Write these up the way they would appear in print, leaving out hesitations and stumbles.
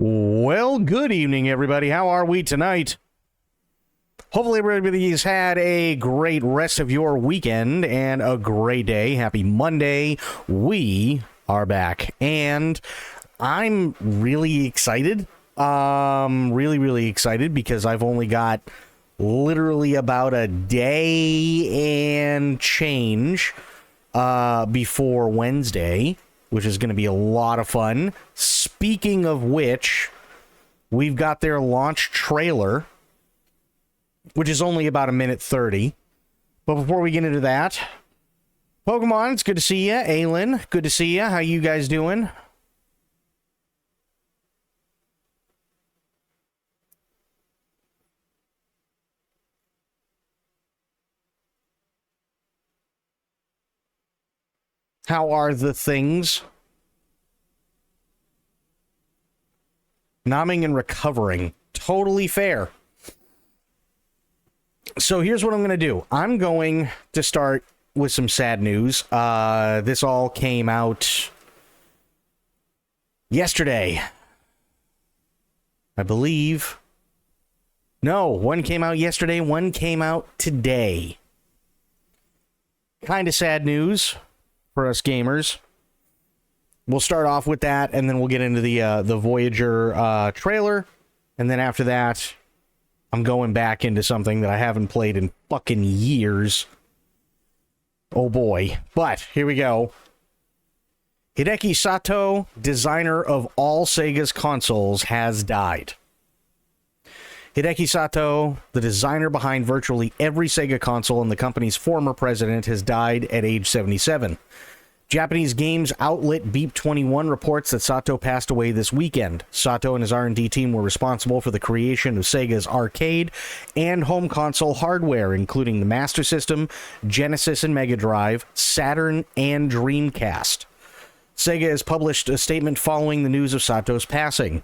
Well, good evening, everybody. How are we tonight? Hopefully, everybody's had a great rest of your weekend and a great day. Happy Monday. We are back, and I'm really excited. Really excited because I've only got literally about a day and change before Wednesday, which is going to be a lot of fun. Speaking of which, we've got their launch trailer, which is only about a minute 30. But before we get into that, Pokemon, it's good to see you. Aylin, good to see you. How you guys doing? How are the things? Nomming and recovering. Totally fair. So here's what I'm going to do. I'm going to start with some sad news. This all came out yesterday, I believe. No, one came out yesterday, one came out today. Kind of sad news for us gamers. We'll start off with that, and then we'll get into the Voyager trailer, and then after that, I'm going back into something that I haven't played in fucking years. Oh boy. But, here we go. Hideki Sato, designer of all Sega's consoles, has died. Hideki Sato, the designer behind virtually every Sega console and the company's former president, has died at age 77. Japanese games outlet Beep21 reports that Sato passed away this weekend. Sato and his R&D team were responsible for the creation of Sega's arcade and home console hardware, including the Master System, Genesis and Mega Drive, Saturn, and Dreamcast. Sega has published a statement following the news of Sato's passing.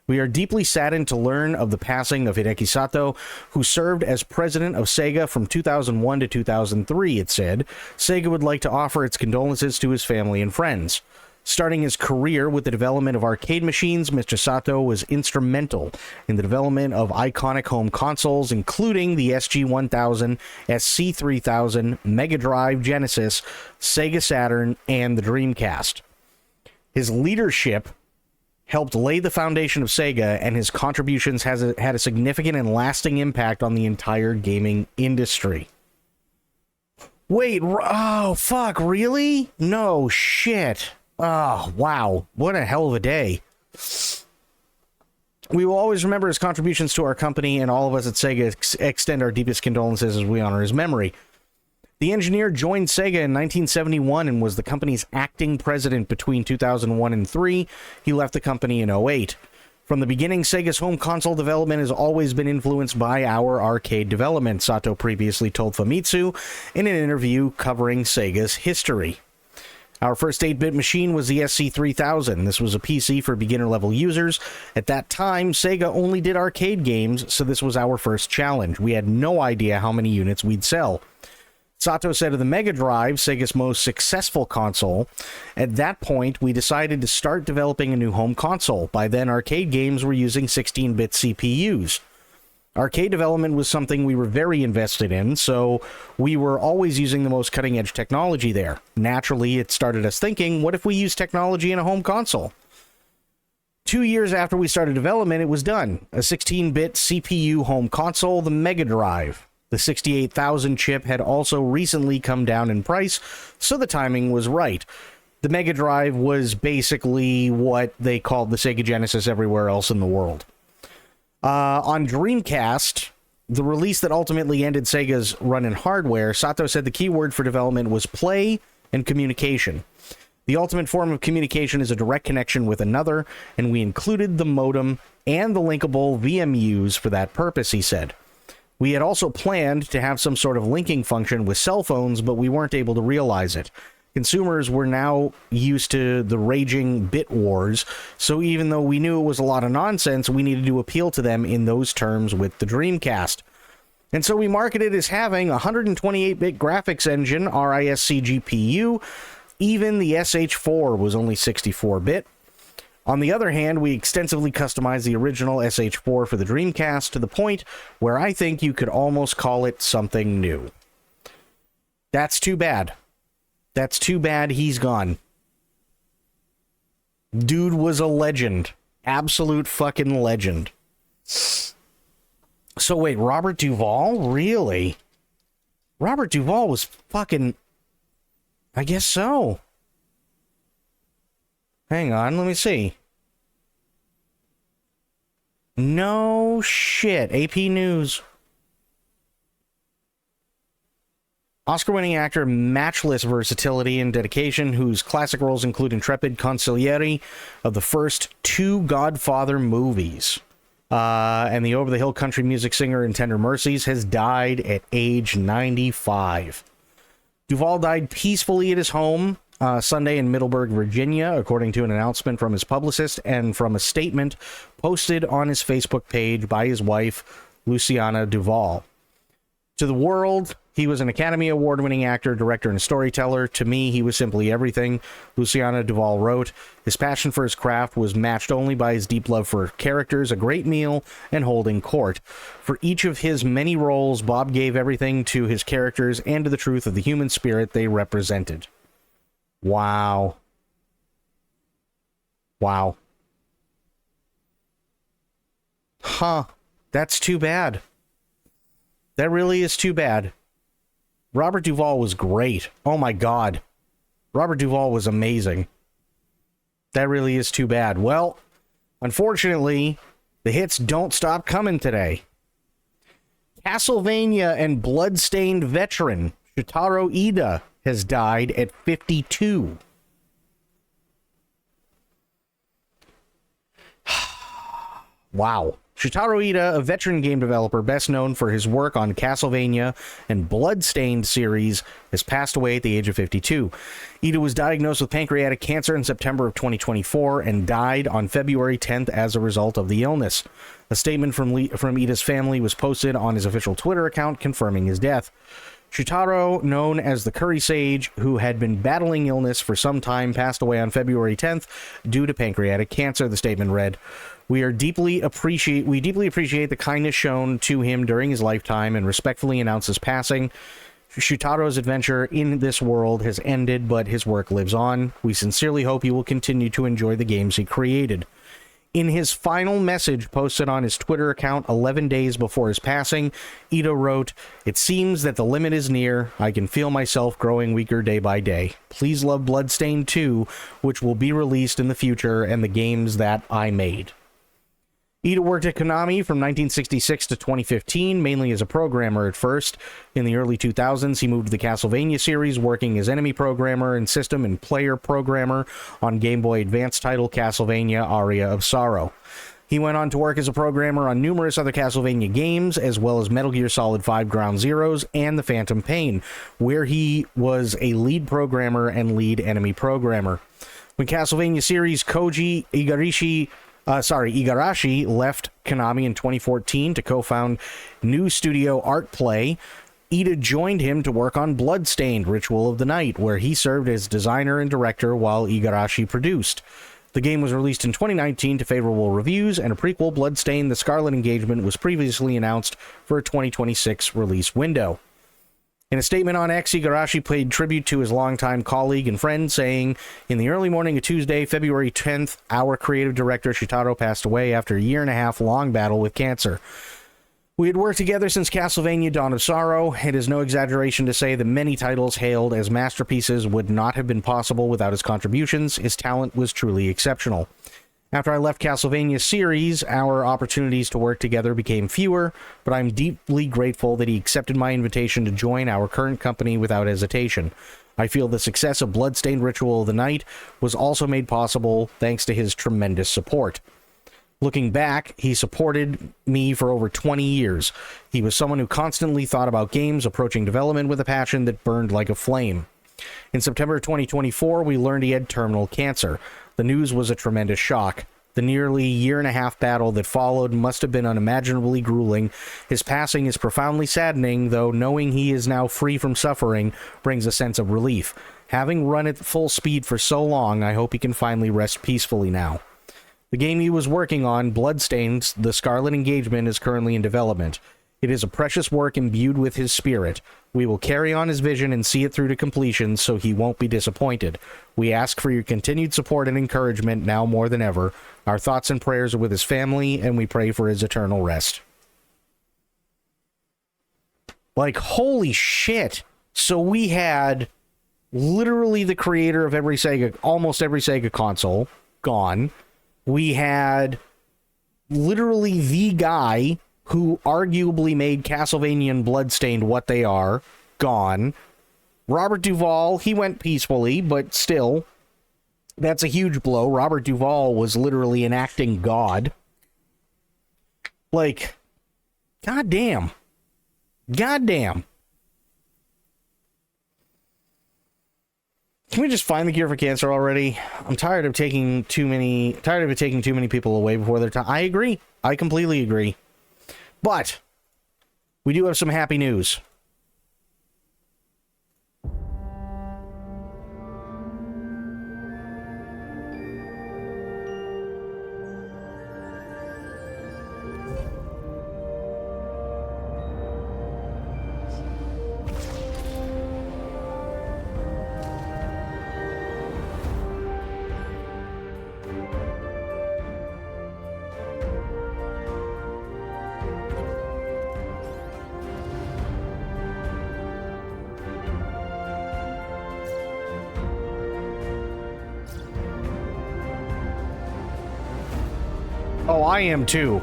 We are deeply saddened to learn of the passing of Hideki Sato, who served as president of Sega from 2001 to 2003, it said. Sega would like to offer its condolences to his family and friends. Starting his career with the development of arcade machines, Mr. Sato was instrumental in the development of iconic home consoles, including the SG-1000, SC-3000, Mega Drive, Genesis, Sega Saturn, and the Dreamcast. His leadership helped lay the foundation of Sega, and his contributions had a significant and lasting impact on the entire gaming industry. Wait, oh, fuck, really? No shit. Oh, wow. What a hell of a day. We will always remember his contributions to our company, and all of us at Sega extend our deepest condolences as we honor his memory. The engineer joined Sega in 1971 and was the company's acting president between 2001 and 3. He left the company in 2008. From the beginning, Sega's home console development has always been influenced by our arcade development, Sato previously told Famitsu in an interview covering Sega's history. Our first 8-bit machine was the SC-3000. This was a PC for beginner-level users. At that time, Sega only did arcade games, so this was our first challenge. We had no idea how many units we'd sell. Sato said of the Mega Drive, Sega's most successful console, at that point, we decided to start developing a new home console. By then, arcade games were using 16-bit CPUs. Arcade development was something we were very invested in, so we were always using the most cutting-edge technology there. Naturally, it started us thinking, what if we use technology in a home console? 2 years after we started development, it was done. A 16-bit CPU home console, the Mega Drive. The 68,000 chip had also recently come down in price, so the timing was right. The Mega Drive was basically what they called the Sega Genesis everywhere else in the world. On Dreamcast, the release that ultimately ended Sega's run in hardware, Sato said the key word for development was play and communication. The ultimate form of communication is a direct connection with another, and we included the modem and the linkable VMUs for that purpose, he said. We had also planned to have some sort of linking function with cell phones, but we weren't able to realize it. Consumers were now used to the raging bit wars, so even though we knew it was a lot of nonsense, we needed to appeal to them in those terms with the Dreamcast. And so we marketed as having a 128-bit graphics engine, RISC GPU. Even the SH4 was only 64-bit. On the other hand, we extensively customized the original SH4 for the Dreamcast to the point where I think you could almost call it something new. That's too bad. That's too bad he's gone. Dude was a legend. Absolute fucking legend. So wait, Robert Duvall? Really? Robert Duvall was fucking... I guess so. Hang on, let me see. No shit. AP News. Oscar-winning actor, matchless versatility and dedication, whose classic roles include intrepid consigliere of the first two Godfather movies, and the over-the-hill country music singer in Tender Mercies, has died at age 95. Duvall died peacefully at his home Sunday in Middleburg, Virginia, according to an announcement from his publicist and from a statement posted on his Facebook page by his wife, Luciana Duvall. To the world, he was an Academy Award-winning actor, director, and storyteller. To me, he was simply everything. Luciana Duvall wrote, his passion for his craft was matched only by his deep love for characters, a great meal, and holding court. For each of his many roles, Bob gave everything to his characters and to the truth of the human spirit they represented. Wow. Wow. Huh. That's too bad. That really is too bad. Robert Duvall was great. Oh my God. Robert Duvall was amazing. That really is too bad. Well, unfortunately, the hits don't stop coming today. Castlevania and Bloodstained veteran Shotaro Ida has died at 52. Wow. Shotaro Ida, a veteran game developer best known for his work on Castlevania and Bloodstained series, has passed away at the age of 52. Ida was diagnosed with pancreatic cancer in September of 2024 and died on February 10th as a result of the illness. A statement from Ida's family was posted on his official Twitter account confirming his death. Shotaro, known as the Curry Sage, who had been battling illness for some time, passed away on February 10th due to pancreatic cancer, the statement read. We deeply appreciate the kindness shown to him during his lifetime and respectfully announce his passing. Shotaro's adventure in this world has ended, but his work lives on. We sincerely hope he will continue to enjoy the games he created. In his final message posted on his Twitter account 11 days before his passing, Ida wrote, "It seems that the limit is near. I can feel myself growing weaker day by day. Please love Bloodstained 2, which will be released in the future, and the games that I made." Ida worked at Konami from 1966 to 2015, mainly as a programmer at first. In the early 2000s, he moved to the Castlevania series, working as enemy programmer and system and player programmer on Game Boy Advance title Castlevania Aria of Sorrow. He went on to work as a programmer on numerous other Castlevania games, as well as Metal Gear Solid 5 Ground Zeroes and The Phantom Pain, where he was a lead programmer and lead enemy programmer. When Castlevania series Koji Igarashi left Konami in 2014 to co-found new studio Artplay, Ida joined him to work on Bloodstained: Ritual of the Night, where he served as designer and director while Igarashi produced. The game was released in 2019 to favorable reviews, and a prequel, Bloodstained: The Scarlet Engagement, was previously announced for a 2026 release window. In a statement on X, Igarashi paid tribute to his longtime colleague and friend, saying, "In the early morning of Tuesday, February 10th, our creative director Shotaro passed away after a year-and-a-half long battle with cancer. We had worked together since Castlevania Dawn of Sorrow. It is no exaggeration to say that many titles hailed as masterpieces would not have been possible without his contributions. His talent was truly exceptional. After I left Castlevania series, our opportunities to work together became fewer, but I'm deeply grateful that he accepted my invitation to join our current company without hesitation. I feel the success of Bloodstained: Ritual of the Night was also made possible thanks to his tremendous support. Looking back, he supported me for over 20 years. He was someone who constantly thought about games, approaching development with a passion that burned like a flame. In September 2024, we learned he had terminal cancer. The news was a tremendous shock. The nearly year-and-a-half battle that followed must have been unimaginably grueling. His passing is profoundly saddening, though knowing he is now free from suffering brings a sense of relief. Having run at full speed for so long, I hope he can finally rest peacefully now." The game he was working on, Bloodstained: The Scarlet Engagement, is currently in development. It is a precious work imbued with his spirit. We will carry on his vision and see it through to completion so he won't be disappointed. We ask for your continued support and encouragement now more than ever. Our thoughts and prayers are with his family, and we pray for his eternal rest. Like, holy shit. So we had literally the creator of almost every Sega console gone. We had literally the guy who arguably made Castlevania and Bloodstained what they are, gone. Robert Duvall, he went peacefully, but still, that's a huge blow. Robert Duvall was literally an acting god. Like, goddamn. Goddamn. Can we just find the cure for cancer already? I'm tired of taking too many people away before their time. I agree. I completely agree. But we do have some happy news. Oh, I am too.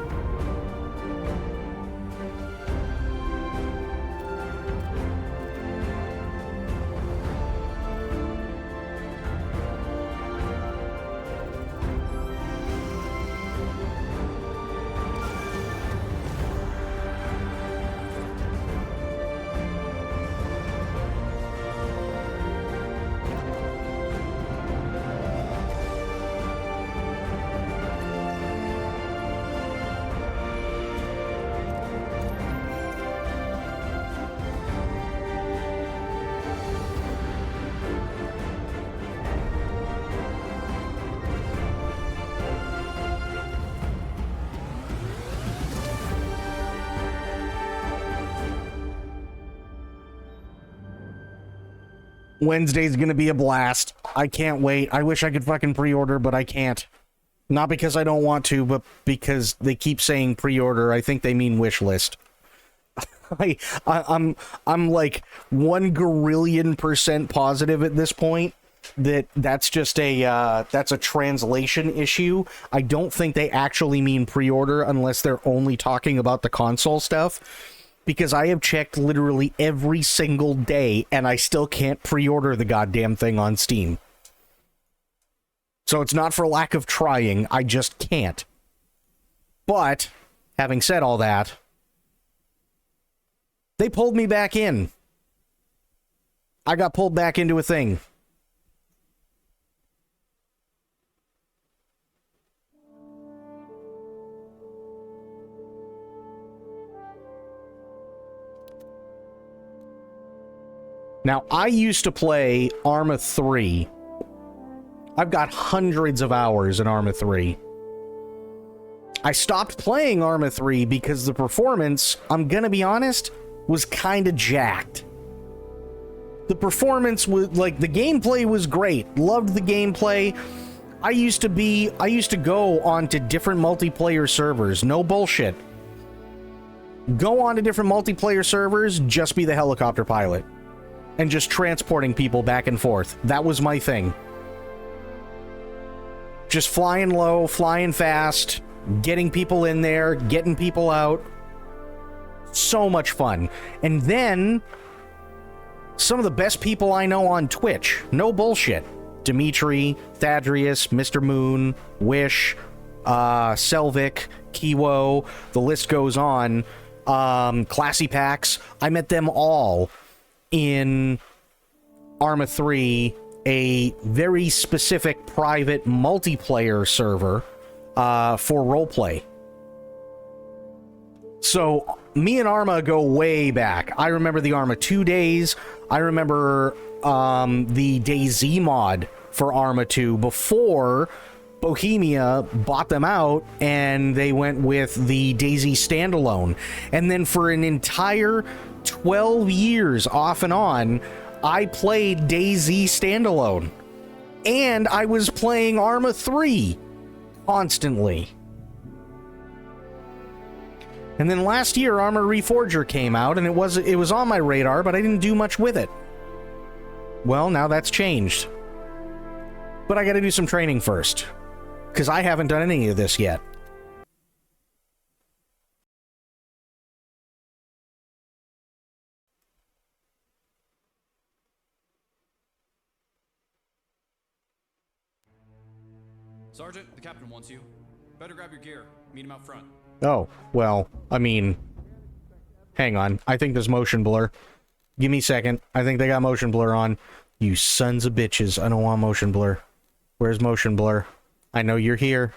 Wednesday's gonna be a blast. I can't wait. I wish I could fucking pre-order, but I can't. Not because I don't want to, but because they keep saying pre-order. I think they mean wish list. I'm like 1,000,000,000% positive at this point that that's just that's a translation issue. I don't think they actually mean pre-order unless they're only talking about the console stuff. Because I have checked literally every single day, and I still can't pre-order the goddamn thing on Steam. So it's not for lack of trying, I just can't. But, having said all that, they pulled me back in. I got pulled back into a thing. Now, I used to play Arma 3. I've got hundreds of hours in Arma 3. I stopped playing Arma 3 because the performance, I'm gonna be honest, was kind of jacked. The performance was, like, the gameplay was great. Loved the gameplay. I used to go onto different multiplayer servers. No bullshit. Go on to different multiplayer servers, just be the helicopter pilot. And just transporting people back and forth. That was my thing. Just flying low, flying fast, getting people in there, getting people out. So much fun. And then, some of the best people I know on Twitch. No bullshit. Dimitri, Thaddeus, Mr. Moon, Wish, Selvik, Kiwo, the list goes on. Classy Packs. I met them all in Arma 3, a very specific private multiplayer server for roleplay. So me and Arma go way back. I remember the Arma 2 days. I remember the DayZ mod for Arma 2 before Bohemia bought them out, and they went with the DayZ standalone. And then for an entire 12 years, off and on, I played DayZ standalone. And I was playing Arma 3 constantly. And then last year, Arma Reforger came out, and it was on my radar, but I didn't do much with it. Well, now that's changed. But I gotta do some training first, because I haven't done any of this yet. Sergeant, the captain wants you. Better grab your gear. Meet him out front. Oh, well, I mean... Hang on. I think there's motion blur. Give me a second. I think they got motion blur on. You sons of bitches. I don't want motion blur. Where's motion blur? I know you're here.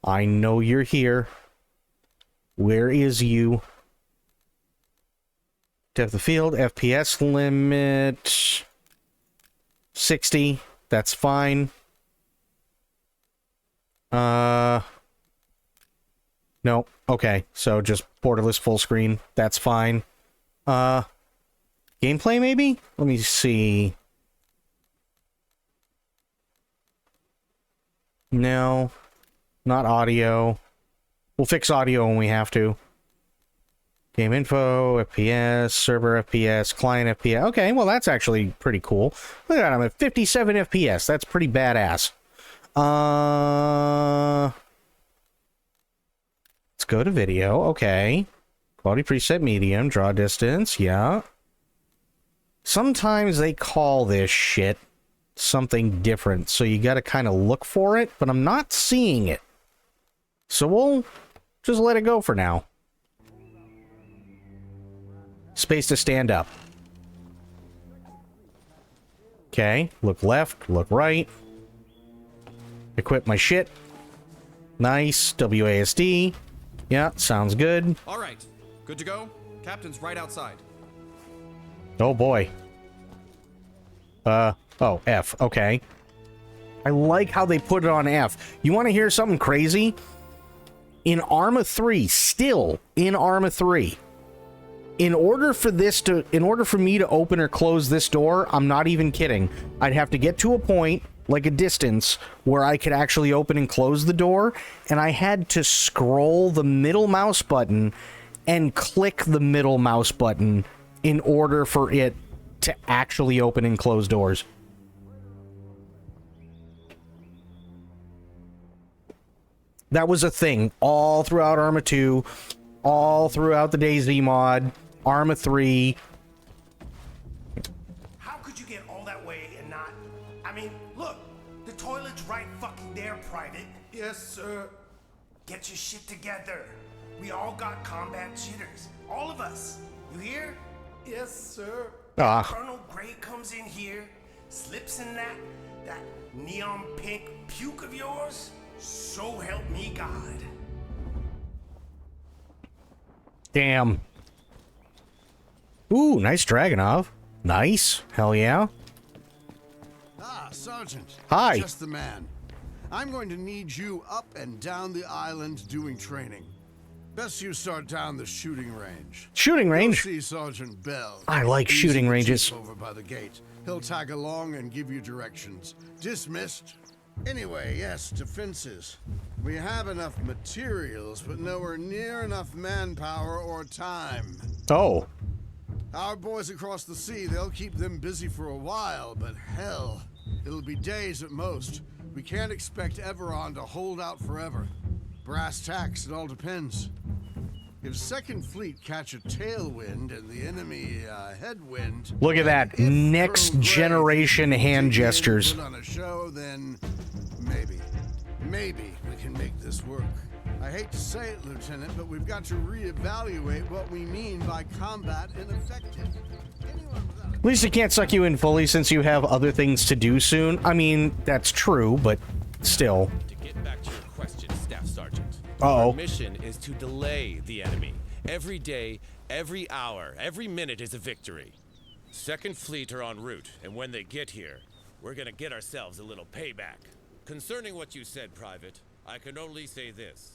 I know you're here. Where is you? Depth of field. FPS limit. 60. That's fine. No. Okay. So just borderless full screen. That's fine. Gameplay maybe? Let me see. No. Not audio. We'll fix audio when we have to. Game info, FPS, server FPS, client FPS. Okay, well that's actually pretty cool. Look at that, I'm at 57 FPS. That's pretty badass. Let's go to video. Okay. Quality preset medium, draw distance, yeah. Sometimes they call this shit something different, so you gotta kind of look for it, but I'm not seeing it. So we'll just let it go for now. Space to stand up. Okay, look left, look right. Equip my shit. Nice, WASD. Yeah, sounds good. All right, good to go? Captain's right outside. Oh boy. Oh, F, okay. I like how they put it on F. You want to hear something crazy? In Arma 3, still in Arma 3, in order for me to open or close this door, I'm not even kidding, I'd have to get to a point, like a distance, where I could actually open and close the door, and I had to scroll the middle mouse button and click the middle mouse button in order for it to actually open and close doors. That was a thing all throughout Arma 2, all throughout the DayZ mod, Arma 3. How could you get all that way and not... I mean, look, the toilet's right fucking there, Private. Yes, sir. Get your shit together. We all got combat jitters. All of us. You hear? Yes, sir. Colonel Gray comes in here, slips in that neon pink puke of yours. So help me God. Damn. Ooh, nice Dragunov. Nice. Hell yeah. Ah, Sergeant. Hi. Just the man. I'm going to need you up and down the island doing training. Best you start down the shooting range. Shooting range? You'll see Sergeant Bell. I like He's shooting the ranges. chief over by the gate. He'll tag along and give you directions. Dismissed. Anyway, yes, defenses. We have enough materials, but nowhere near enough manpower or time. Oh. Our boys across the sea, they'll keep them busy for a while, but hell, it'll be days at most. We can't expect Everon to hold out forever. Brass tacks, it all depends. If Second Fleet catch a tailwind and the enemy headwind... Look at that. Next generation hand gestures. Put on a show, then maybe we can make this work. I hate to say it, Lieutenant, but we've got to reevaluate what we mean by combat ineffective. At least it can't suck you in fully since you have other things to do soon. I mean, that's true, but still. To get back to your question, Staff Sergeant. Uh-oh. Our mission is to delay the enemy. Every day, every hour, every minute is a victory. Second Fleet are en route, and when they get here, we're gonna get ourselves a little payback. Concerning what you said, Private, I can only say this.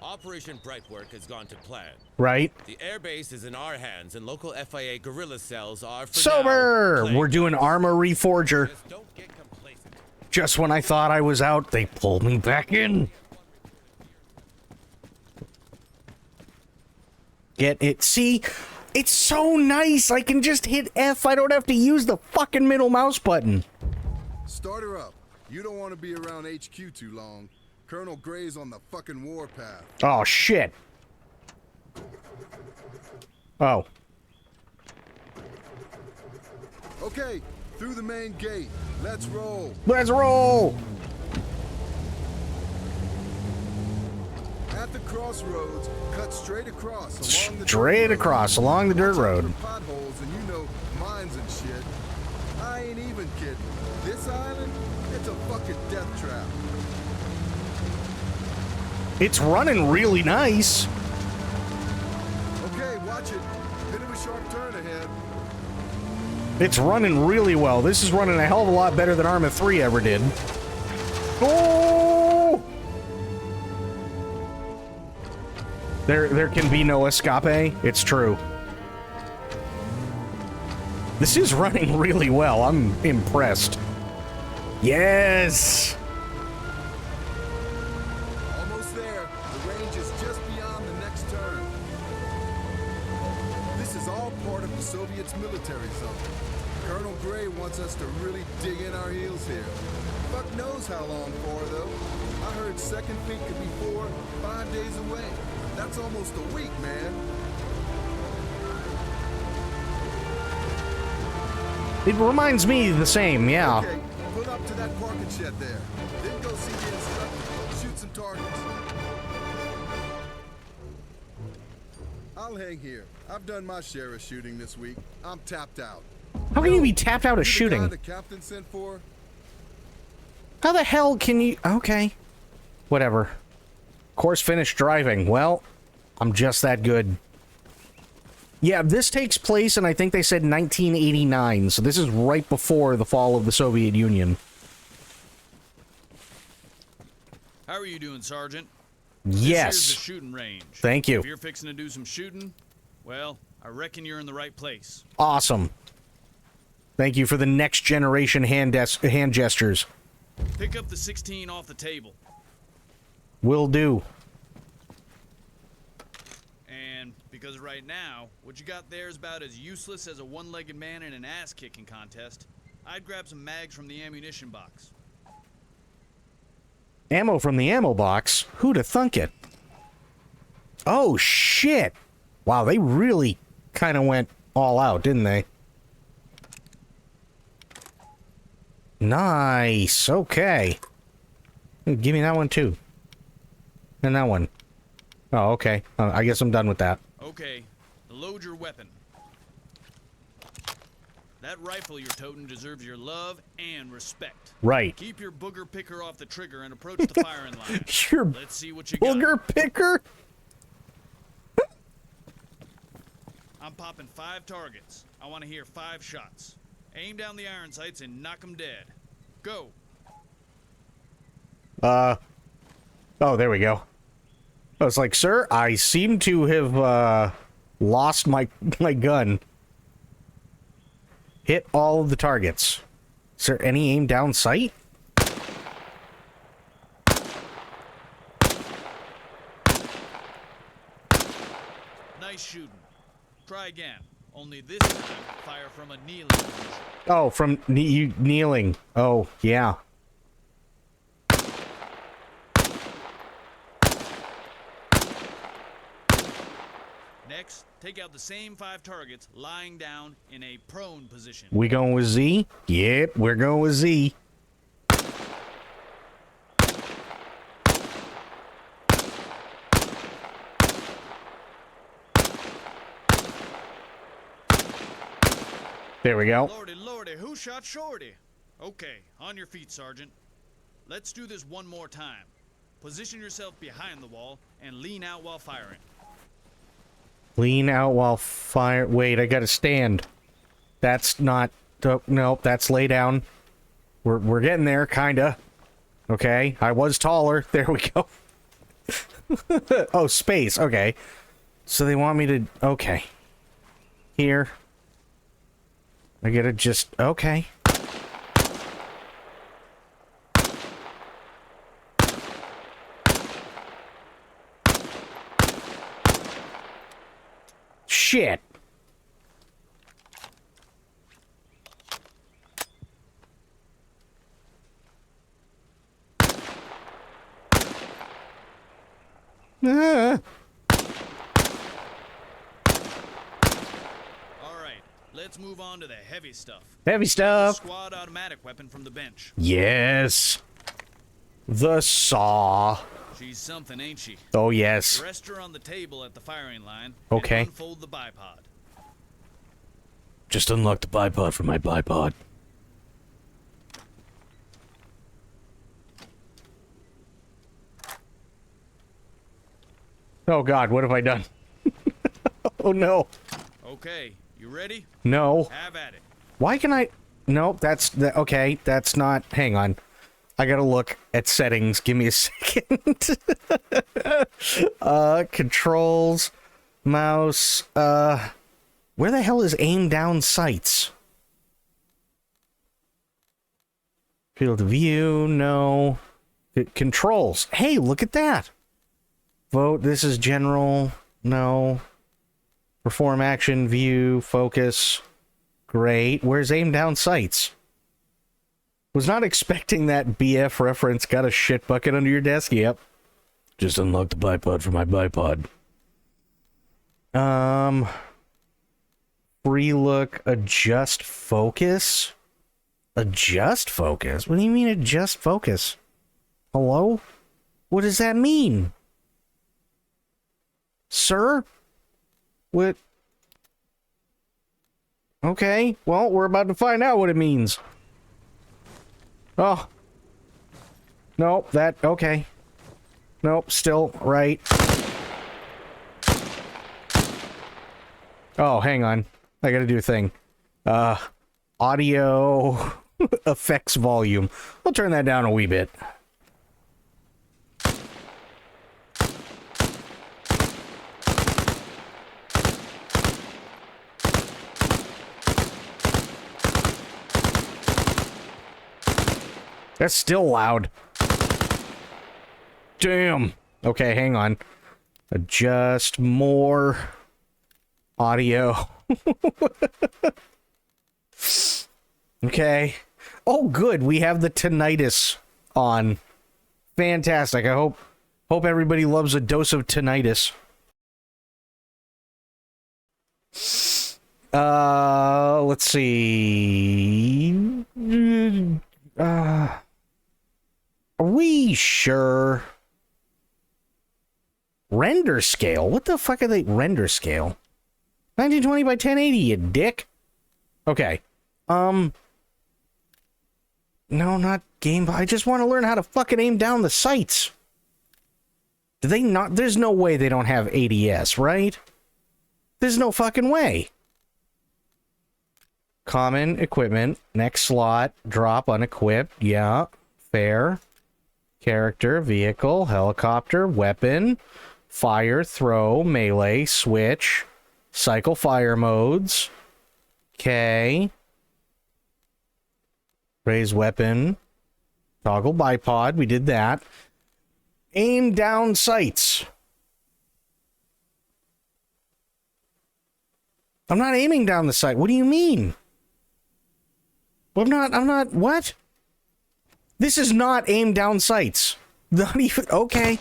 Operation Brightwork has gone to plan. Right? The airbase is in our hands, and local FIA guerrilla cells are for Sober! now We're doing Armor Reforger. Just don't get complacent. Just when I thought I was out, they pulled me back in. Get it? See? It's so nice. I can just hit F. I don't have to use the fucking middle mouse button. Start her up. You don't want to be around HQ too long. Colonel Gray's on the fucking warpath. Oh, shit. Oh. Okay, through the main gate. Let's roll. Let's roll! At the crossroads, cut straight across along the Straight dirt road. across, along the dirt Watch out road. for potholes and you know, mines and shit. I ain't even kidding. This island, it's a fucking death trap. It's running really nice. Okay, watch it. Bit of a sharp turn ahead. It's running really well. This is running a hell of a lot better than Arma 3 ever did. Oh! There can be no escape. It's true. This is running really well. I'm impressed. Yes! Almost there. The range is just beyond the next turn. This is all part of the Soviets' military zone. Colonel Gray wants us to really dig in our heels here. Fuck knows how long for, though. I heard second peak could be 4-5 days away. That's almost a week, man. It reminds me the same, yeah. Okay, pull up to that parking shed there. Then go see the instructor. Shoot some targets. I'll hang here. I've done my share of shooting this week. I'm tapped out. How can you be tapped out of You the guy shooting? the captain sent for? How the hell can you... Okay. Whatever. Course finished driving. Well, I'm just that good. Yeah, this takes place, and I think they said 1989, so this is right before the fall of the Soviet Union. How are you doing, Sergeant? Yes. This here's the shooting range. Thank you. If you're fixing to do some shooting, well, I reckon you're in the right place. Awesome. Thank you for the next generation hand gestures. Pick up the 16 off the table. Will do. And because right now, what you got there is about as useless as a one-legged man in an ass-kicking contest, I'd grab some mags from the ammunition box. Ammo from the ammo box? Who'da thunk it? Oh, shit. Wow, they really kind of went all out, didn't they? Nice. Okay. Give me that one, too. And that one. Oh, okay. I guess I'm done with that. Okay, load your weapon. That rifle you're toting deserves your love and respect. Right. Keep your booger picker off the trigger and approach the firing line. Your Let's see what you got. booger picker? I'm popping 5 targets. I want to hear 5 shots. Aim down the iron sights and knock them dead. Go. Oh, there we go. I was like, sir, I seem to have, lost my gun. Hit all of the targets. Is there any aim down sight? Nice shooting. Try again. Only this time, fire from a kneeling position. Oh, from you kneeling. Oh, yeah. Next, take out the same 5 targets lying down in a prone position. We going with Z? Yep, we're going with Z. There we go. Lordy, lordy, who shot Shorty? Okay, on your feet, Sergeant. Let's do this one more time. Position yourself behind the wall and lean out while firing. Lean out while fire. Wait, I gotta stand. That's not. Oh, nope, that's lay down. We're getting there, kinda. Okay, I was taller. There we go. Oh, space. Okay. So they want me to... Okay. Here. I gotta just... Okay. Shit. Ah. All right, let's move on to the heavy stuff. Heavy stuff. Squad automatic weapon from the bench. Yes. The saw. She's something, ain't she? Oh, yes. Rest her on the table at the firing line. Okay. And unfold the bipod. Just unlock the bipod from my bipod. Oh, God, what have I done? Oh, no. Okay, you ready? No. Have at it. Why can I... Nope, that's... Okay, that's not... Hang on. I gotta look at settings. Give me a second. Controls. Mouse. Where the hell is aim down sights? Field of view. No. Controls. Hey, look at that. Vote. This is general. No. Perform action. View. Focus. Great. Where's aim down sights? Was not expecting that BF reference. Got a shit bucket under your desk? Yep. Just unlocked the bipod for my bipod. Free look. Adjust focus? Adjust focus? What do you mean adjust focus? Hello? What does that mean? Sir? What? Okay, well, we're about to find out what it means. Oh. Nope, that, okay. Nope, still right. Oh, hang on. I gotta do a thing. Audio effects volume. I'll turn that down a wee bit. That's still loud. Damn. Okay, hang on. Adjust more audio. Okay. Oh, good. We have the tinnitus on. Fantastic. I hope everybody loves a dose of tinnitus. Let's see. Are we sure? Render scale? What the fuck are they? Render scale? 1920 by 1080, you dick. Okay. No, not game. I just want to learn how to fucking aim down the sights. Do they not? There's no way they don't have ADS, right? There's no fucking way. Common equipment. Next slot. Drop unequipped. Yeah. Fair. Character. Vehicle. Helicopter. Weapon. Fire. Throw. Melee. Switch. Cycle fire modes. Okay. Raise weapon. Toggle bipod. We did that. Aim down sights. I'm not aiming down the sight. What do you mean? I'm not, what? This is not aim down sights. Not even, okay.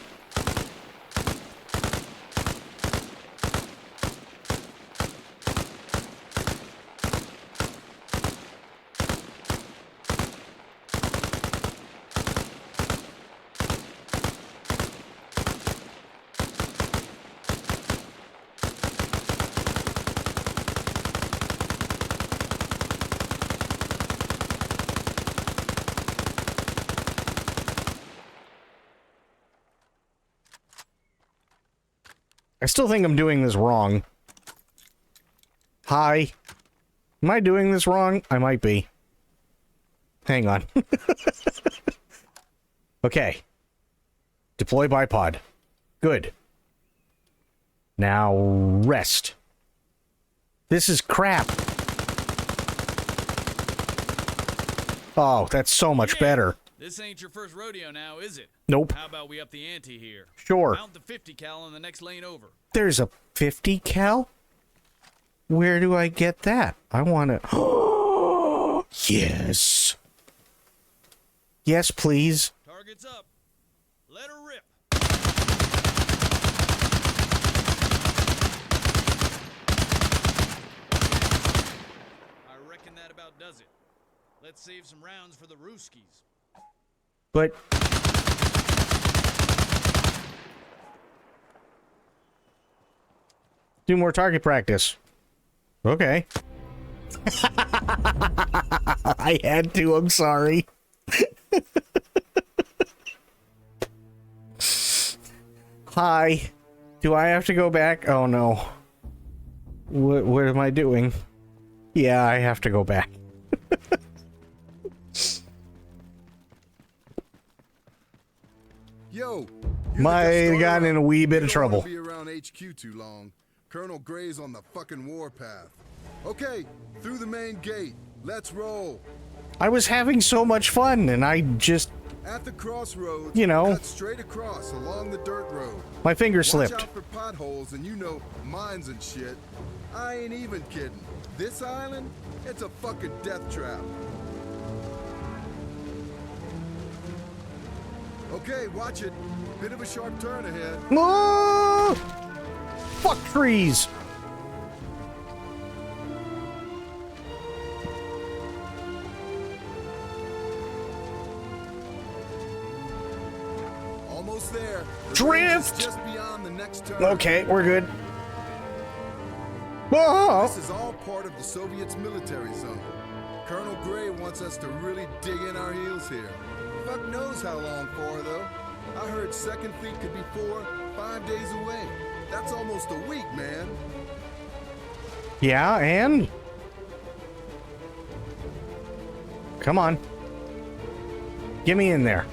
I still think I'm doing this wrong. Hi. Am I doing this wrong? I might be. Hang on. Okay. Deploy bipod. Good. Now rest. This is crap. Oh, that's so much better. This ain't your first rodeo now, is it? Nope. How about we up the ante here? Sure. Mount the 50 cal on the next lane over. There's a 50 cal? Where do I get that? I want to... Yes. Yes, please. Target's up. Let her rip. I reckon that about does it. Let's save some rounds for the Rooskies. But... do more target practice. Okay. I had to, I'm sorry. Hi. Do I have to go back? Oh no. What am I doing? Yeah, I have to go back. Yo, Might have gotten in a wee bit of trouble. Be around HQ too long. Colonel Gray's on the fucking warpath. Okay, through the main gate. Let's roll. I was having so much fun, and I just... At the crossroads, You know. cut straight across along the dirt road. my finger Watch slipped. out for potholes and mines and shit. I ain't even kidding. This island, it's a fucking death trap. Okay, watch it. Bit of a sharp turn ahead. Ah! Fuck trees. Almost there. The Drift! range is just beyond the next turn. Okay, we're good. Oh, This is all part of the Soviets' military zone. Colonel Gray wants us to really dig in our heels here. Fuck knows how long for, though. I heard second fleet could be 4-5 days away. That's almost a week, man. yeah, and? Come on. Get me in there.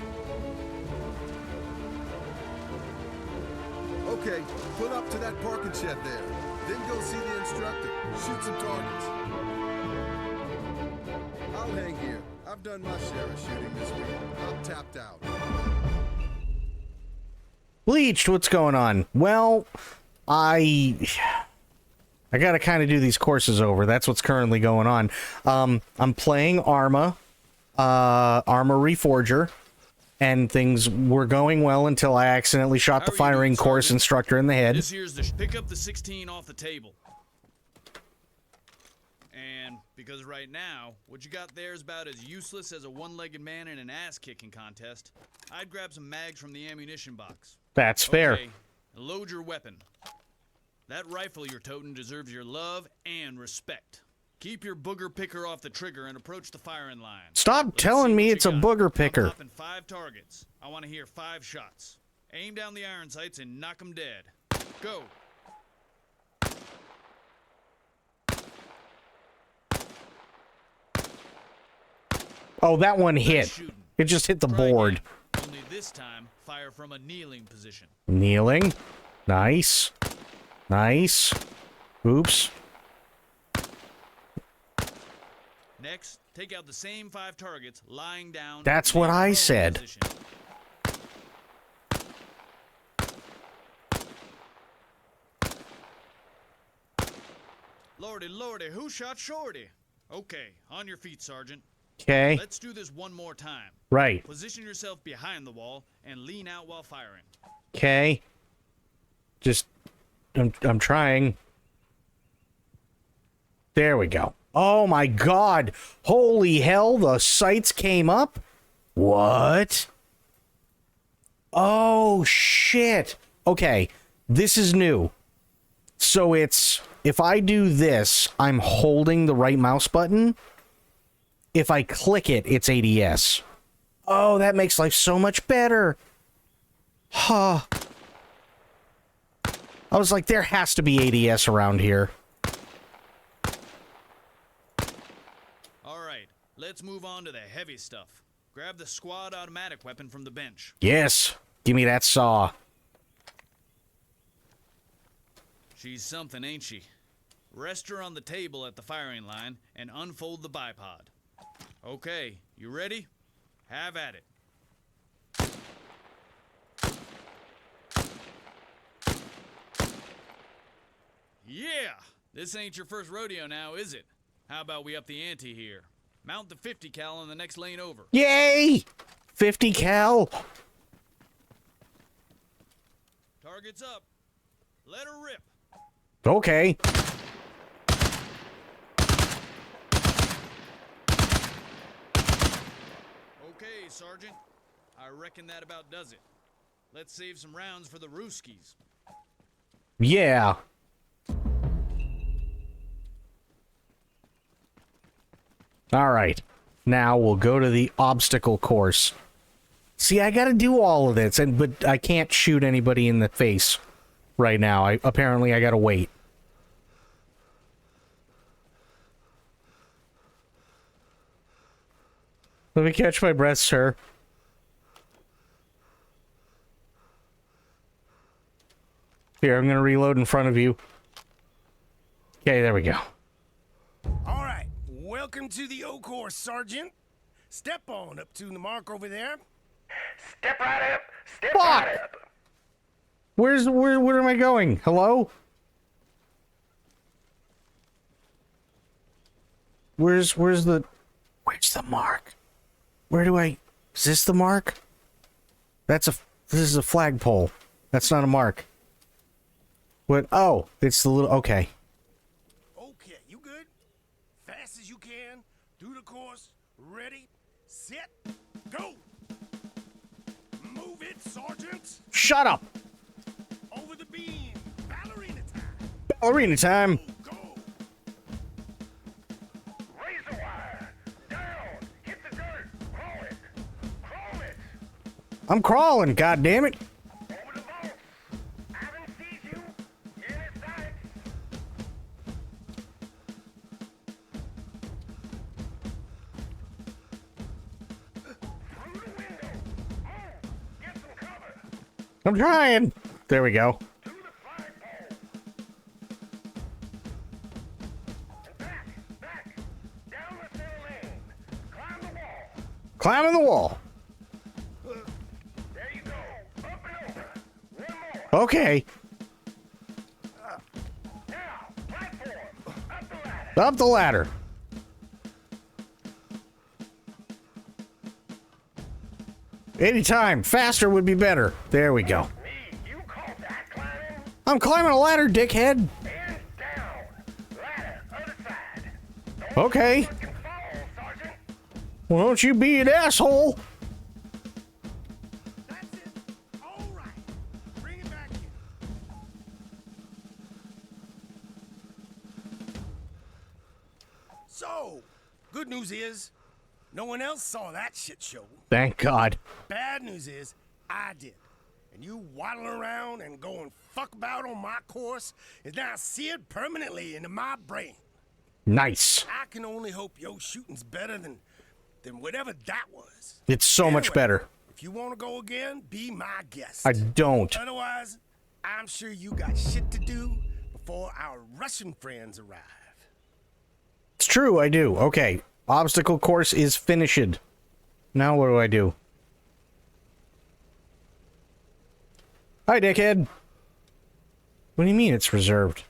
Okay, pull up to that parking shed there. Then go see the instructor. Shoot some targets. I'll hang here. I've done my share of shooting this week. I'm tapped out. Bleached, what's going on? Well, I gotta kind of do these courses over. That's what's currently going on. I'm playing Arma Reforger, and things were going well until I accidentally shot How the are you firing doing, course Sergeant? instructor in the head. This here's the pick up the 16 off the table. And because right now, what you got there is about as useless as a one-legged man in an ass-kicking contest, I'd grab some mags from the ammunition box. That's fair. Okay, load your weapon. That rifle you're toting deserves your love and respect. Keep your booger picker off the trigger and approach the firing line. Stop Let's telling see me what it's you a got. booger I'm picker. popping 5 targets. I want to hear 5 shots. Aim down the iron sights and knock 'em dead. Go. Oh, that one Nice hit. shooting. It just hit the Try board. again. Only this time, fire from a kneeling position. Kneeling. Nice. Nice. Oops. Next, take out the same 5 targets lying down. That's in what a I prone said. position. Lordy, lordy, who shot Shorty? Okay, on your feet, Sergeant. Okay. Let's do this one more time. Right. Position yourself behind the wall and lean out while firing. Okay. Just, I'm trying. There we go. Oh my god. Holy hell, the sights came up? What? Oh shit. Okay, this is new. So it's, if I do this, I'm holding the right mouse button. If I click it, it's ADS. Oh, that makes life so much better. Huh. I was like, there has to be ADS around here. All right, let's move on to the heavy stuff. Grab the squad automatic weapon from the bench. Yes. Give me that saw. She's something, ain't she? Rest her on the table at the firing line and unfold the bipod. Okay, you ready? Have at it. Yeah! This ain't your first rodeo now, is it? How about we up the ante here? Mount the 50 cal on the next lane over. Yay! 50 cal. Target's up. Let her rip. Okay. Okay, Sergeant. I reckon that about does it. Let's save some rounds for the Rooskies. Yeah. All right. Now we'll go to the obstacle course. See, I got to do all of this, but I can't shoot anybody in the face right now. Apparently I got to wait. Let me catch my breath, sir. Here, I'm going to reload in front of you. Okay, there we go. All right, welcome to the O course, Sergeant. Step on up to the mark over there. Step right up. Step Fuck! right up. Where am I going? Hello? Where's the mark? Where do I... Is this the mark? This is a flagpole. That's not a mark. What? Oh, it's the little... Okay. Okay, you good? Fast as you can. Do the course. Ready, set, go. Move it, Sergeant. Shut up! Over the beam. Ballerina time. Ballerina time! Go. Razor wire. Down. Hit the dirt. Crawl it. Crawl it. I'm crawling, goddammit! Over the vault. Haven't seen you. In his sight. Through the window. Move. Get some cover. I'm trying! There we go. To the flagpole. And back. Down the center lane. Climb the wall. Climbing the wall. There you go. Up and over. One more. Okay. Now, platform. Up the ladder. Up the ladder. Anytime. Faster would be better. There we go. Me, you call that climbing? I'm climbing a ladder, dickhead. And down. Ladder, other side. Okay. Can fall, Sergeant. Well, don't you be an asshole. That's it. All right. Bring it back in. So, good news is, no one else saw that shit show. Thank God. Bad news is, I did. And you waddling around and going fuck about on my course is now seared permanently into my brain. Nice. I can only hope your shooting's better than whatever that was. It's so much Anyway, better. If you want to go again, be my guest. I don't. Otherwise, I'm sure you got shit to do before our Russian friends arrive. It's true, I do. Okay. Obstacle course is finished. Now what do I do? Hi, dickhead. What do you mean it's reserved?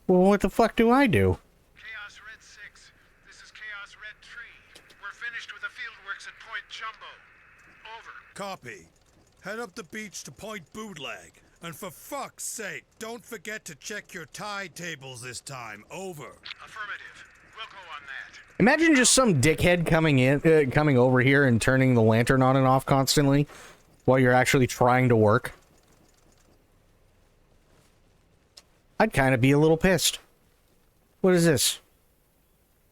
Well, what the fuck do I do? Chaos Red 6, this is Chaos Red 3. We're finished with the fieldworks at Point Jumbo. Over. Copy. Head up the beach to Point Bootleg. And for fuck's sake, don't forget to check your tide tables this time. Over. Affirmative. We'll go on that. Imagine just some dickhead coming over here and turning the lantern on and off constantly while you're actually trying to work. I'd kind of be a little pissed. What is this?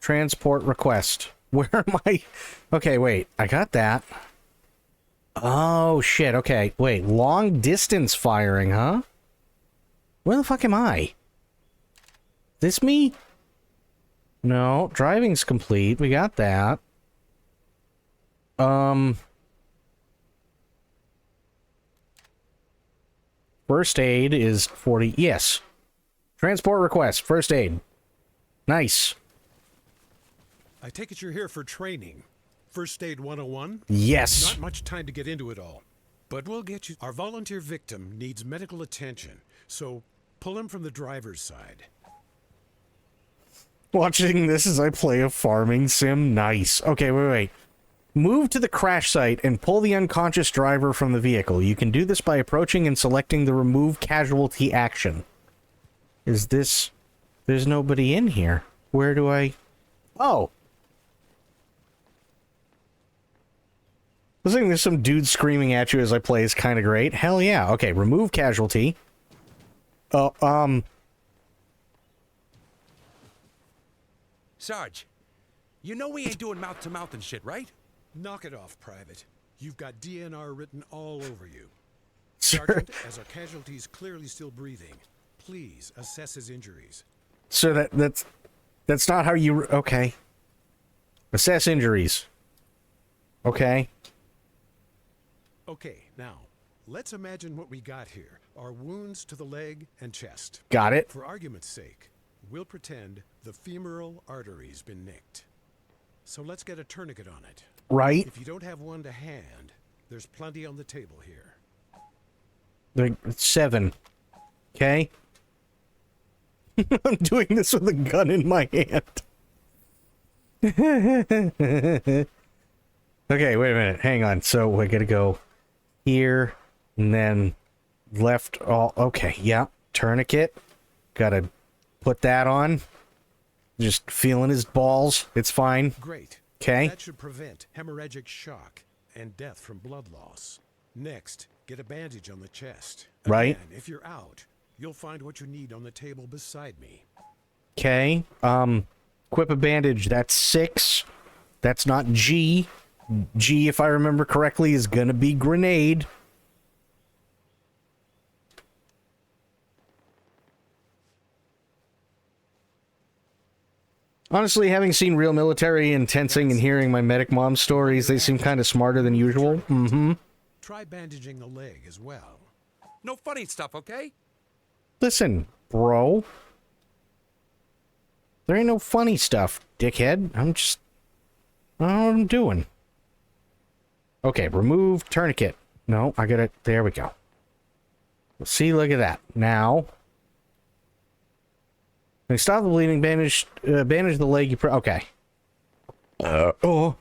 Transport request. Where am I? Okay, wait. I got that. Oh, shit. Okay, wait. Long distance firing, huh? Where the fuck am I? This me? No, driving's complete. We got that. First aid is 40. Yes. Transport request. First aid. Nice. I take it you're here for training. First Aid 101? Yes. Not much time to get into it all. But we'll get you. Our volunteer victim needs medical attention, so pull him from the driver's side. Watching this as I play a farming sim. Nice. Okay, wait. Move to the crash site and pull the unconscious driver from the vehicle. You can do this by approaching and selecting the remove casualty action. Is this... There's nobody in here. Where do I... Oh. Listening to some dude screaming at you as I play is kind of great. Hell yeah. Okay, remove casualty. Sarge, you know we ain't doing mouth-to-mouth and shit, right? Knock it off, Private. You've got DNR written all over you. Sir, Sergeant, as our casualty is clearly still breathing, please assess his injuries. sir, that's not how you... Okay. Assess injuries. Okay. Okay, now, let's imagine what we got here. Our wounds to the leg and chest. Got it. For argument's sake, we'll pretend the femoral artery's been nicked. So let's get a tourniquet on it. Right. If you don't have one to hand, there's plenty on the table here. Like 7. Okay. I'm doing this with a gun in my hand. Okay, wait a minute. Hang on. So I gotta go here and then left. All okay. Yeah. Tourniquet. Gotta put that on. Just feeling his balls. It's fine. Great. Okay. That should prevent hemorrhagic shock and death from blood loss. Next, get a bandage on the chest. Right. Again, if you're out, you'll find what you need on the table beside me. Okay. Equip a bandage. That's 6. That's not G. G, if I remember correctly, is gonna be grenade. Honestly, having seen real military and tensing and hearing my medic mom stories, they seem kind of smarter than usual. Mm-hmm. Try bandaging the leg as well. No funny stuff, okay? Listen, bro. There ain't no funny stuff, dickhead. I don't know what I'm doing. Okay, remove tourniquet. No, I got it. There we go. See, look at that. Now, when you stop the bleeding, bandage the leg. Okay. Oh.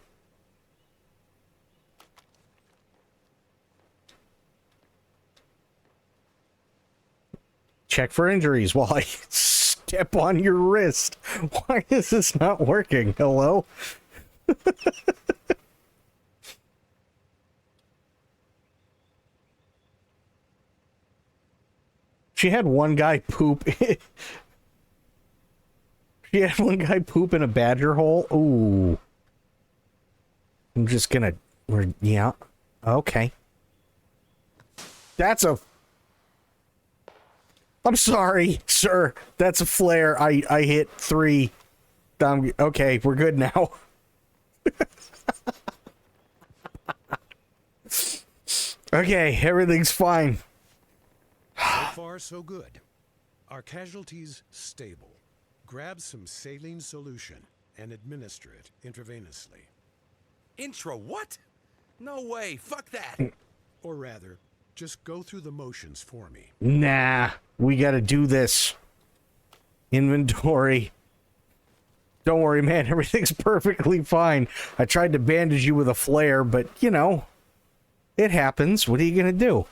Check for injuries while I step on your wrist. Why is this not working? Hello? She had one guy poop. She had one guy poop in a badger hole. Ooh. I'm just gonna... yeah. Okay. That's a... I'm sorry, sir. That's a flare. I hit 3. Okay, we're good now. Okay, everything's fine. So far, so good. Our casualty's stable. Grab some saline solution and administer it intravenously. Intro what? No way. Fuck that. Or rather, just go through the motions for me. Nah, we gotta do this. Inventory. Don't worry, man. Everything's perfectly fine. I tried to bandage you with a flare, but, you know, it happens. What are you gonna do?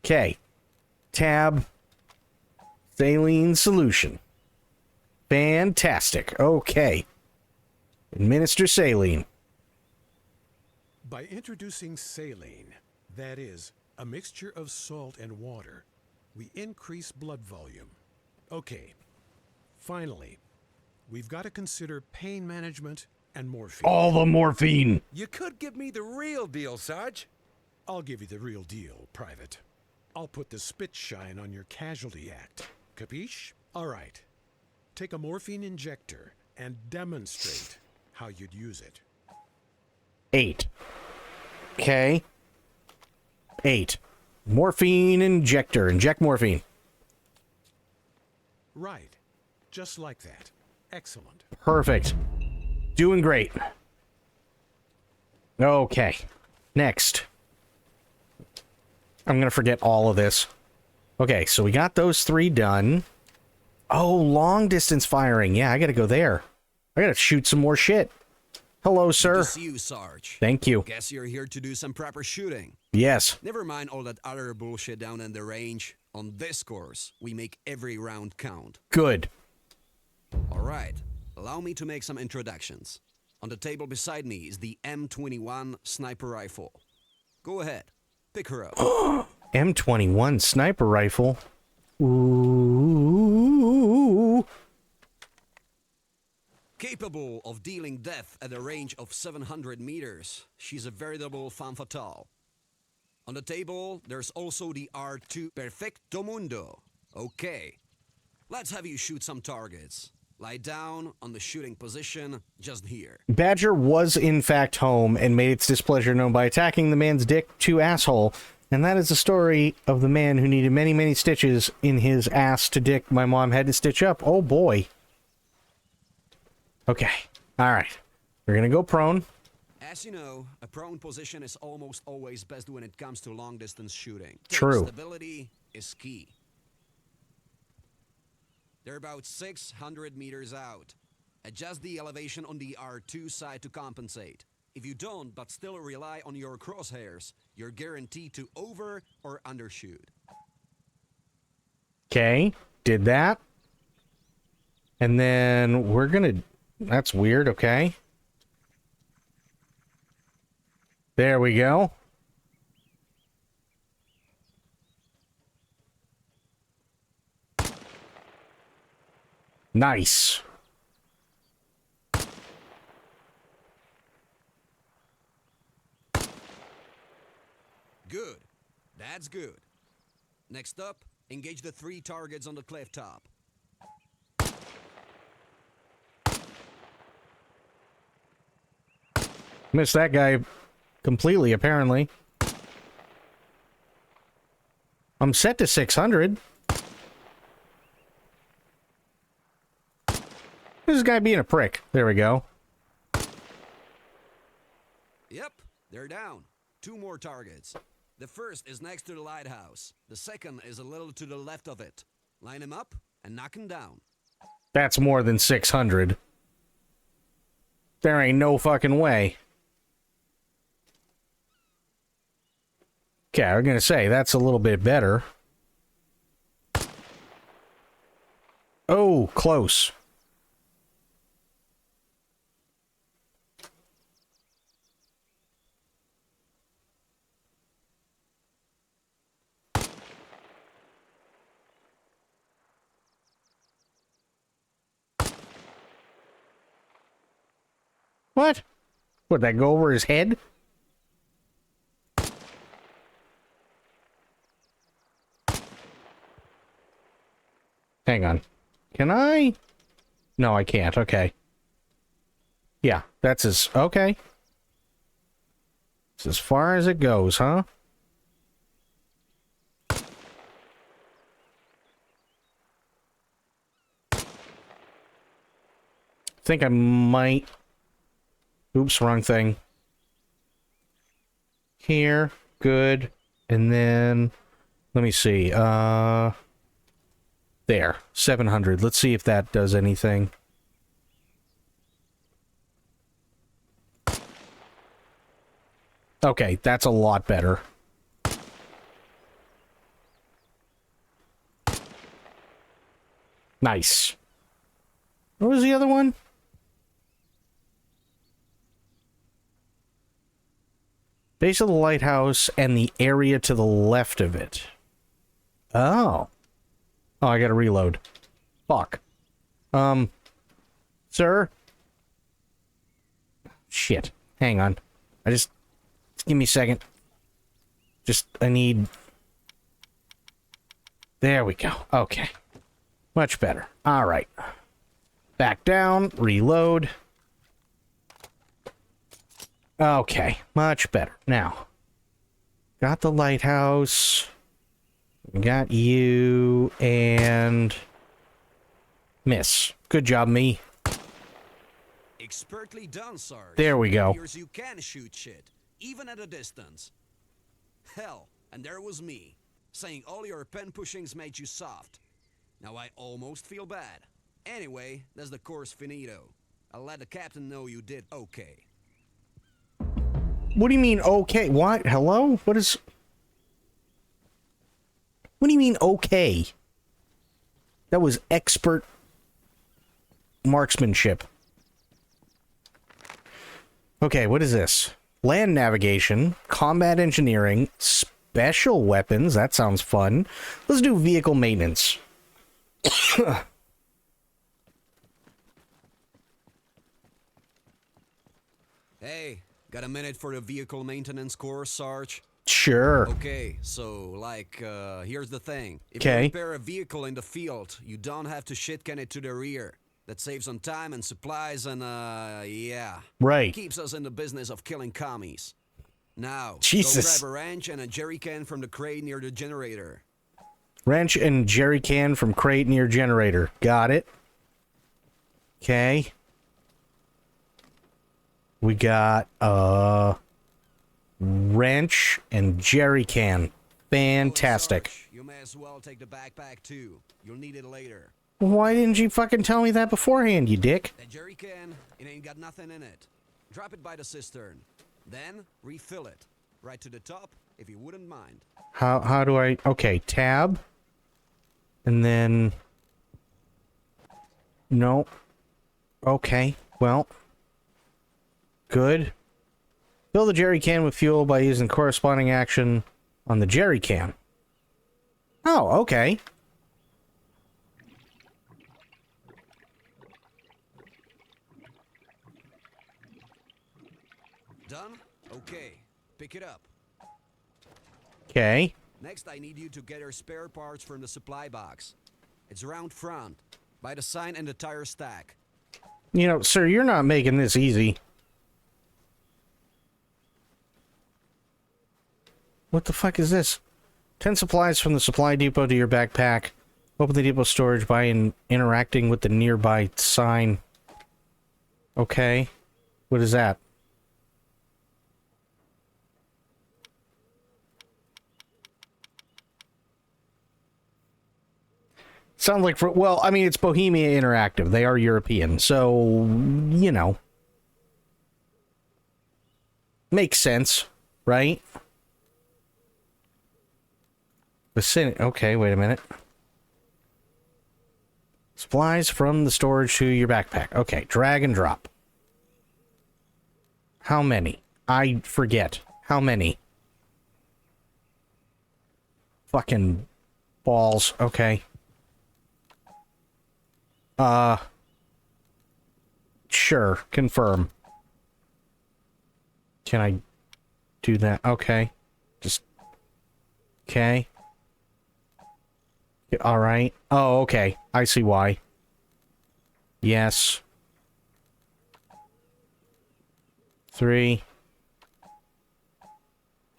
Okay. Tab. Saline solution. Fantastic. Okay. Administer saline. By introducing saline, that is, a mixture of salt and water, we increase blood volume. Okay. Finally, we've got to consider pain management and morphine. All the morphine. You could give me the real deal, Sarge. I'll give you the real deal, Private. I'll put the spit shine on your casualty act. Capiche? All right. Take a morphine injector and demonstrate how you'd use it. 8. Okay. 8. Morphine injector. Inject morphine. Right. Just like that. Excellent. Perfect. Doing great. Okay. Next. I'm going to forget all of this. Okay, so we got those 3 done. Oh, long distance firing. Yeah, I got to go there. I got to shoot some more shit. Hello, sir. Good to see you, Sarge. Thank you. Guess you're here to do some proper shooting. Yes. Never mind all that other bullshit down in the range. On this course, we make every round count. Good. All right. Allow me to make some introductions. On the table beside me is the M21 sniper rifle. Go ahead. Pick her up. M21 sniper rifle. Ooh. Capable of dealing death at a range of 700 meters, she's a veritable femme fatale. On the table, there's also the R2 Perfecto Mundo. Okay, let's have you shoot some targets. Lie down on the shooting position, just here. Badger was in fact home and made its displeasure known by attacking the man's dick to asshole. And that is the story of the man who needed many, many stitches in his ass to dick my mom had to stitch up. Oh boy. Okay. Alright. We're gonna go prone. As you know, a prone position is almost always best when it comes to long-distance shooting. True. Stability is key. They're about 600 meters out. Adjust the elevation on the R2 side to compensate. If you don't, but still rely on your crosshairs, you're guaranteed to over or undershoot. Okay. Did that. And then we're gonna... That's weird, okay. There we go. Nice. Good. That's good. Next up, engage the 3 targets on the cliff top. Missed that guy completely, apparently. I'm set to 600. This guy being a prick. There we go. Yep, they're down. 2 more targets. The first is next to the lighthouse. The second is a little to the left of it. Line him up and knock him down. That's more than 600. There ain't no fucking way. Okay, I'm gonna say, that's a little bit better. Oh, close. What? Would that go over his head? Hang on. Can I? No, I can't. Okay. Yeah, that's as... Okay. It's as far as it goes, huh? Think I might... Oops, wrong thing. Here. Good. And then... Let me see. There. 700. Let's see if that does anything. Okay, that's a lot better. Nice. What was the other one? Base of the lighthouse and the area to the left of it. Oh. Oh, I gotta reload. Fuck. Sir? Shit. Hang on. Just give me a second. I need... There we go. Okay. Much better. Alright. Back down. Reload. Okay, much better. Now, got the lighthouse. Got you and miss. Good job, me. Expertly done, Sarge. There we go. Here's you can shoot shit, even at a distance. Hell, and there was me, saying all your pen pushings made you soft. Now I almost feel bad. Anyway, that's the course finito. I'll let the captain know you did okay. What do you mean, okay? What? Hello? What is... What do you mean, okay? That was expert marksmanship. Okay, what is this? Land navigation, combat engineering, special weapons. That sounds fun. Let's do vehicle maintenance. Hey, got a minute for the vehicle maintenance course, Sarge? Sure. Okay, so, here's the thing. If Okay. you repair a vehicle in the field, you don't have to shitcan it to the rear. That saves on time and supplies and, yeah. Right. Keeps us in the business of killing commies. Now, Jesus. go grab a wrench and a jerry can from the crate near the generator. Wrench and jerry can from crate near generator. Got it. Okay. We got wrench and jerry can. Fantastic. Sarge, you may as well take the backpack too. You'll need it later. Why didn't you fucking tell me that beforehand, you dick? That jerry can, it ain't got nothing in it. Drop it by the cistern. Then refill it. Right to the top, if you wouldn't mind. How do I... Okay, tab. And then... No. Okay, well... Good. Fill the jerry can with fuel by using corresponding action on the jerry can. Oh, okay. Done? Okay. Pick it up. Okay. Next, I need you to get your spare parts from the supply box. It's around front, by the sign and the tire stack. You know, sir, you're not making this easy. What the fuck is this? 10 supplies from the supply depot to your backpack. Open the depot storage by interacting with the nearby sign. Okay. What is that? Sounds like well, I mean, it's Bohemia Interactive. They are European, so, you know. Makes sense, right? Okay, wait a minute. Supplies from the storage to your backpack. Okay, drag and drop. How many? I forget. How many? Fucking balls. Okay. Sure. Confirm. Can I do that? Okay. Just... Okay. All right. Oh, okay. I see why. Yes. 3.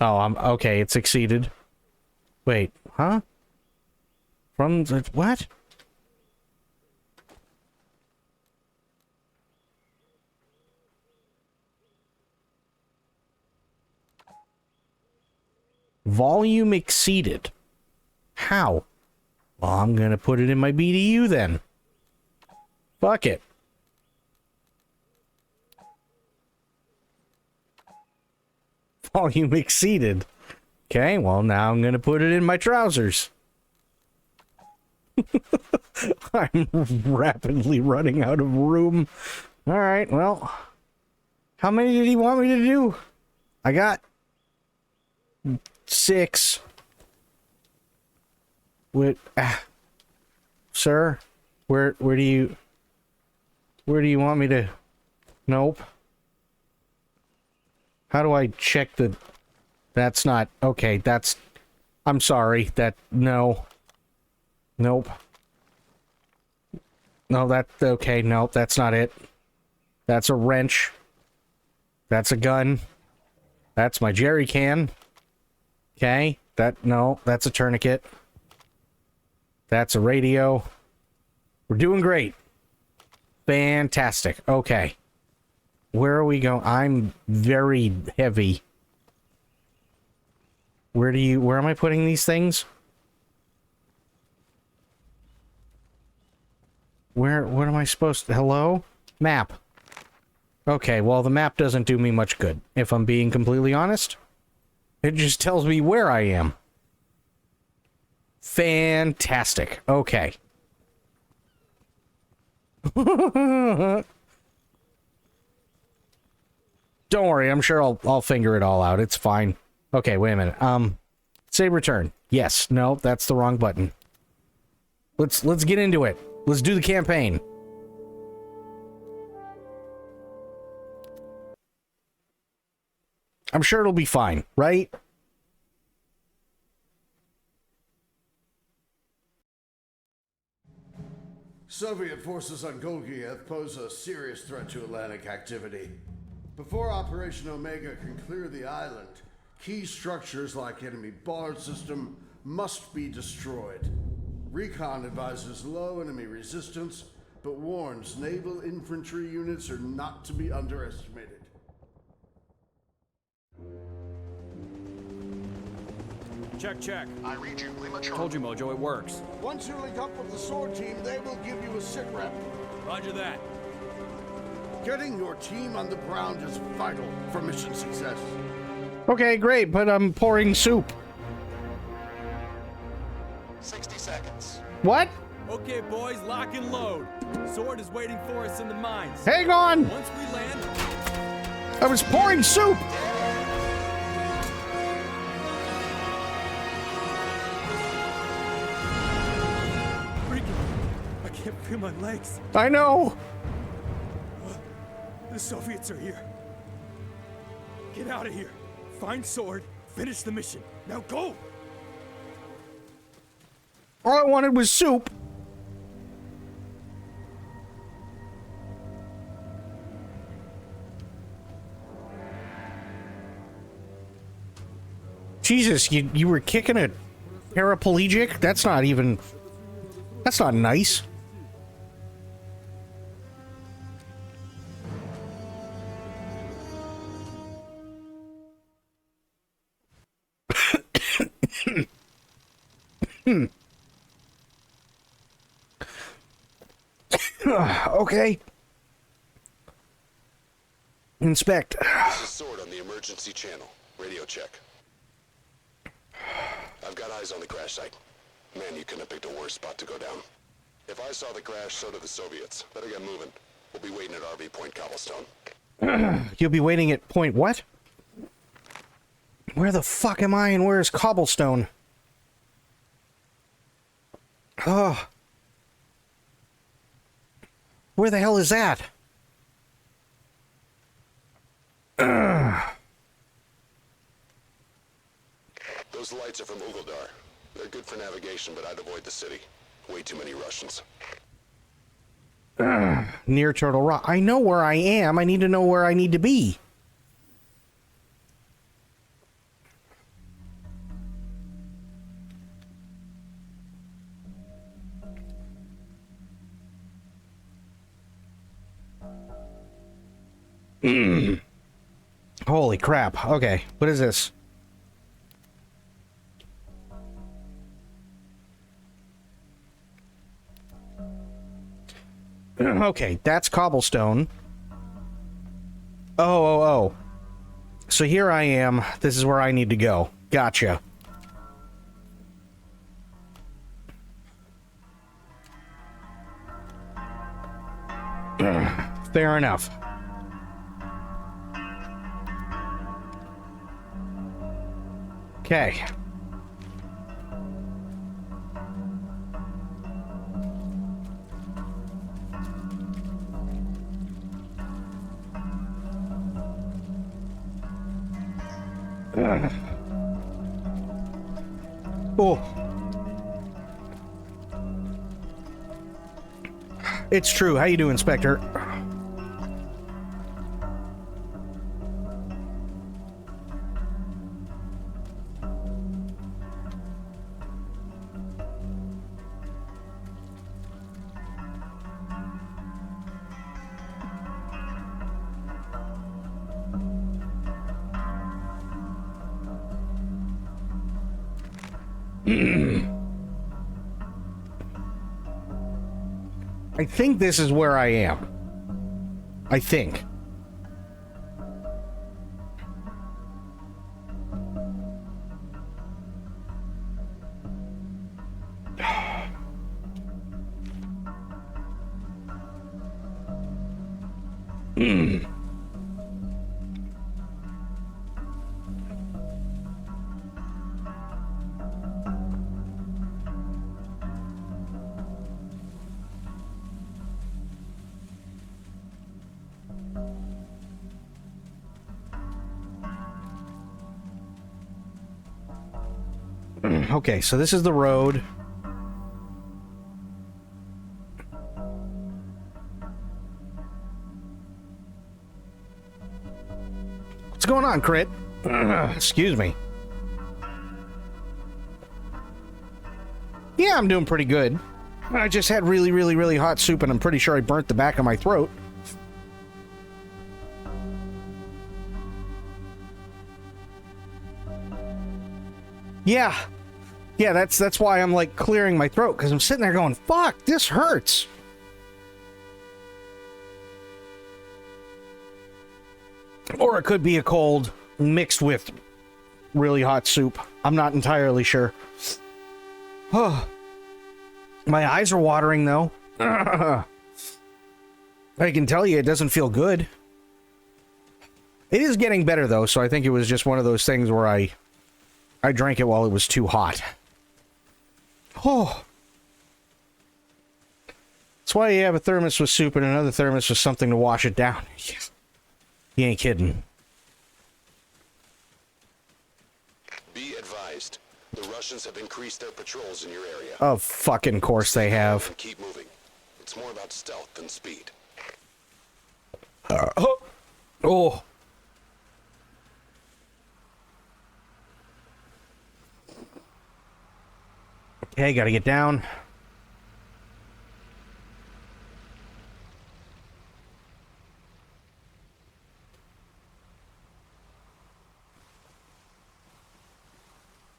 Oh, I'm... Okay, it's exceeded. Wait. Huh? From the... What? Volume exceeded. How? Well, I'm gonna put it in my BDU then. Fuck it. Volume exceeded. Okay, well, now I'm gonna put it in my trousers. I'm rapidly running out of room. Alright, well. How many did he want me to do? I got 6. What? Sir, where do you want me to? Nope. How do I check the? That's not okay. That's. I'm sorry. That no. Nope. No, that okay. Nope, that's not it. That's a wrench. That's a gun. That's my jerry can. Okay. No, that's a tourniquet. That's a radio. We're doing great. Fantastic. Okay. Where are we going? I'm very heavy. Where am I putting these things? What am I supposed to... Hello? Map. Okay, well, the map doesn't do me much good, if I'm being completely honest. It just tells me where I am. Fantastic. Okay. Don't worry, I'm sure I'll figure it all out. It's fine. Okay, wait a minute. Say return. Yes. No, that's the wrong button. Let's get into it. Let's do the campaign. I'm sure it'll be fine, right? Soviet forces on Golgiev pose a serious threat to Atlantic activity. Before Operation Omega can clear the island, key structures like enemy bollard system must be destroyed. Recon advises low enemy resistance, but warns naval infantry units are not to be underestimated. Check. I read you, Lima Charlie. Told you, Mojo, it works. Once you link up with the SWORD team, they will give you a sit rep. Roger that. Getting your team on the ground is vital for mission success. Okay, great, but I'm pouring soup. 60 seconds. What? Okay, boys, lock and load. Sword is waiting for us in the mines. Hang on! Once we land... I was pouring soup! I can't feel my legs. I know! The Soviets are here. Get out of here. Find Sword. Finish the mission. Now go! All I wanted was soup. Jesus, you were kicking a paraplegic? That's not nice. Okay. Inspect. This is Sword on the emergency channel. Radio check. I've got eyes on the crash site. Man, you couldn't have picked a worse spot to go down. If I saw the crash, so did the Soviets. Better get moving. We'll be waiting at RV Point Cobblestone. You'll be waiting at point what? Where the fuck am I and where's Cobblestone? Oh. Where the hell is that? Those lights are from Ugoldar. They're good for navigation, but I'd avoid the city. Way too many Russians. Near Turtle Rock. I know where I am. I need to know where I need to be. Holy crap. Okay, what is this? Okay, that's Cobblestone. Oh. So here I am. This is where I need to go. Gotcha. Fair enough. Okay. Oh. It's true. How you doing, Spectre? I think this is where I am. I think. Okay, so this is the road. What's going on, Crit? Excuse me. Yeah, I'm doing pretty good. I just had really hot soup, and I'm pretty sure I burnt the back of my throat. Yeah. Yeah, that's why I'm like clearing my throat, because I'm sitting there going, fuck, this hurts. Or it could be a cold mixed with really hot soup. I'm not entirely sure. Oh. My eyes are watering, though. I can tell you it doesn't feel good. It is getting better, though, so I think it was just one of those things where I drank it while it was too hot. Oh. That's why you have a thermos with soup and another thermos with something to wash it down. You ain't kidding. Be advised. The Russians have increased their patrols in your area. Of fucking course they have. Keep moving. It's more about stealth than speed. Oh. Okay, gotta get down.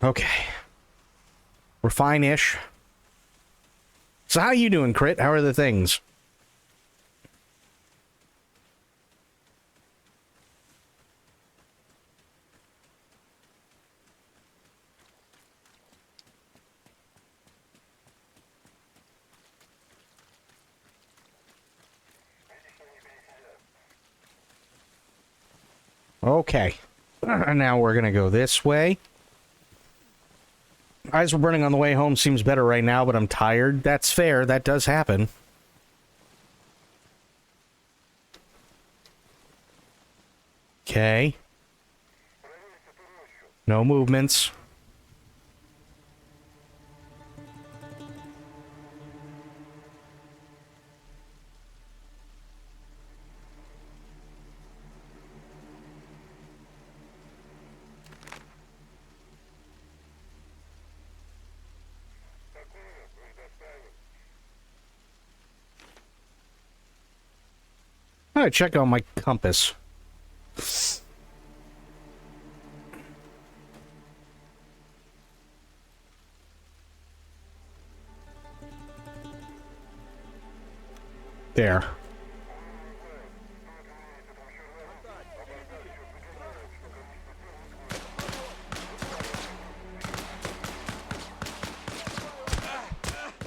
Okay. We're fine-ish. So how you doing, Crit? How are the things? Okay. Now we're gonna go this way. Eyes were burning on the way home seems better right now, but I'm tired. That's fair. That does happen. Okay. No movements. I'm gonna check on my compass. There.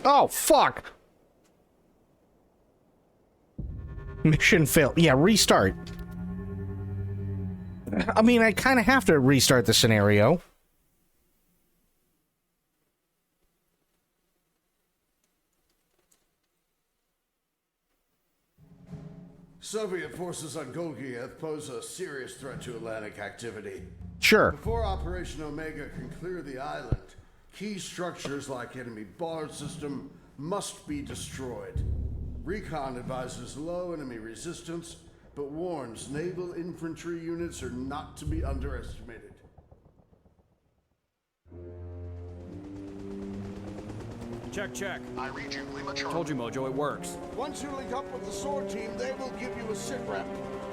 Oh, fuck! Mission failed. Yeah, restart. I mean, I kind of have to restart the scenario. Soviet forces on Golgiev pose a serious threat to Atlantic activity. Sure. Before Operation Omega can clear the island, key structures like enemy bar system must be destroyed. Recon advises low enemy resistance, but warns naval infantry units are not to be underestimated. Check. I read you, Lima Charlie. Told you, Mojo, it works. Once you link up with the SWORD team, they will give you a sit rep.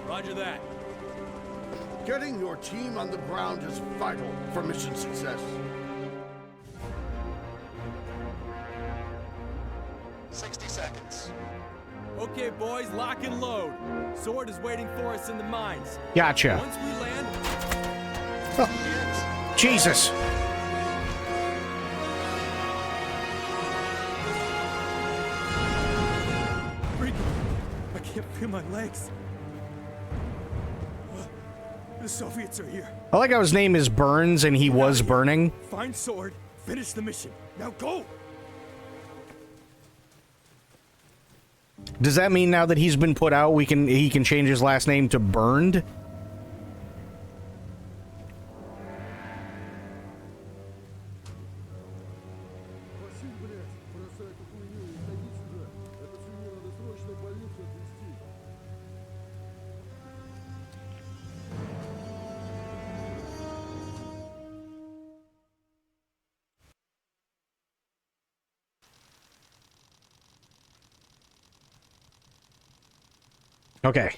Roger that. Getting your team on the ground is vital for mission success. Okay, boys, lock and load. Sword is waiting for us in the mines. Gotcha. Once we land... Oh, Jesus. I can't feel my legs. The Soviets are here. I like how his name is Burns and he was burning. Find Sword, finish the mission. Now go! Does that mean now that he's been put out, he can change his last name to Burned? Okay.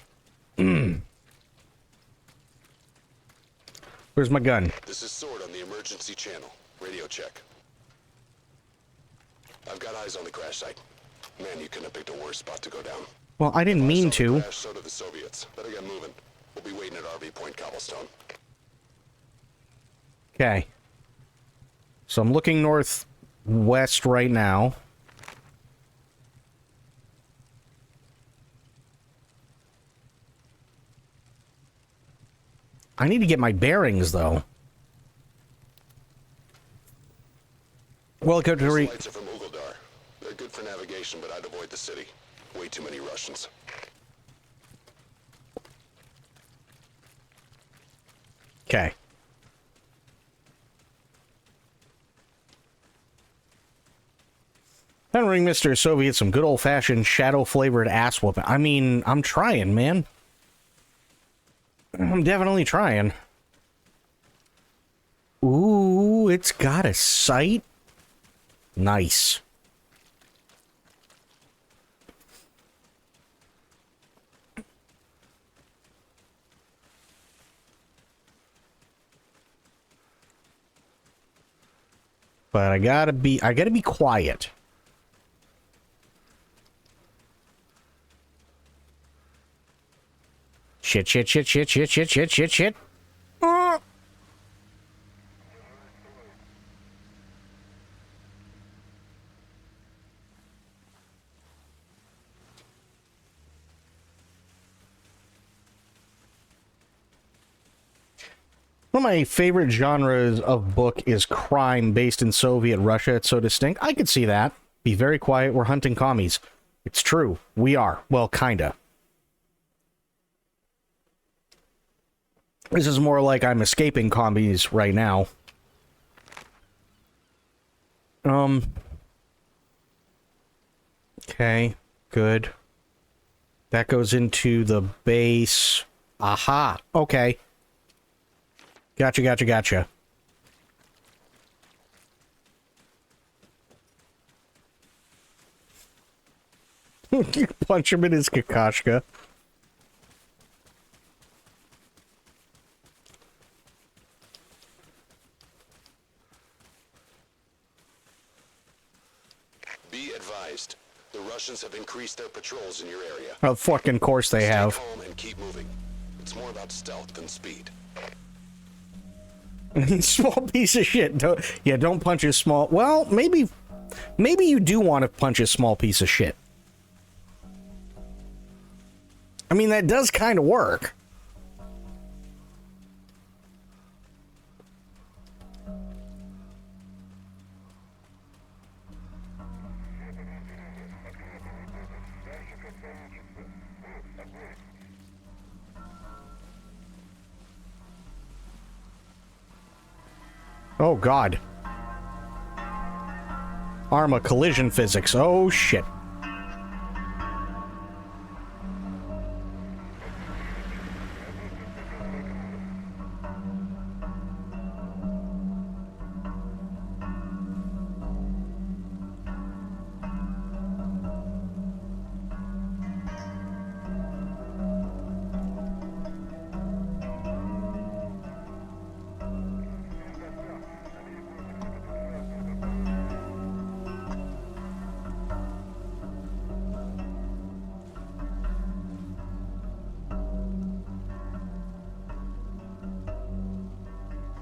Where's my gun? This is Sword on the emergency channel. Radio check. I've got eyes on the crash site. Man, you couldn't have picked a worse spot to go down. Well, I didn't mean to. Crash, so did the Soviets. Better get moving. We'll be waiting at RV Point Cobblestone. Okay. So I'm looking northwest right now. I need to get my bearings, though. Welcome to These lights are from Ugeldar. They're good for navigation, but I'd avoid the city. Way too many Russians. Okay. Ring Mr. Soviet some good old-fashioned shadow-flavored ass whooping. I mean, I'm trying, man. I'm definitely trying. Ooh, it's got a sight. Nice. But I gotta be quiet. Shit. Oh. One of my favorite genres of book is crime based in Soviet Russia. It's so distinct. I could see that. Be very quiet. We're hunting commies. It's true. We are. Well, kinda. This is more like I'm escaping commies right now. Okay, good. That goes into the base. Aha, okay. Gotcha. You punch him in his kakashka. Be advised, the Russians have increased their patrols in your area. Of fucking course they have. Stay calm and keep moving. It's more about stealth than speed. Small piece of shit. Don't punch a small... Well, maybe you do want to punch a small piece of shit. I mean, that does kind of work. Oh, God. Arma collision physics. Oh, shit.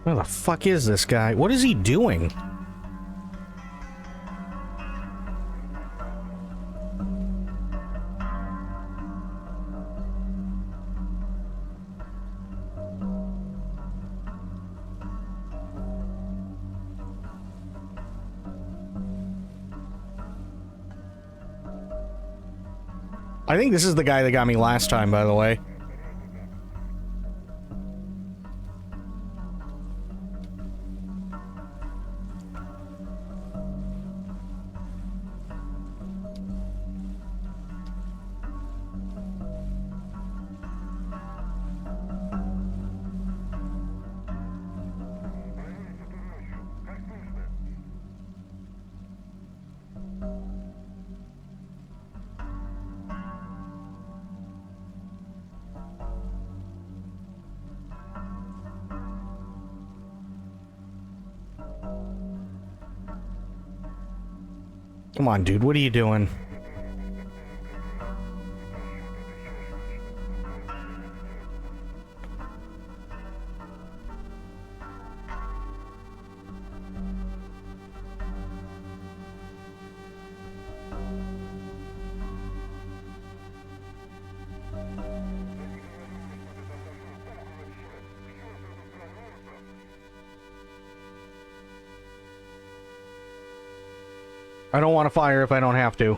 Where the fuck is this guy? What is he doing? I think this is the guy that got me last time, by the way. Come on, dude, what are you doing? I don't want to fire if I don't have to.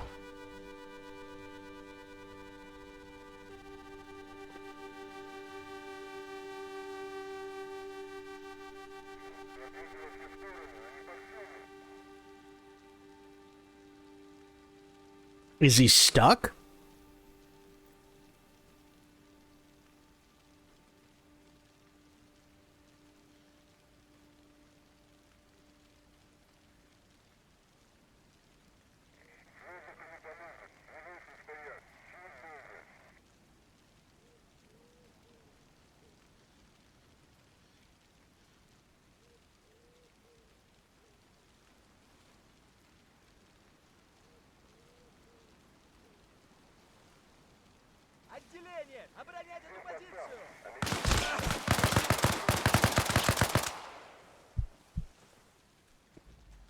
Is he stuck?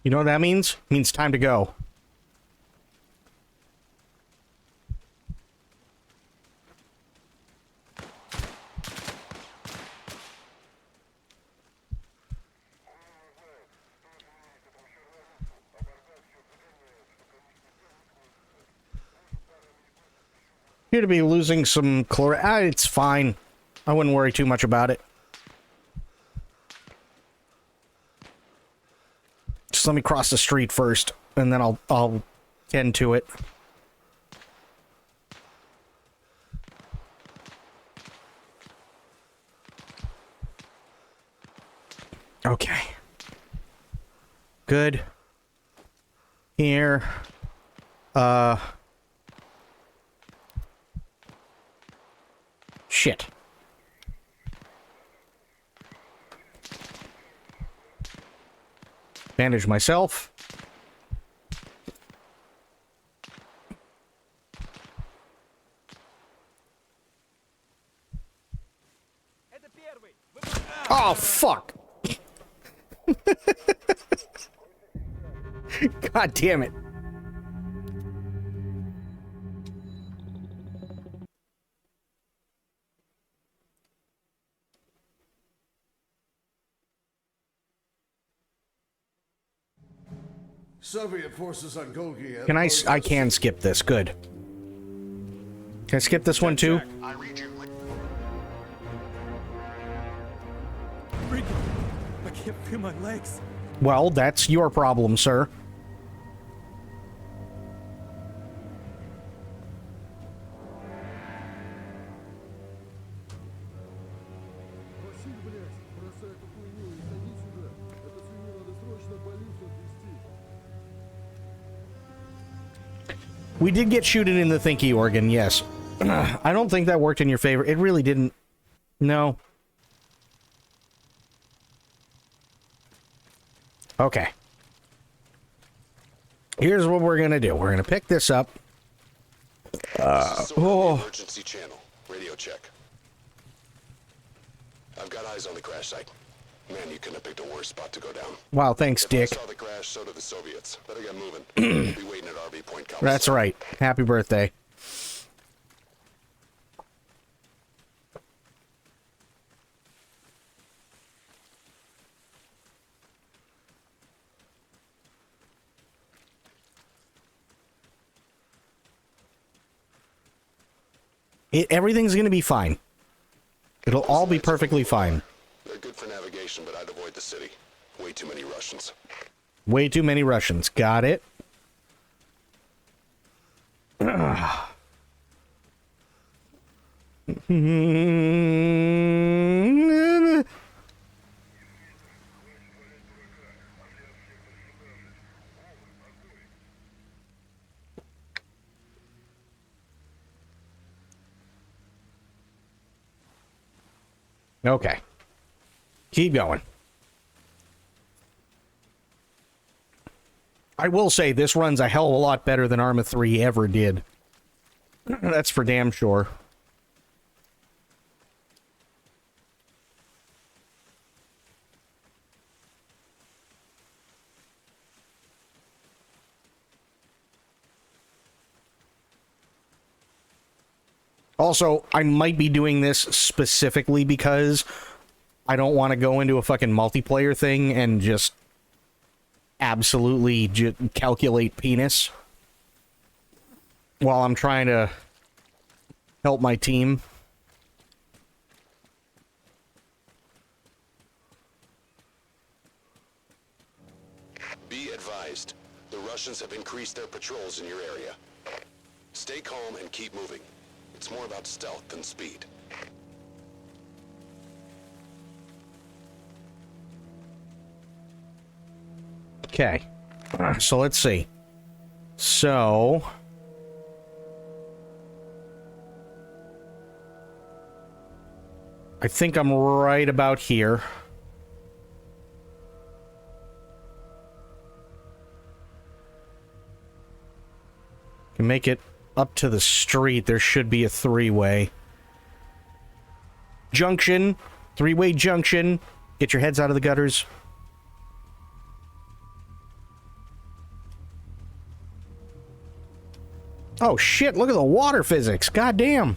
You know what that means? It means time to go. Appear to be losing some chlorine. It's fine. I wouldn't worry too much about it. Just let me cross the street first, and then I'll tend to it. Okay. Good. Here. Shit. Bandage myself. Oh, fuck. God damn it. Soviet forces on Golgi. Can I can skip this. Good. Can I skip this one too? I read you. Freaking! I can't feel my legs. Well, that's your problem, sir. We did get shooting in the thinky organ, yes. I don't think that worked in your favor. It really didn't. No. Okay. Here's what we're gonna do. We're gonna pick this up. Emergency channel. Radio check. I've got eyes on the crash site. Man, you couldn't have picked a worse spot to go down. Wow, thanks, Dick. If I saw the crash, so did the Soviets. Better get moving. We'll be waiting at RV Point Coliseum. That's right. Happy birthday. Everything's going to be fine. It'll all be perfectly fine. They're good for navigation, but I'd avoid the city. Way too many Russians. Way too many Russians. Got it. Okay. Keep going. I will say this runs a hell of a lot better than Arma 3 ever did. That's for damn sure. Also, I might be doing this specifically because I don't want to go into a fucking multiplayer thing and just absolutely calculate penis while I'm trying to help my team. Be advised, the Russians have increased their patrols in your area. Stay calm and keep moving. It's more about stealth than speed. Okay. So let's see. So I think I'm right about here. Can make it up to the street. There should be a three-way junction. Three-way junction. Get your heads out of the gutters. Oh shit, look at the water physics. God damn.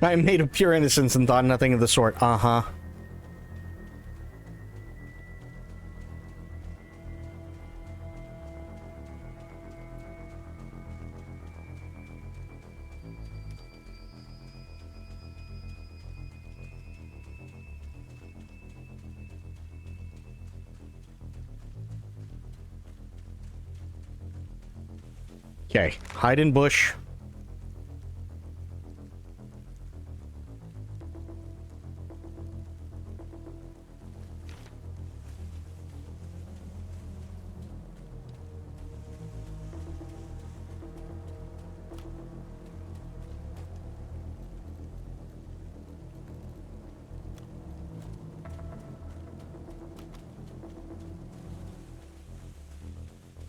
I made of pure innocence and thought nothing of the sort. Uh-huh. Okay, hide in bush.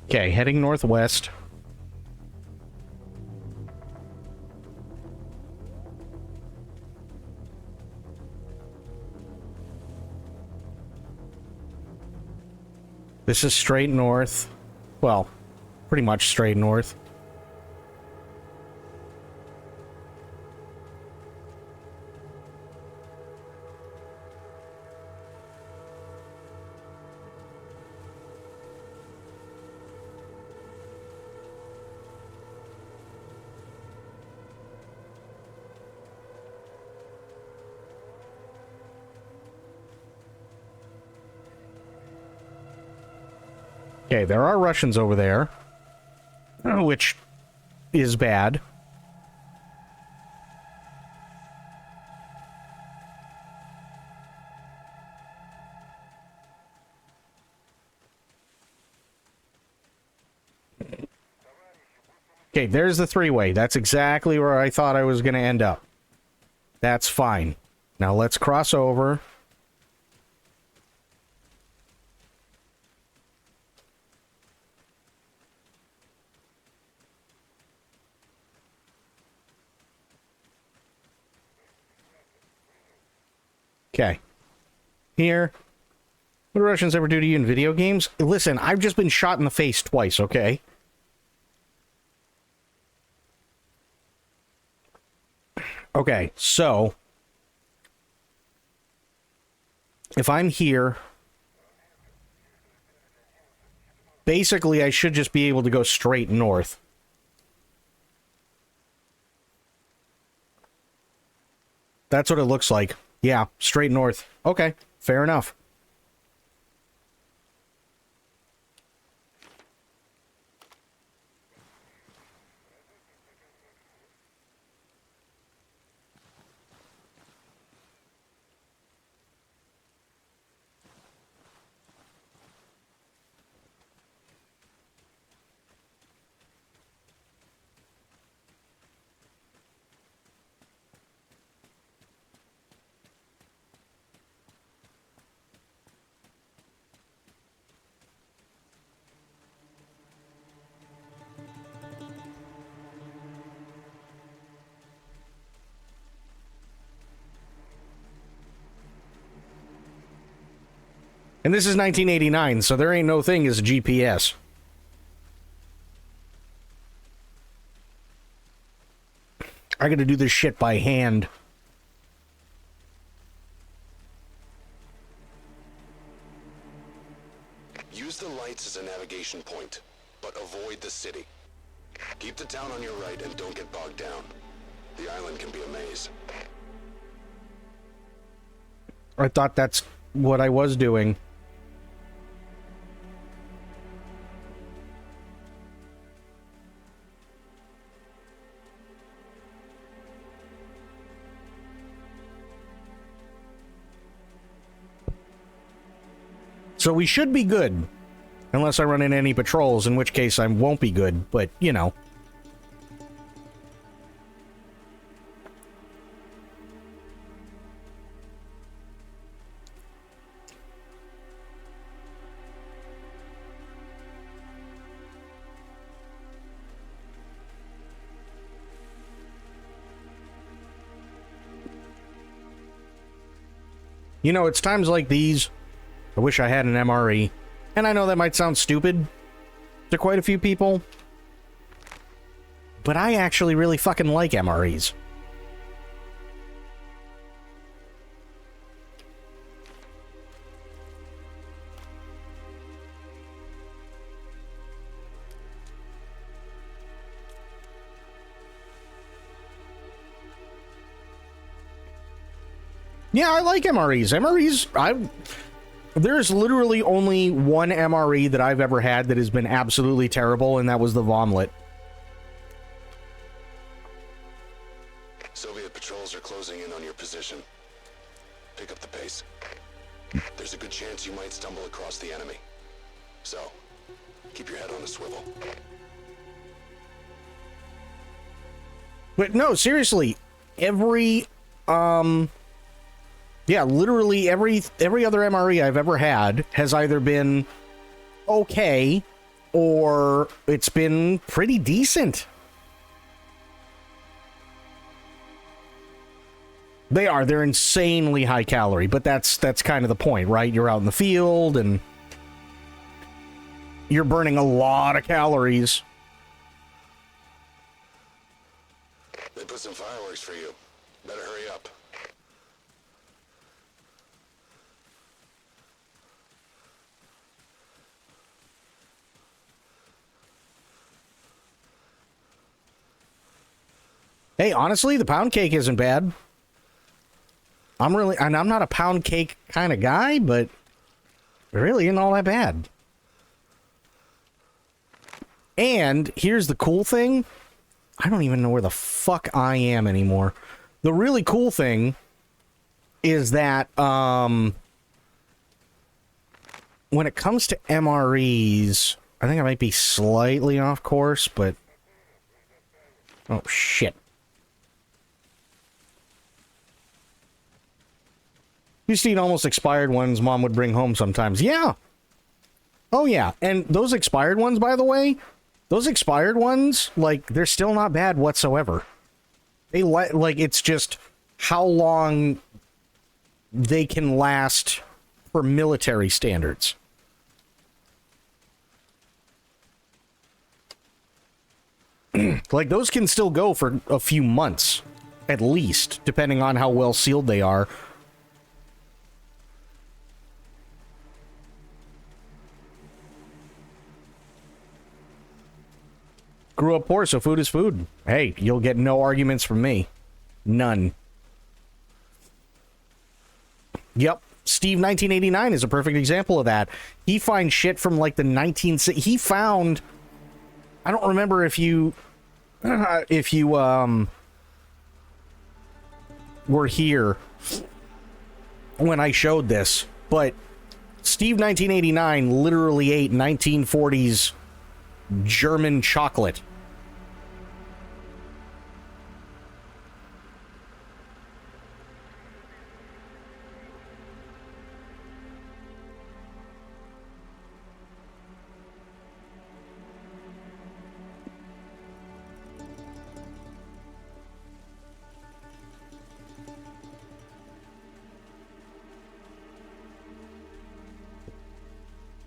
Okay, heading northwest. This is straight north. Well, pretty much straight north. Okay, there are Russians over there, which is bad. Okay, there's the three-way. That's exactly where I thought I was going to end up. That's fine. Now let's cross over. Okay. Here. What do Russians ever do to you in video games? Listen, I've just been shot in the face twice, okay? Okay, so if I'm here, basically I should just be able to go straight north. That's what it looks like. Yeah, straight north. Okay, fair enough. And this is 1989, so there ain't no thing as a GPS. I gotta do this shit by hand. Use the lights as a navigation point, but avoid the city. Keep the town on your right and don't get bogged down. The island can be a maze. I thought that's what I was doing. So we should be good. Unless I run into any patrols, in which case I won't be good, but, you know. You know, it's times like these I wish I had an MRE. And I know that might sound stupid to quite a few people, but I actually really fucking like MREs. Yeah, I like MREs. There's literally only one MRE that I've ever had that has been absolutely terrible, and that was the Vomlet. Soviet patrols are closing in on your position. Pick up the pace. There's a good chance you might stumble across the enemy. So, keep your head on a swivel. But no, seriously, yeah, literally every other MRE I've ever had has either been okay or it's been pretty decent. They're insanely high calorie, but that's kind of the point, right? You're out in the field and you're burning a lot of calories. They put some fireworks for you. Better hurry up. Hey, honestly, the pound cake isn't bad. I'm not a pound cake kind of guy, but it really isn't all that bad. And here's the cool thing. I don't even know where the fuck I am anymore. The really cool thing is that when it comes to MREs, I think I might be slightly off course, but oh shit. Used to eat almost expired ones Mom would bring home sometimes. Yeah. Oh, yeah. And those expired ones, by the way, like, they're still not bad whatsoever. Like, it's just how long they can last for military standards. Like, those can still go for a few months, at least, depending on how well sealed they are. Grew up poor, so food is food. Hey, you'll get no arguments from me. None. Yep. Steve 1989 is a perfect example of that. He finds shit from like the 19... He found... I don't remember if you were here when I showed this, but Steve 1989 literally ate 1940s German chocolate.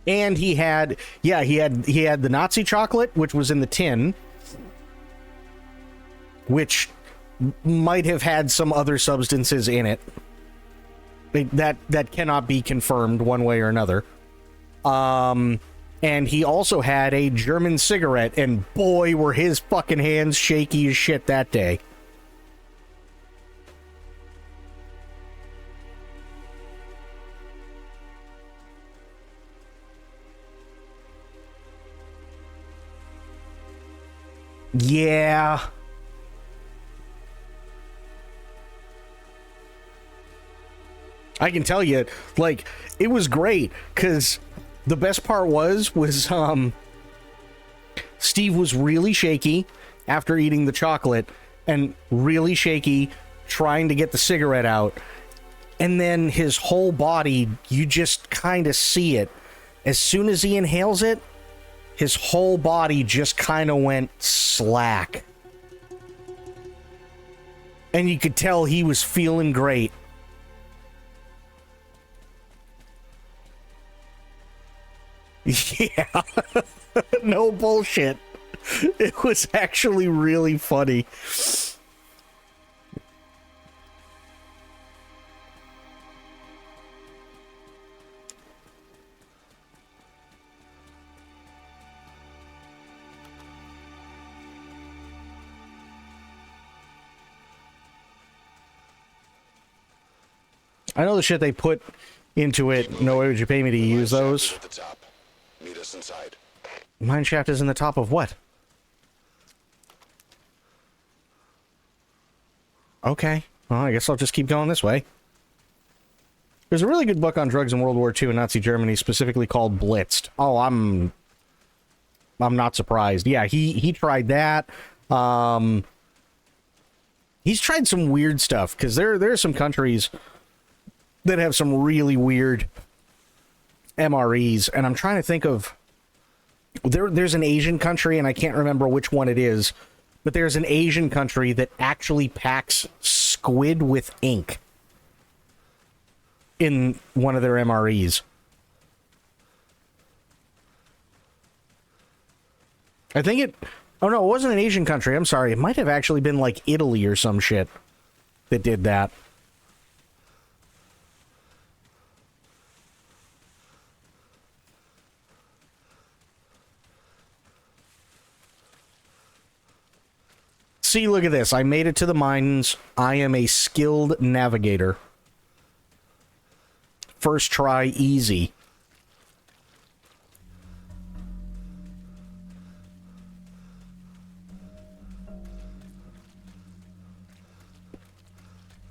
And he had the Nazi chocolate, which was in the tin, which might have had some other substances in it. That cannot be confirmed one way or another. And he also had a German cigarette, and boy, were his fucking hands shaky as shit that day. Yeah. I can tell you, like, it was great, because the best part was Steve was really shaky after eating the chocolate, and really shaky trying to get the cigarette out, and then his whole body, you just kind of see it. As soon as he inhales it, his whole body just kind of went slack. And you could tell he was feeling great. Yeah. No bullshit. It was actually really funny. I know the shit they put into it. No way would you pay me to use those. At the top. Meet us inside. Mineshaft is in the top of what? Okay. Well, I guess I'll just keep going this way. There's a really good book on drugs in World War II in Nazi Germany, specifically called Blitzed. Oh, I'm not surprised. Yeah, he tried that. He's tried some weird stuff, because there are some countries that have some really weird MREs, and I'm trying to think of... There's an Asian country, and I can't remember which one it is, but there's an Asian country that actually packs squid with ink in one of their MREs. I think it... Oh, no, it wasn't an Asian country. I'm sorry. It might have actually been, like, Italy or some shit that did that. See, look at this. I made it to the mines. I am a skilled navigator. First try, easy.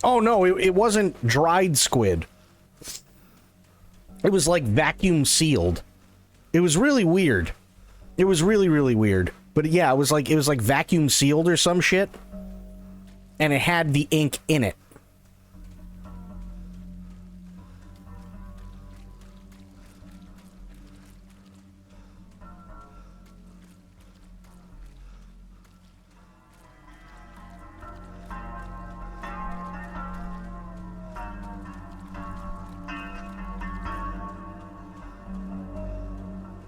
Oh, no, it wasn't dried squid. It was, like, vacuum sealed. It was really weird. It was really, really weird. But yeah, it was like vacuum sealed or some shit. And it had the ink in it.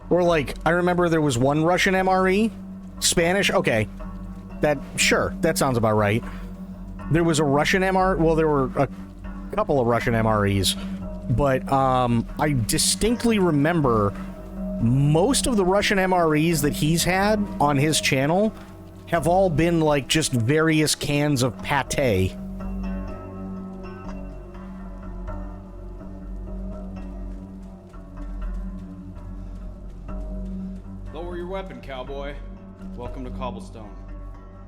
Or like, I remember there was one Russian MRE. Spanish? Okay. Sure, that sounds about right. There was a Russian MR... Well, there were a couple of Russian MREs. But I distinctly remember most of the Russian MREs that he's had on his channel have all been like just various cans of pate. Lower your weapon, cowboy. Welcome to Cobblestone.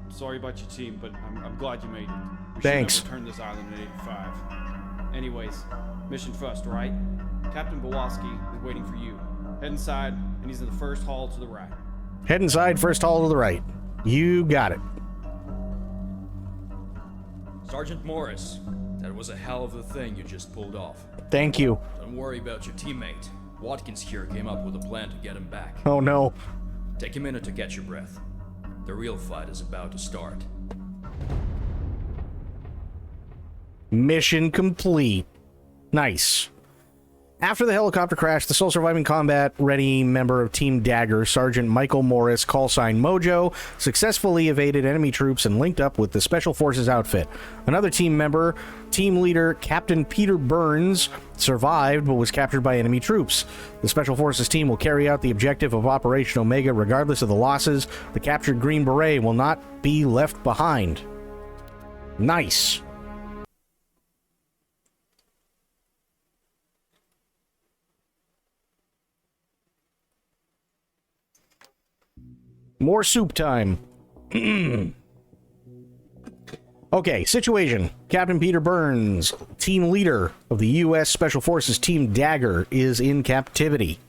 I'm sorry about your team, but I'm glad you made it. We Thanks. should have returned this island in 85. Anyways, mission first, right? Captain Bowaski is waiting for you. Head inside, and he's in the first hall to the right. Head inside, first hall to the right. You got it. Sergeant Morris, that was a hell of a thing you just pulled off. Thank you. Don't worry about your teammate. Watkins here came up with a plan to get him back. Oh no. Take a minute to catch your breath. The real fight is about to start. Mission complete. Nice. After the helicopter crash, the sole surviving combat-ready member of Team Dagger, Sergeant Michael Morris, callsign Mojo, successfully evaded enemy troops and linked up with the Special Forces outfit. Another team member, team leader Captain Peter Burns, survived but was captured by enemy troops. The Special Forces team will carry out the objective of Operation Omega regardless of the losses. The captured Green Beret will not be left behind. Nice. More soup time. Okay, situation. Captain Peter Burns, team leader of the U.S. Special Forces Team Dagger, is in captivity,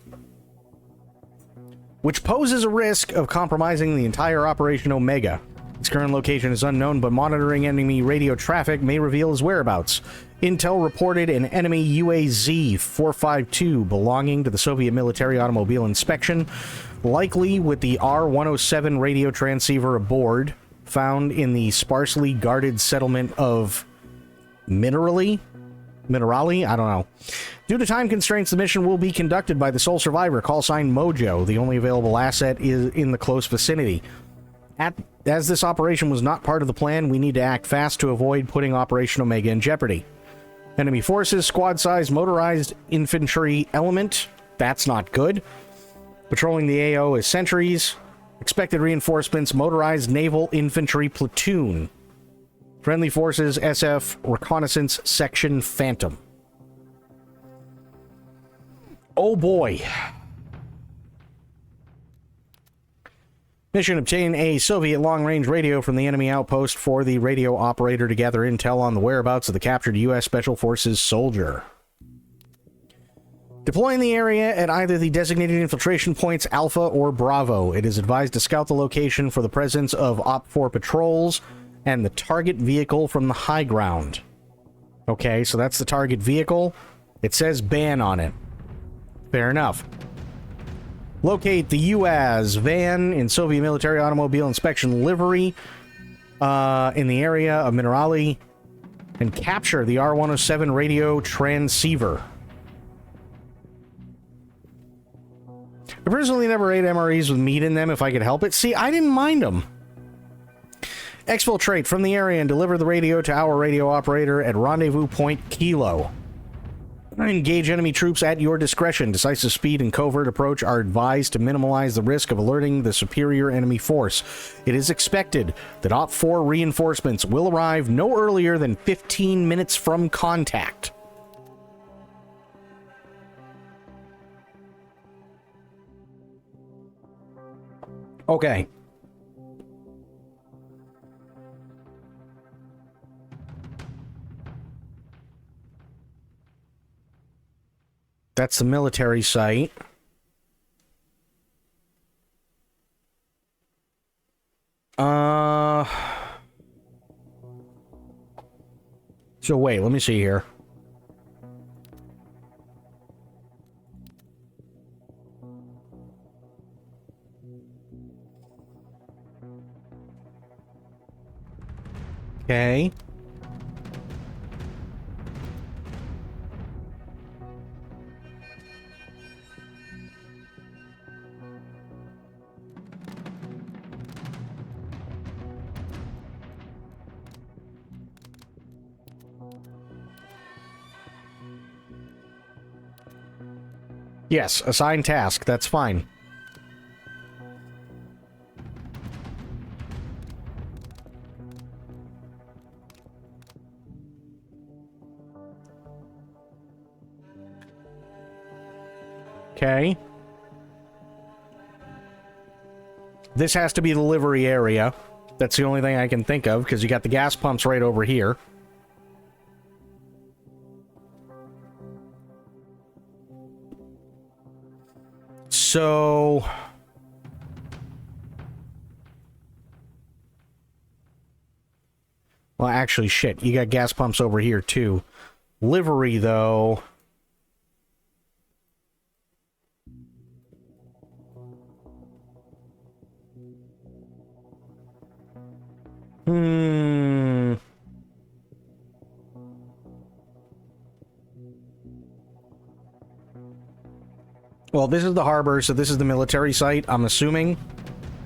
which poses a risk of compromising the entire Operation Omega. His current location is unknown, but monitoring enemy radio traffic may reveal his whereabouts. Intel reported an enemy UAZ 452 belonging to the Soviet military automobile inspection, likely with the R-107 radio transceiver aboard, found in the sparsely guarded settlement of Minerali? I don't know. Due to time constraints, the mission will be conducted by the sole survivor, callsign Mojo. The only available asset is in the close vicinity. As this operation was not part of the plan, we need to act fast to avoid putting Operation Omega in jeopardy. Enemy forces, squad-sized motorized infantry element. That's not good. Patrolling the AO is sentries. Expected reinforcements, motorized naval infantry platoon. Friendly forces, SF reconnaissance section Phantom. Oh boy. Mission: obtain a Soviet long-range radio from the enemy outpost for the radio operator to gather intel on the whereabouts of the captured U.S. Special Forces soldier. Deploy in the area at either the designated infiltration points Alpha or Bravo. It is advised to scout the location for the presence of OPFOR patrols and the target vehicle from the high ground. Okay, so that's the target vehicle. It says ban on it. Fair enough. Locate the UAZ van in Soviet military automobile inspection livery in the area of Minerali and capture the R-107 radio transceiver. I personally never ate MREs with meat in them if I could help it. See, I didn't mind them. Exfiltrate from the area and deliver the radio to our radio operator at Rendezvous Point Kilo. Engage enemy troops at your discretion. Decisive speed and covert approach are advised to minimize the risk of alerting the superior enemy force. It is expected that OPFOR reinforcements will arrive no earlier than 15 minutes from contact. Okay. That's the military site. So wait, let me see here. Okay. Yes, assign task. That's fine. Okay. This has to be the livery area. That's the only thing I can think of, because you got the gas pumps right over here. So... well, actually, shit. You got gas pumps over here, too. Livery, though... Well, this is the harbor, so this is the military site, I'm assuming.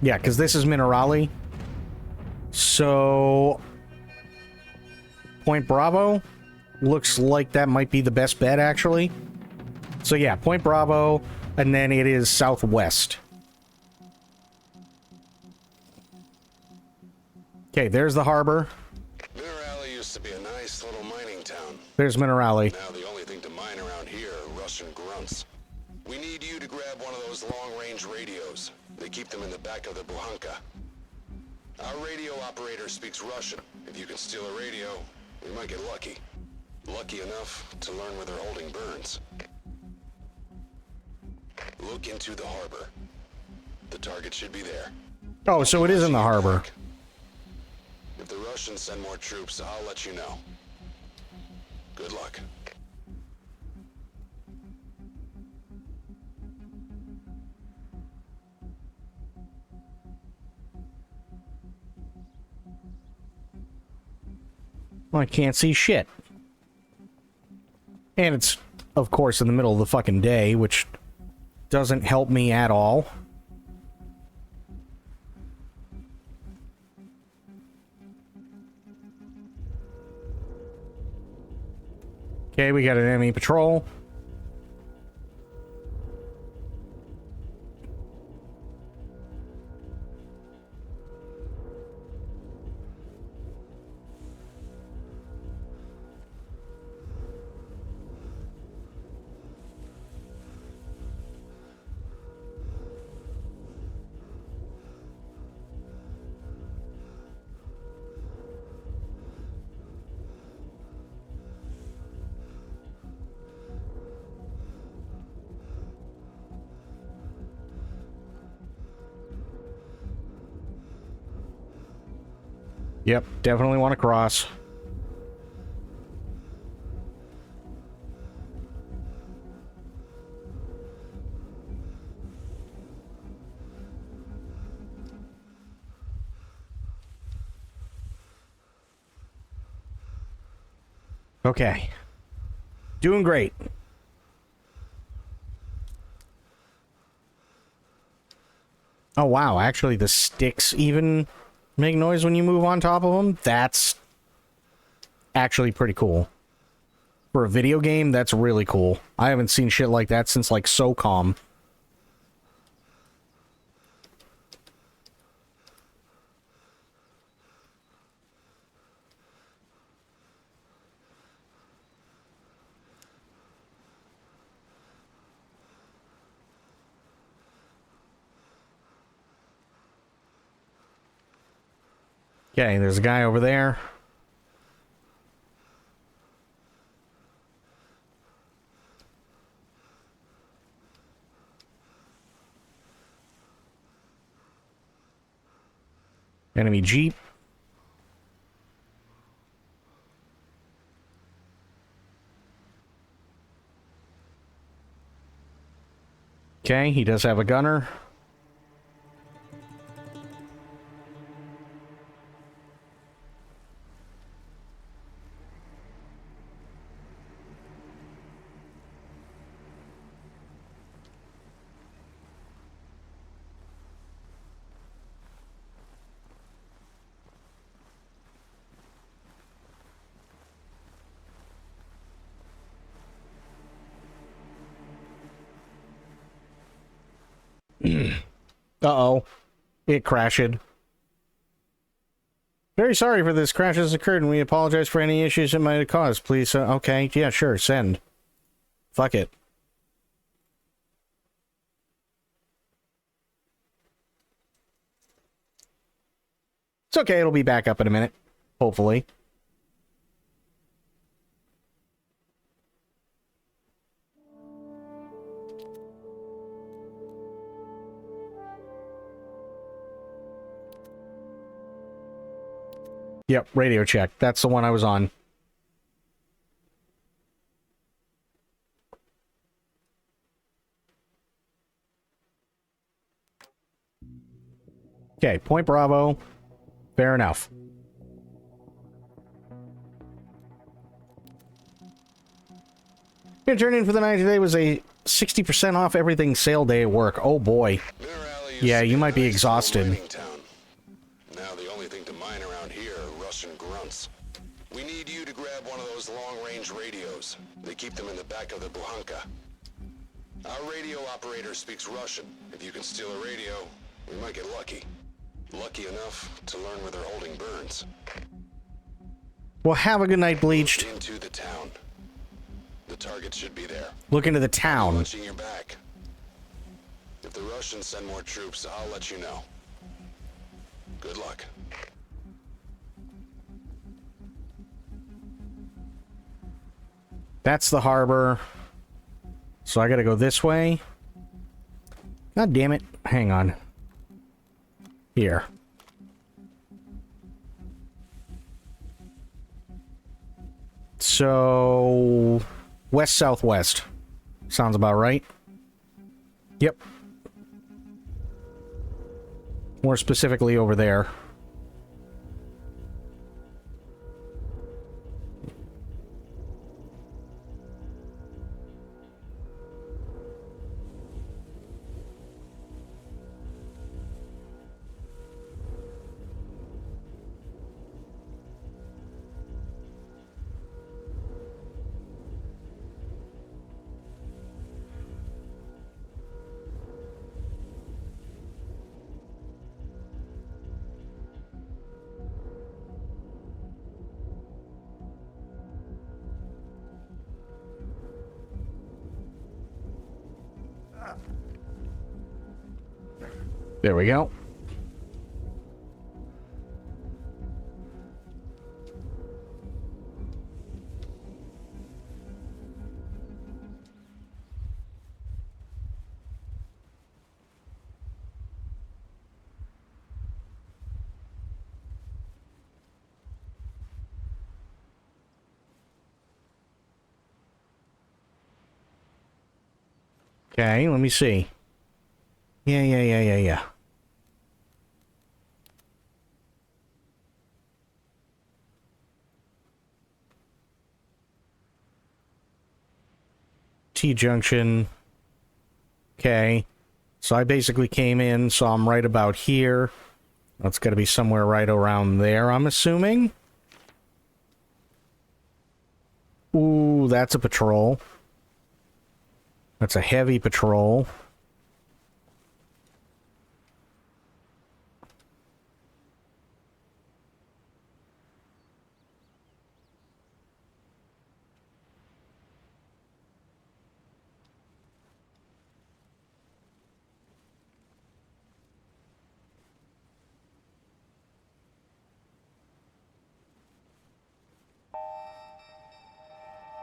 Yeah, because this is Minerali. So... Point Bravo looks like that might be the best bet, actually. So yeah, Point Bravo, and then it is southwest. Okay, there's the harbor. Minerali used to be a nice little mining town. There's Minerali. Now the only thing to mine around here are Russian grunts. We need you to grab one of those long-range radios. They keep them in the back of the Buhanka. Our radio operator speaks Russian. If you can steal a radio, we might get lucky. Lucky enough to learn where they're holding Burns. Look into the harbor. The target should be there. Oh, so it is in the harbor. If the Russians send more troops, I'll let you know. Good luck. Well, I can't see shit. And it's, of course, in the middle of the fucking day, which doesn't help me at all. Okay, we got an enemy patrol. Yep, definitely want to cross. Okay. Doing great. Oh, wow. Actually, the sticks even make noise when you move on top of them. That's actually pretty cool. For a video game, that's really cool. I haven't seen shit like that since, like, SOCOM. Okay, there's a guy over there. Enemy Jeep. Okay, he does have a gunner. Uh-oh. It crashed. Very sorry for this crash has occurred, and we apologize for any issues it might have caused. Please, okay, yeah, sure, send. Fuck it. It's okay, it'll be back up in a minute. Hopefully. Yep, radio check. That's the one I was on. Okay, Point Bravo. Fair enough. Your turn in for the night today was a 60% off everything sale day at work. Oh boy. Yeah, you might be exhausted. Now the only thing to mine around here are Russian grunts. We need you to grab one of those long-range radios. They keep them in the back of the Buhanka. Our radio operator speaks Russian. If you can steal a radio, we might get lucky. Lucky enough to learn where they're holding Burns. Well, have a good night, Bleached. Look into the town. The target should be there. Look into the town. Watching your back. If the Russians send more troops, I'll let you know. Good luck. That's the harbor. So I gotta go this way. God damn it. Hang on. Here. So... west-southwest. Sounds about right. Yep. More specifically over there. There we go. Okay, let me see. Yeah. T-junction. Okay. So I basically came in, so I'm right about here. That's got to be somewhere right around there, I'm assuming. Ooh, that's a patrol. That's a heavy patrol.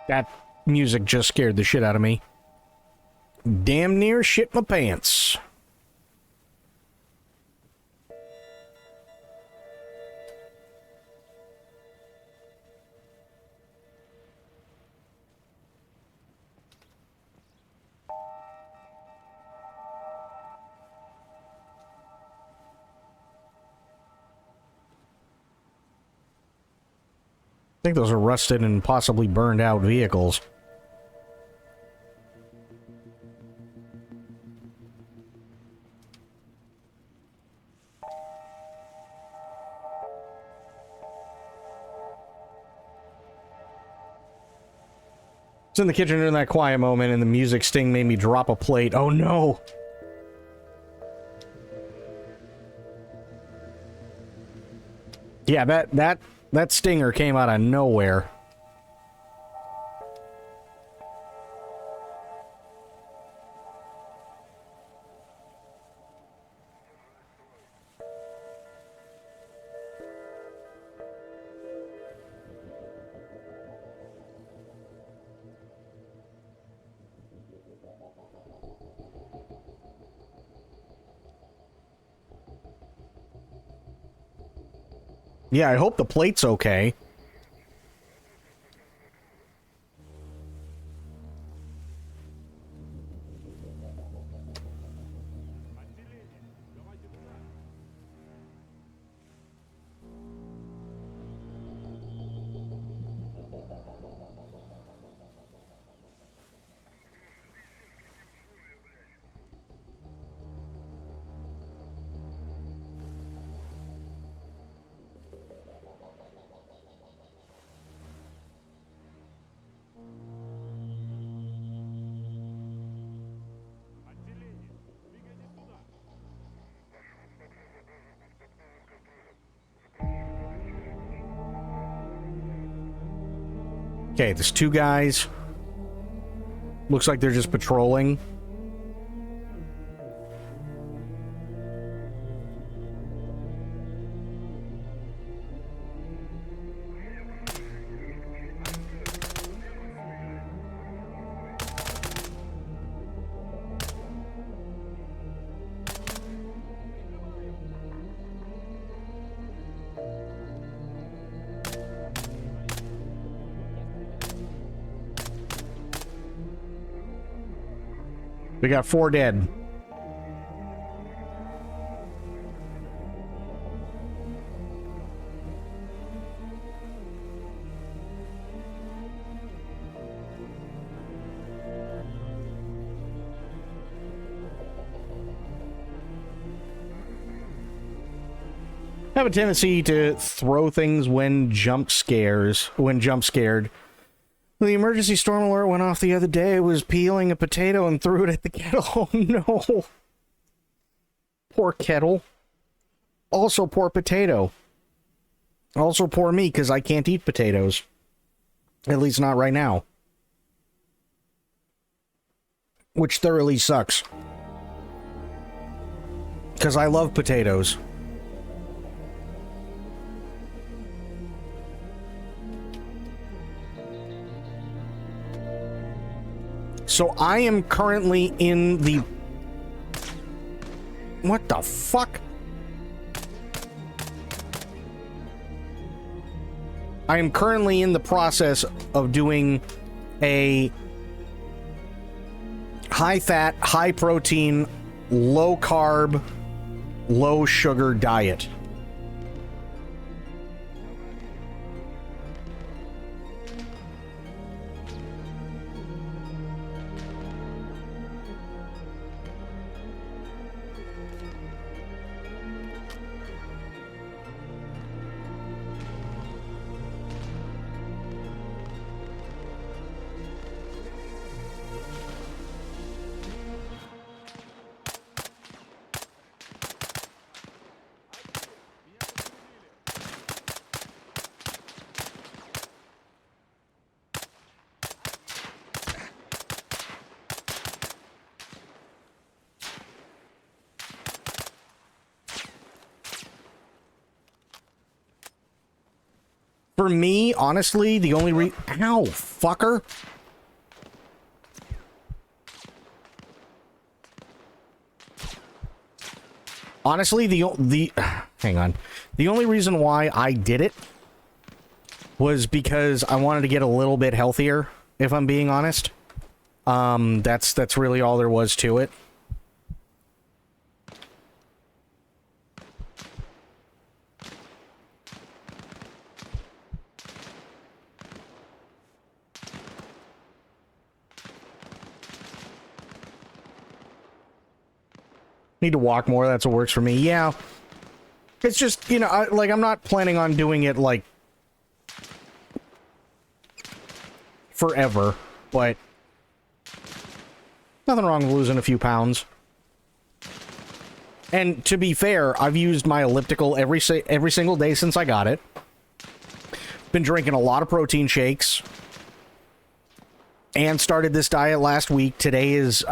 That music just scared the shit out of me. Damn near shit my pants. I think those are rusted and possibly burned out vehicles. It's in the kitchen during that quiet moment, and the music sting made me drop a plate. Oh no! Yeah, that stinger came out of nowhere. Yeah, I hope the plate's okay. Okay, there's two guys. Looks like they're just patrolling. We got 4 dead. I have a tendency to throw things when jump scared. The emergency storm alert went off the other day. I was peeling a potato and threw it at the kettle. Oh no. Poor kettle. Also poor potato. Also poor me, because I can't eat potatoes. At least not right now. Which thoroughly sucks. Because I love potatoes. So I am currently in the... What the fuck? I am currently in the process of doing a high-fat, high-protein, low-carb, low-sugar diet. For me, honestly, the only Ow, fucker. Honestly, hang on. The only reason why I did it was because I wanted to get a little bit healthier, if I'm being honest. That's really all there was to it. Need to walk more. That's what works for me. Yeah. It's just, you know, I'm not planning on doing it, like, forever, but nothing wrong with losing a few pounds. And to be fair, I've used my elliptical every single day since I got it. Been drinking a lot of protein shakes. And started this diet last week. Today is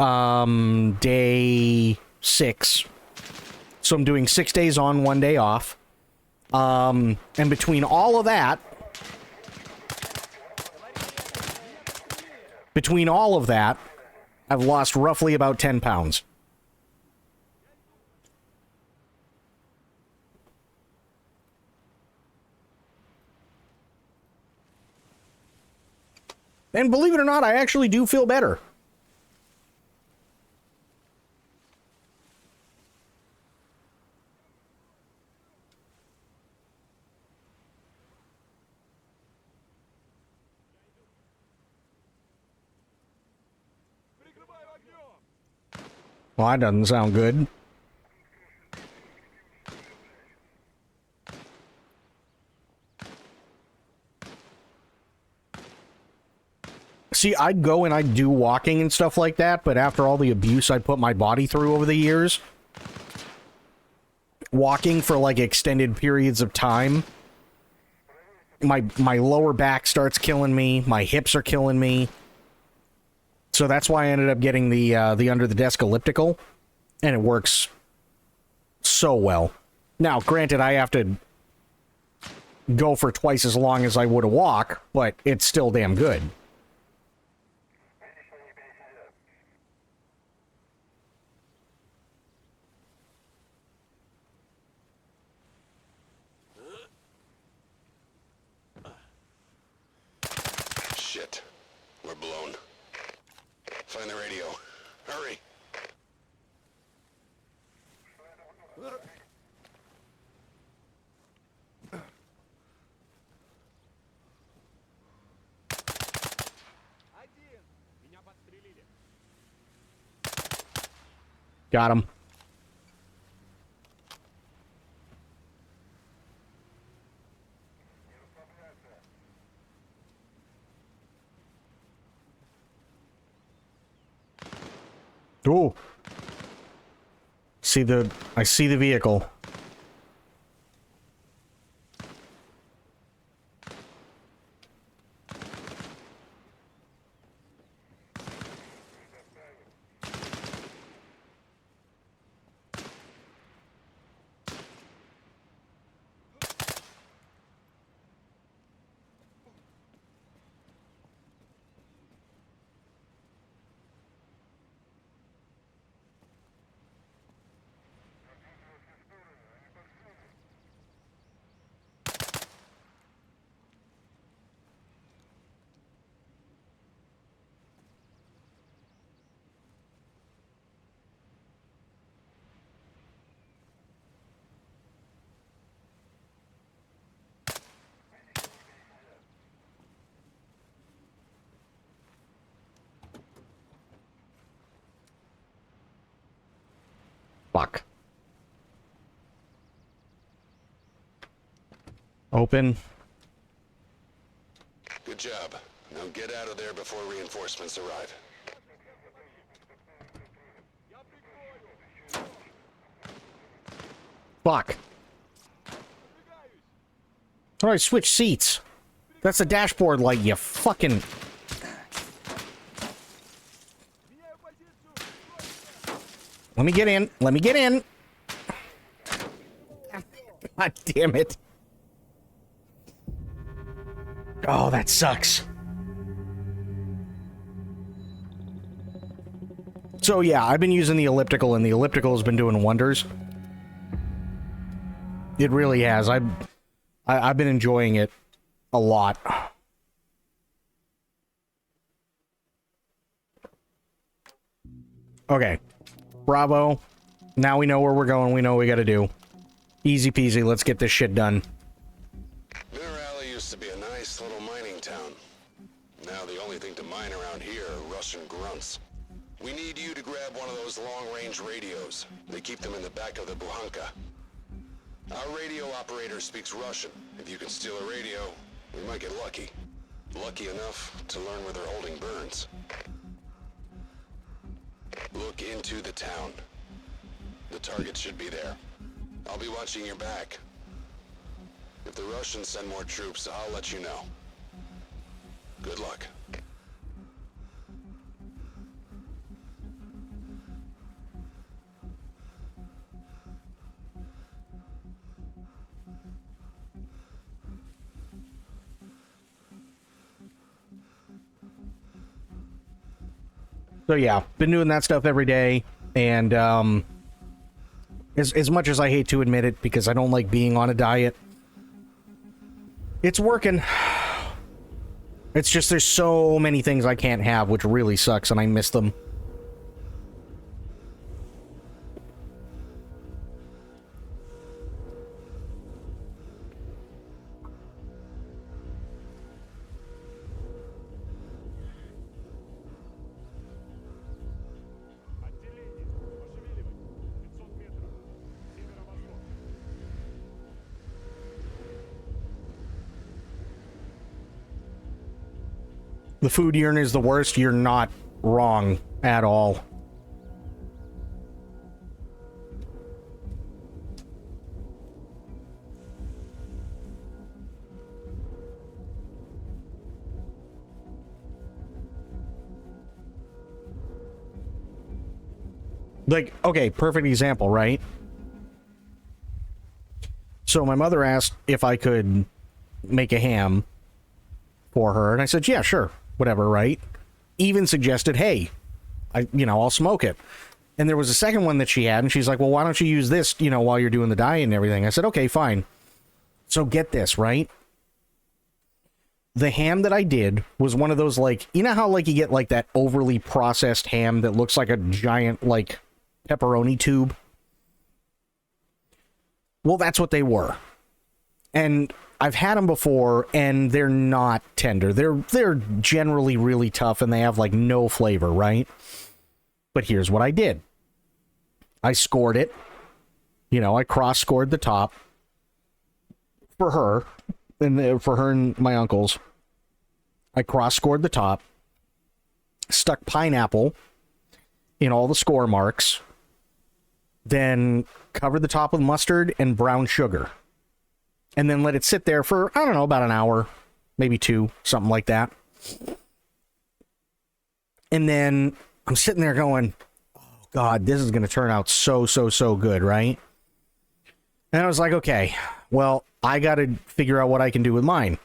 day 6. So I'm doing 6 days on, 1 day off. And between all of that, I've lost roughly about 10 pounds. And believe it or not, I actually do feel better. Well, that doesn't sound good. See, I'd go and I'd do walking and stuff like that, but after all the abuse I put my body through over the years, walking for like extended periods of time, my lower back starts killing me, my hips are killing me. So that's why I ended up getting the under the desk elliptical, and it works so well. Now, granted, I have to go for twice as long as I would a walk, but it's still damn good. Shit. We're blown. Find the radio. Hurry. Got him. Oh. I see the vehicle. Fuck. Open. Good job. Now get out of there before reinforcements arrive. Fuck. How do I switch seats? That's the dashboard light, you fucking... Let me get in. Let me get in. God damn it. Oh, that sucks. So yeah, I've been using the elliptical, and the elliptical has been doing wonders. It really has. I've been enjoying it a lot. Okay. Bravo. Now we know where we're going. We know what we gotta do. Easy peasy. Let's get this shit done. Minerally used to be a nice little mining town. Now the only thing to mine around here are Russian grunts. We need you to grab one of those long-range radios. They keep them in the back of the Buhanka. Our radio operator speaks Russian. If you can steal a radio, we might get lucky. Lucky enough to learn where they're holding Burns. Look into the town. The targets should be there. I'll be watching your back. If the Russians send more troops, I'll let you know. Good luck. So yeah, been doing that stuff every day, and as much as I hate to admit it, because I don't like being on a diet, it's working. It's just there's so many things I can't have, which really sucks, and I miss them. The food urine is the worst. You're not wrong at all. Like, okay, perfect example, right? So my mother asked if I could make a ham for her, and I said, yeah, sure. Whatever, right? Even suggested, hey, I'll smoke it. And there was a second one that she had, and she's like, well, why don't you use this, while you're doing the diet and everything? I said, okay, fine. So get this, right? The ham that I did was one of those, like, you know how, like, you get, like, that overly processed ham that looks like a giant, like, pepperoni tube? Well, that's what they were. And I've had them before, and they're not tender. They're generally really tough, and they have, like, no flavor, right? But here's what I did. I scored it. I cross-scored the top for her, and my uncles. I cross-scored the top, stuck pineapple in all the score marks, then covered the top with mustard and brown sugar. And then let it sit there for, I don't know, about an hour, maybe 2, something like that. And then I'm sitting there going, oh, God, this is going to turn out so good, right? And I was like, okay, well, I got to figure out what I can do with mine.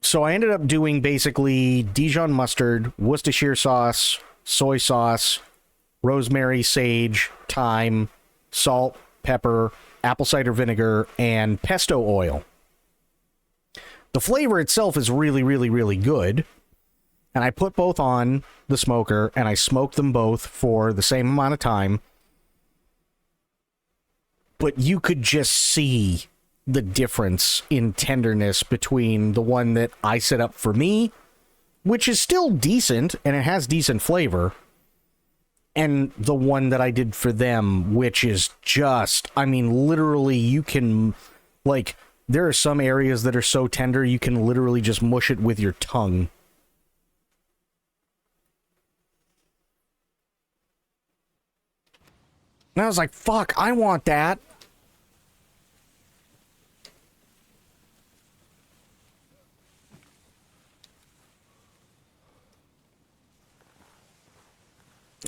So I ended up doing basically Dijon mustard, Worcestershire sauce, soy sauce, rosemary, sage, thyme, salt, pepper, apple cider vinegar, and pesto oil. The flavor itself is really, really, really good. And I put both on the smoker, and I smoked them both for the same amount of time. But you could just see the difference in tenderness between the one that I set up for me, which is still decent, and it has decent flavor, and the one that I did for them, which is just, literally you can, like, there are some areas that are so tender you can literally just mush it with your tongue. And I was like, fuck, I want that.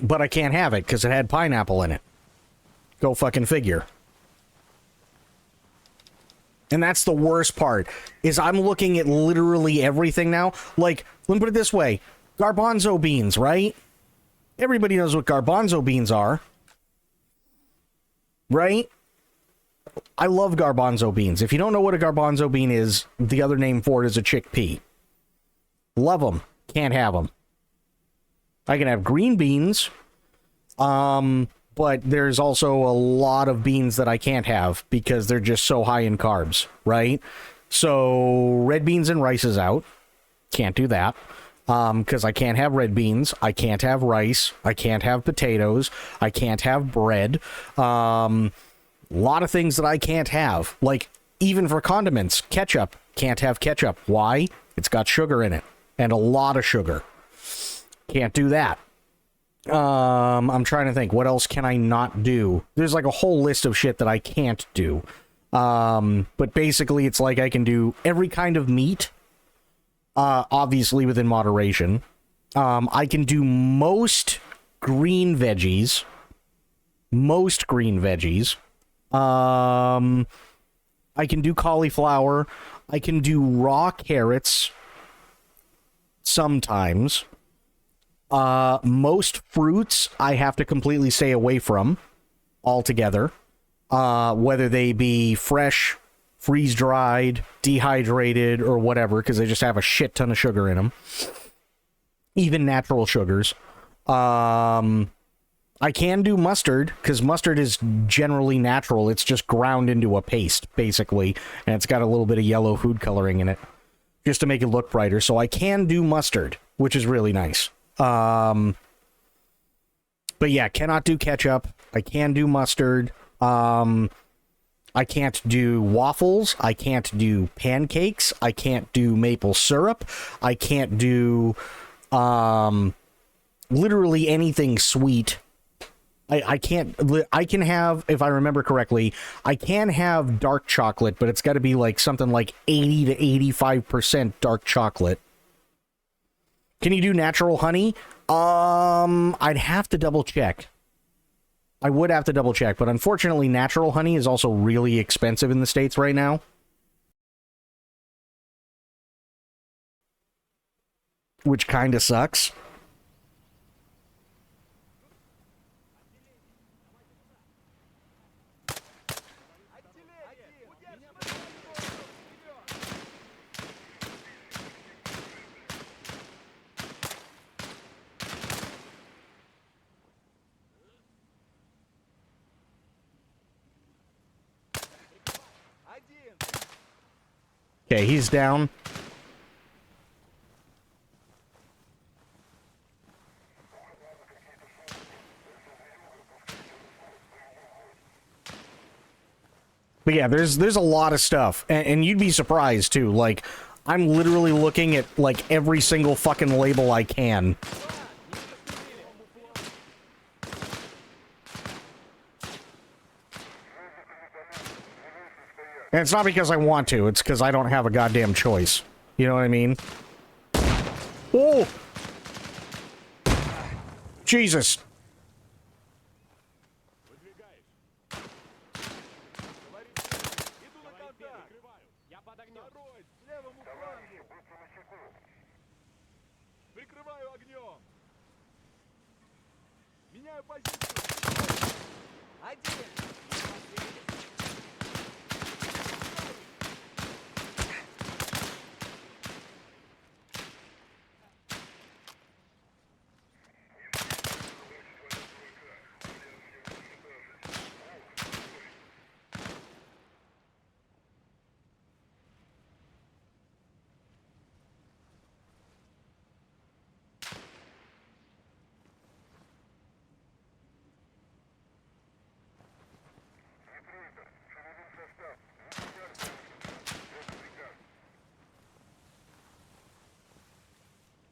But I can't have it because it had pineapple in it. Go fucking figure. And that's the worst part, is I'm looking at literally everything now. Like, let me put it this way. Garbanzo beans, right? Everybody knows what garbanzo beans are. Right? I love garbanzo beans. If you don't know what a garbanzo bean is, the other name for it is a chickpea. Love them. Can't have them. I can have green beans, but there's also a lot of beans that I can't have because they're just so high in carbs, right? So red beans and rice is out. Can't do that because I can't have red beans. I can't have rice. I can't have potatoes. I can't have bread. A lot of things that I can't have, like even for condiments, ketchup. Can't have ketchup. Why? It's got sugar in it, and a lot of sugar. Can't do that. I'm trying to think. What else can I not do? There's like a whole list of shit that I can't do. But basically, it's like I can do every kind of meat, obviously within moderation. I can do most green veggies. Most green veggies. I can do cauliflower. I can do raw carrots. Sometimes. Most fruits I have to completely stay away from altogether. Whether they be fresh, freeze-dried, dehydrated, or whatever, because they just have a shit ton of sugar in them. Even natural sugars. I can do mustard, because mustard is generally natural. It's just ground into a paste, basically. And it's got a little bit of yellow food coloring in it, just to make it look brighter. So I can do mustard, which is really nice. But yeah, cannot do ketchup. I can do mustard. I can't do waffles. I can't do pancakes. I can't do maple syrup. I can't do literally anything sweet. I can't. I can have, if I remember correctly, I can have dark chocolate, but it's got to be like something like 80 to 85% dark chocolate. Can you do natural honey? I'd have to double check. I would have to double check, but unfortunately, natural honey is also really expensive in the States right now. Which kind of sucks. Okay, he's down. But yeah, there's a lot of stuff, and you'd be surprised too. Like, I'm literally looking at like every single fucking label I can. And it's not because I want to, it's because I don't have a goddamn choice. You know what I mean? Oh! Jesus.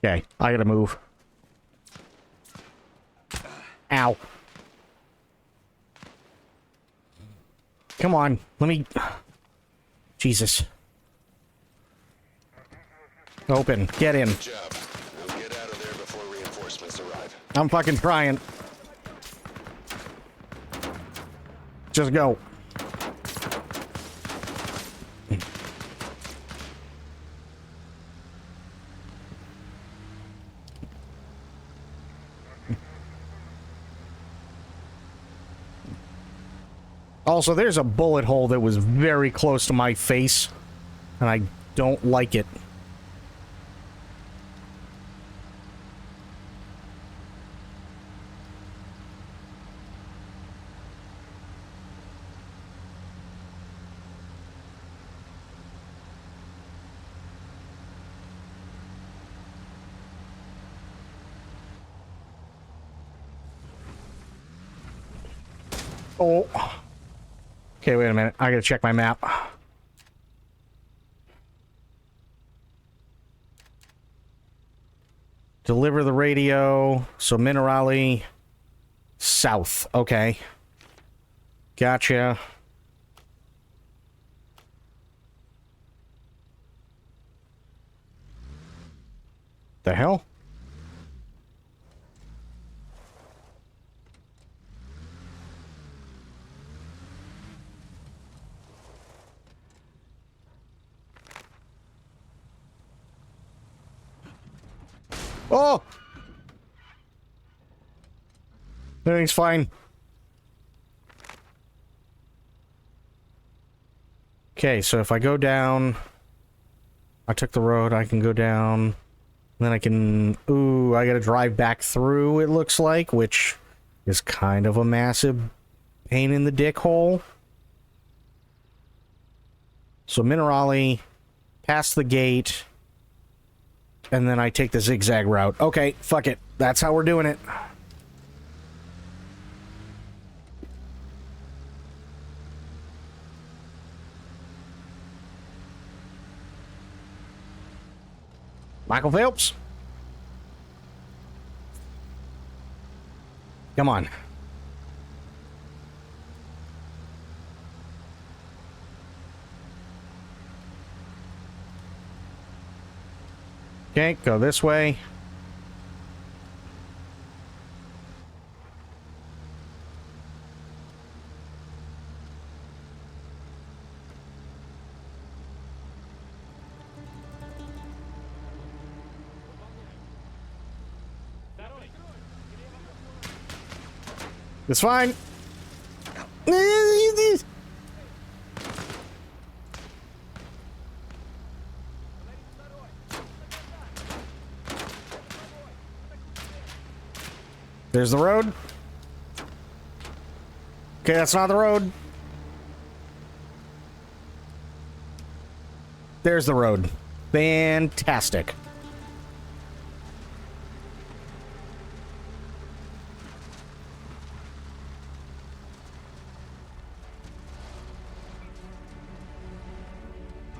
Okay, I gotta move. Ow. Come on, let me... Jesus. Open. Get in. Good job. Now get out of there before reinforcements arrive. I'm fucking trying. Just go. Also, there's a bullet hole that was very close to my face, and I don't like it. Oh. Okay, wait a minute. I gotta check my map. Deliver the radio. So Minerali south. Okay. Gotcha. The hell? Oh! Everything's fine. Okay, so if I go down... I took the road, I can go down... Then I can... Ooh, I gotta drive back through, it looks like, which is kind of a massive pain in the dick hole. So Minerali, past the gate... And then I take the zigzag route. Okay, fuck it. That's how we're doing it. Michael Phelps. Come on. Okay, go this way. It's fine. There's the road. Okay, that's not the road. There's the road. Fantastic.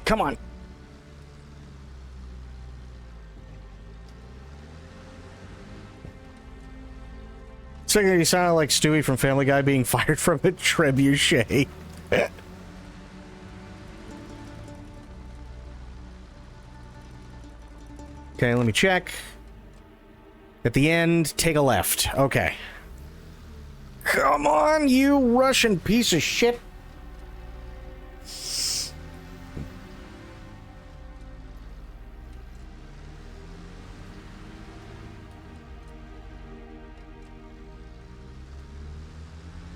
Come on. So you sounded like Stewie from Family Guy being fired from a trebuchet. Okay, let me check. At the end, take a left. Okay. Come on, you Russian piece of shit.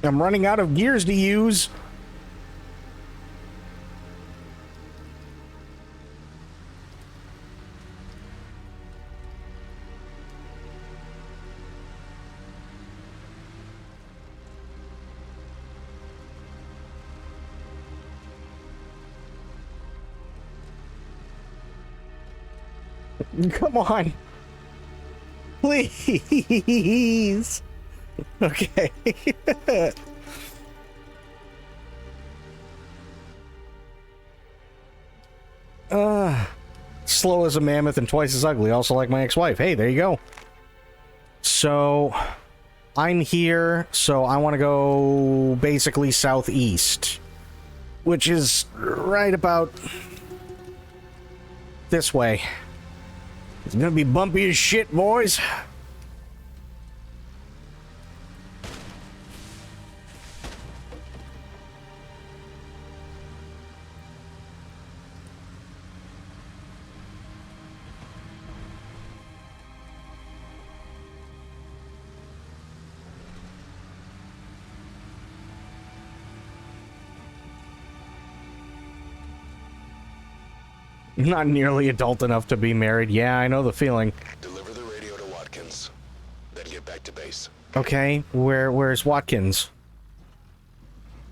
I'm running out of gears to use. Come on. Please. Okay. Slow as a mammoth and twice as ugly, also like my ex-wife. Hey, there you go. So, I'm here, so I want to go basically southeast, which is right about this way. It's gonna be bumpy as shit, boys. Not nearly adult enough to be married. Yeah, I know the feeling. Deliver the radio to Watkins, then get back to base. Okay, where's Watkins?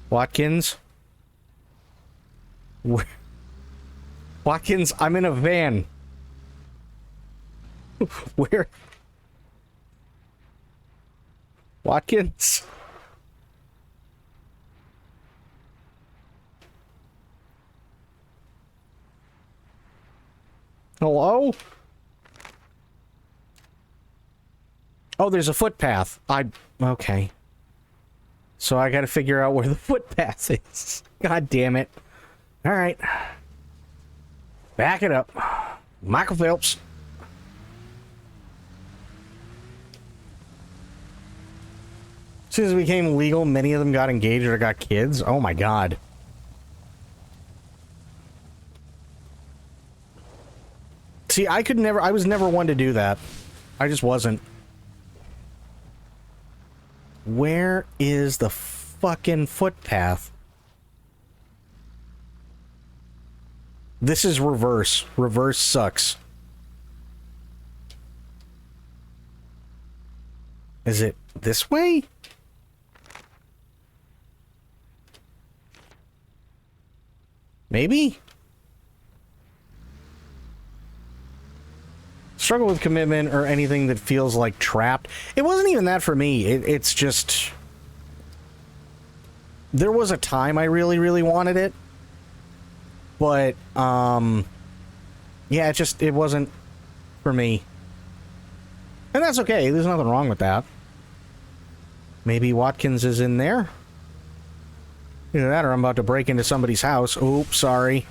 Watkins? Watkins, I'm in a van. Where? Watkins? Hello? Oh, there's a footpath. Okay. So I gotta figure out where the footpath is. God damn it. Alright. Back it up. Michael Phelps. As soon as it became legal, many of them got engaged or got kids. Oh my god. See, I was never one to do that. I just wasn't. Where is the fucking footpath? This is reverse. Reverse sucks. Is it this way? Maybe? Struggle with commitment or anything that feels like trapped. It wasn't even that for me. It's just... There was a time I really, really wanted it. But, yeah, it wasn't for me. And that's okay. There's nothing wrong with that. Maybe Watkins is in there? Either that or I'm about to break into somebody's house. Oops, sorry.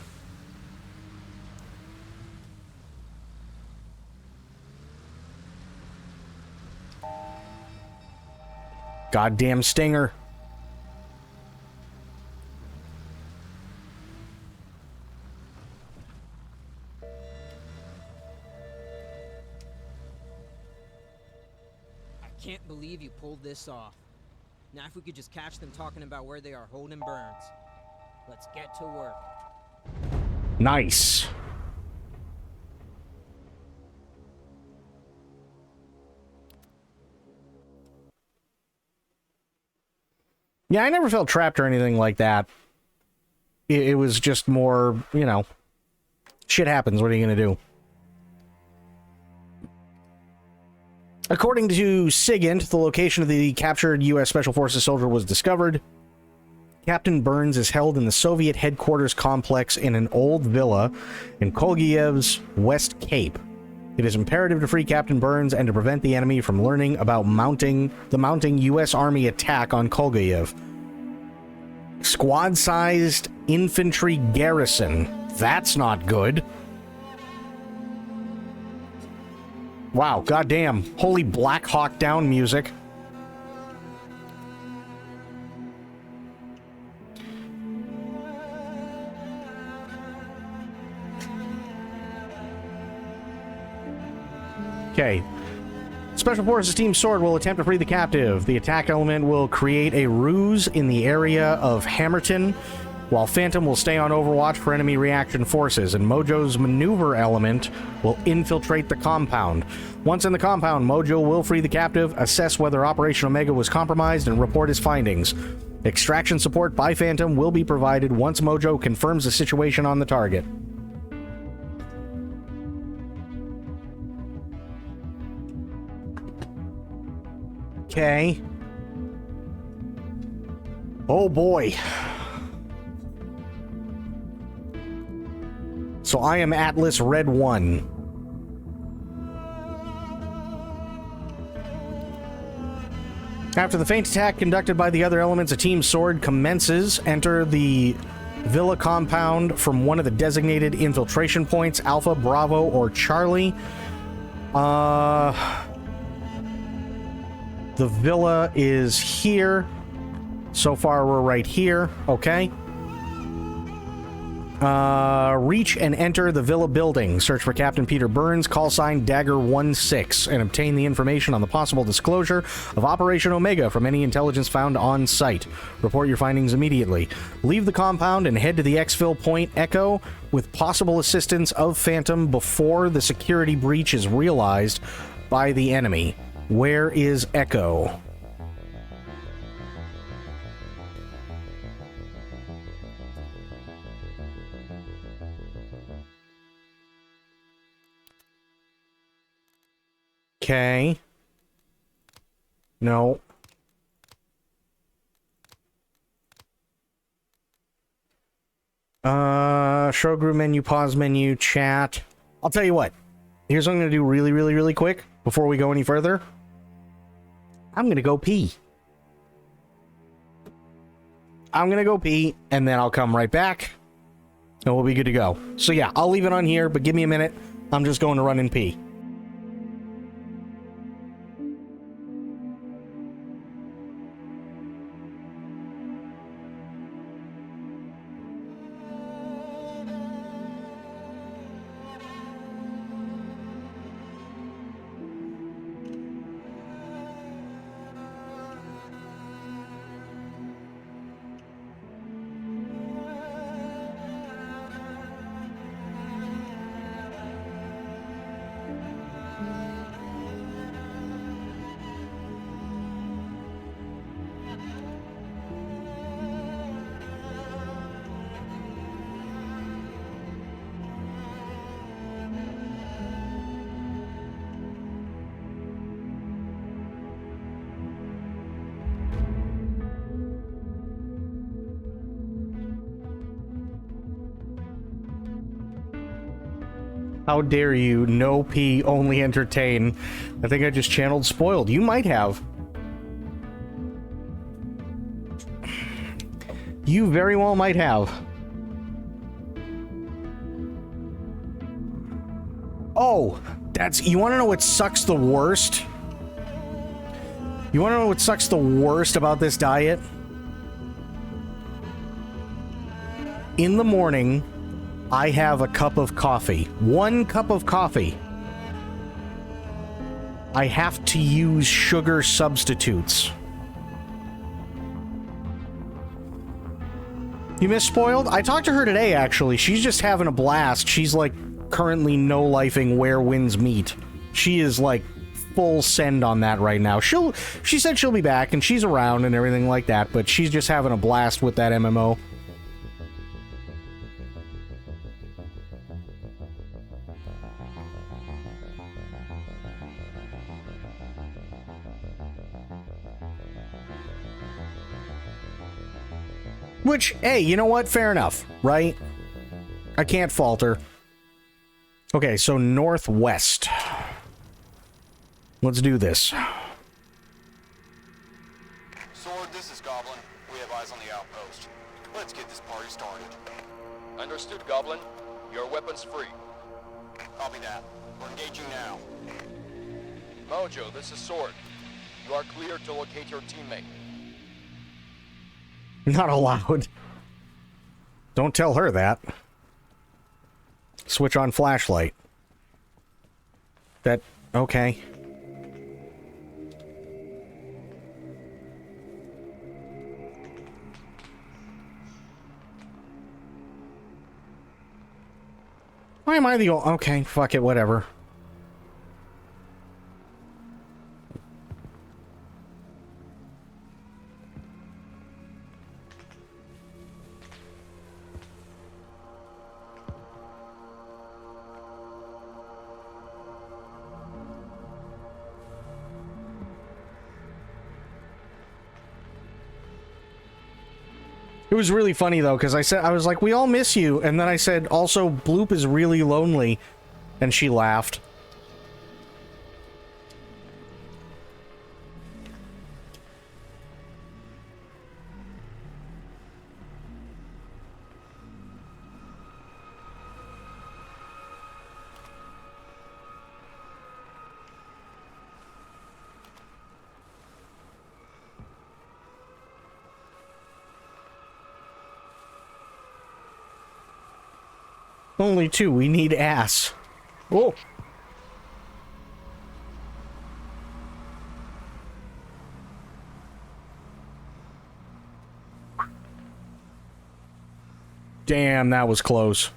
Goddamn stinger. I can't believe you pulled this off. Now if we could just catch them talking about where they are holding Burns. Let's get to work. Nice. Yeah, I never felt trapped or anything like that. It was just more, you know, shit happens. What are you going to do? According to SIGINT, the location of the captured U.S. Special Forces soldier was discovered. Captain Burns is held in the Soviet headquarters complex in an old villa in Kolgiev's West Cape. It is imperative to free Captain Burns and to prevent the enemy from learning about the mounting U.S. Army attack on Kolgiev. Squad-sized infantry garrison. That's not good. Wow, goddamn. Holy Black Hawk Down music. Okay. Special Forces Team Sword will attempt to free the captive. The attack element will create a ruse in the area of Hammerton, while Phantom will stay on Overwatch for enemy reaction forces, and Mojo's maneuver element will infiltrate the compound. Once in the compound, Mojo will free the captive, assess whether Operation Omega was compromised, and report his findings. Extraction support by Phantom will be provided once Mojo confirms the situation on the target. Okay. Oh boy. So I am Atlas Red 1. After the feint attack conducted by the other elements, a Team Sword commences. Enter the Villa compound from one of the designated infiltration points, Alpha, Bravo, or Charlie. The Villa is here. So far, we're right here. Okay. Reach and enter the Villa building. Search for Captain Peter Burns, call sign Dagger16, and obtain the information on the possible disclosure of Operation Omega from any intelligence found on site. Report your findings immediately. Leave the compound and head to the exfil point Echo with possible assistance of Phantom before the security breach is realized by the enemy. Where is Echo? Okay. No. Show group menu, pause menu, chat. I'll tell you what. Here's what I'm going to do really quick before we go any further. I'm gonna go pee. I'm gonna go pee, and then I'll come right back, and we'll be good to go. So yeah, I'll leave it on here, but give me a minute. I'm just going to run and pee. How dare you? No pee, only entertain. I think I just channeled Spoiled. You might have. You very well might have. Oh, that's... You want to know what sucks the worst? You want to know what sucks the worst about this diet? In the morning, I have a cup of coffee. 1 cup of coffee. I have to use sugar substitutes. You miss Spoiled? I talked to her today, actually. She's just having a blast. She's, like, currently no-lifing Where Winds Meet. She is, like, full send on that right now. She said she'll be back, and she's around and everything like that, but she's just having a blast with that MMO. Which, hey, you know what? Fair enough, right? I can't falter. Okay, so northwest. Let's do this. Sword, this is Goblin. We have eyes on the outpost. Let's get this party started. Understood, Goblin. Your weapon's free. Copy that. We're engaging now. Mojo, this is Sword. You are clear to locate your teammate. Not allowed. Don't tell her that. Switch on flashlight. That... okay. Why am I the old... okay, fuck it, whatever. It was really funny, though, because I was like, we all miss you, and then I said, also, Bloop is really lonely, and she laughed. Only 2. We need ass. Oh. Damn, that was close.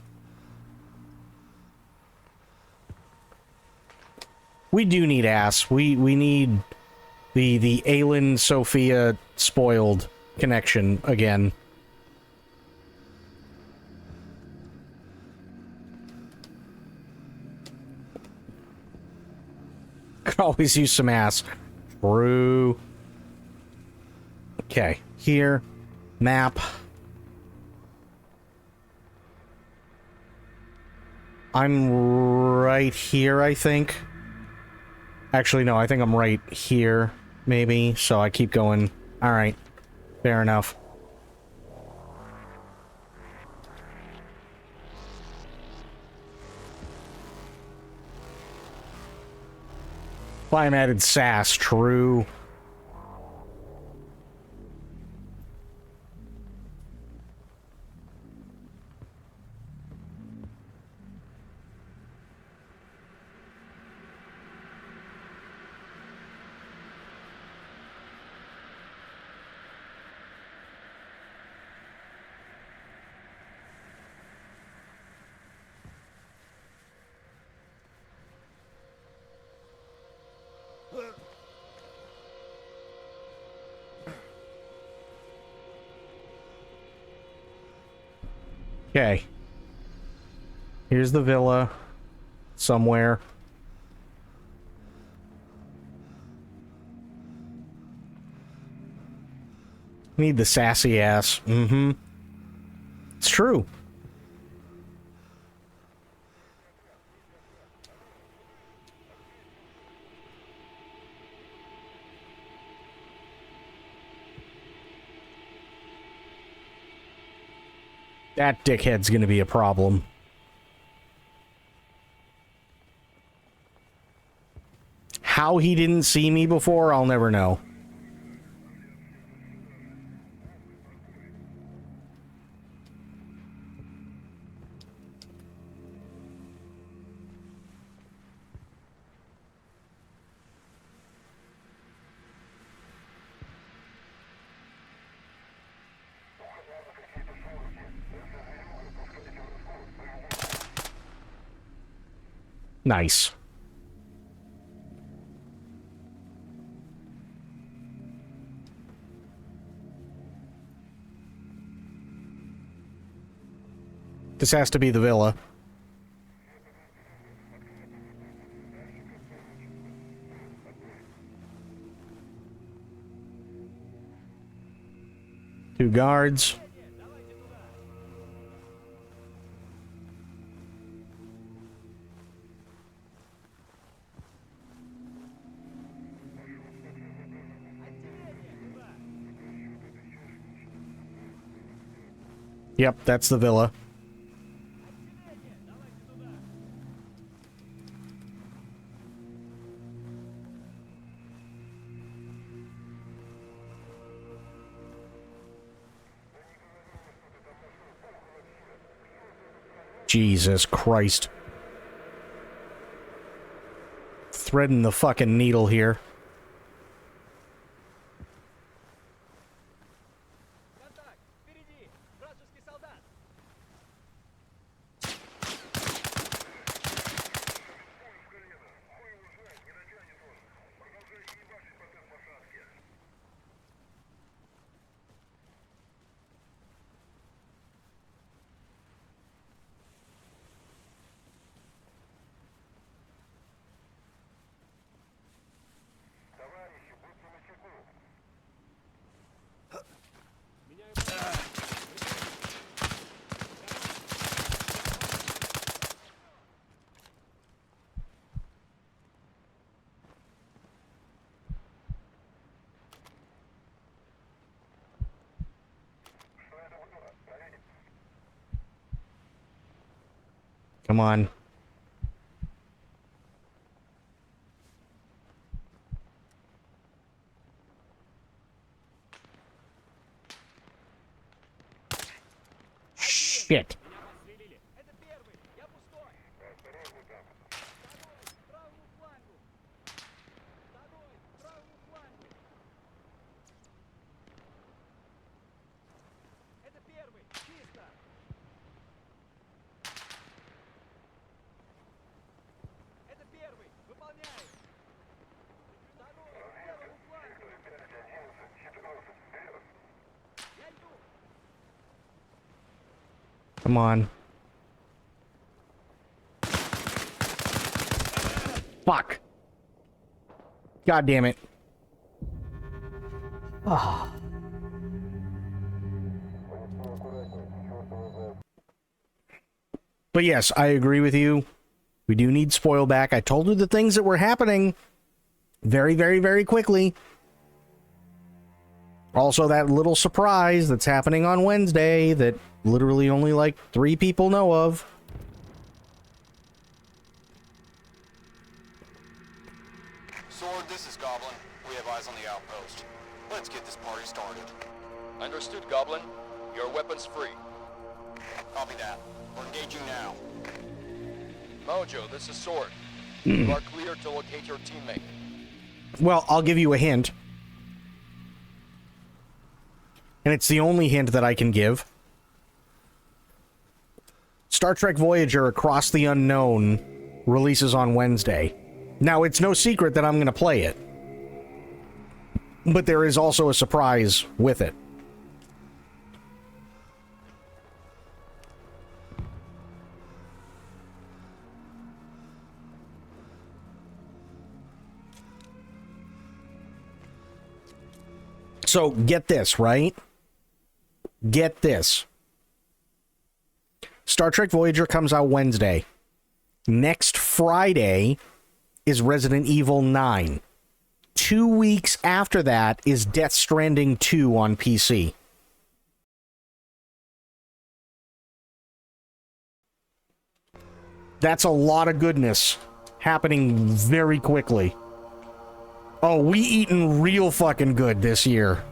We do need ass. We need the Aelin Sophia Spoiled connection again. Could always use some ass. True. Okay, here. Map. I'm right here, I think. Actually, no, I think I'm right here. maybe, so I keep going. Alright, fair enough. Climb added sass, true. Okay. Here's the villa. Somewhere. Need the sassy ass. Mm-hmm. It's true. That dickhead's gonna be a problem. How he didn't see me before, I'll never know. Nice. This has to be the villa. Two guards. Yep, that's the villa. Jesus Christ. Threading the fucking needle here. Come on. Shit. Come on. Fuck. God damn it. Ah. But yes, I agree with you. We do need spoil back. I told you the things that were happening very, very, very quickly. Also, that little surprise that's happening on Wednesday that literally only like 3 people know of. Sword, this is Goblin. We have eyes on the outpost. Let's get this party started. Understood, Goblin. Your weapon's free. Copy that. We're engaging now. Mojo, this is Sword. You are clear to locate your teammate. Well, I'll give you a hint. And it's the only hint that I can give. Star Trek Voyager Across the Unknown releases on Wednesday. Now, it's no secret that I'm going to play it. But there is also a surprise with it. So, get this, right? Get this. Star Trek Voyager comes out Wednesday. Next Friday is Resident Evil 9. 2 weeks after that is Death Stranding 2 on PC. That's a lot of goodness happening very quickly. Oh, we eating real fucking good this year.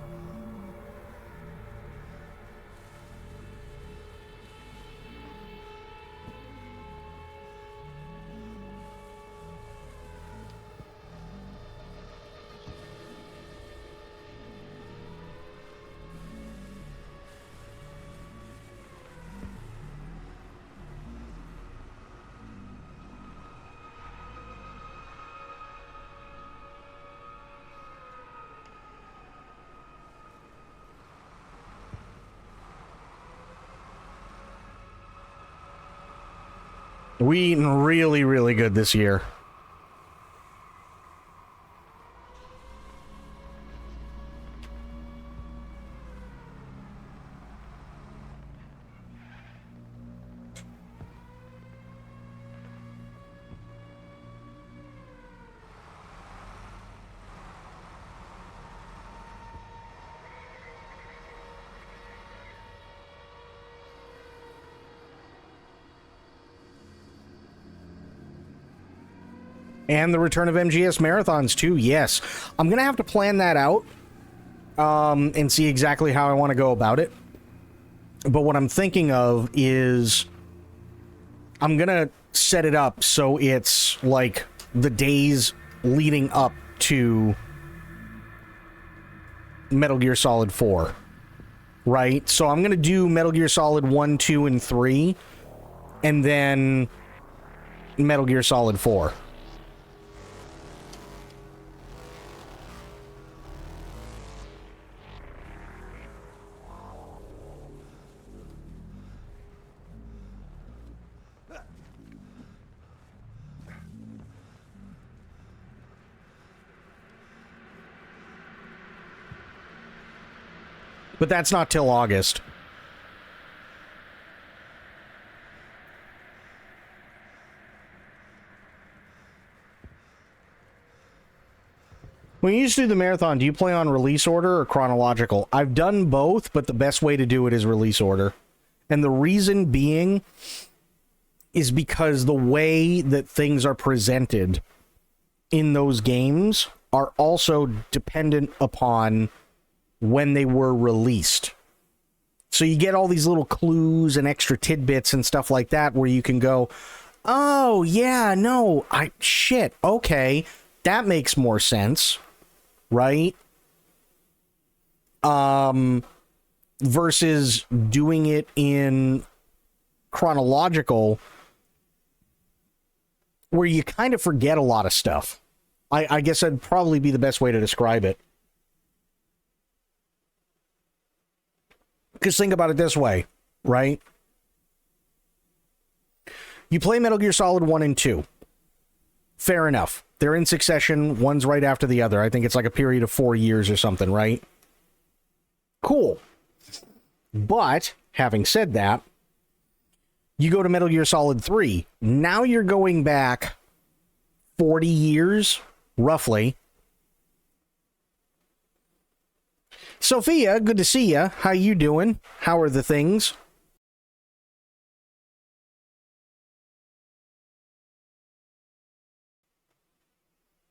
We eating really, really good this year. And the return of MGS marathons too. Yes, I'm gonna have to plan that out and see exactly how I want to go about it. But what I'm thinking of is I'm gonna set it up so it's like the days leading up to Metal Gear Solid 4, right? So I'm gonna do Metal Gear Solid 1, 2, and 3, and then Metal Gear Solid 4. But that's not till August. When you used to do the marathon, do you play on release order or chronological? I've done both, but the best way to do it is release order. And the reason being is because the way that things are presented in those games are also dependent upon when they were released. So you get all these little clues and extra tidbits and stuff like that where you can go, oh, yeah, no, shit, okay, that makes more sense, right? Versus doing it in chronological where you kind of forget a lot of stuff. I guess that'd probably be the best way to describe it. Because think about it this way, right? You play Metal Gear Solid 1 and 2. Fair enough. They're in succession. One's right after the other. I think it's like a period of 4 years or something, right? Cool. But, having said that, you go to Metal Gear Solid 3. Now you're going back 40 years, roughly. Sophia, good to see ya. How you doing? How are the things?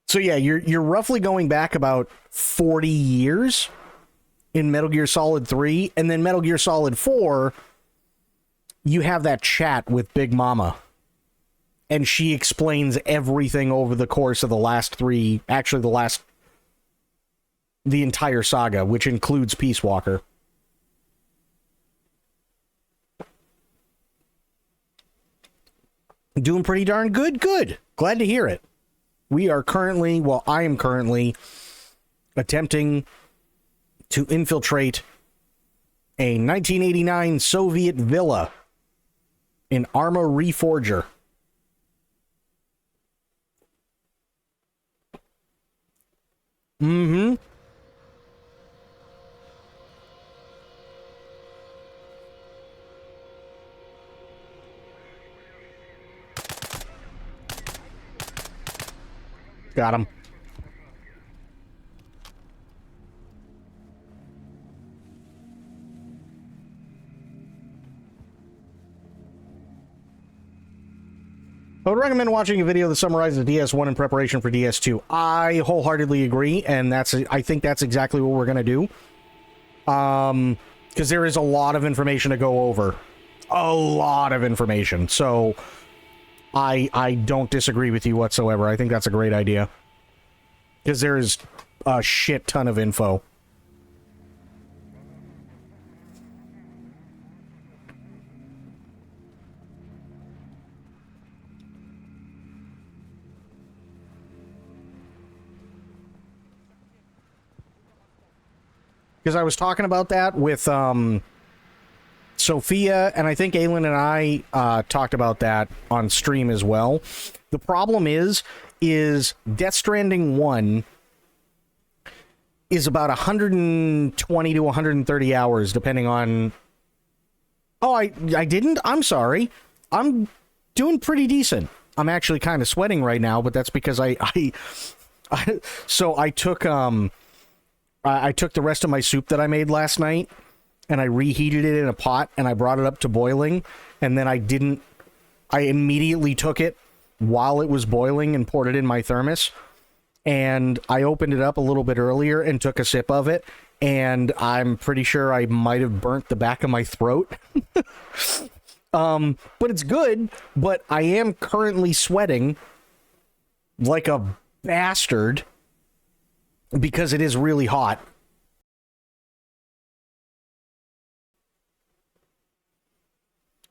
So yeah, you're roughly going back about 40 years in Metal Gear Solid 3, and then Metal Gear Solid 4, you have that chat with Big Mama. And she explains everything over the course of the last three, actually the entire saga, which includes Peace Walker. Doing pretty darn good. Good. Glad to hear it. We are currently, well, I am currently attempting to infiltrate a 1989 Soviet villa in Arma Reforger. Mm-hmm. Got him. I would recommend watching a video that summarizes DS1 in preparation for DS2. I wholeheartedly agree, and I think that's exactly what we're going to do. Because there is a lot of information to go over. A lot of information. So I don't disagree with you whatsoever. I think that's a great idea. Because there is a shit ton of info. Because I was talking about that with Sophia, and I think Aylin and I talked about that on stream as well. The problem is Death Stranding 1 is about 120 to 130 hours, depending on... Oh, I didn't? I'm sorry. I'm doing pretty decent. I'm actually kind of sweating right now, but that's because so I took... I took the rest of my soup that I made last night, and I reheated it in a pot, and I brought it up to boiling, and then I immediately took it while it was boiling and poured it in my thermos, and I opened it up a little bit earlier and took a sip of it, and I'm pretty sure I might have burnt the back of my throat. But it's good, but I am currently sweating like a bastard, because it is really hot.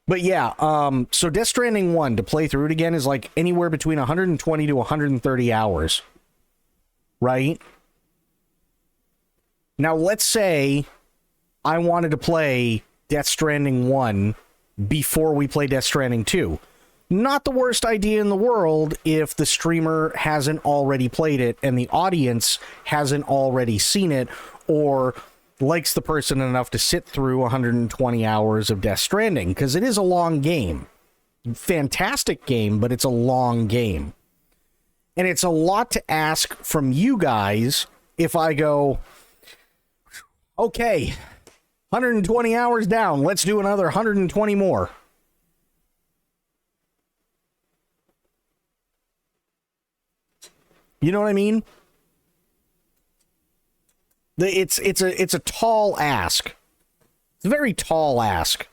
But yeah, so Death Stranding 1, to play through it again, is like anywhere between 120 to 130 hours. Right? Now, let's say I wanted to play Death Stranding 1 before we play Death Stranding 2. Not the worst idea in the world if the streamer hasn't already played it and the audience hasn't already seen it, or likes the person enough to sit through 120 hours of Death Stranding, because it is a long game. Fantastic game, but it's a long game. And it's a lot to ask from you guys if I go, okay, 120 hours down, let's do another 120 more. You know what I mean? It's a tall ask. It's a very tall ask.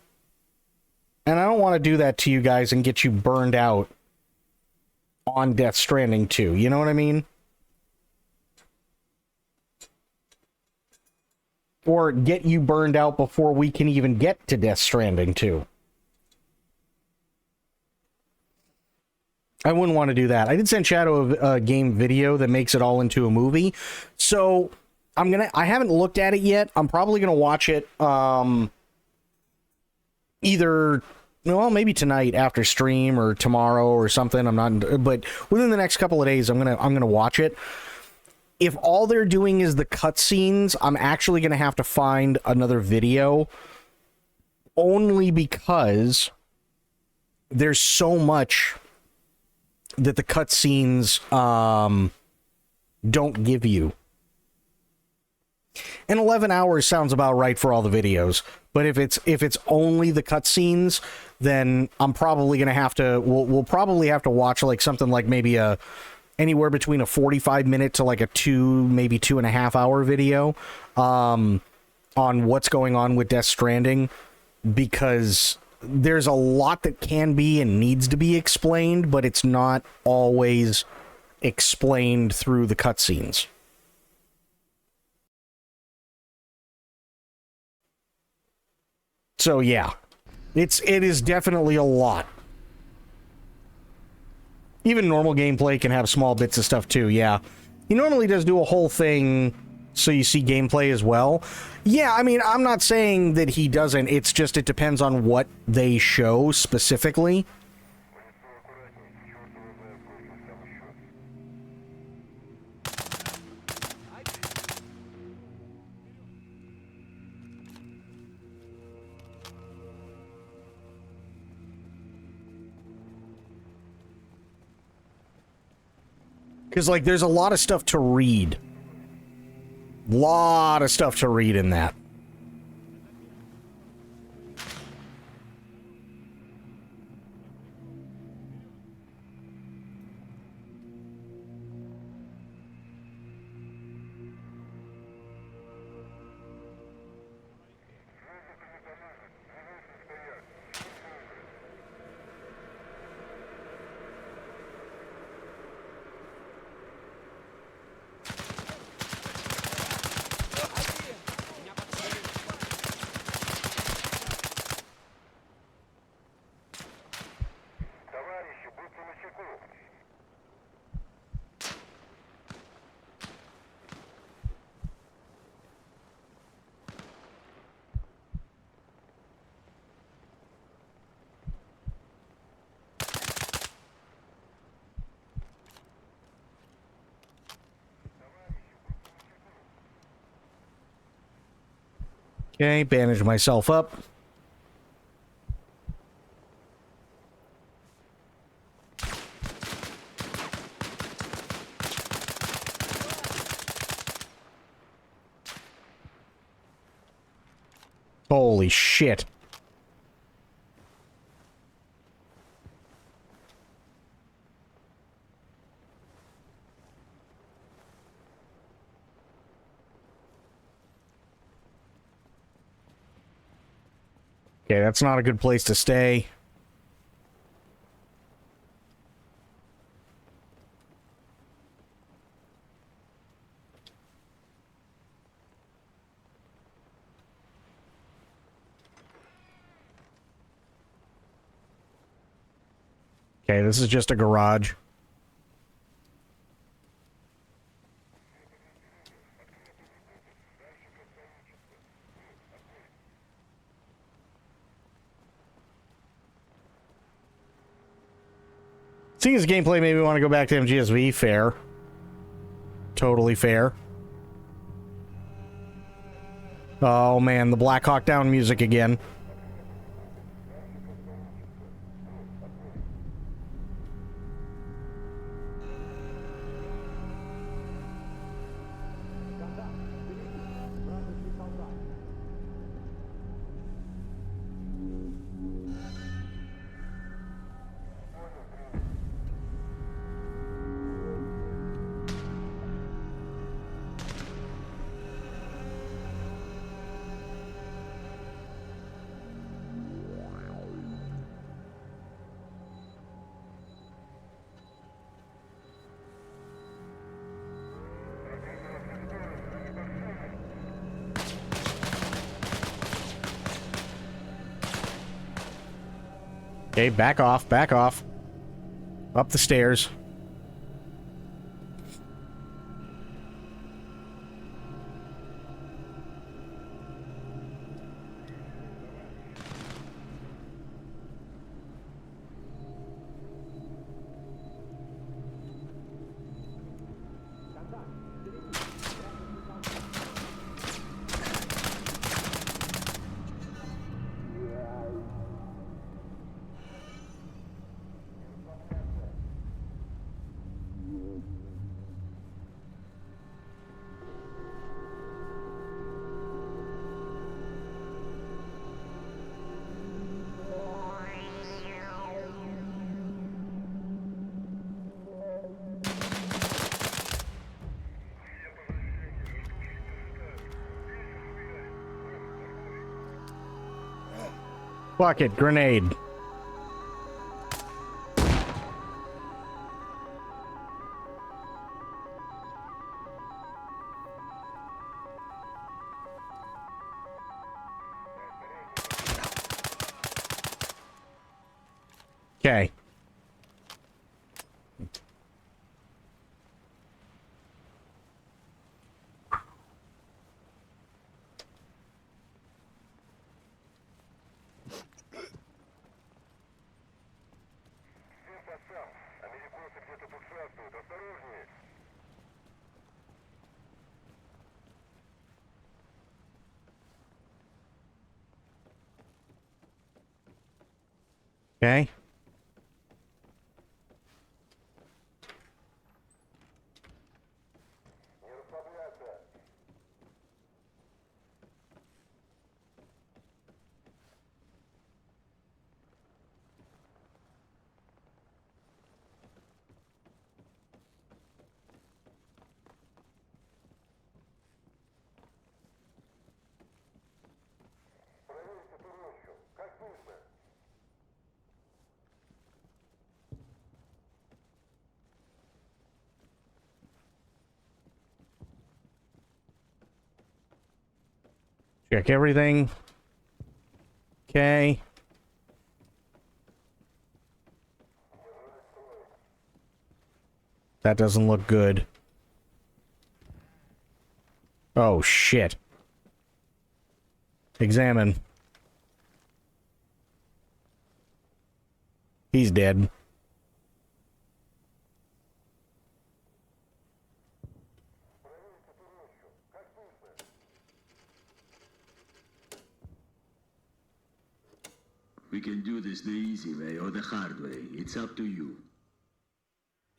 And I don't want to do that to you guys and get you burned out on Death Stranding 2. You know what I mean? Or get you burned out before we can even get to Death Stranding 2. I wouldn't want to do that. I did send Shadow a game video that makes it all into a movie. So I haven't looked at it yet. I'm probably gonna watch it either, well, maybe tonight after stream or tomorrow or something. I'm not, but within the next couple of days, I'm gonna watch it. If all they're doing is the cutscenes, I'm actually gonna have to find another video, only because there's so much that the cutscenes don't give you. And 11 hours sounds about right for all the videos. But if it's only the cutscenes, then I'm probably gonna have to. We'll probably have to watch like something like maybe anywhere between a 45-minute to like a 2.5 hour video on what's going on with Death Stranding, because there's a lot that can be and needs to be explained, but it's not always explained through the cutscenes. So yeah, it is definitely a lot. Even normal gameplay can have small bits of stuff too, yeah. He normally does do a whole thing so you see gameplay as well. Yeah, I mean, I'm not saying that he doesn't, it's just it depends on what they show specifically. Because, like, there's a lot of stuff to read. Lot of stuff to read in that. Okay, bandage myself up. Holy shit. Okay, that's not a good place to stay. Okay, this is just a garage. Seeing as gameplay, maybe we want to go back to MGSV. Fair. Totally fair. Oh man, the Black Hawk Down music again. Okay, back off, back off. Up the stairs. Fuck it, grenade. Okay. Okay. Check everything. Okay. That doesn't look good. Oh, shit. Examine. He's dead. We can do this the easy way or the hard way. It's up to you.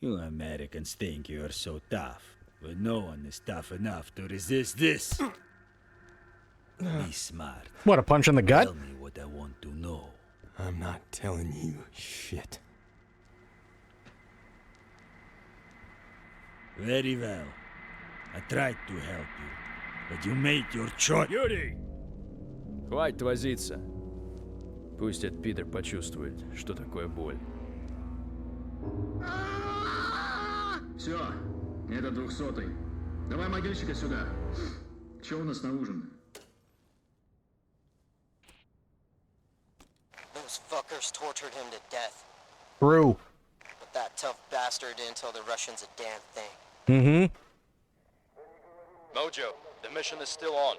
You Americans think you're so tough, but no one is tough enough to resist this. Be smart. What, a punch in the gut? Tell me what I want to know. I'm not telling you shit. Very well. I tried to help you, but you made your choice. Юрий! Хватит возиться. Пусть этот пидор почувствует, что такое боль. Все, это 200-й. Давай могильщика сюда. Что у нас на ужин? Those fuckers tortured him to death. True. But that tough bastard didn't tell the Russians a damn thing. Mm-hmm. Mojo, the mission is still on.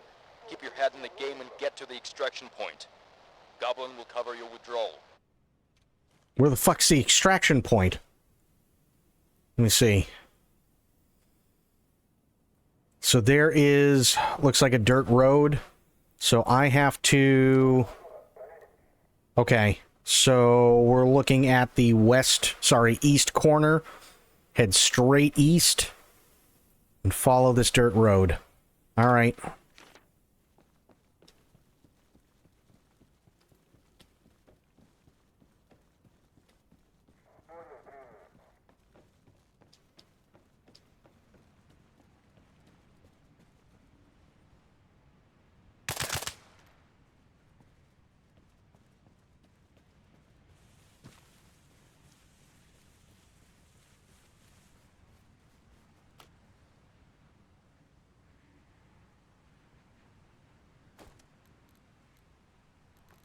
Keep your head in the game and get to the extraction point. Goblin will cover your withdrawal. Where the fuck's the extraction point? Let me see. So there is, looks like a dirt road. So I have to... Okay. So we're looking at the east corner. Head straight east. And follow this dirt road. All right.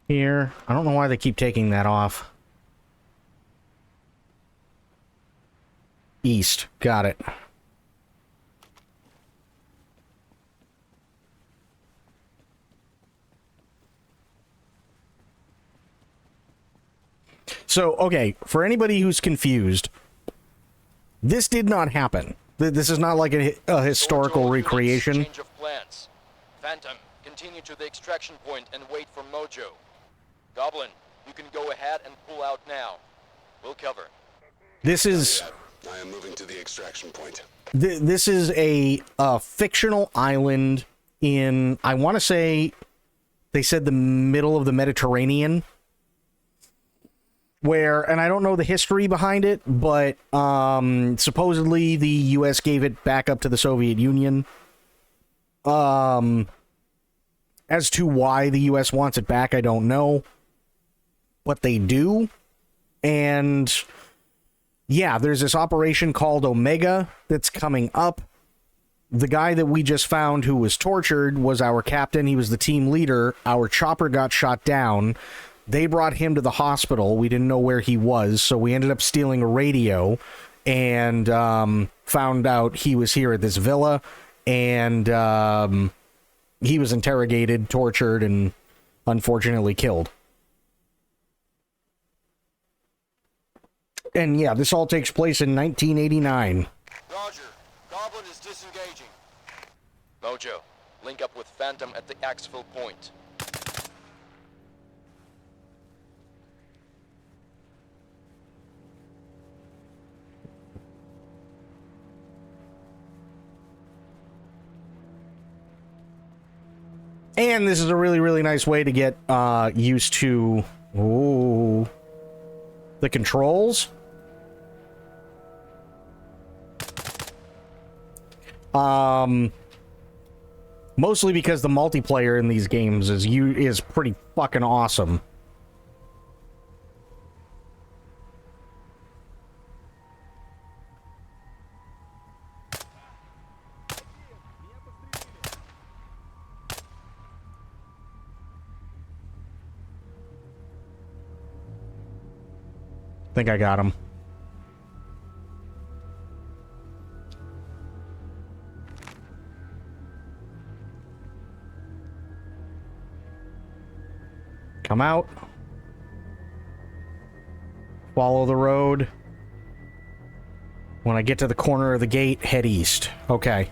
Here. I don't know why they keep taking that off. East. Got it. So, okay, for anybody who's confused, this did not happen. This is not like a historical recreation. Change of plans. Phantom, continue to the extraction point and wait for Mojo. Goblin, you can go ahead and pull out now. We'll cover. This is... I am moving to the extraction point. This is a fictional island in, I want to say, they said the middle of the Mediterranean. Where, and I don't know the history behind it, but supposedly the U.S. gave it back up to the Soviet Union. As to why the U.S. wants it back, I don't know. but they do. And yeah, there's this operation called Omega that's coming up. The guy that we just found who was tortured was our captain. He was the team leader. Our chopper got shot down. They brought him to the hospital. We didn't know where he was, so we ended up stealing a radio and found out he was here at this villa. And he was interrogated, tortured, and unfortunately killed. And yeah, this all takes place in 1989. Roger. Goblin is disengaging. Mojo, link up with Phantom at the Axville point. And this is a really, really nice way to get used to the controls. Mostly because the multiplayer in these games is pretty fucking awesome. I think I got him. Come out. Follow the road. When I get to the corner of the gate, head east. Okay.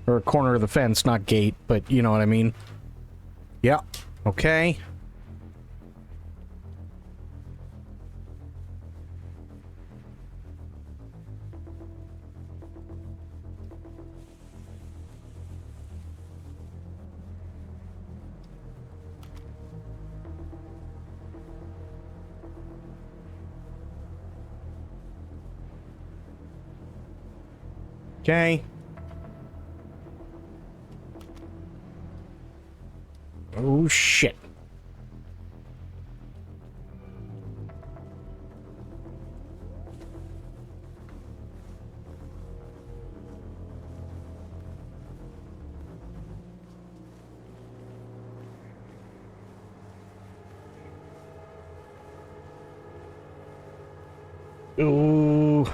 Or corner of the fence, not gate, but you know what I mean. Yeah. Okay. Okay. Oh, shit. Ooh.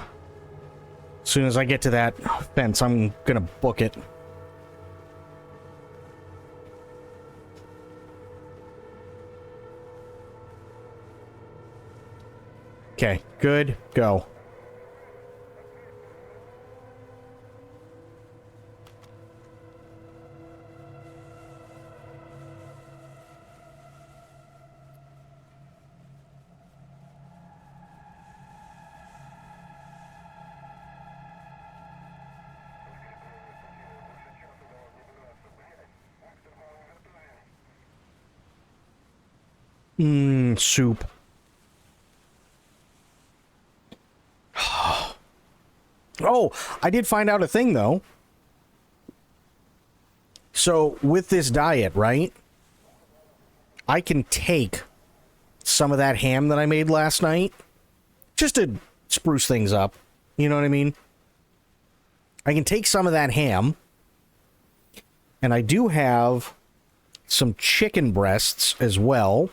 As soon as I get to that fence, I'm gonna book it. Okay, good, go. Soup. Oh, I did find out a thing, though. So, with this diet, right, I can take some of that ham that I made last night, just to spruce things up. You know what I mean? I can take some of that ham, and I do have some chicken breasts as well.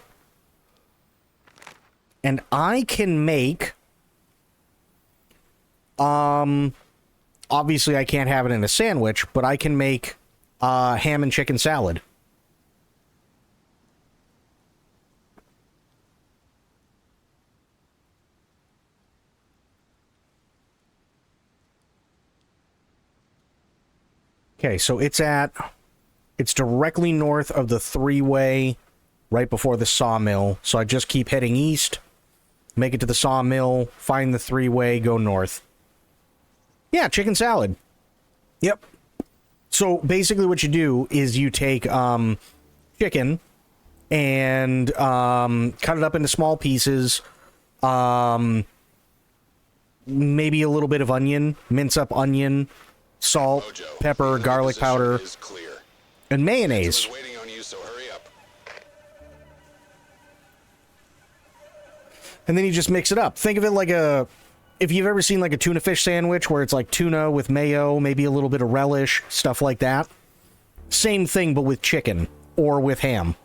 And I can make... obviously I can't have it in a sandwich, but I can make ham and chicken salad. Okay, so it's directly north of the three-way, right before the sawmill. So I just keep heading east, make it to the sawmill, find the three-way, go north. Yeah, chicken salad. Yep. So basically what you do is you take chicken and cut it up into small pieces, maybe a little bit of onion, mince up onion, salt, pepper, garlic powder, and mayonnaise. And then you just mix it up. Think of it like if you've ever seen like a tuna fish sandwich where it's like tuna with mayo, maybe a little bit of relish, stuff like that. Same thing, but with chicken or with ham.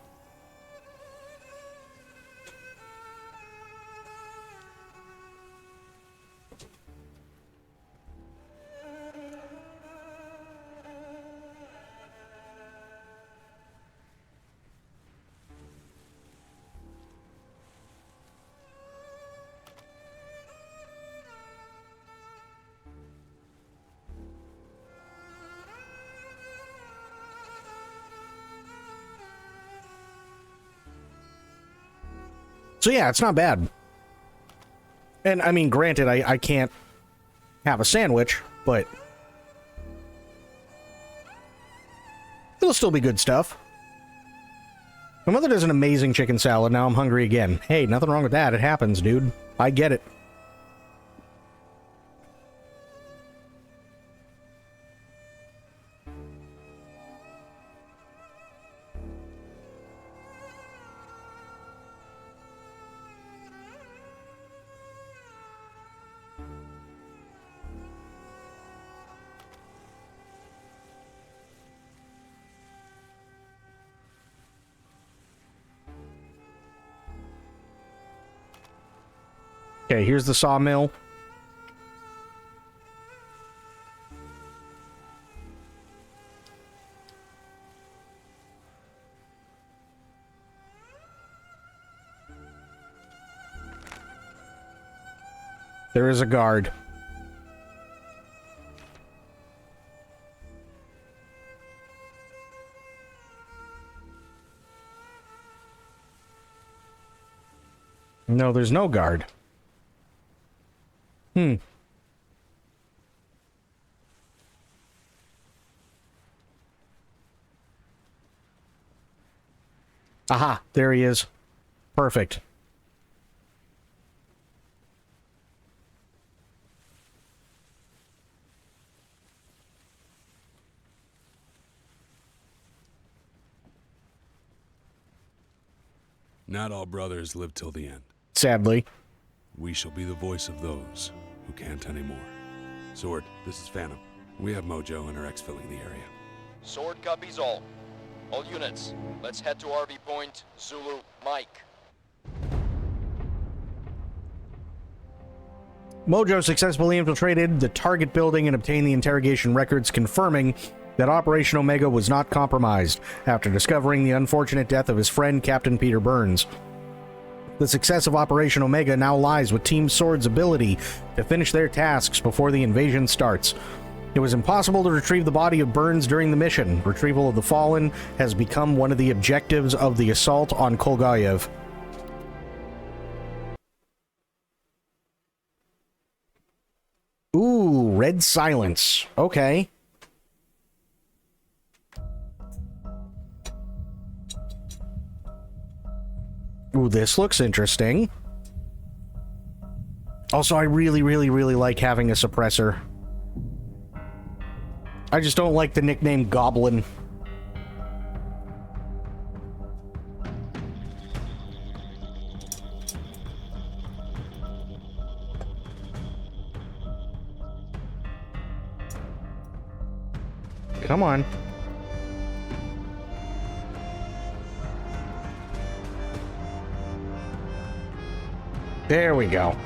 So yeah, it's not bad. And I mean, granted, I can't have a sandwich, but it'll still be good stuff. My mother does an amazing chicken salad. Now I'm hungry again. Hey, nothing wrong with that. It happens, dude. I get it. Okay, here's the sawmill. There is a guard. No, there's no guard. Aha, there he is. Perfect. Not all brothers live till the end. Sadly. We shall be the voice of those who can't anymore. Sword, this is Phantom. We have Mojo and her exfilling the area. Sword copies all. All units, let's head to RV Point, Zulu, Mike. Mojo successfully infiltrated the target building and obtained the interrogation records confirming that Operation Omega was not compromised after discovering the unfortunate death of his friend Captain Peter Burns. The success of Operation Omega now lies with Team Sword's ability to finish their tasks before the invasion starts. It was impossible to retrieve the body of Burns during the mission. Retrieval of the Fallen has become one of the objectives of the assault on Kolgayev. Ooh, Red Silence. Okay. Ooh, this looks interesting. Also, I really like having a suppressor. I just don't like the nickname Goblin. Come on. There we go.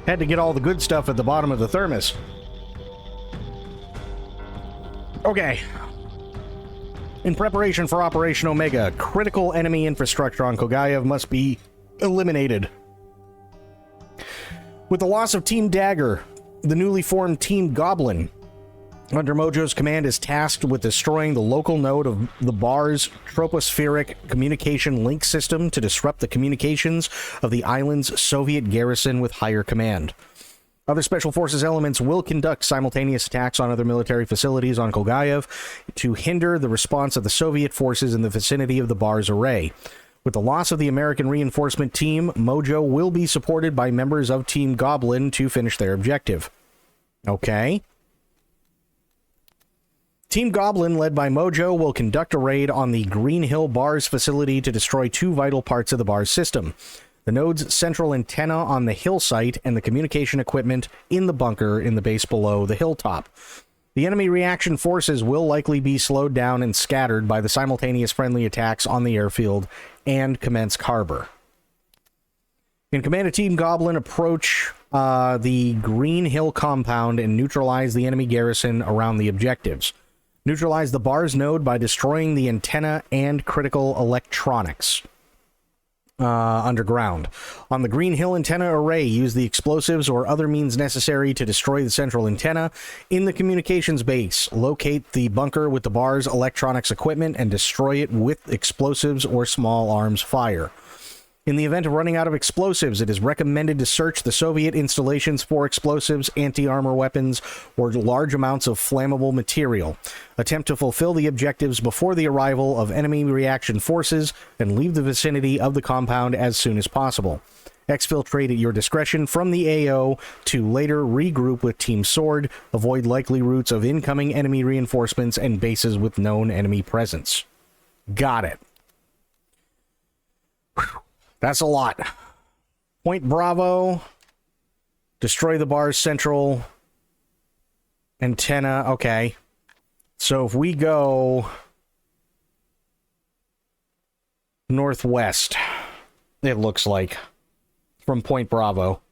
Had to get all the good stuff at the bottom of the thermos. Okay. In preparation for Operation Omega, critical enemy infrastructure on Kolgayev must be eliminated. With the loss of Team Dagger, the newly formed Team Goblin under Mojo's command is tasked with destroying the local node of the bar's tropospheric communication link system to disrupt the communications of the island's Soviet garrison with higher command. Other Special Forces elements will conduct simultaneous attacks on other military facilities on Kolgayev to hinder the response of the Soviet forces in the vicinity of the bar's array. With the loss of the American reinforcement team, Mojo will be supported by members of Team Goblin to finish their objective. Okay. Team Goblin, led by Mojo, will conduct a raid on the Green Hill Bars facility to destroy two vital parts of the Bars system: the node's central antenna on the hill site and the communication equipment in the bunker in the base below the hilltop. The enemy reaction forces will likely be slowed down and scattered by the simultaneous friendly attacks on the airfield and Kamensk Harbor. In command of Team Goblin, approach the Green Hill compound and neutralize the enemy garrison around the objectives. Neutralize the Bars node by destroying the antenna and critical electronics underground. On the Green Hill antenna array, use the explosives or other means necessary to destroy the central antenna. In the communications base, locate the bunker with the Bars electronics equipment and destroy it with explosives or small arms fire. In the event of running out of explosives, it is recommended to search the Soviet installations for explosives, anti-armor weapons, or large amounts of flammable material. Attempt to fulfill the objectives before the arrival of enemy reaction forces and leave the vicinity of the compound as soon as possible. Exfiltrate at your discretion from the AO to later regroup with Team Sword. Avoid likely routes of incoming enemy reinforcements and bases with known enemy presence. Got it. Whew. That's a lot. Point Bravo. Destroy the Bars central antenna. Okay. So if we go northwest, it looks like, from Point Bravo.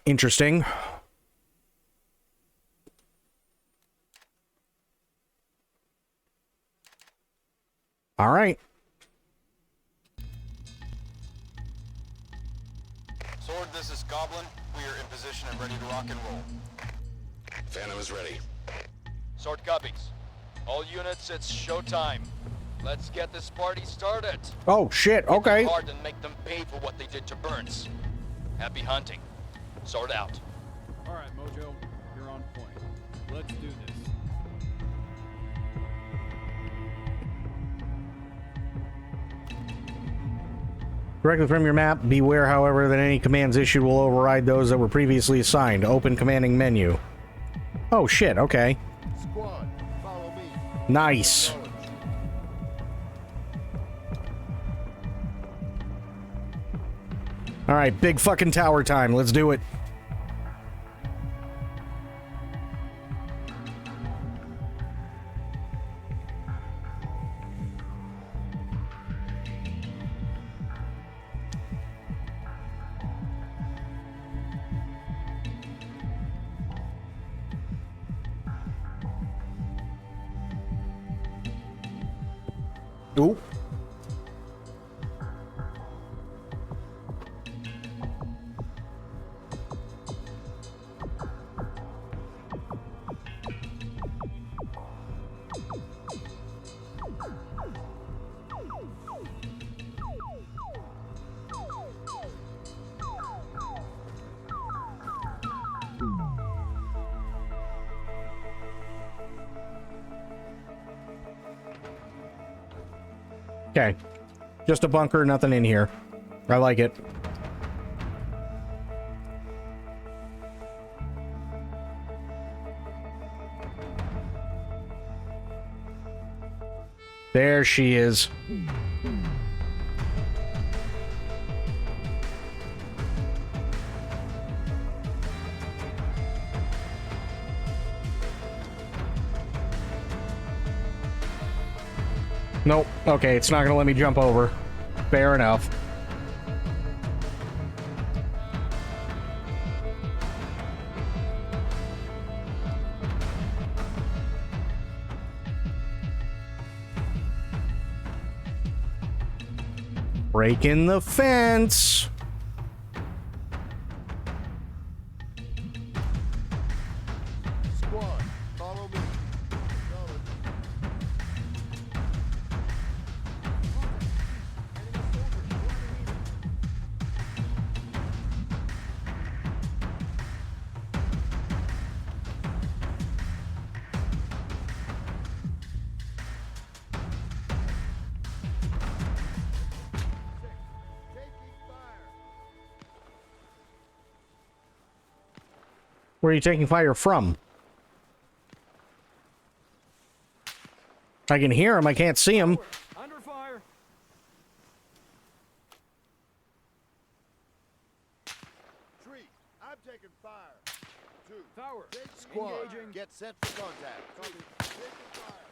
Interesting. All right. Sword, this is Goblin. We are in position and ready to rock and roll. Phantom is ready. Sword copies. All units, it's showtime. Let's get this party started. Oh, shit. Okay. Hit them hard and make them pay for what they did to Burns. Happy hunting. Sword out. All right, Mojo, you're on point. Let's do this. Directly from your map, beware, however, that any commands issued will override those that were previously assigned. Open commanding menu. Oh, shit, okay. Squad, follow me. Nice. All right, big fucking tower time. Let's do it. Ooh. Okay. Just a bunker, nothing in here. I like it. There she is. Nope. Okay, it's not gonna let me jump over. Fair enough. Break in the fence. Squad, follow me. Where are you taking fire from? I can hear him. I can't see him. Under fire. Tree, I'm taking fire. 2. Tower. Squad, Engaging. get set for contact. Copy. Taking fire.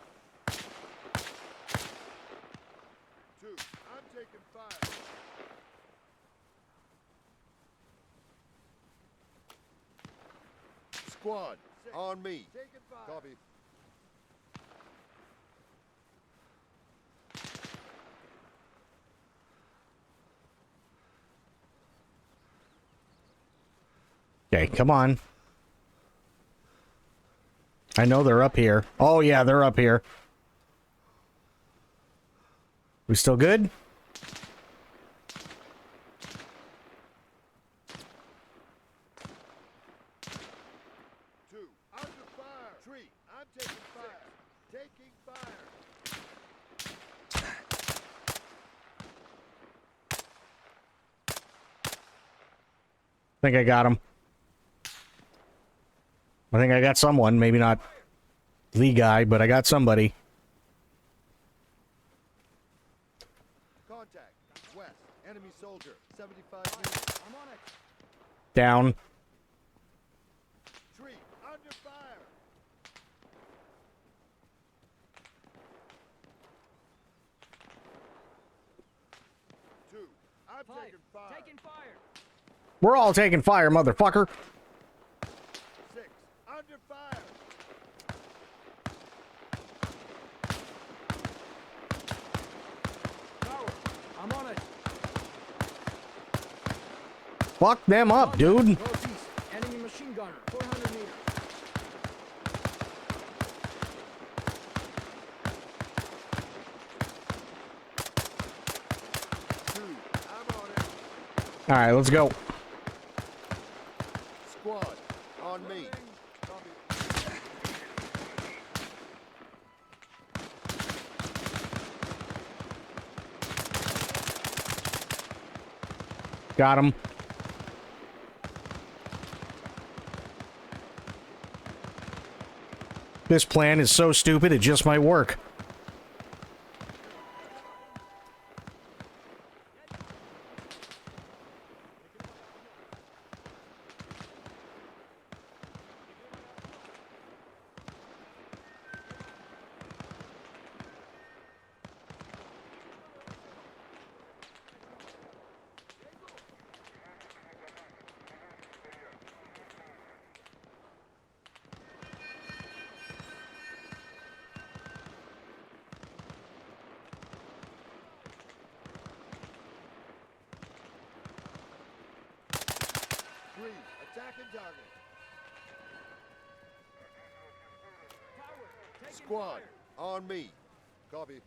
2, I'm taking fire. Squad, on me. Taking fire. Copy. Okay, come on. I know they're up here. Oh, yeah, they're up here. We still good? Under fire. Tree, I'm taking fire. Taking fire. I think I got him. I think I got someone. Maybe not the guy, but I got somebody. Contact. West. Enemy soldier. 75 meters. I'm on it. Down. Tree, under fire. I'm taking fire. Taking fire. We're all taking fire, motherfucker. 6, under fire. Tower. I'm on it. Fuck them up, dude. Northeast. Enemy machine gunner. 400 meters. All right, let's go. Squad, on me. Got him. This plan is so stupid, it just might work. Attacking target. Squad, on me. Copy.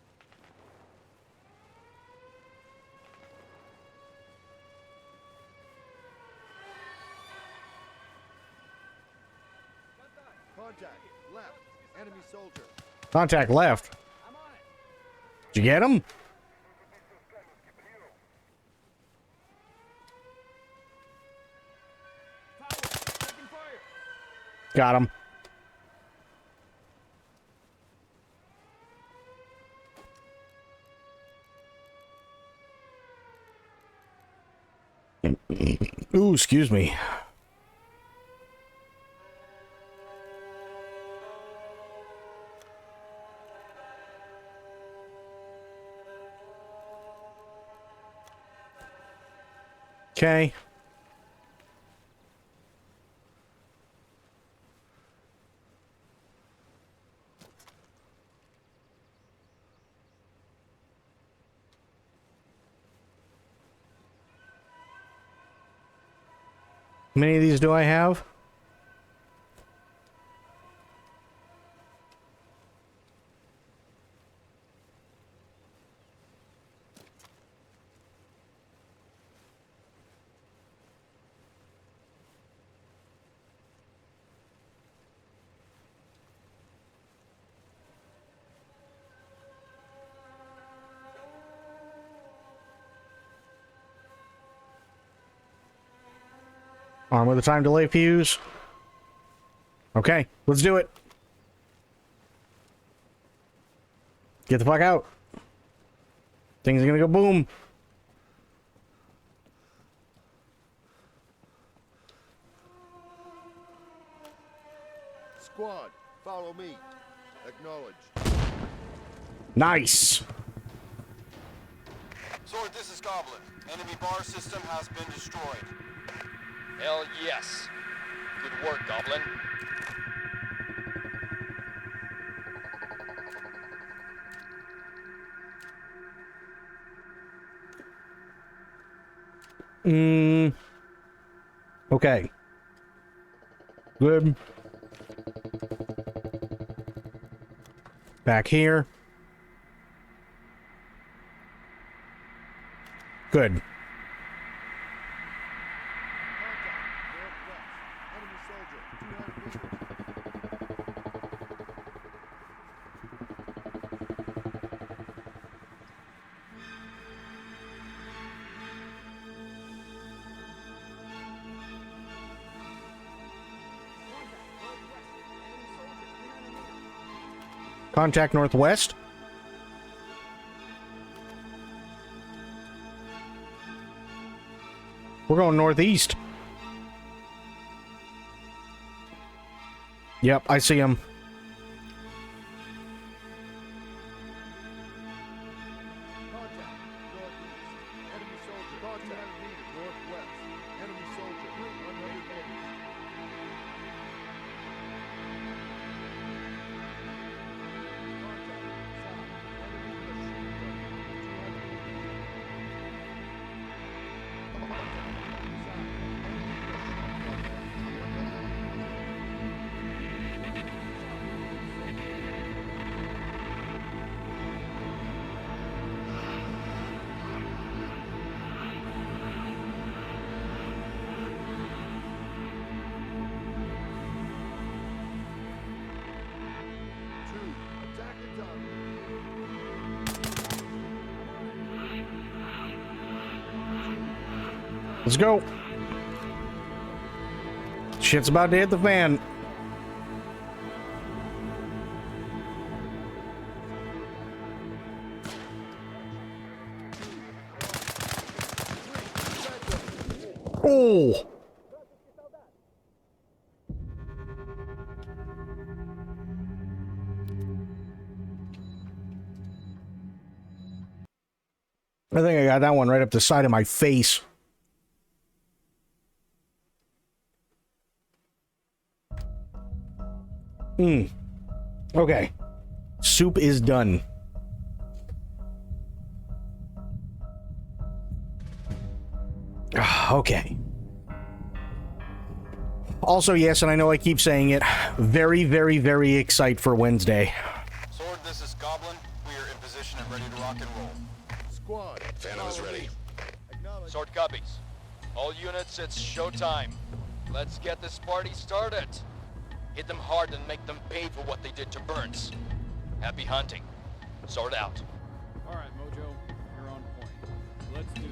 Contact, left. Enemy soldier. Contact left. Did you get him? Got him. Ooh, excuse me. Okay. How many of these do I have? Arm with a time delay fuse. Okay, let's do it. Get the fuck out. Things are gonna go boom. Squad, follow me. Acknowledged. Nice. Sword, this is Goblin. Enemy bar system has been destroyed. Hell yes. Good work, Goblin. Okay. Good. Back here. Good. Contact northwest. We're going northeast. Yep, I see him. Let's go. Shit's about to hit the fan. Oh. I think I got that one right up the side of my face. Okay. Soup is done. Okay. Also, yes, and I know I keep saying it, very, very, very excited for Wednesday. Sword, this is Goblin. We are in position and ready to rock and roll. Squad, Phantom is ready. Sword copies. All units, it's showtime. Let's get this party started. Hit them hard and make them pay for what they did to Burns. Happy hunting. Sword out. All right, Mojo, you're on point. Let's do this.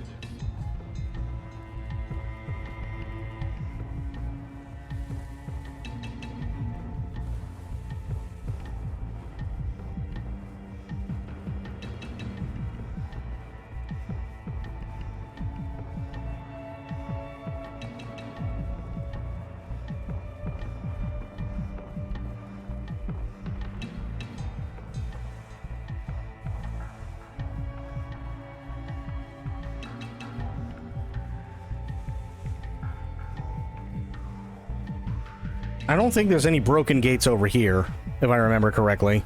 I don't think there's any broken gates over here, if I remember correctly.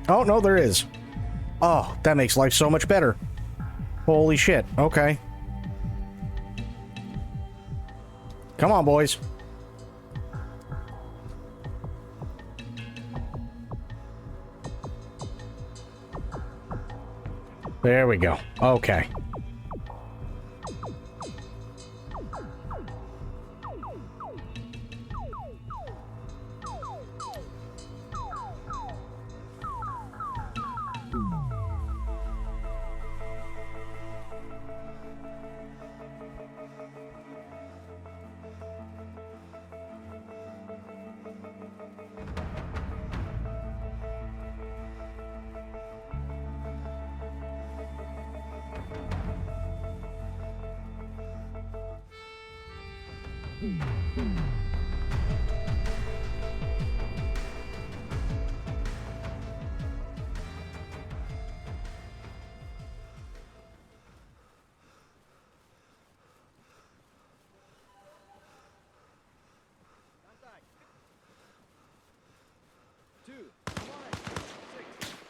Oh, no, there is. Oh, that makes life so much better. Holy shit. Okay. Come on, boys. There we go. Okay.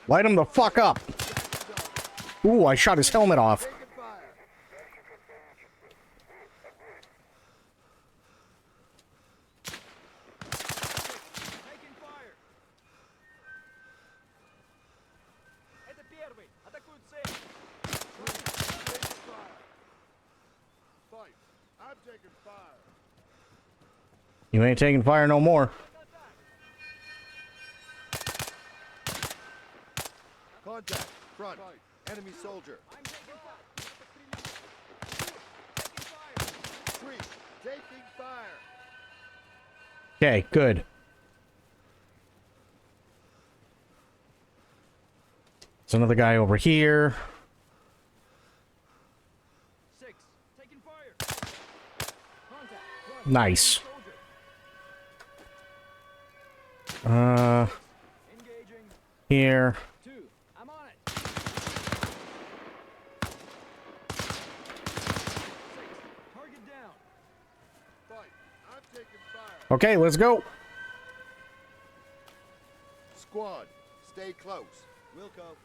Light him the fuck up. Ooh, I shot his helmet off. I'm taking fire. You ain't taking fire no more. Contact. Front. Enemy soldier. Tree. Taking fire. Okay, good. There's another guy over here. Nice. Here. Okay, let's go. Squad, stay close. Wilco.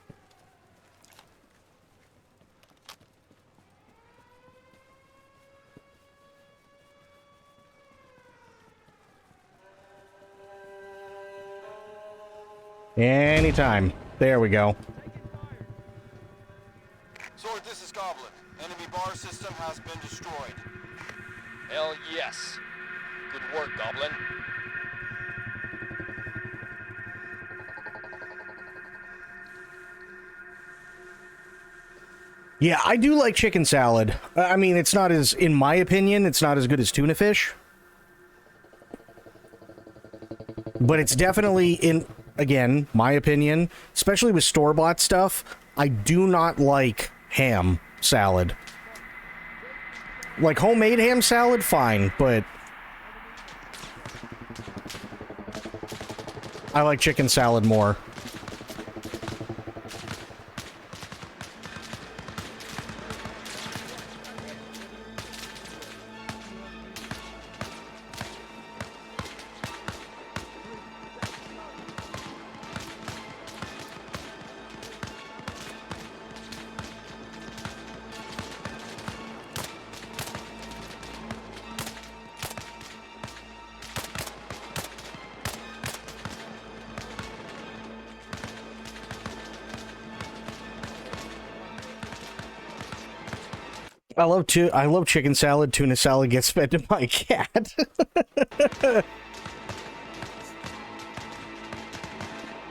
Anytime. There we go. Sword, this is Goblin. Enemy bar system has been destroyed. Hell yes. Good work, Goblin. Yeah, I do like chicken salad. I mean, it's not as, in my opinion, it's not as good as tuna fish. But it's definitely, in, again, my opinion, especially with store-bought stuff, I do not like ham salad. Like homemade ham salad, fine, but I like chicken salad more. I love chicken salad. Tuna salad gets fed to my cat.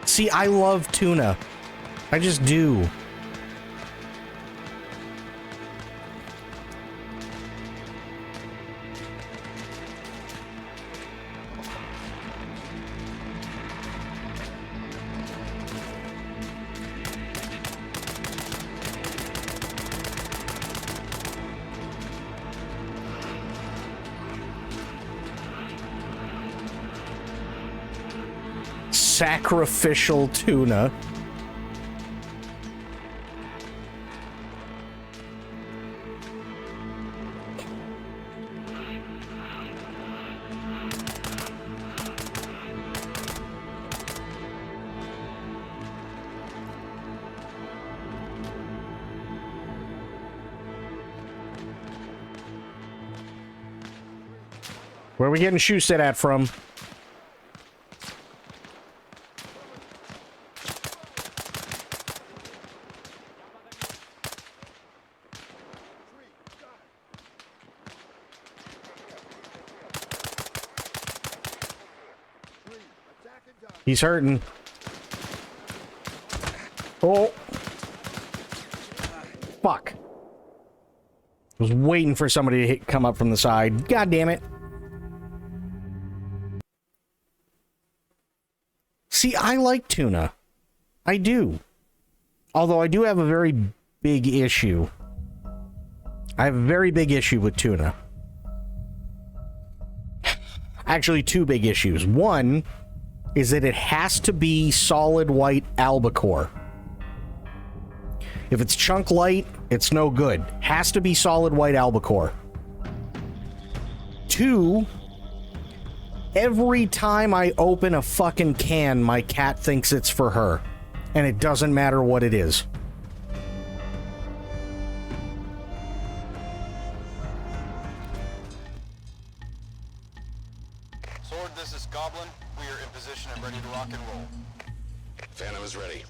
See, I love tuna. I just do. Sacrificial tuna. Where are we getting shoe set at from? He's hurting. Oh. Fuck. I was waiting for somebody to come up from the side. God damn it. See, I like tuna. I do. Although I do have a very big issue. I have a very big issue with tuna. Actually, two big issues. One is that it has to be solid white albacore. If it's chunk light, it's no good. Has to be solid white albacore. Two, every time I open a fucking can, my cat thinks it's for her. And it doesn't matter what it is. Sword, this is Goblin. We are in position and ready to rock and roll. Phantom is ready.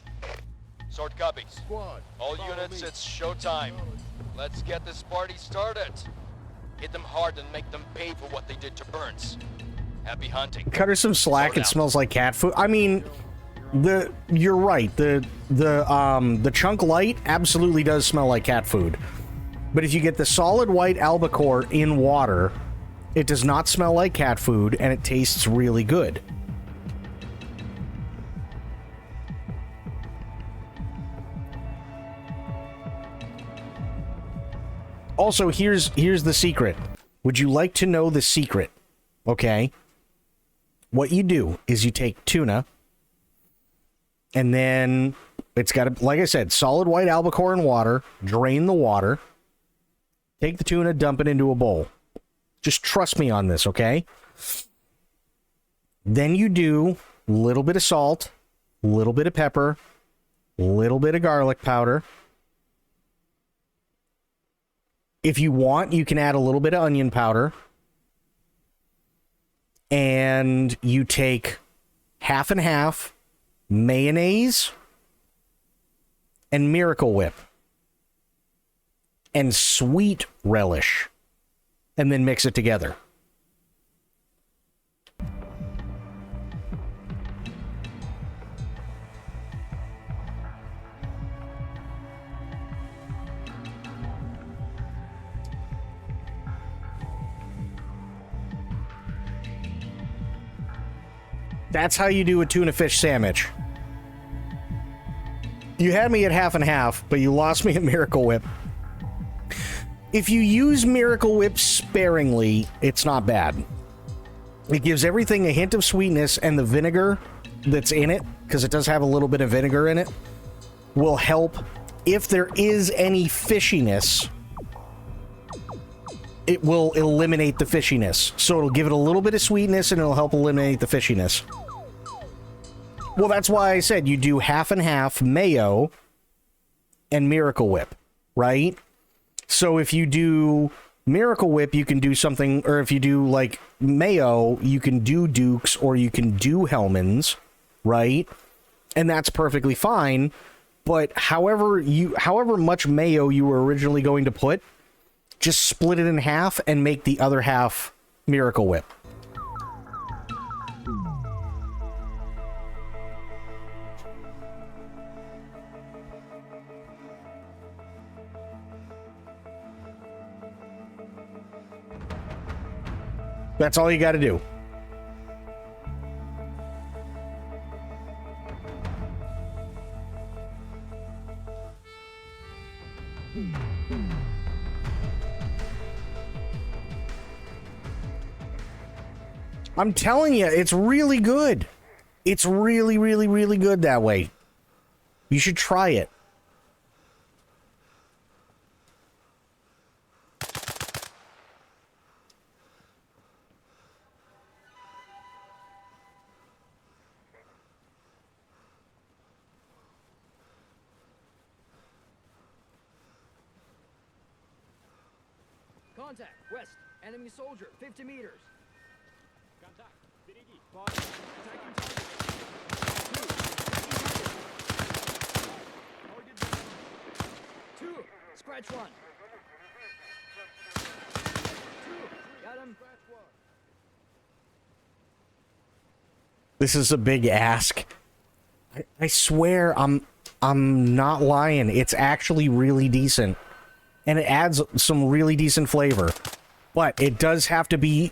Sword copies. All units, it's showtime. Let's get this party started. Hit them hard and make them pay for what they did to Burns. Happy hunting. Cut her some slack. It smells like cat food. I mean, you're right. The chunk light absolutely does smell like cat food. But if you get the solid white albacore in water, it does not smell like cat food, and it tastes really good. Also, here's the secret. Would you like to know the secret? Okay. What you do is you take tuna, and then it's got to, like I said, solid white albacore in water. Drain the water. Take the tuna, dump it into a bowl. Just trust me on this, okay? Then you do a little bit of salt, a little bit of pepper, a little bit of garlic powder. If you want, you can add a little bit of onion powder. And you take half and half mayonnaise and Miracle Whip and sweet relish, and then mix it together. That's how you do a tuna fish sandwich. You had me at half and half, but you lost me at Miracle Whip. If you use Miracle Whip sparingly, it's not bad. It gives everything a hint of sweetness, and the vinegar that's in it, because it does have a little bit of vinegar in it, will help. If there is any fishiness, it will eliminate the fishiness. So it'll give it a little bit of sweetness, and it'll help eliminate the fishiness. Well, that's why I said you do half and half mayo and Miracle Whip, right? So if you do Miracle Whip, you can do something, or if you do like mayo, you can do Dukes or you can do Hellman's, right? And that's perfectly fine. But however much mayo you were originally going to put, just split it in half and make the other half Miracle Whip. That's all you got to do. I'm telling you, it's really good. It's really, really, really good that way. You should try it. Contact, west, enemy soldier, 50 meters. Contact, впереди. Attacking target. Two, scratch one. Two, got him. This is a big ask. I swear I'm not lying. It's actually really decent. And it adds some really decent flavor. But it does have to be,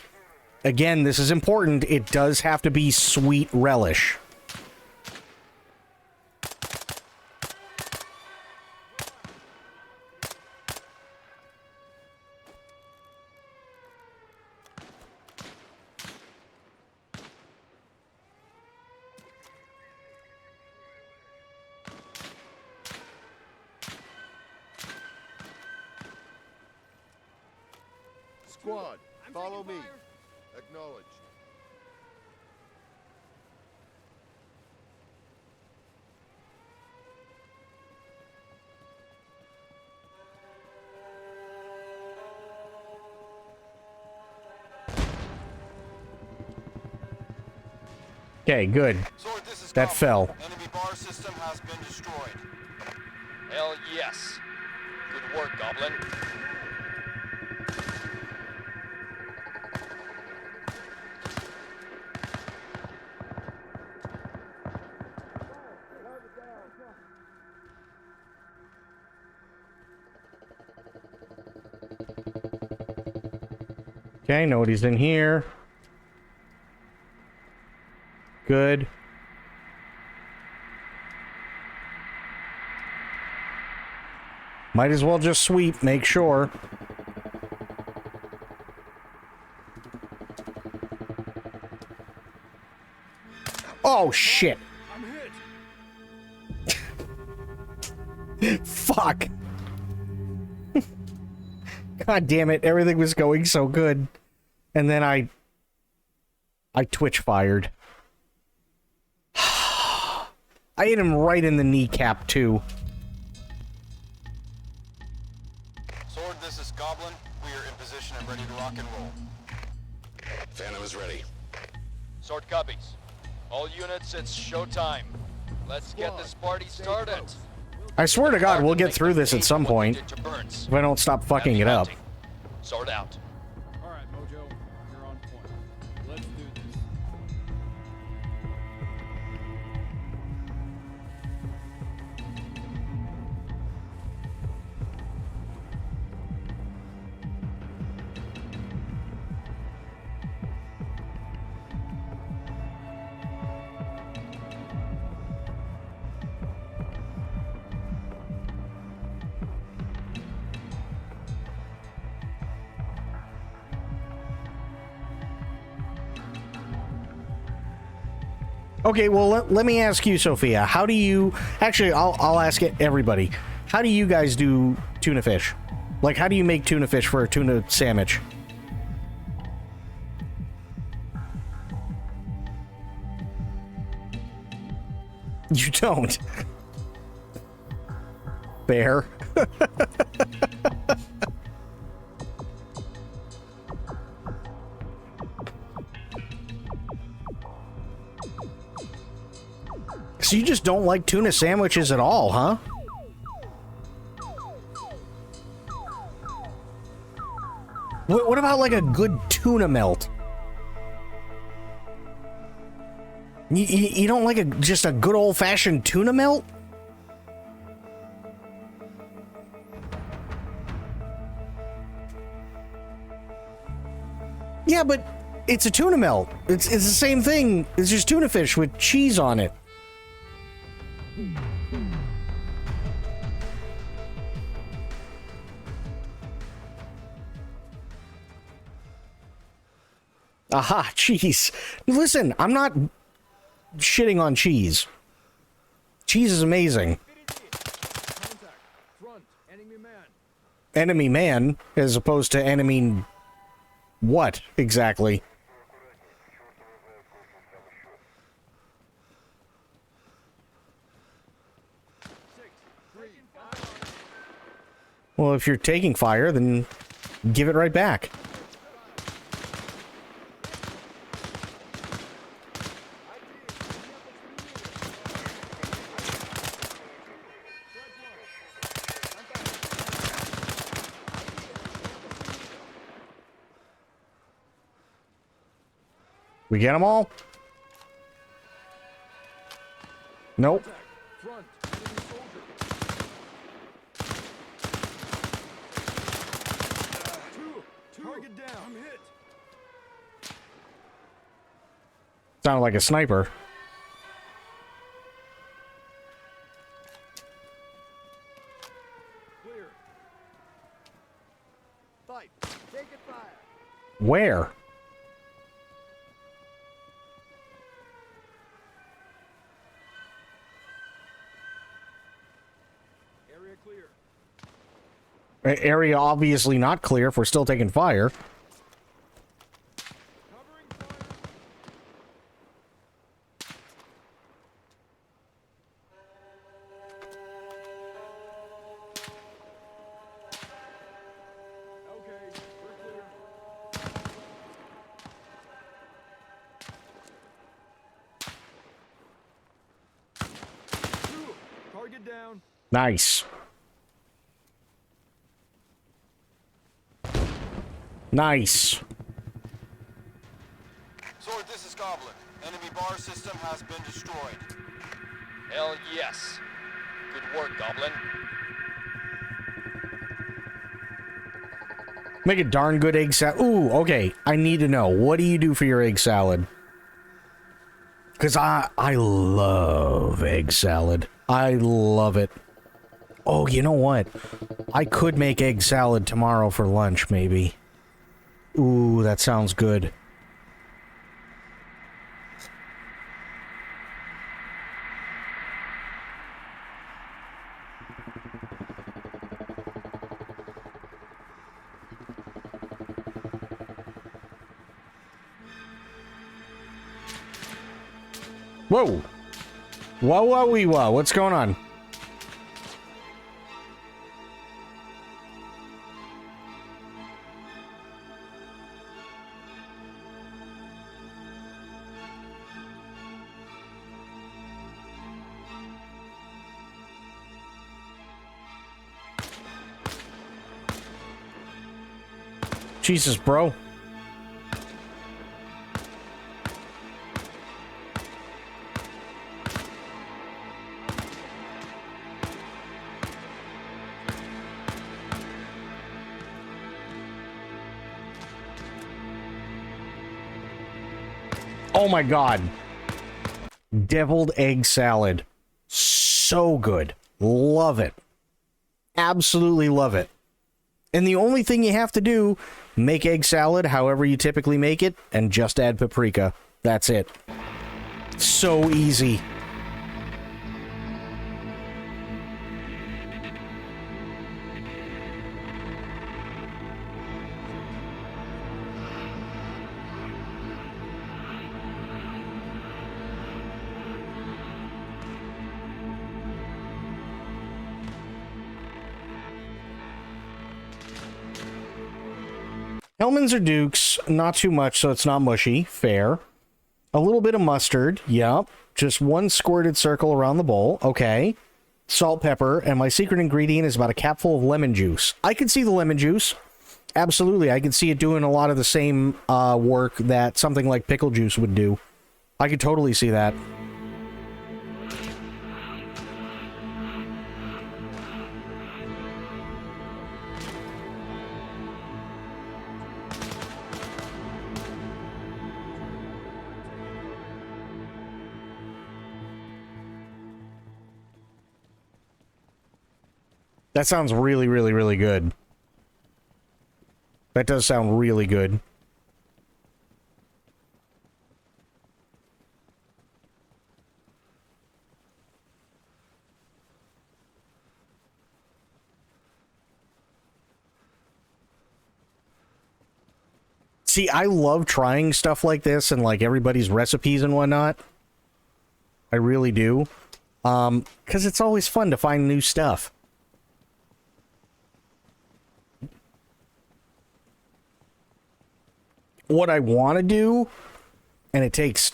again, this is important, it does have to be sweet relish. Squad, follow me. Acknowledged. Okay, good. Sword, this is That Goblin. fell. Enemy bar system has been destroyed. Hell yes. Good work, Goblin. Okay, nobody's in here. Good. Might as well just sweep, make sure. Oh, shit. Fuck. God damn it, everything was going so good. And then I twitch fired. I hit him right in the kneecap, too. Sword, this is Goblin. We are in position and ready to rock and roll. Phantom is ready. Sword copies. All units, it's showtime. Let's get this party started. I swear to God, we'll get through this at some point. If I don't stop fucking it up. Sword out. Alright, Mojo, you're on point. Let's do this. Okay, well, let me ask you, Sophia. How do you... Actually, I'll ask it everybody. How do you guys do tuna fish? Like, how do you make tuna fish for a tuna sandwich? You don't. Fair. So you just don't like tuna sandwiches at all, huh? What about like a good tuna melt? You don't like just a good old-fashioned tuna melt? Yeah, but it's a tuna melt. It's the same thing. It's just tuna fish with cheese on it. Aha, cheese. Listen, I'm not shitting on cheese. Cheese is amazing. Enemy man, as opposed to enemy... What, exactly? Well, if you're taking fire, then give it right back. We get them all? Nope. Target down. I'm hit. Sounded like a sniper. Clear. Fight. Take it fire. Where? Area clear. Area obviously not clear if we're still taking fire. down. Nice. Nice. Sword, this is Goblin. Enemy bar system has been destroyed. Hell yes. Good work, Goblin. Make a darn good egg salad. Ooh, okay. I need to know. What do you do for your egg salad? Because I love egg salad. I love it. Oh, you know what? I could make egg salad tomorrow for lunch, maybe. Ooh, that sounds good. Whoa! Whoa, whoa, wee, whoa. What's going on? Jesus, bro. Oh my god. Deviled egg salad. So good. Love it. Absolutely love it. And the only thing you have to do, make egg salad however you typically make it, and just add paprika. That's it. So easy. Hellmann's or Duke's, not too much, so it's not mushy. Fair. A little bit of mustard. Yep. Just one squirted circle around the bowl. Okay. Salt, pepper, and my secret ingredient is about a capful of lemon juice. I can see the lemon juice. Absolutely. I can see it doing a lot of the same work that something like pickle juice would do. I could totally see that. That sounds really, really, really good. That does sound really good. See, I love trying stuff like this and like everybody's recipes and whatnot. I really do. 'Cause it's always fun to find new stuff. What I want to do, and it takes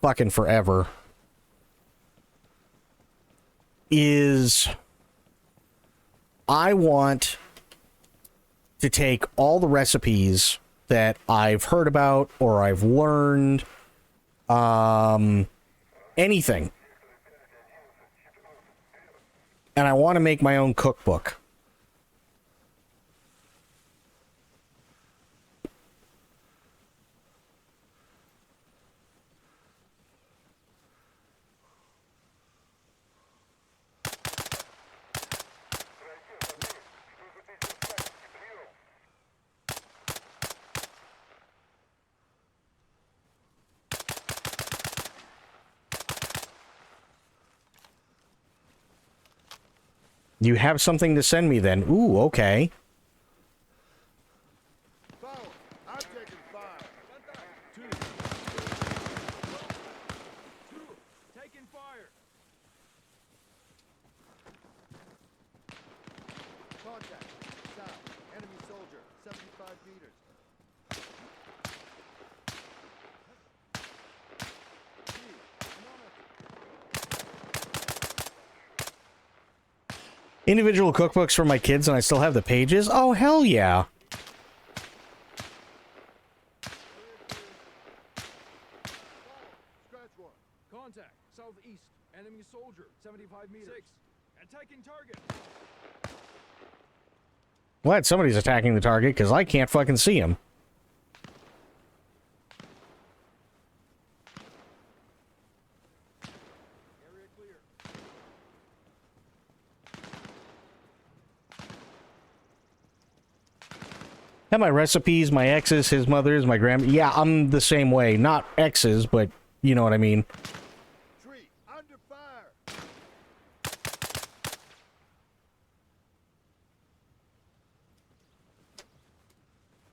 fucking forever, is I want to take all the recipes that I've heard about or I've learned, anything, and I want to make my own cookbook. You have something to send me then. Ooh, okay. I'm taking fire. Taking fire. Contact. South. Enemy soldier. 75 meters. Individual cookbooks for my kids, and I still have the pages? Oh, hell yeah. Scratch one. Contact. Southeast. Enemy soldier. 75 meters. 6. Attacking target. Glad somebody's attacking the target, because I can't fucking see him. Have my recipes, my exes, his mother's, my grandma. Yeah, I'm the same way. Not exes, but you know what I mean.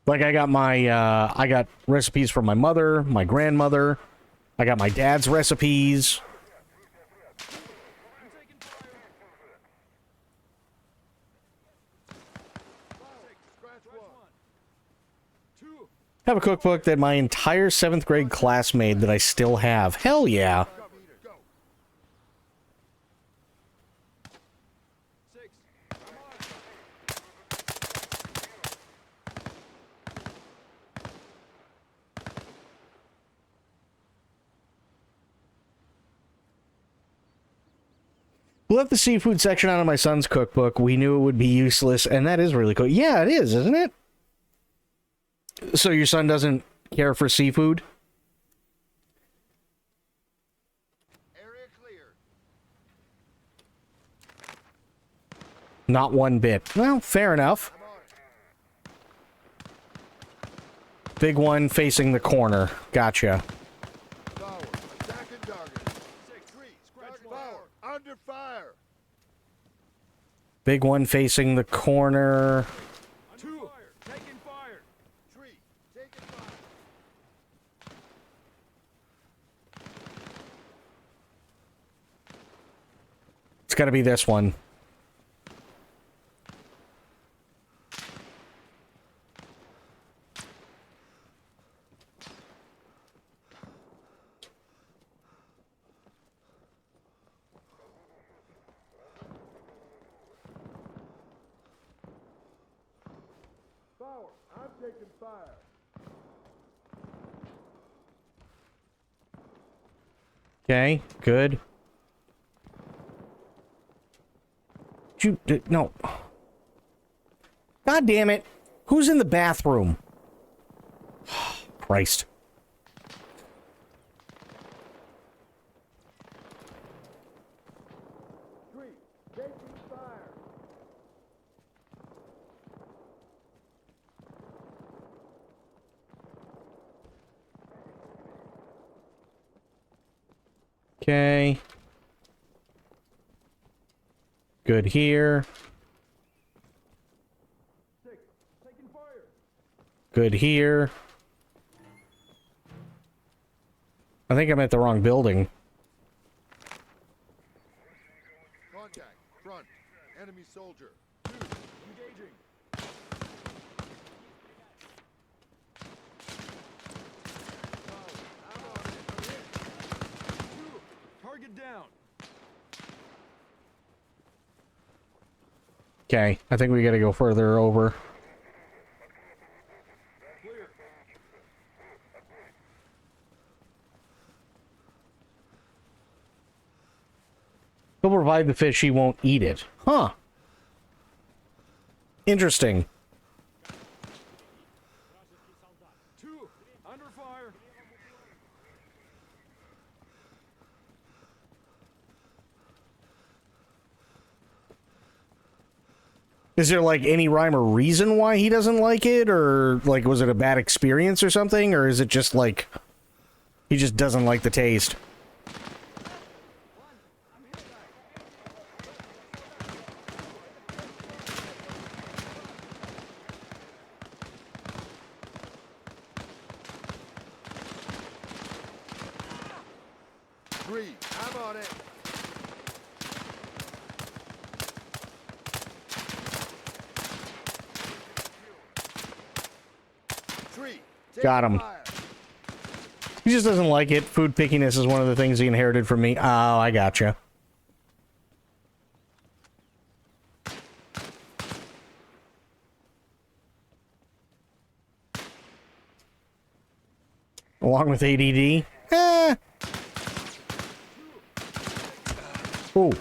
Like I got recipes from my mother, my grandmother. I got my dad's recipes. I have a cookbook that my entire 7th grade class made that I still have. Hell yeah. We left the seafood section out of my son's cookbook. We knew it would be useless, and that is really cool. Yeah, it is, isn't it? So your son doesn't care for seafood? Area clear. Not one bit. Well, fair enough. Big one facing the corner. Gotcha. Forward. Attacking target. 6-3. Scratch forward. Under fire. Big one facing the corner. 2. Taking fire. 3. Taking fire. It's got to be this one. Forward. I'm taking fire. Okay, good. No. God damn it. Who's in the bathroom? Christ. Okay. Good here. Good here. I think I'm at the wrong building. Contact. Front. Enemy soldier. 2. Engaging. Target down. Okay, I think we gotta go further over. He'll provide the fish, he won't eat it. Huh. Interesting. 2. Under fire. Is there, like, any rhyme or reason why he doesn't like it? Or, like, was it a bad experience or something? Or is it just, like, he just doesn't like the taste? I'm on it. Got him. He just doesn't like it. Food pickiness is one of the things he inherited from me. Oh, I gotcha. Along with ADD. Ooh.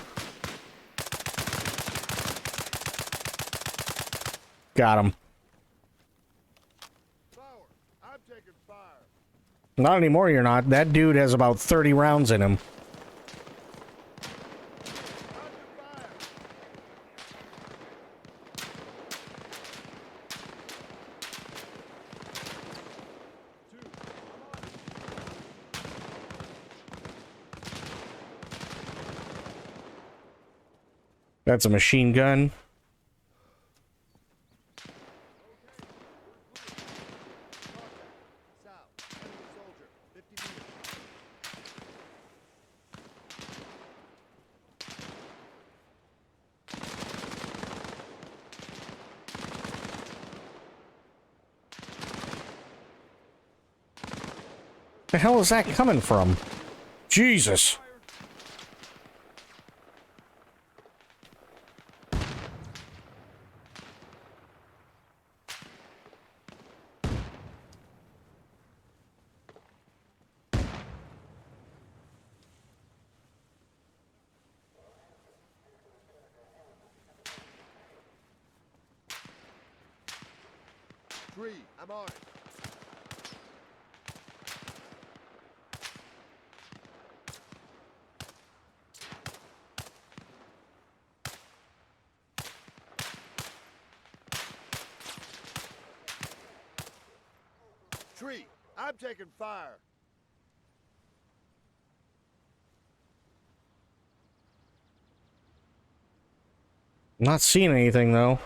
Got him. I'm taking fire. Not anymore, you're not. That dude has about 30 rounds in him. That's a machine gun. The hell is that coming from? Jesus. Three, I'm on it. Tree, I'm taking fire. Not seeing anything, though.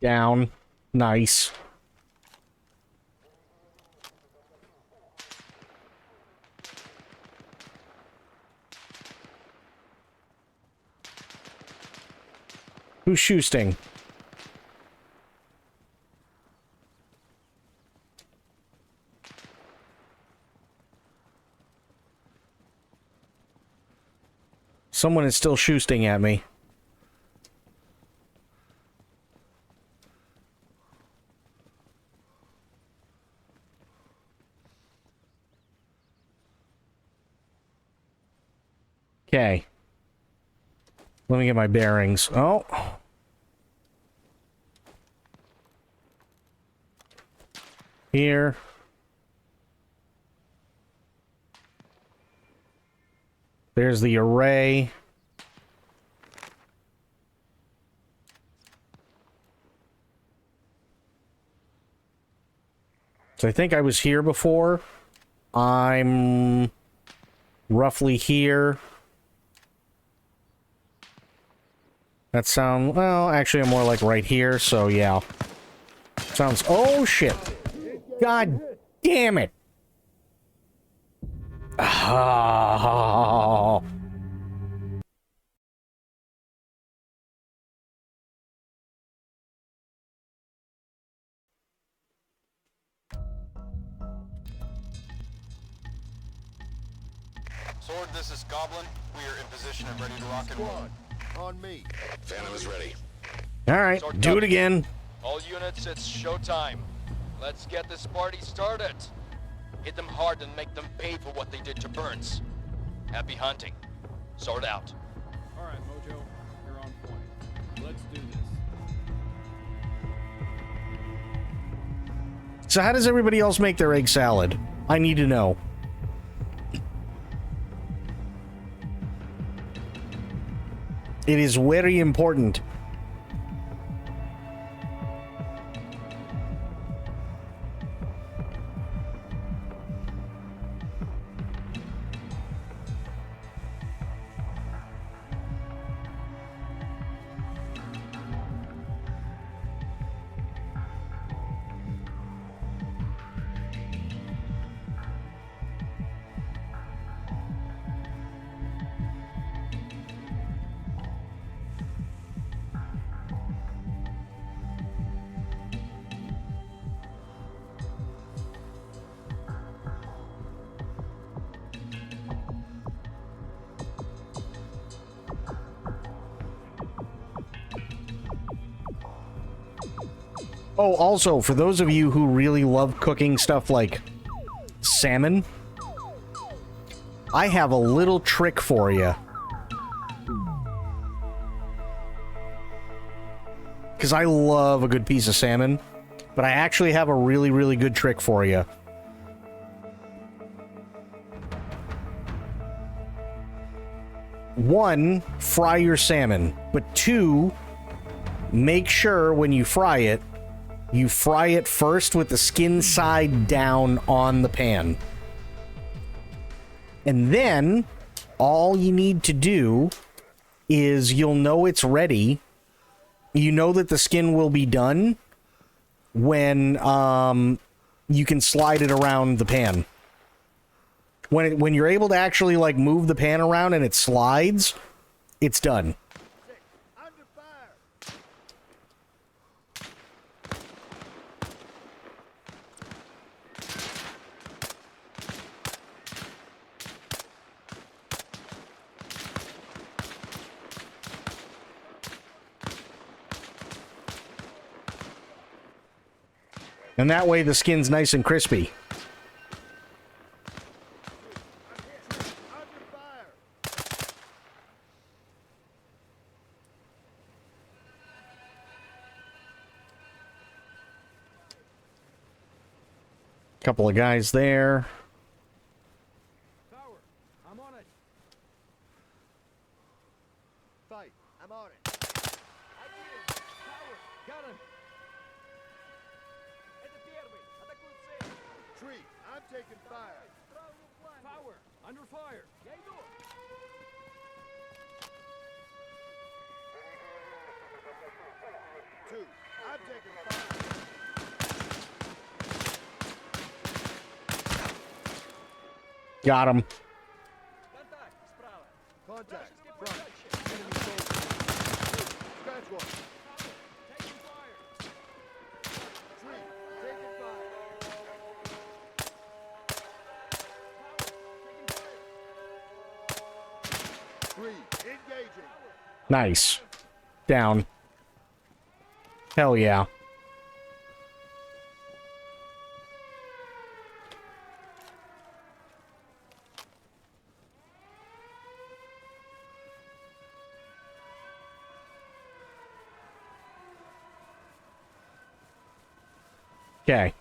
Down. Nice. Who's shooting? Someone is still shooting at me. Okay. Let me get my bearings. Oh. Here. There's the array. So I think I was here before. I'm roughly here. That sound, well, actually I'm more like right here, so yeah. Sounds, oh shit. God damn it. Oh. Sword, this is Goblin. We are in position and ready to rock and roll. On me. Phantom is ready. Alright, do it again. All units, it's showtime. Let's get this party started. Hit them hard and make them pay for what they did to Burns. Happy hunting. Sword out. Alright, Mojo, you're on point. Let's do this. So how does everybody else make their egg salad? I need to know. It is very important. Oh, also, for those of you who really love cooking stuff like salmon, I have a little trick for you. Because I love a good piece of salmon, but I actually have a really, really good trick for you. One, fry your salmon, but two, make sure when you fry it first with the skin side down on the pan. And then all you need to do is you'll know it's ready. You know that the skin will be done when you can slide it around the pan. When you're able to actually like move the pan around and it slides, it's done. And that way the skin's nice and crispy. Couple of guys there. I'm on it. Fight. I'm on it. Power. Got him. Tree. I'm taking fire. Power. Under fire. Я иду. Two. I'm taking fire. Got him. Contact. Front. Enemy soldier. Scratch one. Taking fire. Tree. Taking fire. Three. Engaging. Nice. Down. Hell yeah. Okay.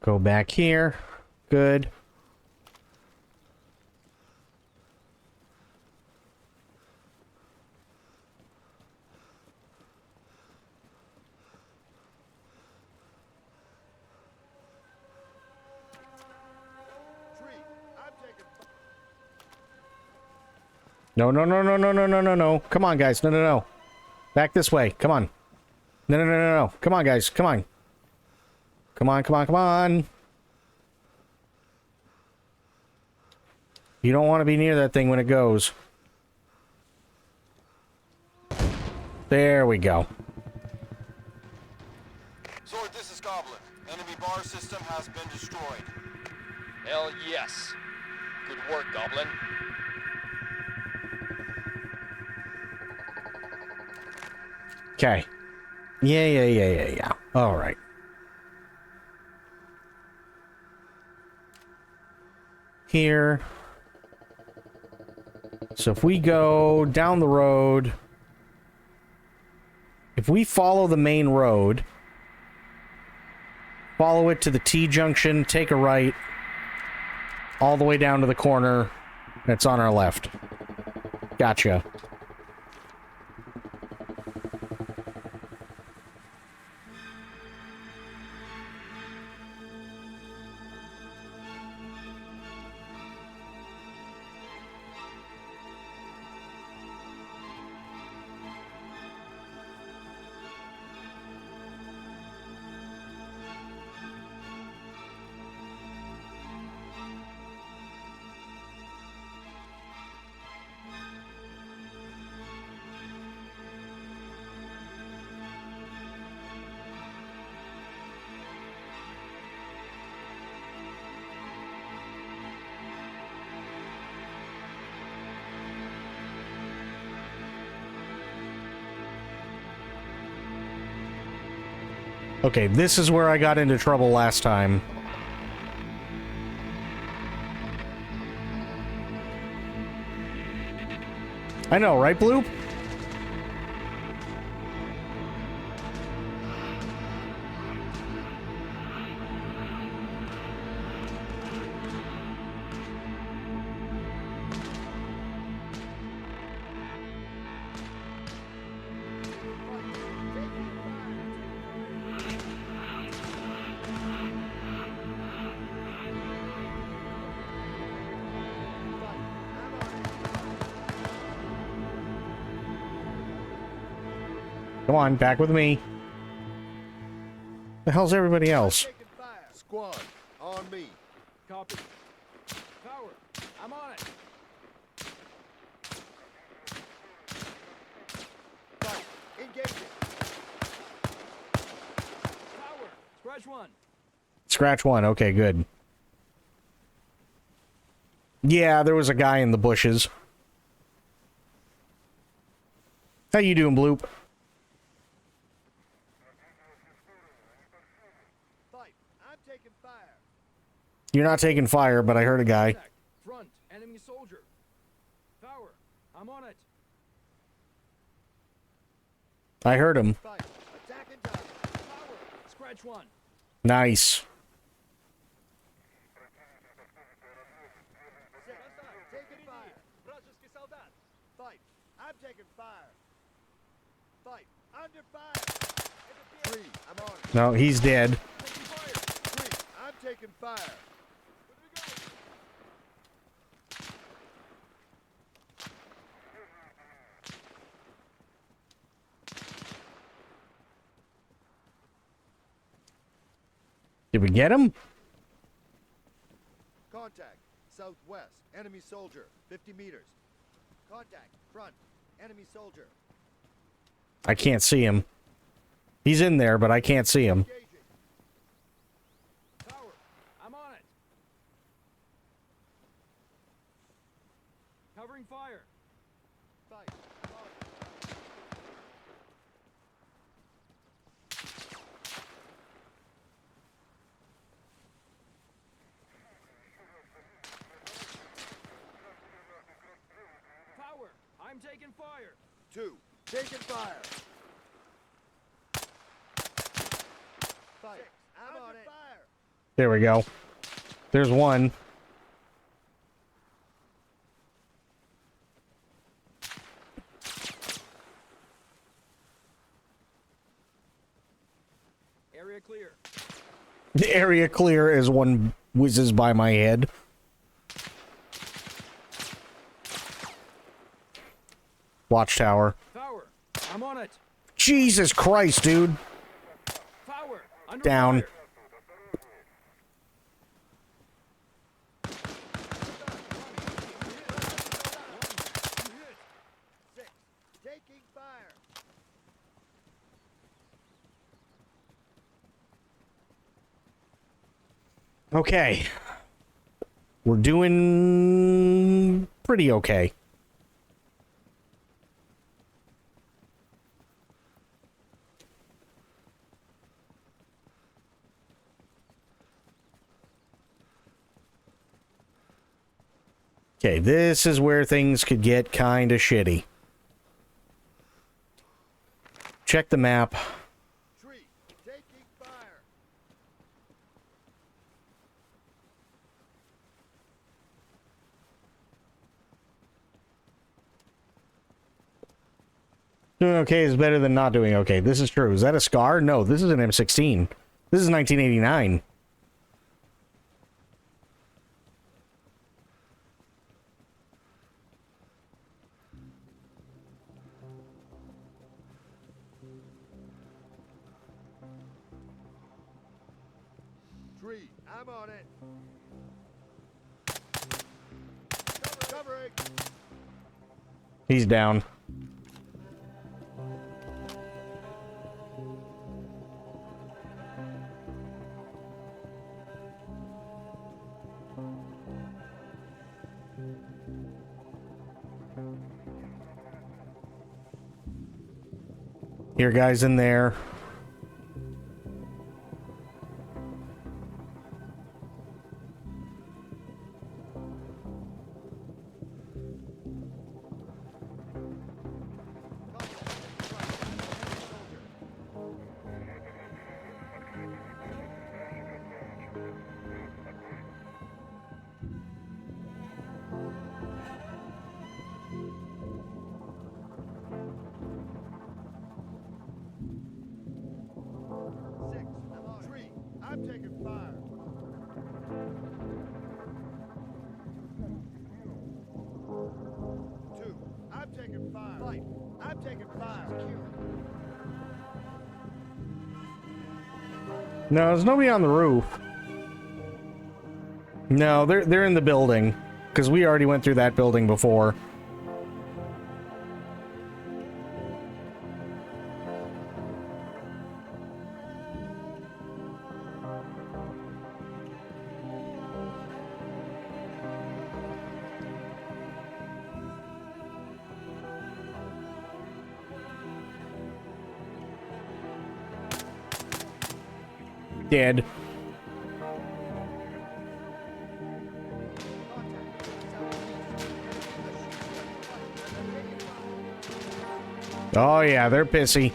Go back here. Good. No, no, no, no, no, no, no, no, no. Come on, guys. No, no, no. Back this way. Come on. No, no, no, no, no. Come on, guys. Come on. Come on, come on, come on. You don't want to be near that thing when it goes. There we go. Sword, this is Goblin. Enemy bar system has been destroyed. Hell yes. Good work, Goblin. Okay. Yeah. All right. Here. So if we go down the road, if we follow the main road, follow it to the T-junction, take a right, all the way down to the corner, that's on our left. Gotcha. Okay, this is where I got into trouble last time. I know, right, Bloop? Come on, back with me. The hell's everybody else? Squad, on me. Copy. Power, I'm on it. Fight, engage it. Power, scratch one. Scratch one. Okay, good. Yeah, there was a guy in the bushes. How you doing, Bloop? You're not taking fire, but I heard a guy. Front, enemy soldier. Power, I'm on it. I heard him. Power, scratch one. Nice. Taking fire. Вражеский солдат. Fight, I'm taking fire. Fight, under fire. Three, I'm on it. No, he's dead. Three, I'm taking fire. Did we get him? Contact, southwest, enemy soldier, 50 meters. Contact, front, enemy soldier. I can't see him. He's in there, but I can't see him. Power, I'm on it. Covering fire. Fight, I'm on it. Power, I'm taking fire. Two, taking fire. Fight, I'm on it. Fire. There we go. There's one. Area clear. The area clear as one whizzes by my head. Watchtower. Power, I'm on it. Jesus Christ, dude. Power, under Down. fire. Six, taking fire. Okay. We're doing pretty okay. Okay, this is where things could get kind of shitty. Check the map. Tree, taking fire. Doing okay is better than not doing okay. This is true. Is that a SCAR? No, this is an M16. This is 1989. Tree, I'm on it. Covering. He's down. Your guy's in there. I'm taking fire. No, there's nobody on the roof. No, they're in the building. Because we already went through that building before. Dead. Oh yeah, they're pissy.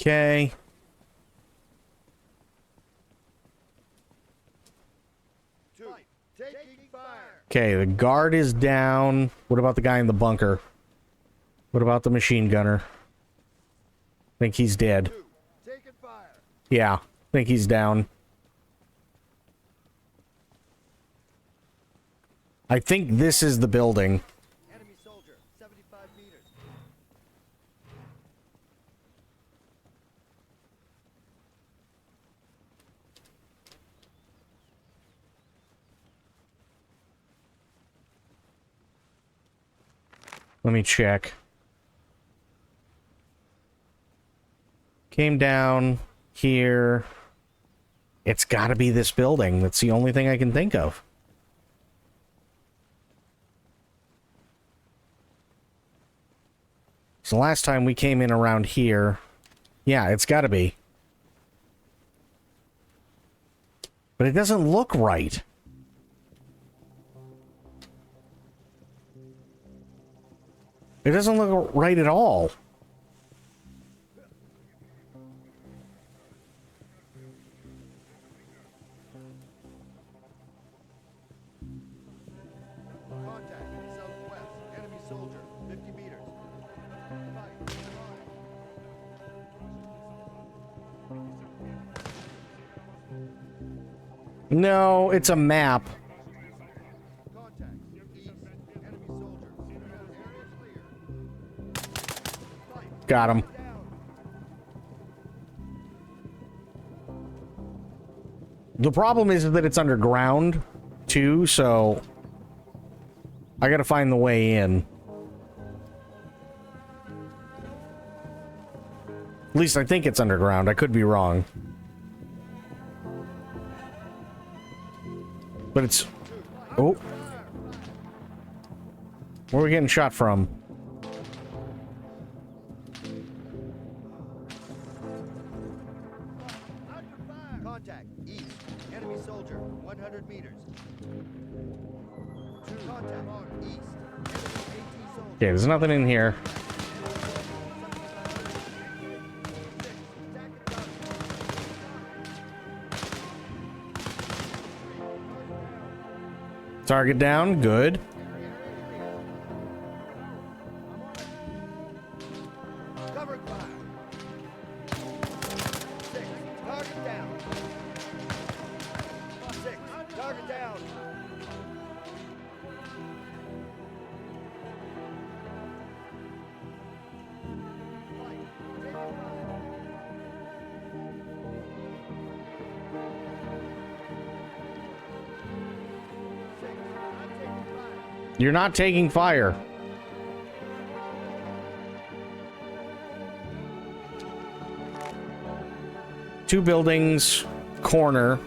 Okay. Okay, the guard is down. What about the guy in the bunker? What about the machine gunner? I think he's dead. Yeah, I think he's down. I think this is the building. Enemy soldier, 75 meters. Let me check. Came down here. It's got to be this building. That's the only thing I can think of. So last time we came in around here. Yeah, it's got to be. But it doesn't look right. It doesn't look right at all. Contact, southwest. Enemy soldier, 50 meters. No, it's a map. Got him. The problem is that it's underground, too, so I gotta find the way in. At least I think it's underground. I could be wrong. But it's... Oh. Where are we getting shot from? Contact, east. Enemy soldier, 100 meters. Contact, east. Enemy AT soldier. Okay, there's nothing in here. Target down, good. Cover fire. 6, target down. 6, target down. You're not taking fire. Two buildings, corner.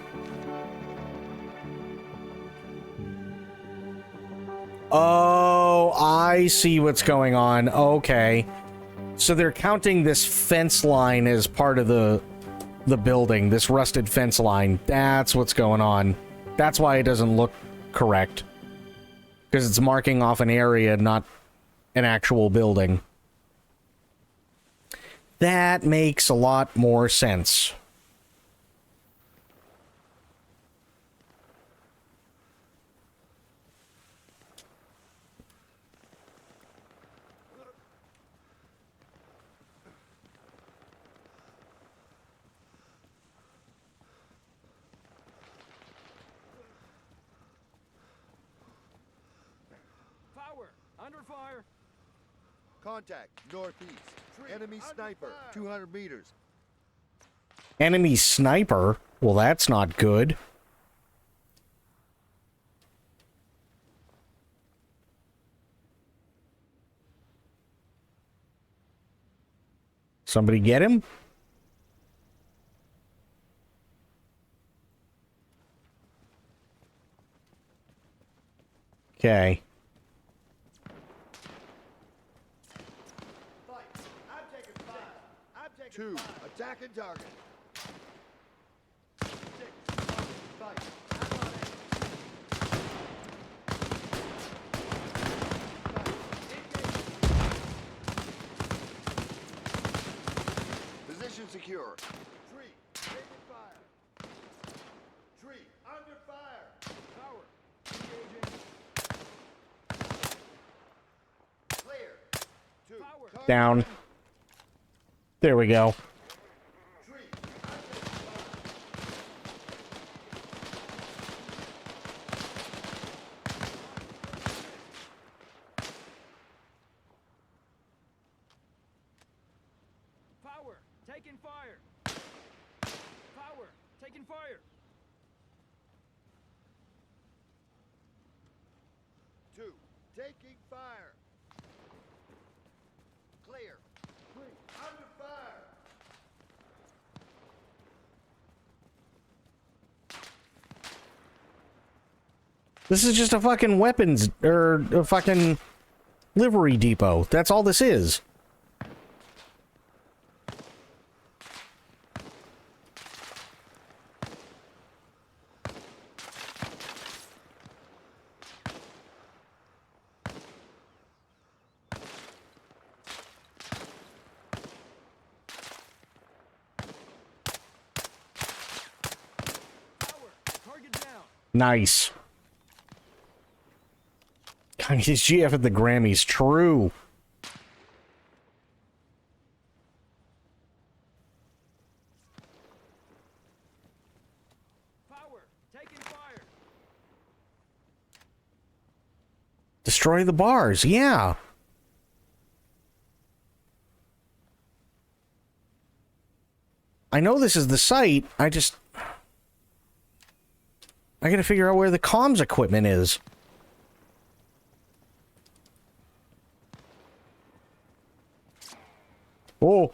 Oh, I see what's going on. Okay. So they're counting this fence line as part of the building, this rusted fence line. That's what's going on. That's why it doesn't look correct. Because it's marking off an area, not an actual building. That makes a lot more sense. Power! Under fire! Contact, northeast. Enemy sniper, 200 meters. Enemy sniper? Well, that's not good. Somebody get him? Okay. Two, attacking target. Position secure. Tree, taking fire. Tree, under fire. Power, engaging. Clear. Two, Down. There we go. Power! Taking fire! Power! Taking fire! Two, taking fire. Clear. Three, under fire. This is just a fucking weapons, or a fucking livery depot. That's all this is. Nice. God, he's GF at the Grammys. True. Power! Taking fire! Destroy the bars. Yeah. I know this is the site. I gotta figure out where the comms equipment is. Oh.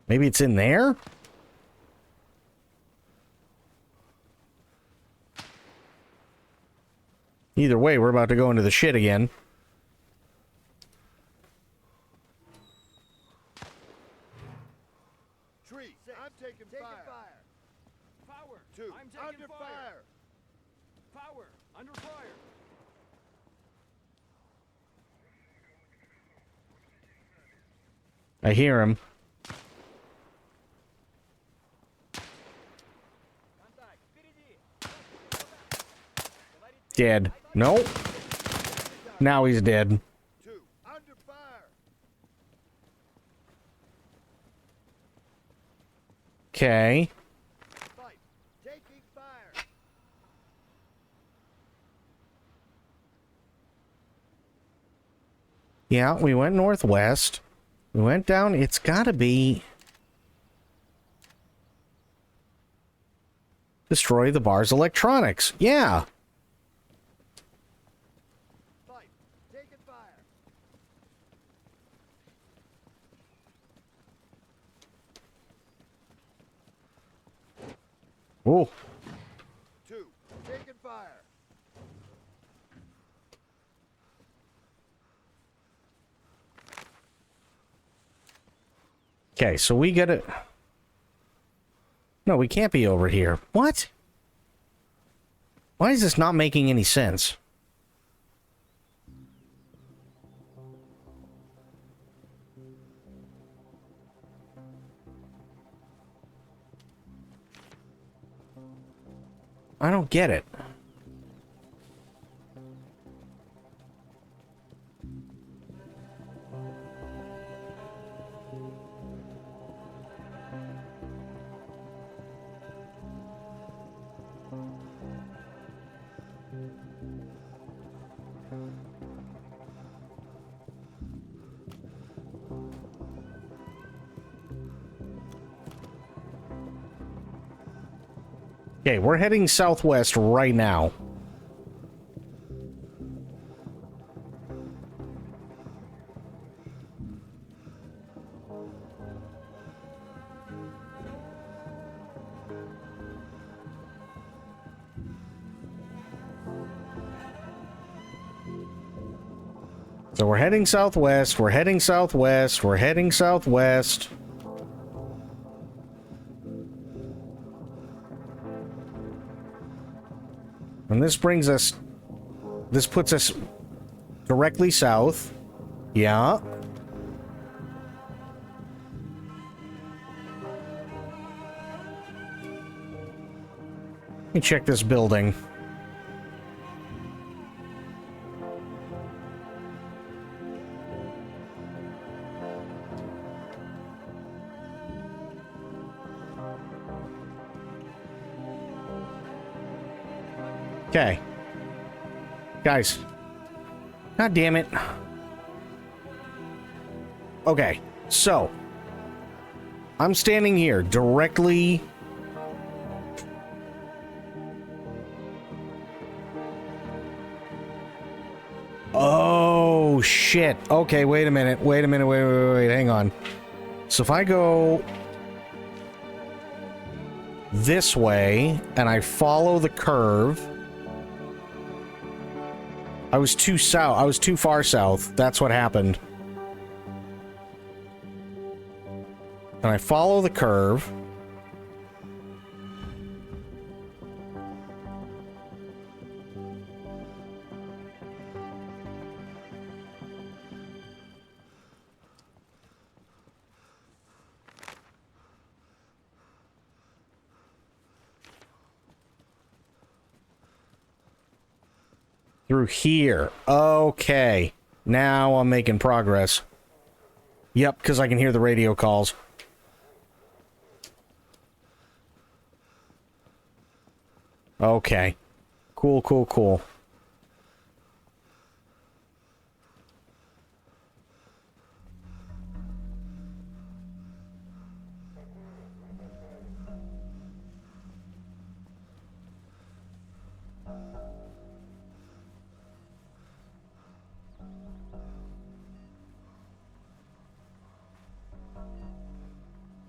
Maybe it's in there? Either way, we're about to go into the shit again. Tree, I'm taking fire. Power! Two, I'm taking under fire! Power! Under fire! I hear him. Dead. Nope. Now he's dead. Two, under fire. Okay. Fight, taking fire. Yeah, we went northwest. We went down. It's gotta be... Destroy the bar's electronics. Yeah. Fight, taking fire. Oh. Two, taking fire. Okay, so we gotta... No, we can't be over here. What? Why is this not making any sense? I don't get it. Okay, we're heading southwest right now. So we're heading southwest, we're heading southwest, we're heading southwest. And this brings us... This puts us directly south. Yeah. Let me check this building. Okay. Guys. God damn it. Okay, so. I'm standing here directly... Oh, shit. Okay, wait a minute. Wait, hang on. So if I go... this way, and I follow the curve... I was too far south. That's what happened. And I follow the curve. Through here. Okay. Now I'm making progress. Yep, because I can hear the radio calls. Okay. Cool, cool, cool.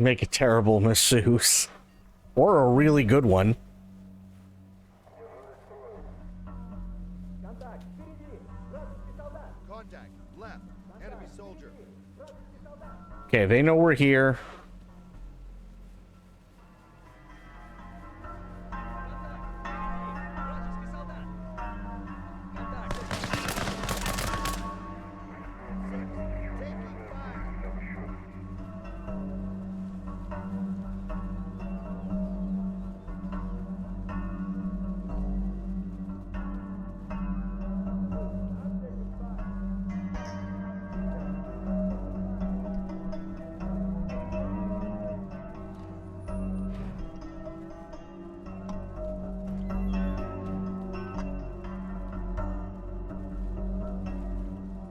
Make a terrible masseuse. Or a really good one. Contact. Left. Enemy soldier. Okay, they know we're here.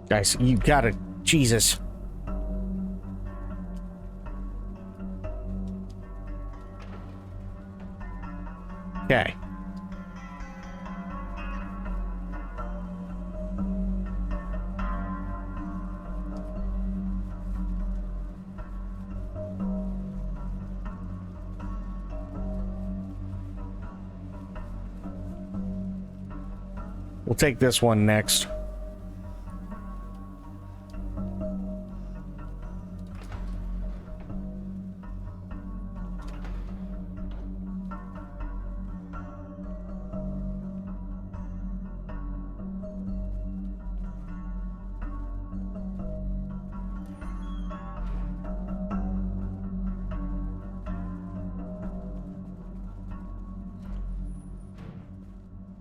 Guys, you gotta... Jesus. Okay. We'll take this one next.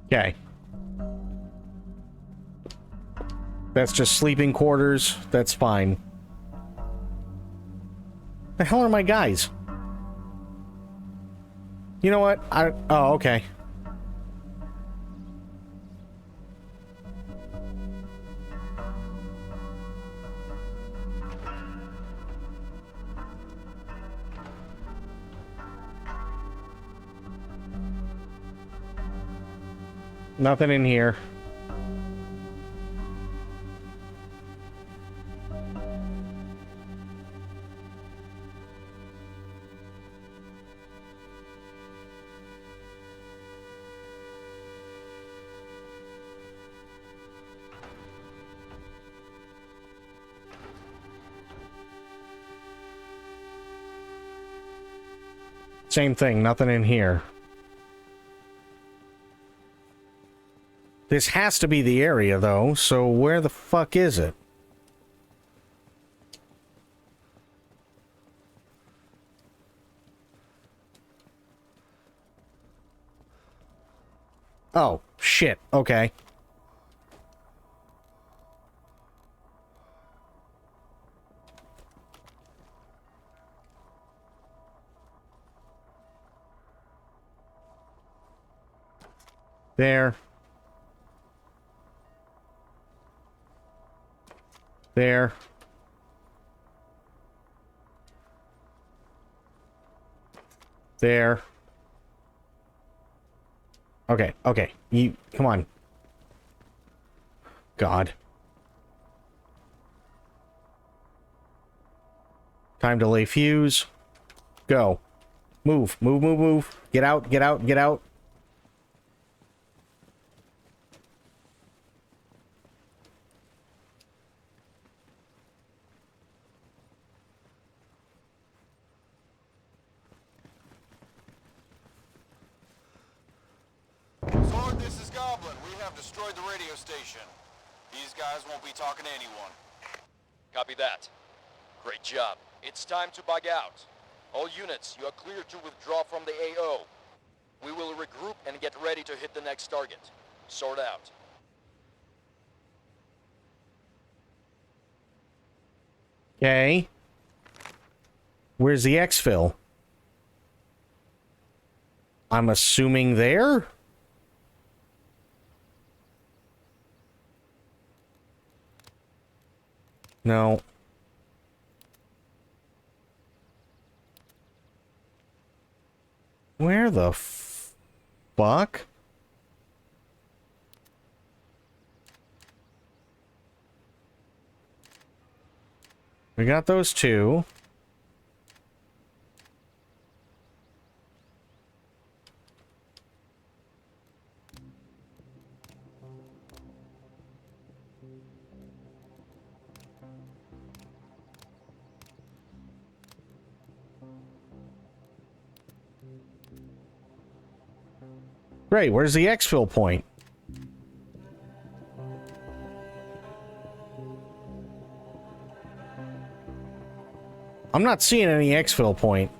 Okay. That's just sleeping quarters. That's fine. The hell are my guys? You know what? Oh, okay. Nothing in here. Same thing, nothing in here. This has to be the area, though, so where the fuck is it? Oh, shit, okay. There. There. There. Okay, okay. You, come on. God. Time to lay fuse. Go. Move, move, move, move. Get out, get out, get out. Sword, this is Goblin. We have destroyed the radio station. These guys won't be talking to anyone. Copy that. Great job. It's time to bug out. All units, you are clear to withdraw from the AO. We will regroup and get ready to hit the next target. Sword out. Okay. Where's the exfil? I'm assuming there? No. Where the fuck? We got those two. Great, where's the exfil point? I'm not seeing any exfil point.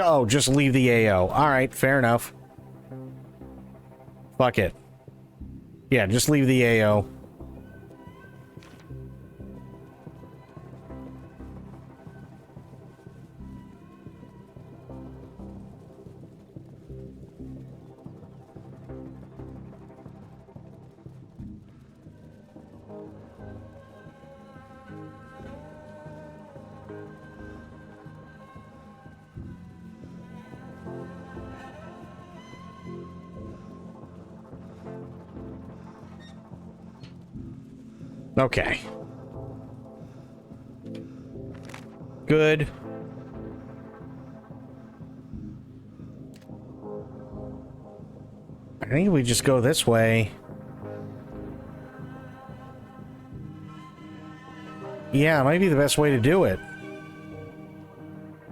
Oh, just leave the AO. Alright, fair enough. Fuck it. Yeah, just leave the AO. Okay. Good. I think we just go this way. Yeah, it might be the best way to do it.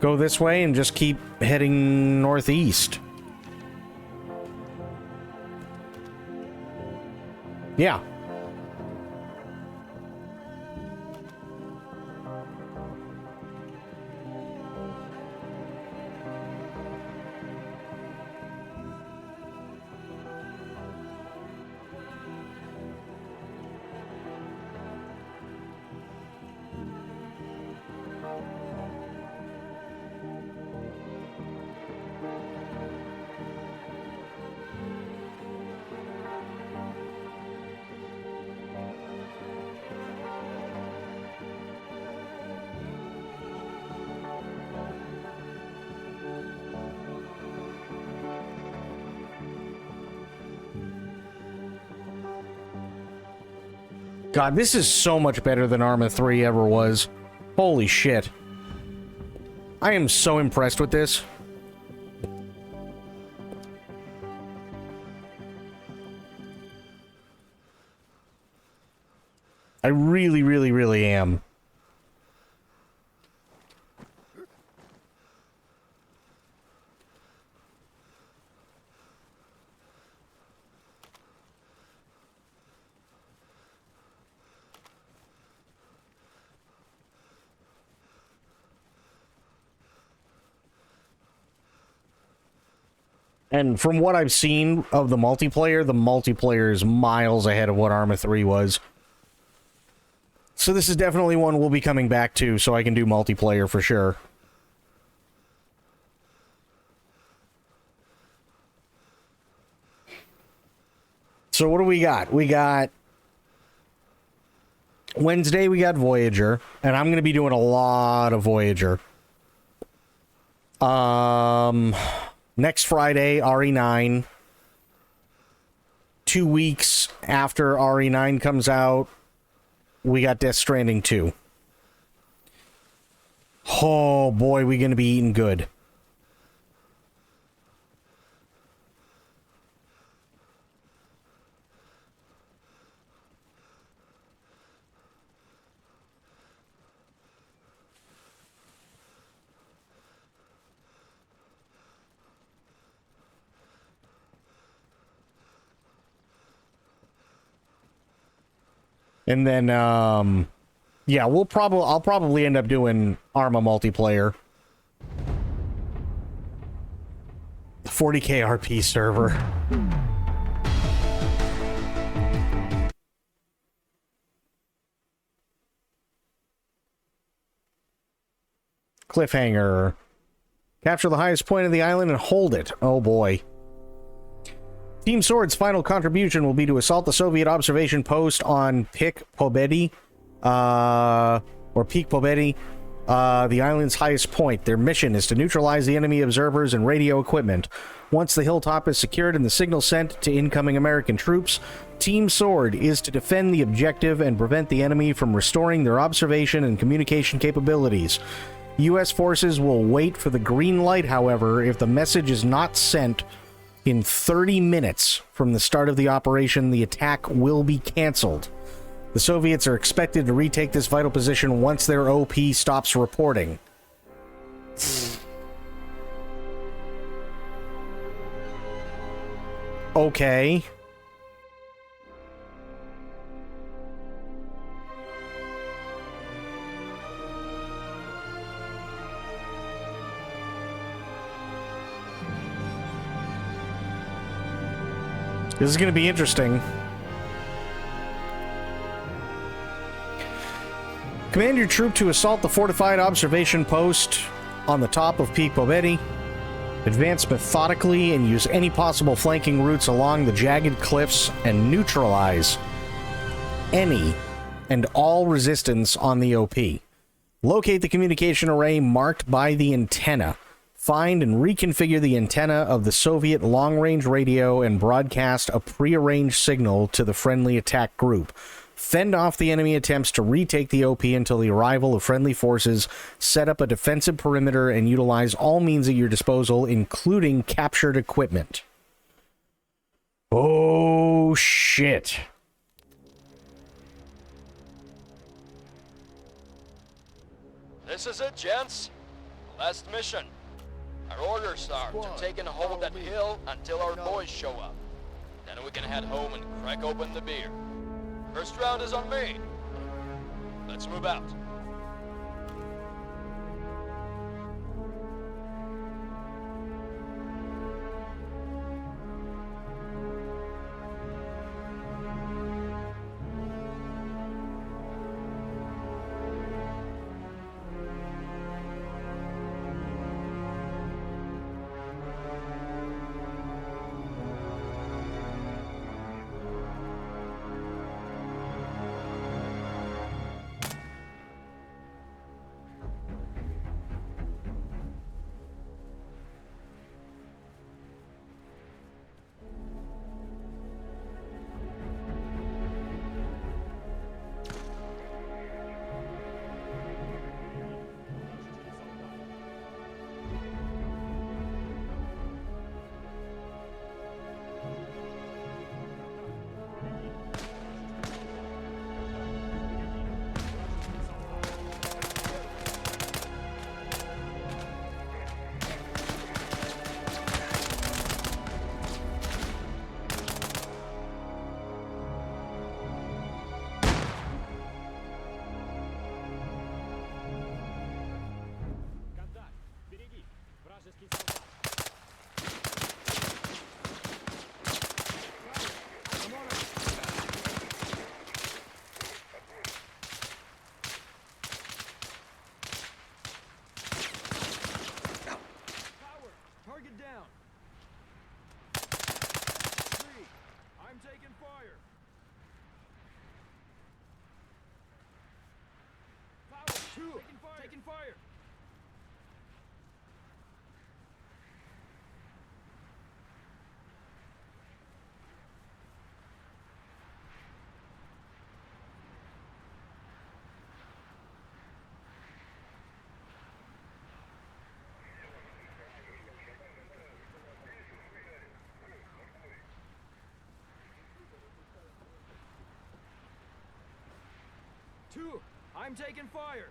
Go this way and just keep heading northeast. Yeah. God, this is so much better than Arma 3 ever was. Holy shit. I am so impressed with this. I really, really, really am. And from what I've seen of the multiplayer is miles ahead of what Arma 3 was. So this is definitely one we'll be coming back to, so I can do multiplayer for sure. So what do we got? We got Wednesday, we got Voyager, and I'm going to be doing a lot of Voyager. Next Friday, RE9. 2 weeks after RE9 comes out, we got Death Stranding 2. Oh boy, we're going to be eating good. And then, yeah, I'll probably end up doing Arma multiplayer. 40k RP server. Cliffhanger. Capture the highest point of the island and hold it. Oh boy. Team Sword's final contribution will be to assault the Soviet observation post on Pik Pobedi, or Peak Pobedi, the island's highest point. Their mission is to neutralize the enemy observers and radio equipment. Once the hilltop is secured and the signal sent to incoming American troops, Team Sword is to defend the objective and prevent the enemy from restoring their observation and communication capabilities. U.S. forces will wait for the green light, however. If the message is not sent in 30 minutes from the start of the operation, the attack will be canceled. The Soviets are expected to retake this vital position once their OP stops reporting. Okay. This is going to be interesting. Command your troop to assault the fortified observation post on the top of Peak Pobedi. Advance methodically and use any possible flanking routes along the jagged cliffs and neutralize any and all resistance on the OP. Locate the communication array marked by the antenna. Find and reconfigure the antenna of the Soviet long-range radio and broadcast a prearranged signal to the friendly attack group. Fend off the enemy attempts to retake the OP until the arrival of friendly forces. Set up a defensive perimeter and utilize all means at your disposal, including captured equipment. Oh, shit. This is it, gents. Last mission. Our orders are to take and hold that hill until our boys show up. Then we can head home and crack open the beer. First round is on me. Let's move out. Taking fire! Two, I'm taking fire.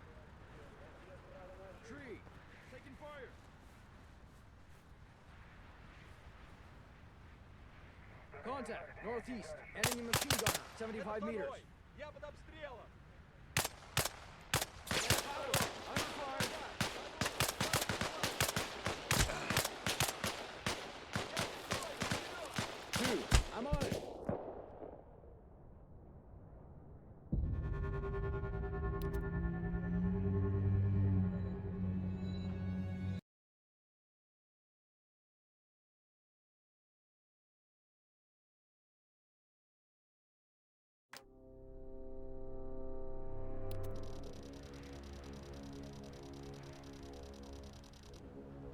Tree, taking fire. Contact, northeast, enemy machine gunner, 75 meters. Я под обстрелом! Under fire. Two, I'm on it.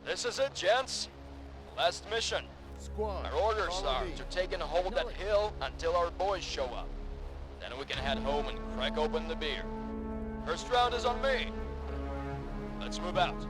This is it, gents. Last mission. Squad, Our orders follow are me. to take and hold that hill until our boys show up. Then we can head home and crack open the beer. First round is on me. Let's move out.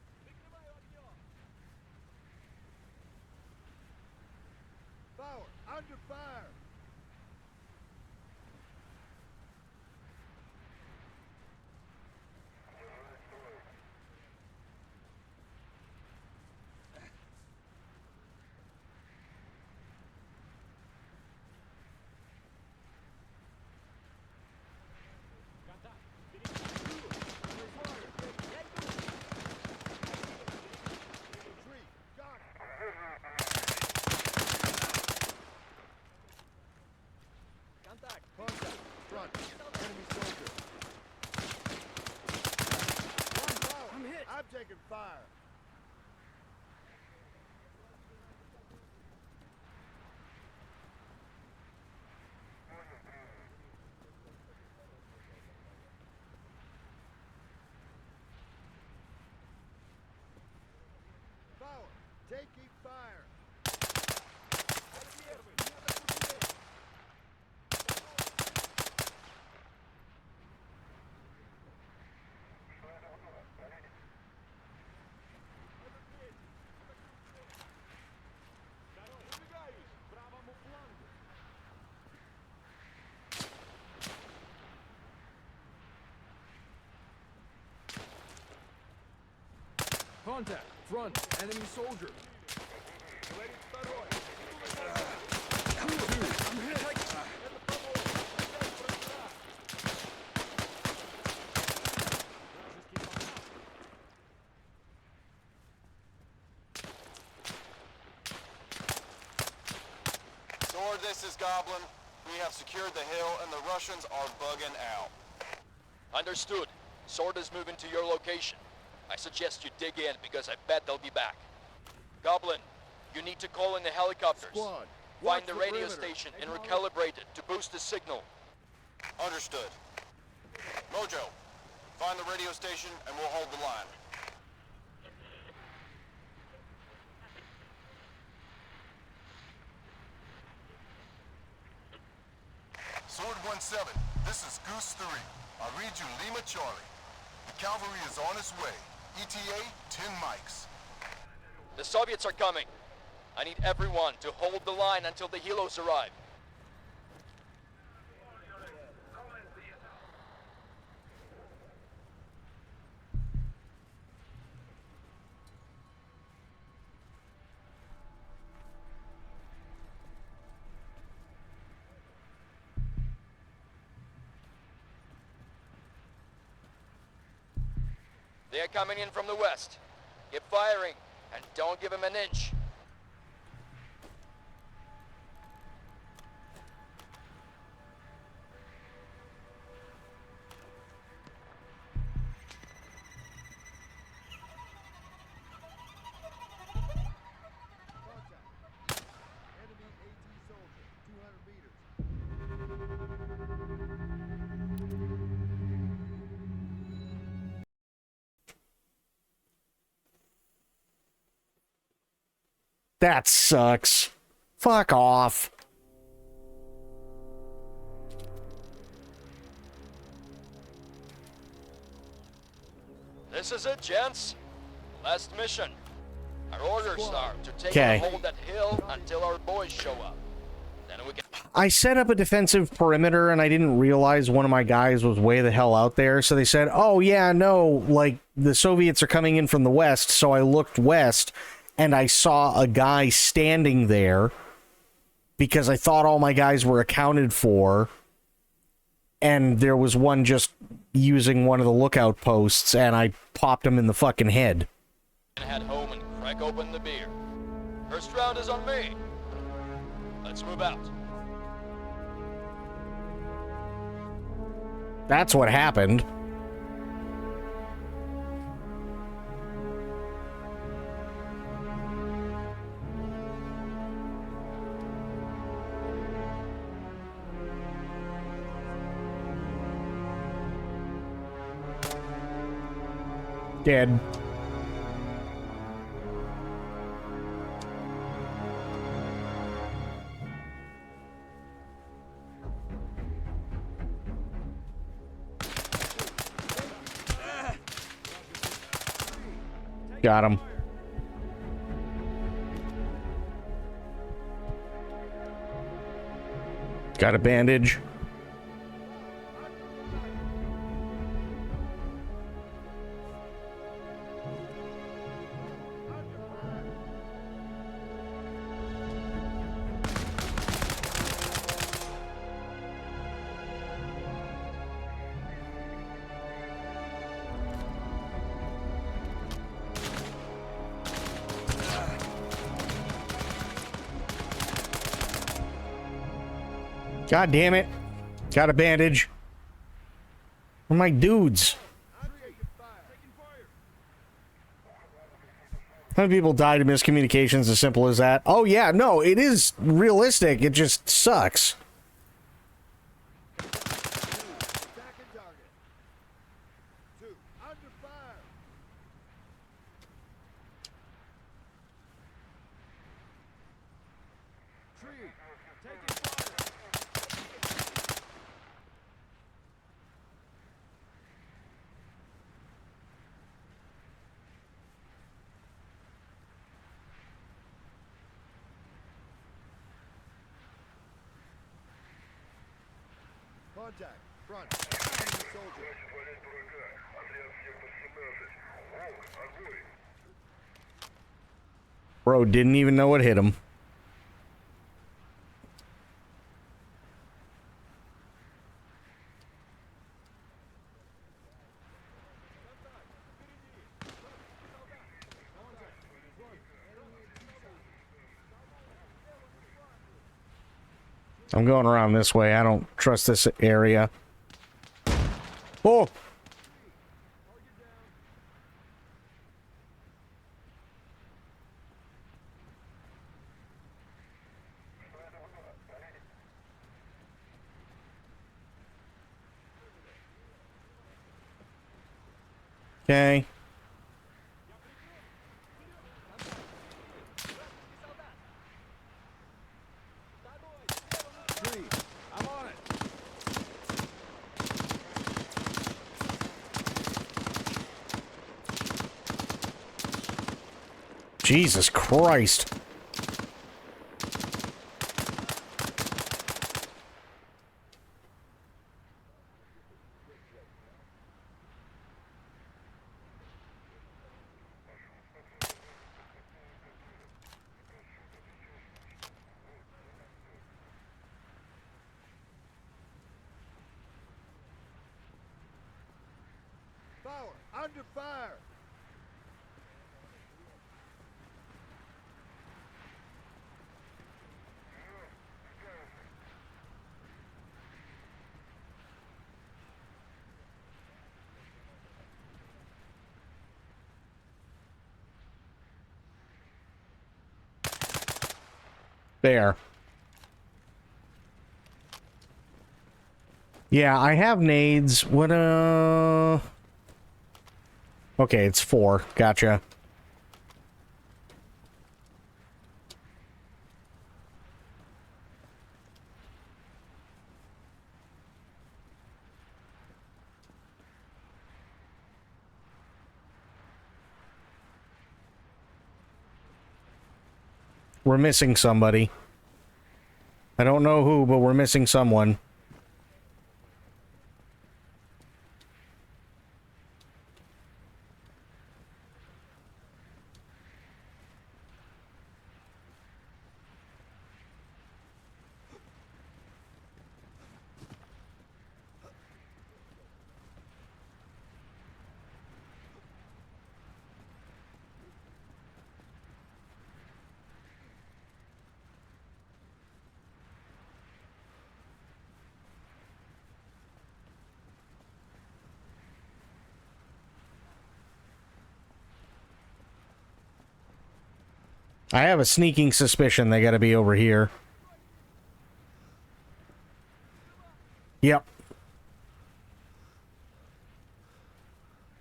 Under fire! Power, under fire! Contact! Contact! Front! Enemy soldier! One power! I'm hit! I'm taking fire! Power! Taking fire! Contact! Front! Enemy soldier! I'm hit! Sword, this is Goblin. We have secured the hill and the Russians are bugging out. Understood. Sword is moving to your location. I suggest you dig in because I bet they'll be back. Goblin, you need to call in the helicopters. Squad, Find watch the the radio perimeter. station and recalibrate it to boost the signal. Understood. Mojo, find the radio station and we'll hold the line. Sword 1-7, this is Goose 3. I read you Lima Charlie. The cavalry is on its way. ETA, 10 mics. The Soviets are coming. I need everyone to hold the line until the helos arrive. They are coming in from the west. Keep firing, and don't give them an inch. Enemy AT soldier, 200 meters. That sucks. Fuck off. This is it, gents. Last mission. Our orders are to take Okay. and hold that hill until our boys show up. Then we can... I set up a defensive perimeter and I didn't realize one of my guys was way the hell out there. So they said, oh yeah, no, like the Soviets are coming in from the west. So I looked west and I saw a guy standing there because I thought all my guys were accounted for. And there was one just using one of the lookout posts and I popped him in the fucking head. head home and crack open the beer. First round is on me. Let's move out. That's what happened. Dead. Got him. Got a bandage. God damn it. Got a bandage. Where are my dudes? How many people died in miscommunications as simple as that? Oh yeah, no, it is realistic. It just sucks. Contact. Front. Enemy soldier. Bro didn't even know what hit him. I'm going around this way. I don't trust this area. Oh! Okay. I'm on it. Jesus Christ. Power, under fire. There. Yeah, I have nades. What, okay, it's 4. Gotcha. We're missing somebody. I don't know who, but we're missing someone. I have a sneaking suspicion they gotta be over here. Yep.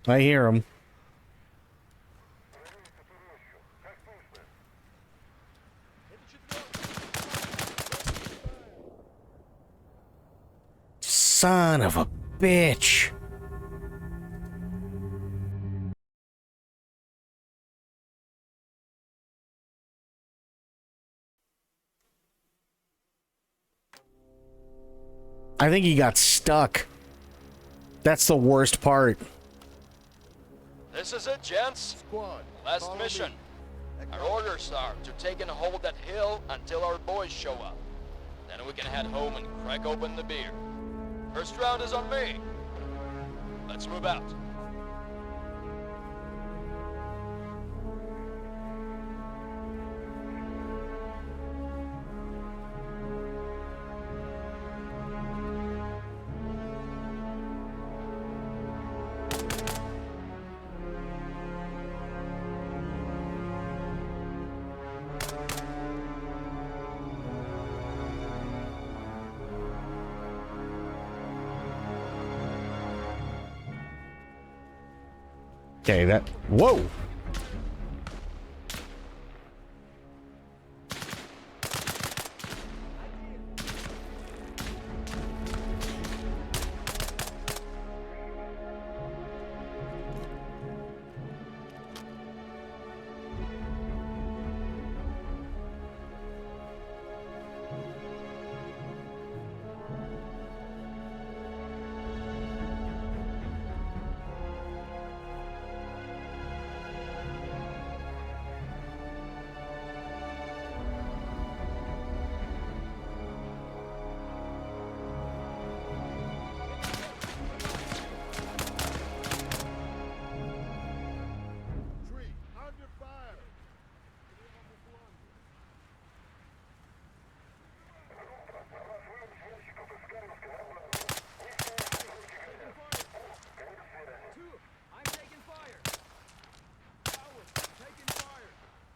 I hear them. Son of a bitch. I think he got stuck. That's the worst part. This is it, gents. Squad, Last mission. Our orders are to take and hold that hill until our boys show up. Then we can head home and crack open the beer. First round is on me. Let's move out. Okay, that... Whoa!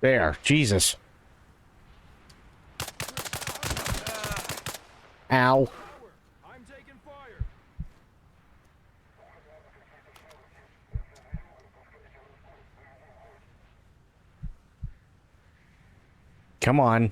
There, Jesus. Ow. Come on.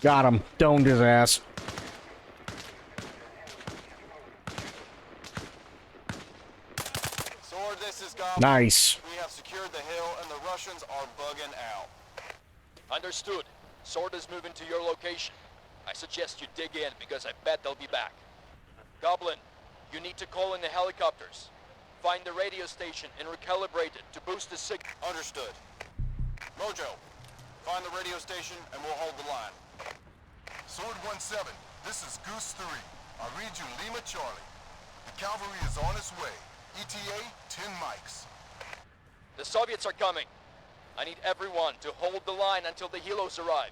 Got him. Domed his ass. Sword, this is Goblin. Nice. We have secured the hill and the Russians are bugging out. Understood. Sword is moving to your location. I suggest you dig in because I bet they'll be back. Goblin, you need to call in the helicopters. Find the radio station and recalibrate it to boost the signal. Understood. Mojo, find the radio station and we'll hold the line. Sword 1-7, this is Goose 3. I read you Lima Charlie. The cavalry is on its way. ETA, 10 mics. The Soviets are coming. I need everyone to hold the line until the helos arrive.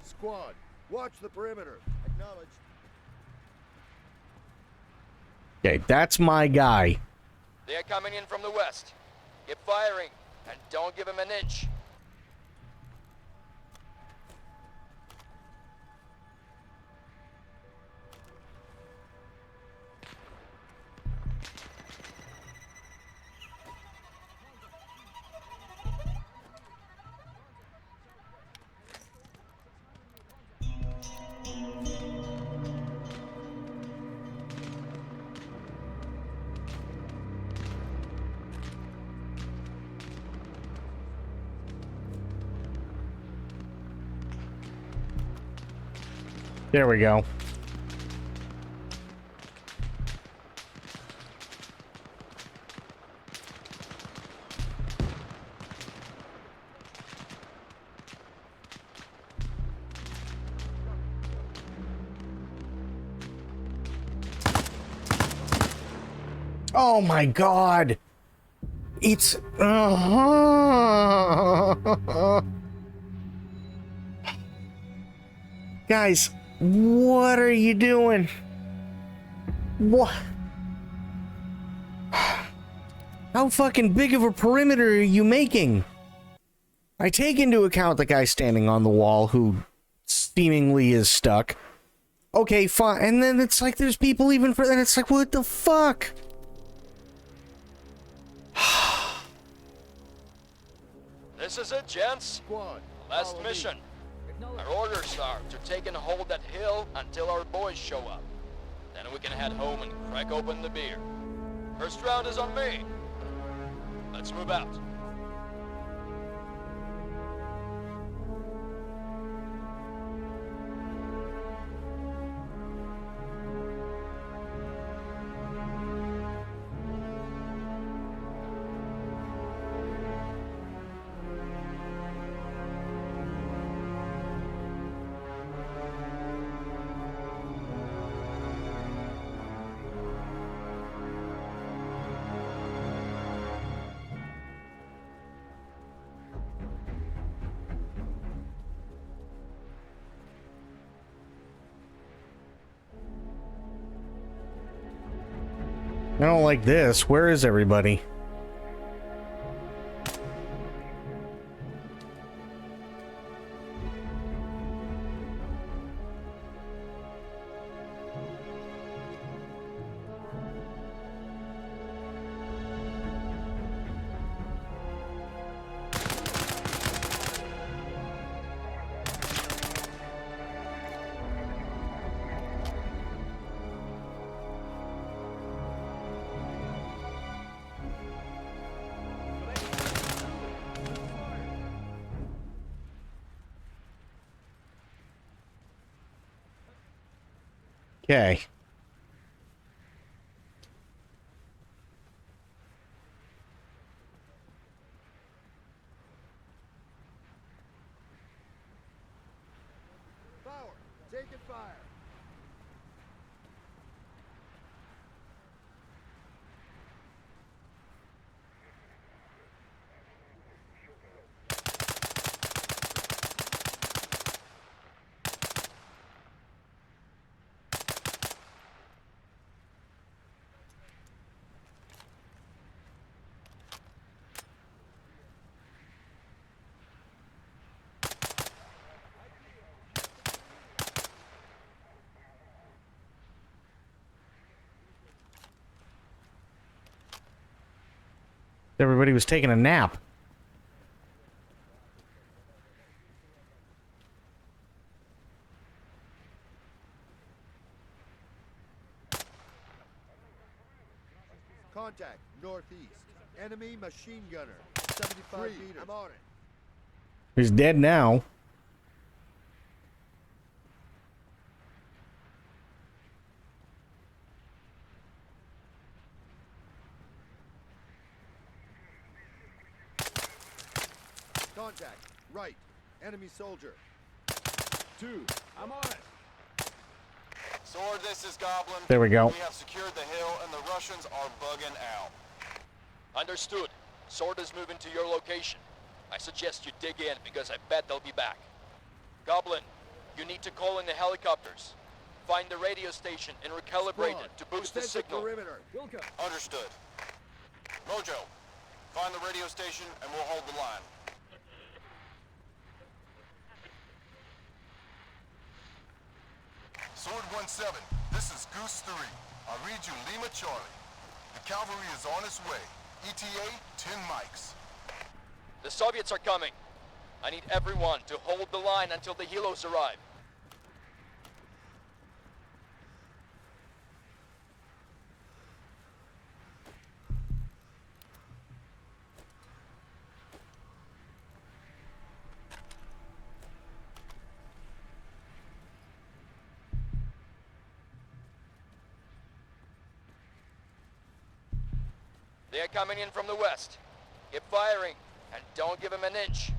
Squad, watch the perimeter. Acknowledged. Okay, that's my guy. They are coming in from the west. Keep firing, and don't give them an inch. There we go. Oh my God. It's Guys, what are you doing? What? How fucking big of a perimeter are you making? I take into account the guy standing on the wall who seemingly is stuck. Okay, fine. And then it's like there's people even for that. It's like, what the fuck? This is it, gents. Last mission. Our orders are to take and hold that hill until our boys show up. Then we can head home and crack open the beer. First round is on me. Let's move out. I don't like this. Where is everybody? Okay. Power, taking fire. Everybody was taking a nap. Contact, northeast. Enemy machine gunner. 75 meters. I'm on it. He's dead now. Contact, right. Enemy soldier. 2, I'm on it. Sword, this is Goblin. There we go. We have secured the hill and the Russians are bugging out. Understood. Sword is moving to your location. I suggest you dig in because I bet they'll be back. Goblin, you need to call in the helicopters. Find the radio station and recalibrate it to boost the signal. Perimeter. Understood. Mojo, find the radio station and we'll hold the line. Sword 17, this is Goose 3. I read you Lima Charlie. The cavalry is on its way. ETA, 10 mics. The Soviets are coming. I need everyone to hold the line until the helos arrive. They are coming in from the west. Keep firing, and don't give them an inch.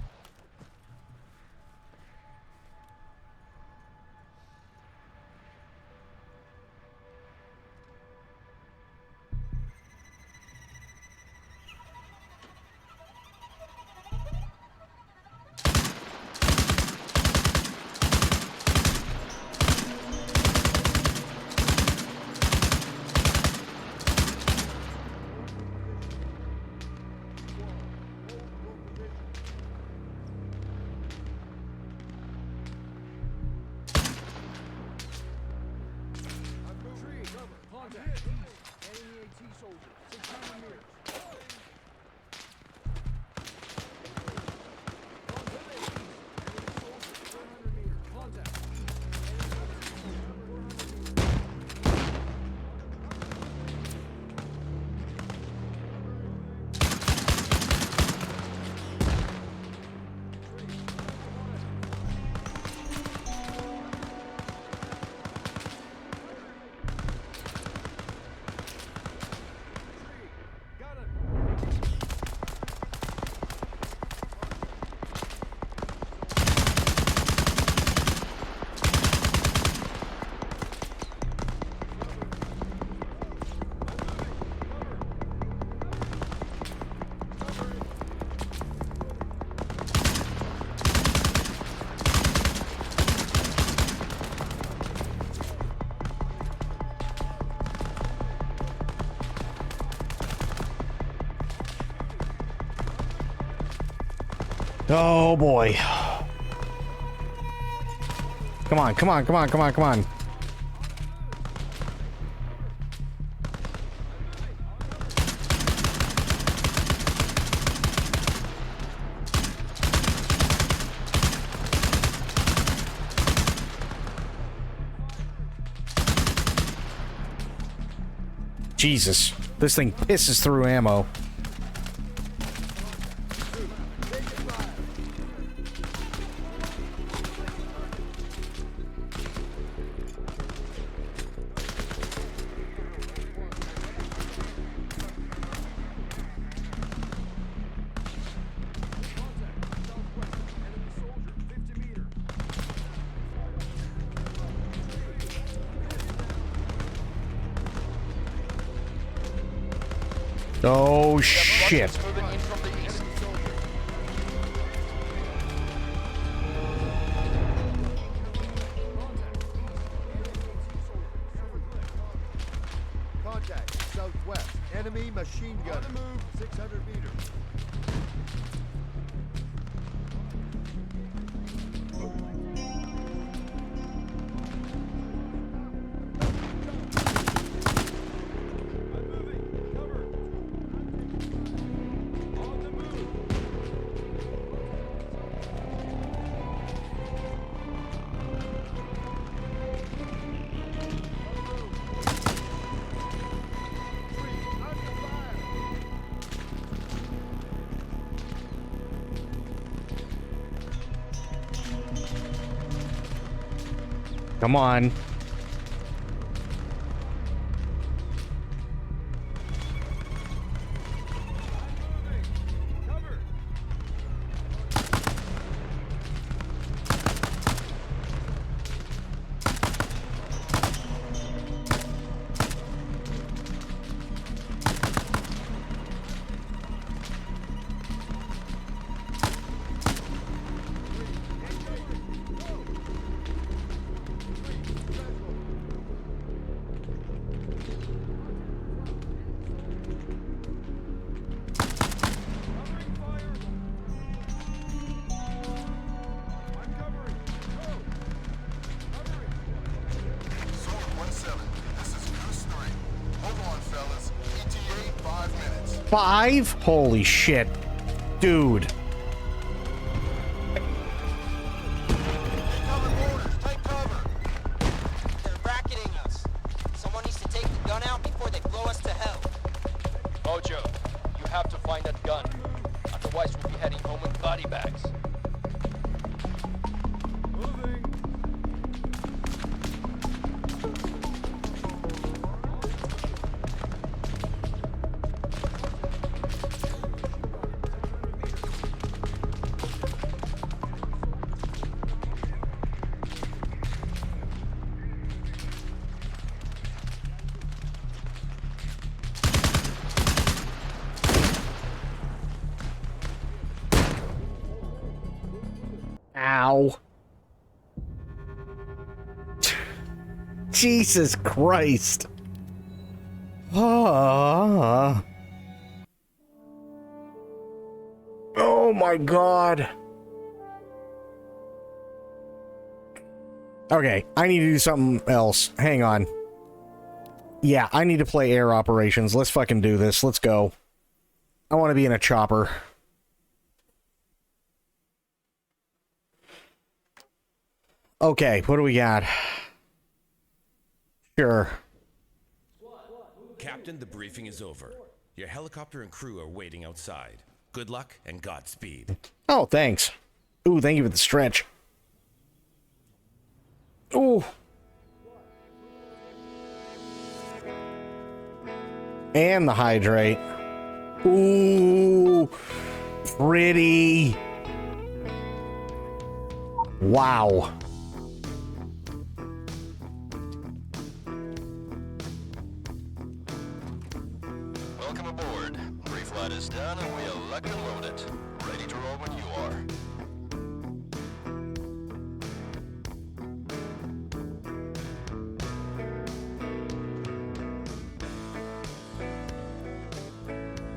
Oh boy. Come on, come on, come on, come on, come on. Jesus, this thing pisses through ammo. Oh, shit. Moving in from the east. Contact, southwest. Enemy machine gun. On the move, 600 meters. Come on. Sword 17, this is Goose 3. Hold on, fellas. ETA 5 minutes. 5? Holy shit. Dude. They're bracketing us. Someone needs to take the gun out before they blow us to hell. Mojo, you have to find that gun. Otherwise, we'll be heading home in body bags. Ow. Jesus Christ. Ah. Oh my God. Okay, I need to do something else. Hang on. Yeah, I need to play air operations. Let's fucking do this. Let's go. I want to be in a chopper. Okay, what do we got? Sure. Captain, the briefing is over. Your helicopter and crew are waiting outside. Good luck and Godspeed. Oh, thanks. Ooh, thank you for the stretch. Ooh. And the hydrate. Ooh. Pretty. Wow. Welcome aboard. Pre-flight is done and we are locked and loaded. Ready to roll when you are.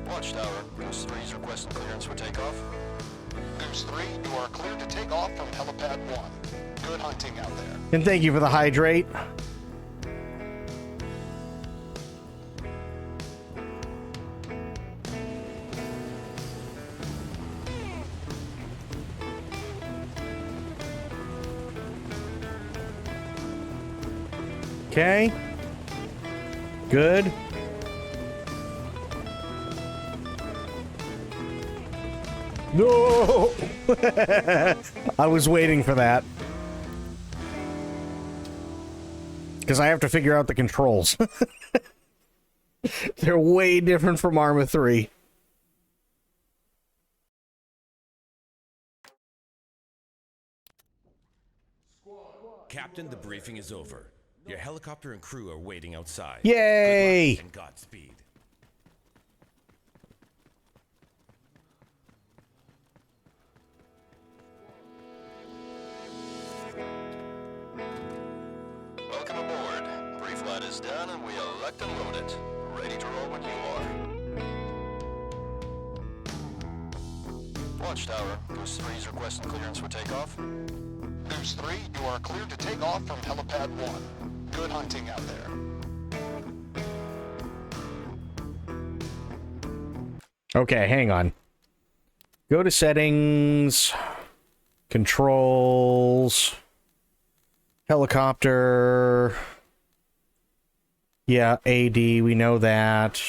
Watchtower, Goose 3 is requesting clearance for takeoff. Goose 3, you are cleared to take off from helipad 1. Good hunting out there. And thank you for the hydrate. Okay. Good. No! I was waiting for that. Because I have to figure out the controls. They're way different from Arma 3. Captain, the briefing is over. Your helicopter and crew are waiting outside. Yay! Good luck and Godspeed. is done and we elect and load it. Ready to roll when you are. Watchtower, Goose 3 is requesting clearance for takeoff. Goose 3, you are cleared to take off from helipad 1. Good hunting out there. Okay, hang on. Go to settings, controls, helicopter. Yeah, AD, we know that.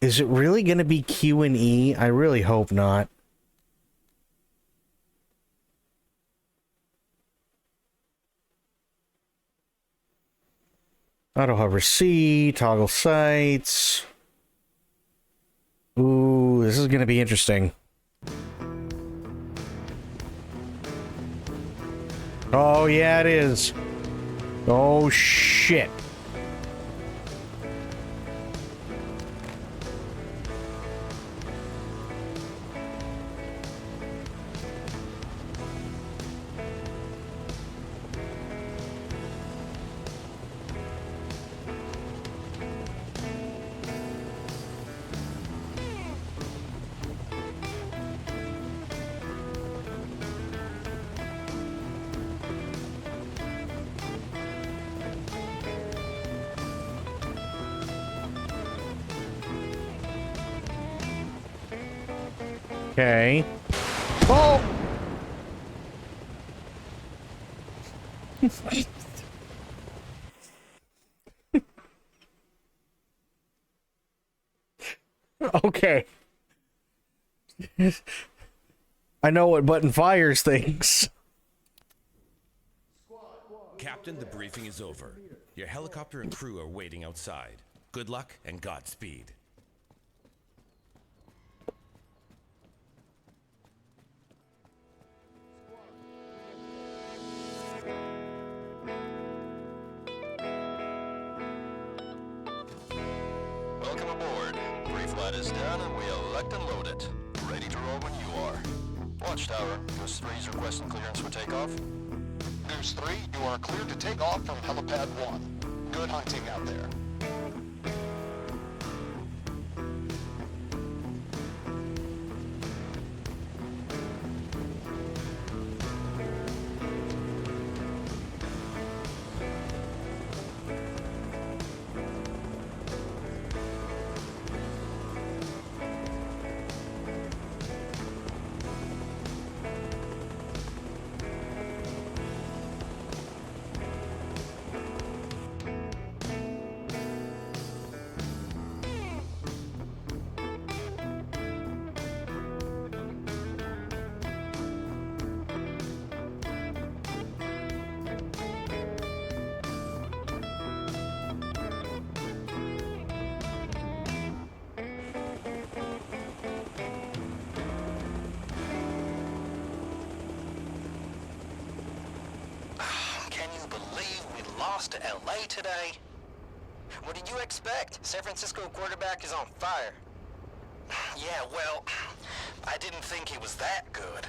Is it really going to be Q and E? I really hope not. Auto hover C, toggle sights. Ooh, this is going to be interesting. Oh, yeah, it is. Oh, shit. Okay. Oh! Okay. I know what button fires things. Captain, the briefing is over. Your helicopter and crew are waiting outside. Good luck and Godspeed. Welcome aboard. Pre-flight is done and we elect and load it. Ready to roll when you are. Watchtower, Goose 3 is requesting clearance for takeoff. Goose 3, you are cleared to take off from helipad 1. Good hunting out there. To LA today? What did you expect? San Francisco quarterback is on fire. Yeah, well, I didn't think he was that good.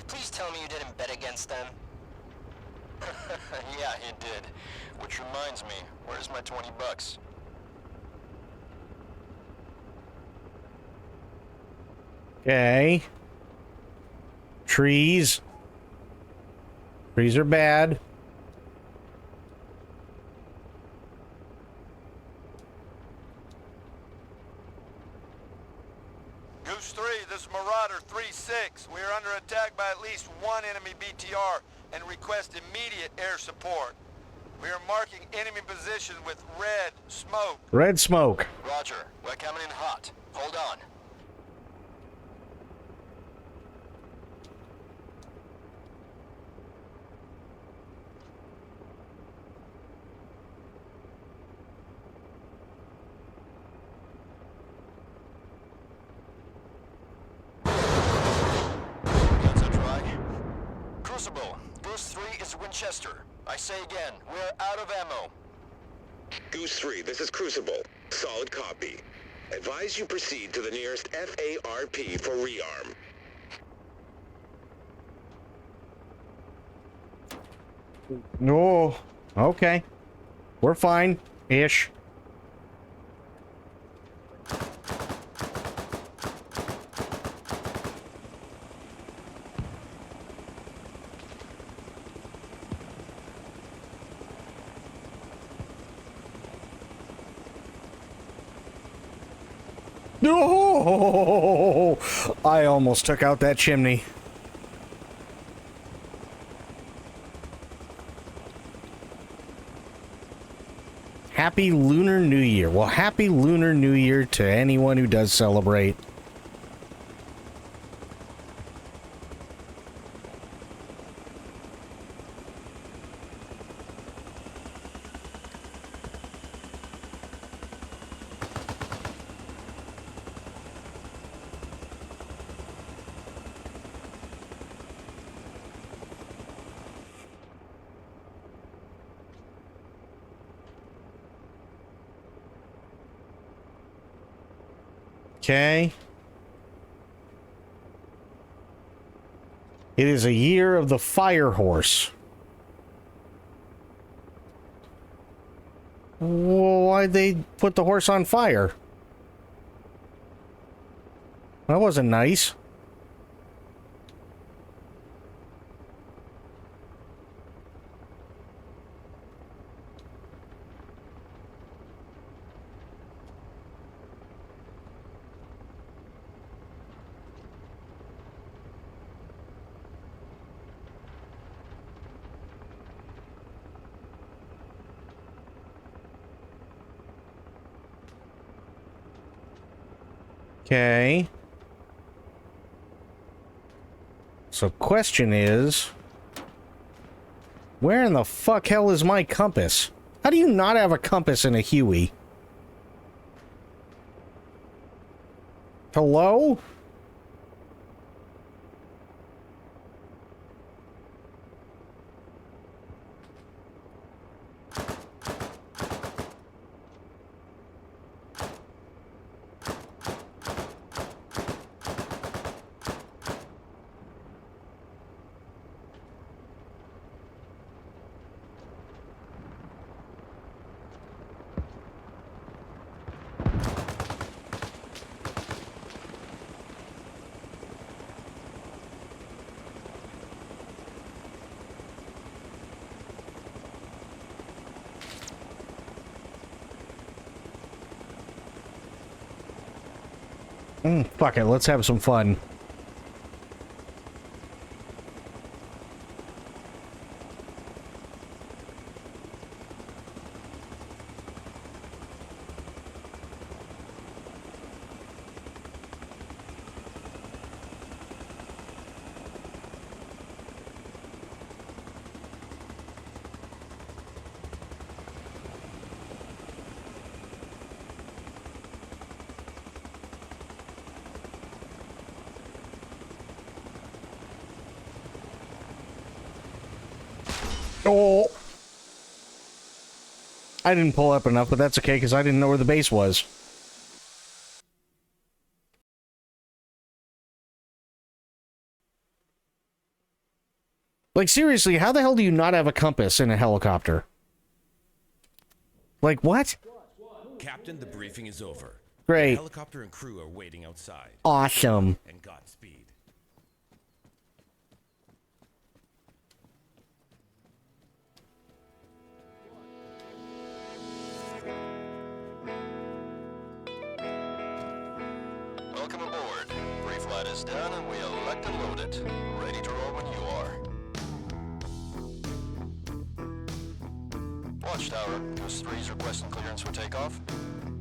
Please tell me you didn't bet against them. Yeah, he did. Which reminds me, where's my 20 bucks? Okay. Trees. Trees are bad. Goose 3, this is Marauder 3-6. We are under attack by at least one enemy BTR and request immediate air support. We are marking enemy position with red smoke. Red smoke. Roger. We're coming in hot. Hold on. Crucible, Goose 3 is Winchester. I say again, we're out of ammo. Goose 3, this is Crucible. Solid copy. Advise you proceed to the nearest FARP for rearm. No. Okay. We're fine. Ish. No! I almost took out that chimney. Happy Lunar New Year. Well, happy Lunar New Year to anyone who does celebrate. Okay. It is a year of the fire horse. Well, why'd they put the horse on fire? That wasn't nice. Okay. So question is, where in the fuck hell is my compass? How do you not have a compass in a Huey? Hello? Fuck it, let's have some fun. Oh. I didn't pull up enough, but that's okay, because I didn't know where the base was. Like, seriously, how the hell do you not have a compass in a helicopter? Like, what? Captain, the briefing is over. Great. The helicopter and crew are waiting outside. Awesome. And Godspeed. Welcome aboard. Pre-flight is done and we elect and load it. Ready to roll when you are. Watchtower, Goose 3 is requesting clearance for takeoff.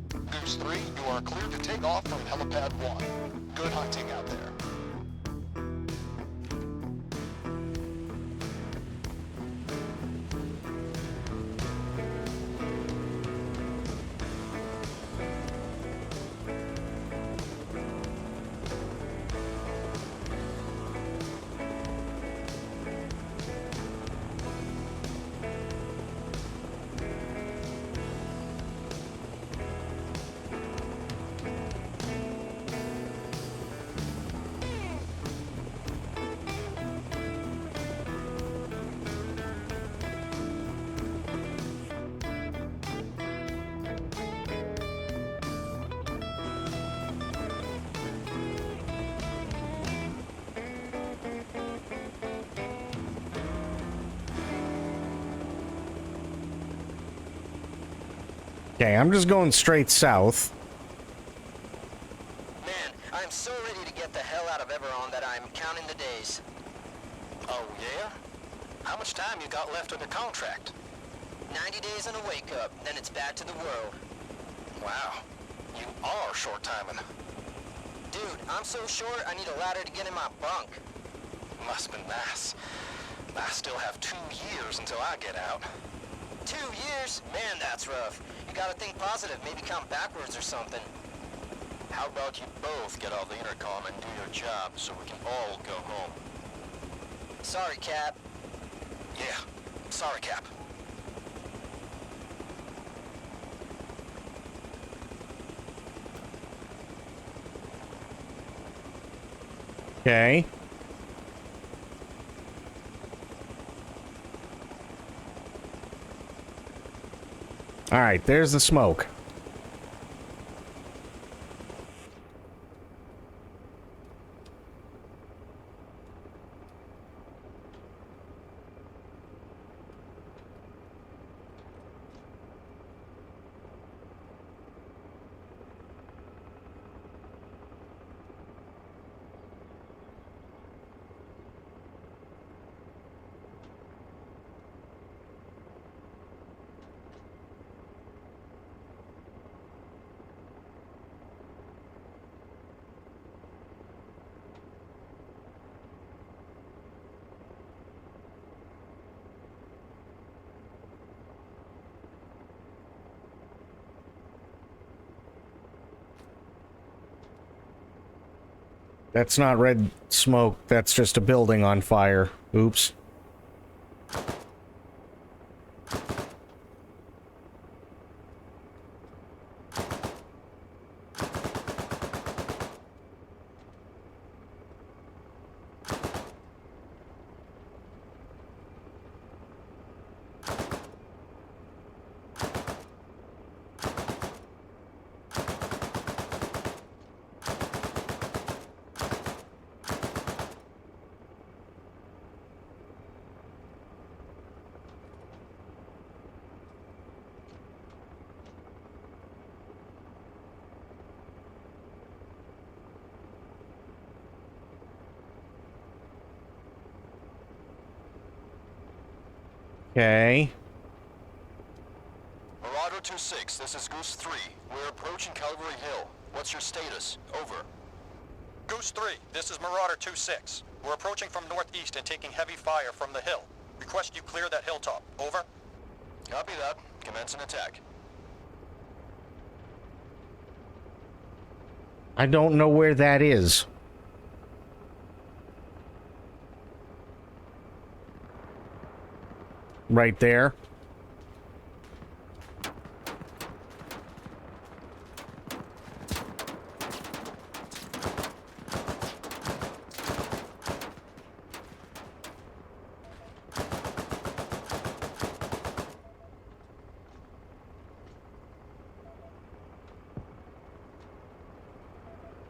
Goose 3, you are cleared to take off from Helipad 1. Good hunting out there. Okay, I'm just going straight south. Man, I'm so ready to get the hell out of Everon that I'm counting the days. Oh, yeah? How much time you got left under contract? 90 days and a wake-up, then it's back to the world. Wow, you are short-timing. Dude, I'm so short I need a ladder to get in my bunk. Must been nice. I still have 2 years until I get out. 2 years? Man, that's rough. You gotta think positive, maybe count backwards or something. How about you both get off the intercom and do your job so we can all go home? Sorry, Cap. Yeah, sorry, Cap. Okay. All right, there's the smoke. That's not red smoke, that's just a building on fire. Oops. Okay. Marauder 2-6, this is Goose 3. We're approaching Calvary Hill. What's your status? Over. Goose 3, this is Marauder 2-6. We're approaching from northeast and taking heavy fire from the hill. Request you clear that hilltop. Over. Copy that. Commence an attack. I don't know where that is. Right there.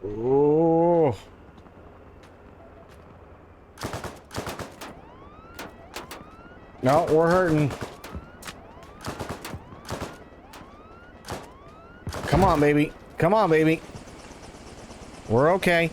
Oh. No, we're hurting. Come on, baby. Come on, baby. We're okay.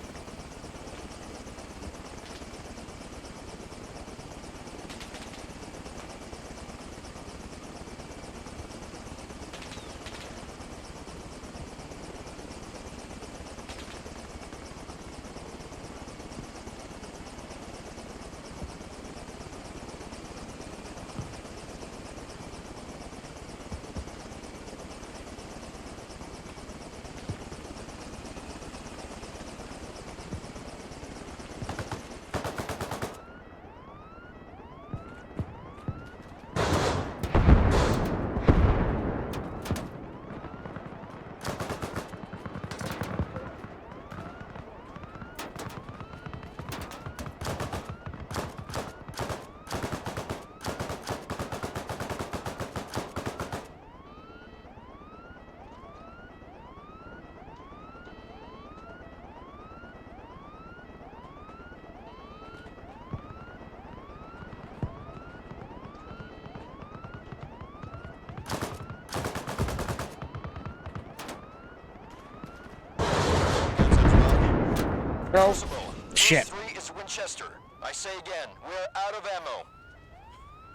Shit. 3 is Winchester. I say again, we're out of ammo.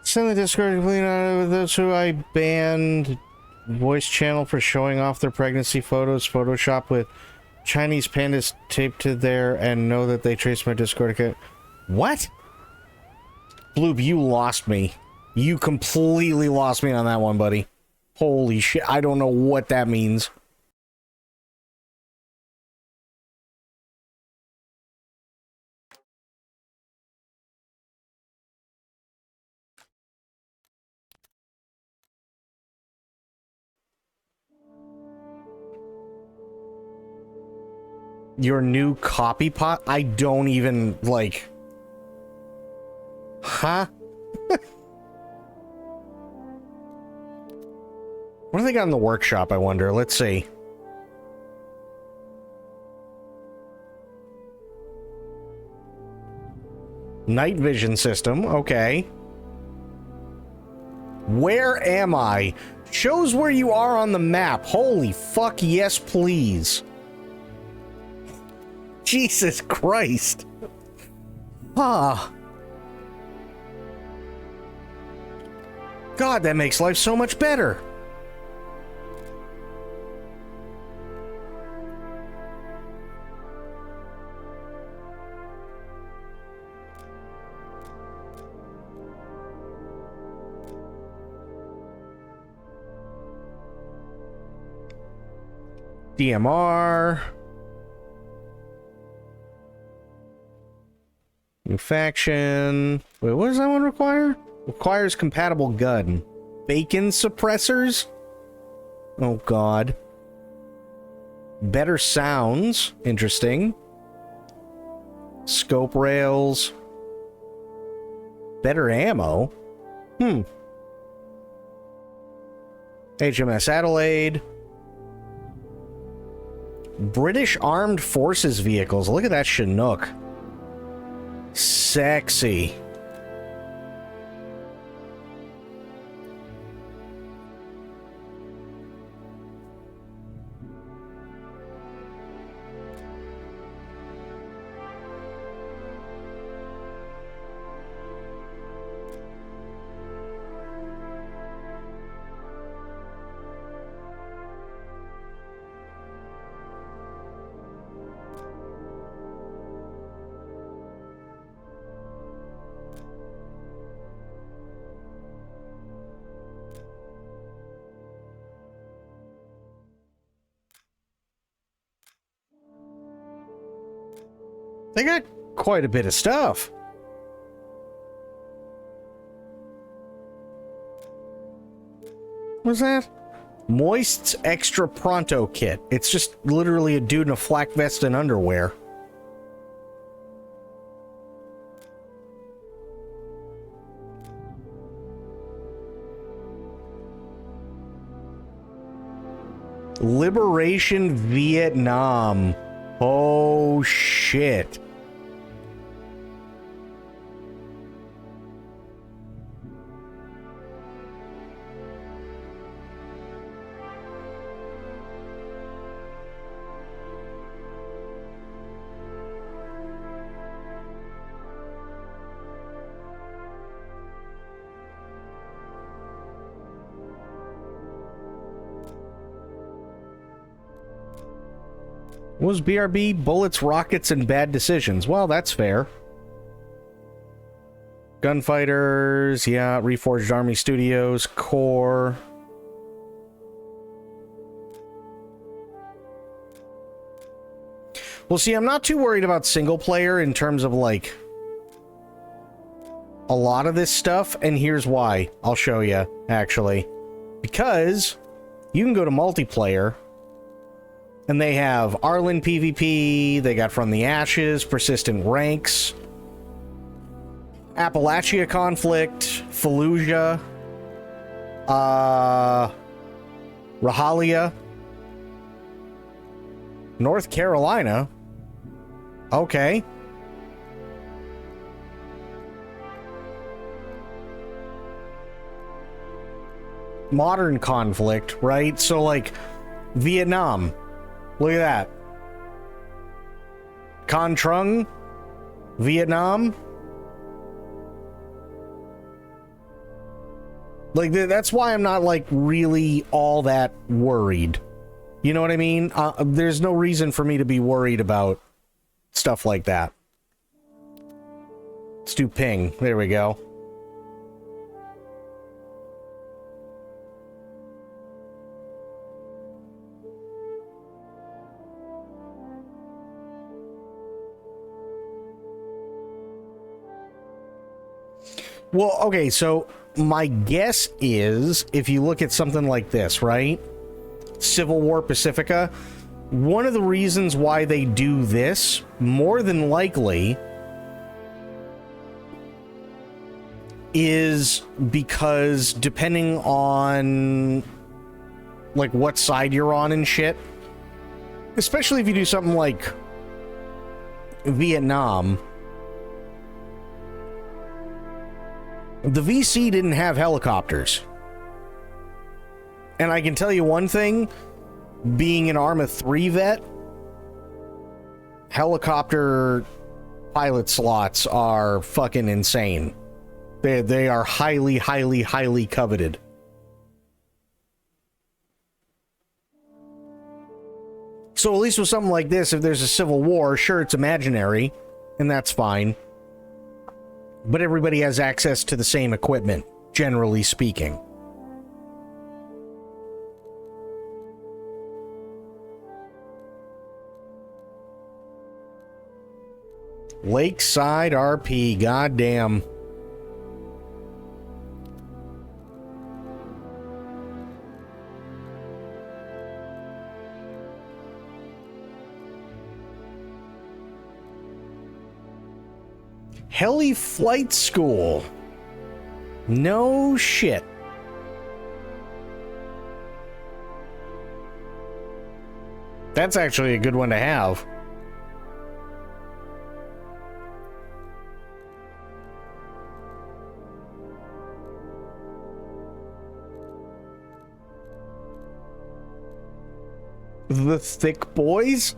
Send the Discord to clean out of those who I banned. Voice channel for showing off their pregnancy photos. Photoshop with Chinese pandas taped to there and know that they traced my Discord account. What? Bloop, you lost me. You completely lost me on that one, buddy. Holy shit. I don't know what that means. Your new copy pot? I don't even, like... Huh? What do they got in the workshop, I wonder? Let's see. Night vision system, okay. Where am I? Shows where you are on the map. Holy fuck, yes please. Jesus Christ. Ah. God, that makes life so much better. DMR. New faction. Wait, what does that one require? Requires compatible gun. Bacon suppressors? Oh god. Better sounds. Interesting. Scope rails. Better ammo. HMS Adelaide. British Armed Forces vehicles. Look at that Chinook. Sexy. They got quite a bit of stuff. What's that? Moist's Extra Pronto Kit. It's just literally a dude in a flak vest and underwear. Liberation Vietnam. Oh shit. Was BRB bullets, rockets, and bad decisions? Well, that's fair. Gunfighters, yeah, Reforged Army Studios, Core. Well, see, I'm not too worried about single player in terms of, like, a lot of this stuff, and here's why. I'll show you, actually. Because you can go to multiplayer, and they have Arlen PvP, they got From the Ashes, Persistent Ranks, Appalachia Conflict, Fallujah, Rahalia, North Carolina. Okay. Modern conflict, right? So, like, Vietnam. Look at that. Con Trung, Vietnam. Like, that's why I'm not, like, really all that worried. You know what I mean? There's no reason for me to be worried about stuff like that. Let's do ping. There we go. Well, okay, so my guess is, if you look at something like this, right? Civil War Pacifica, one of the reasons why they do this, more than likely, is because depending on, like, what side you're on and shit, especially if you do something like Vietnam, the VC didn't have helicopters. And I can tell you one thing, being an Arma 3 vet, helicopter pilot slots are fucking insane. They are highly, highly, highly coveted. So at least with something like this, if there's a civil war, sure, it's imaginary, and that's fine. But everybody has access to the same equipment, generally speaking. Lakeside RP, goddamn. Heli Flight School. No shit. That's actually a good one to have. The Thick Boys?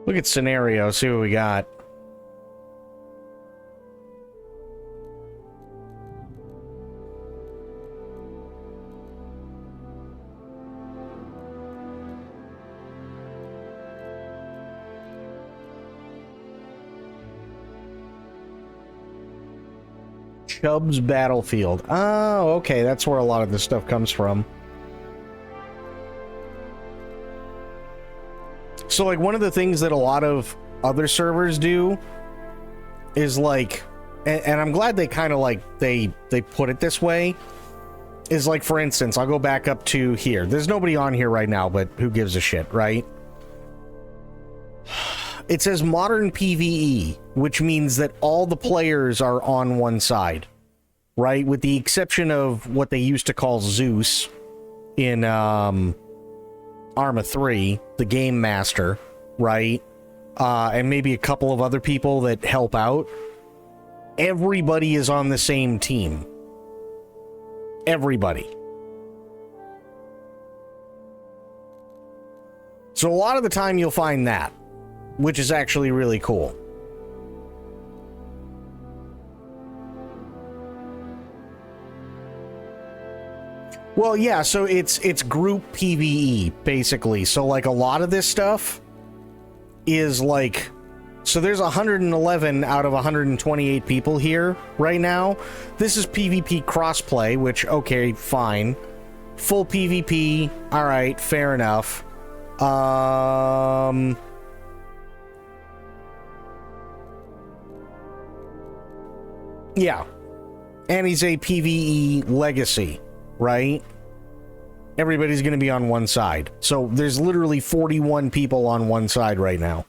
Look at scenario, see what we got. Chubb's Battlefield. Oh, okay, that's where a lot of this stuff comes from. So, like, one of the things that a lot of other servers do is, like, and I'm glad they kind of, like, they put it this way, is, like, for instance, I'll go back up to here. There's nobody on here right now, but who gives a shit, right? It says modern PvE, which means that all the players are on one side, right? With the exception of what they used to call Zeus in, Arma 3, the game master, right? And maybe a couple of other people that help out. Everybody is on the same team. Everybody. So a lot of the time you'll find that, which is actually really cool. Well, yeah, so it's group PvE, basically. So, like, a lot of this stuff is, like... So there's 111 out of 128 people here right now. This is PvP crossplay, which, okay, fine. Full PvP, alright, fair enough. Yeah. And he's a PvE legacy, right? Everybody's going to be on one side. So there's literally 41 people on one side right now.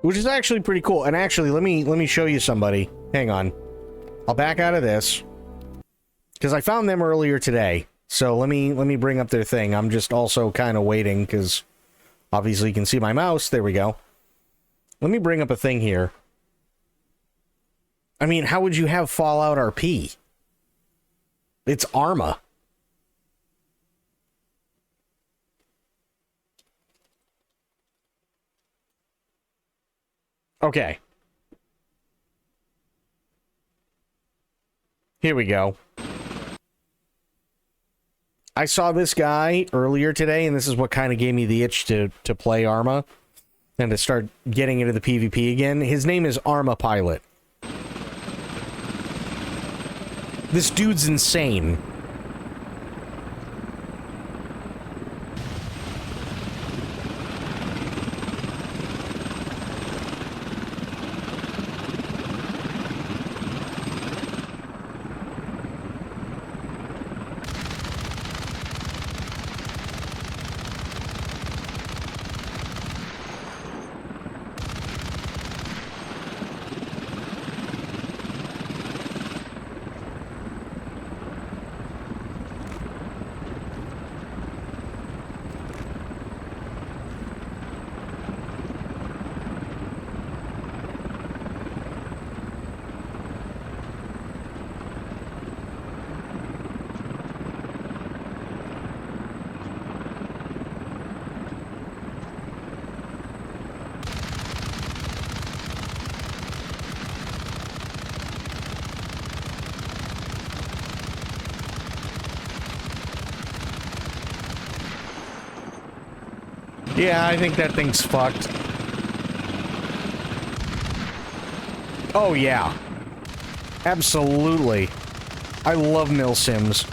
which is actually pretty cool. And actually, let me show you somebody. Hang on. I'll back out of this because I found them earlier today. So let me bring up their thing. I'm just also kind of waiting because obviously you can see my mouse. There we go. Let me bring up a thing here. I mean, how would you have Fallout RP? It's Arma. Okay. Here we go. I saw this guy earlier today, and this is what kind of gave me the itch to play Arma and to start getting into the PvP again. His name is Arma Pilot. This dude's insane. Yeah, I think that thing's fucked. Oh, yeah. Absolutely. I love milsims.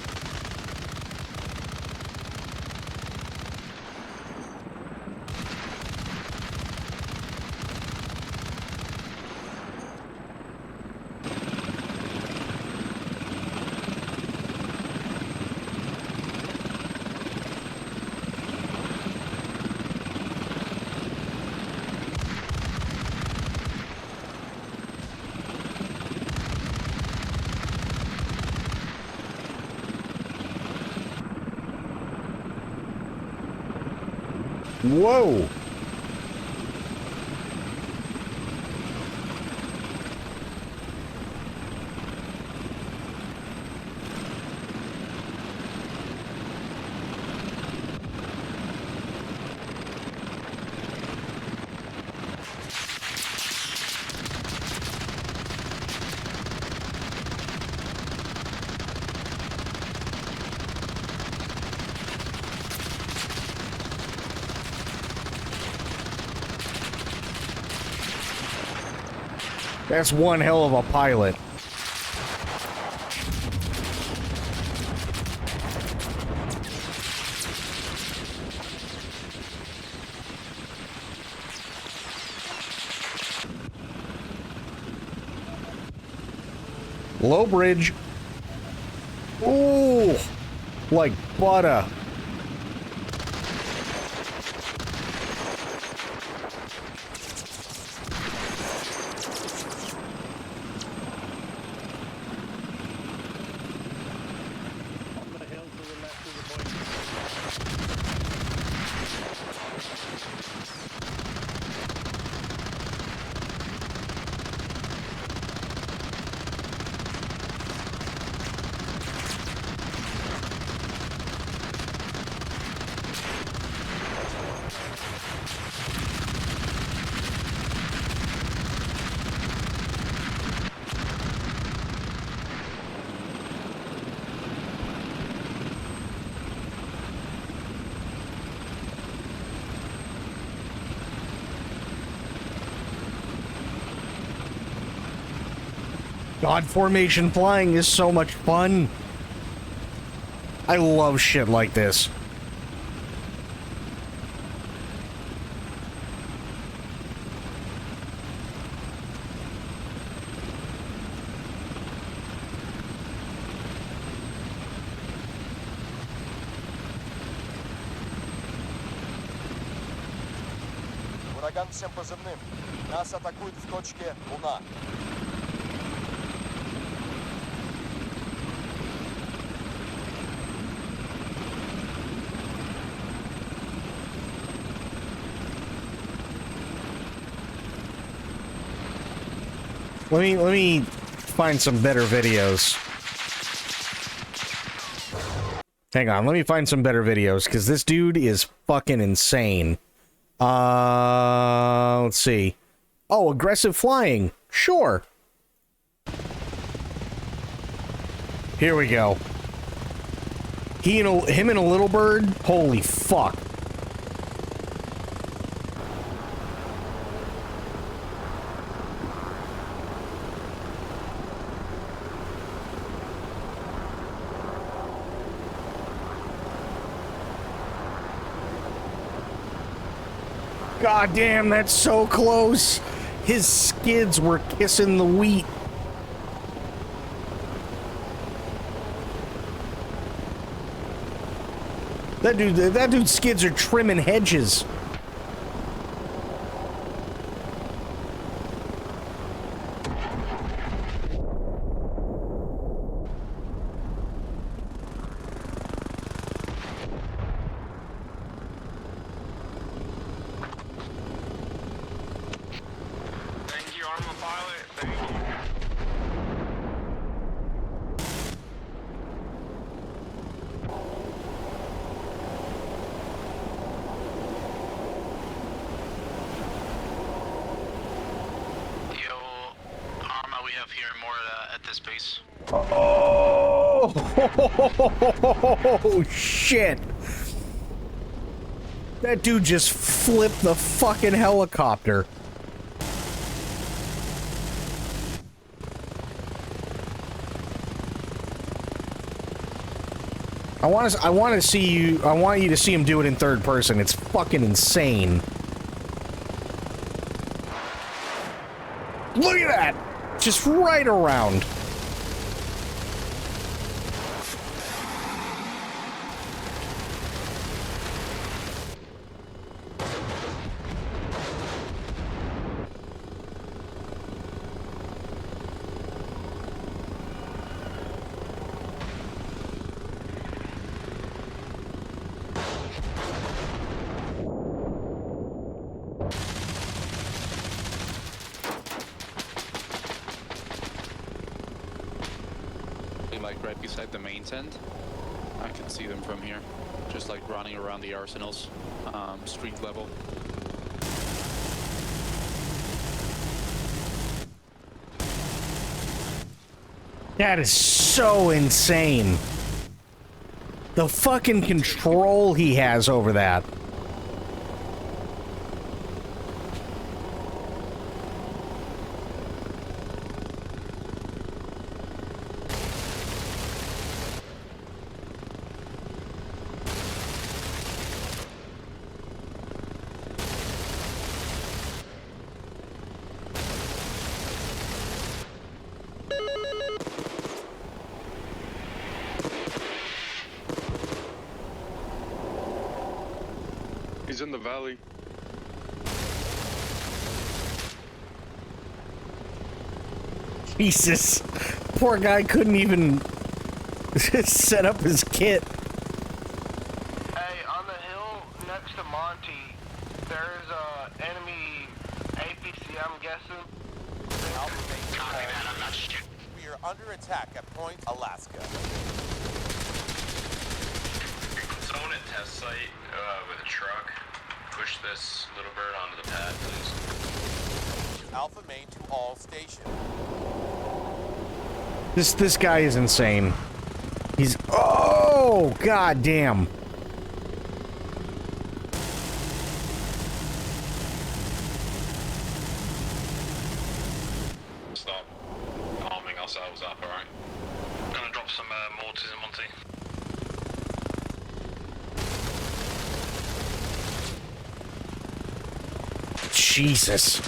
Whoa! That's one hell of a pilot. Low bridge. Ooh, like butter. God, formation flying is so much fun. I love shit like this. What Ураган всем позывным. Нас атакуют в точке Луна. Let me find some better videos. Hang on, let me find some better videos, because this dude is fucking insane. Let's see. Oh, aggressive flying. Sure. Here we go. Him and a little bird? Holy fuck. God damn, that's so close. His skids were kissing the wheat. That dude's skids are trimming hedges. Oh shit! That dude just flipped the fucking helicopter. I want to see you. I want you to see him do it in third person. It's fucking insane. Look at that! Just right around. Like right beside the main tent. I can see them from here, just like running around the arsenals, street level. That is so insane. The fucking control he has over that. He's in the valley. Jesus. Poor guy couldn't even set up his kit. Hey, on the hill next to Monty, there's a enemy APC, I'm guessing. Copy that, I'm not shit. We are under attack at Point Alaska. Zone at test site with a truck. Push this little bird onto the pad, please. Alpha main to all stations. This guy is insane. He's oh god damn. Stop arming ourselves up, alright? Gonna drop some mortars in Monty. Jesus.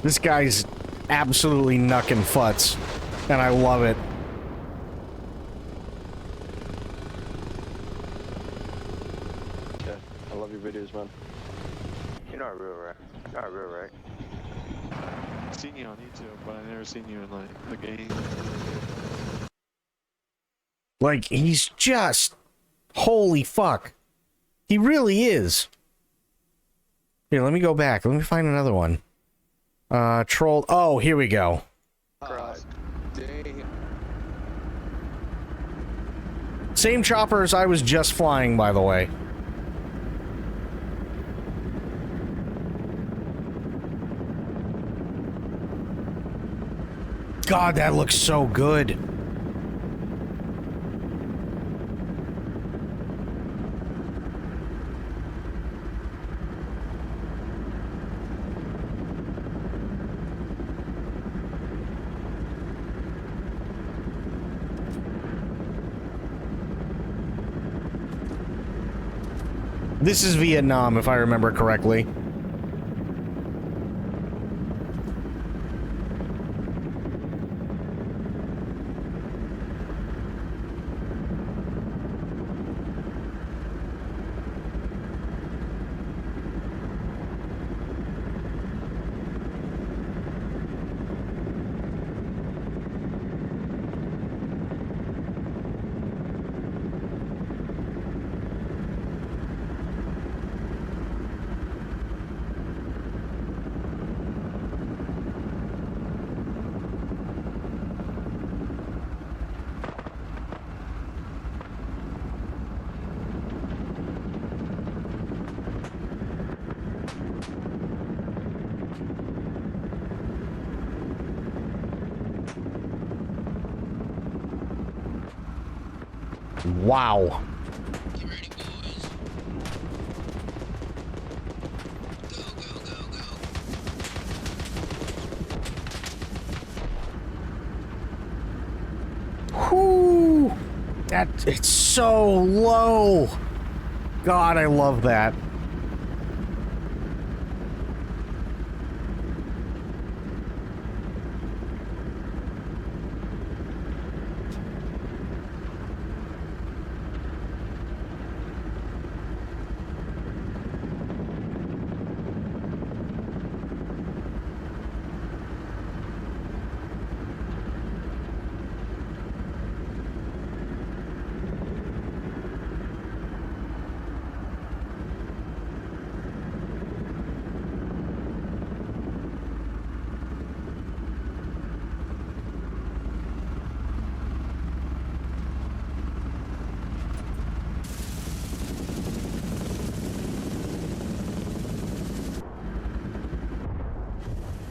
This guy's absolutely knuckin' futz, and I love it. Yeah, I love your videos, man. You're not real, right? Not real, right? I've seen you on YouTube, but I've never seen you in, like, the game. Like, he's just... Holy fuck. He really is. Here, let me go back. Let me find another one. Troll... Oh, here we go. Same chopper as I was just flying, by the way. God, that looks so good. This is Vietnam, if I remember correctly. Wow. Whoo! It's so low. God, I love that.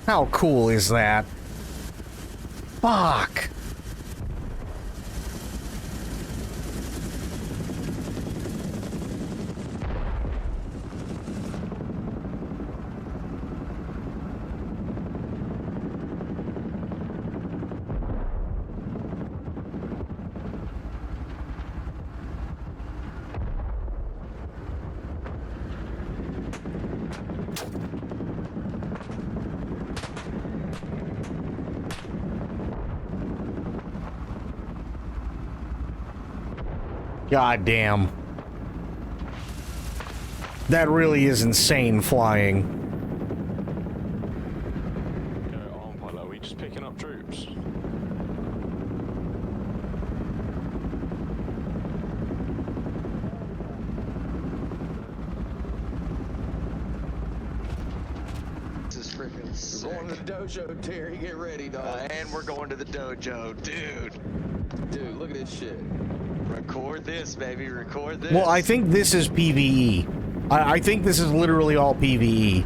How cool is that? Fuck. God damn. That really is insane flying. Are we just picking up troops? This is freaking sick. We're going to the dojo, Terry. Get ready, dog. And we're going to the dojo, dude. Dude, look at this shit. Record this, baby. Record this. Well, I think this is PvE. I think this is literally all PvE.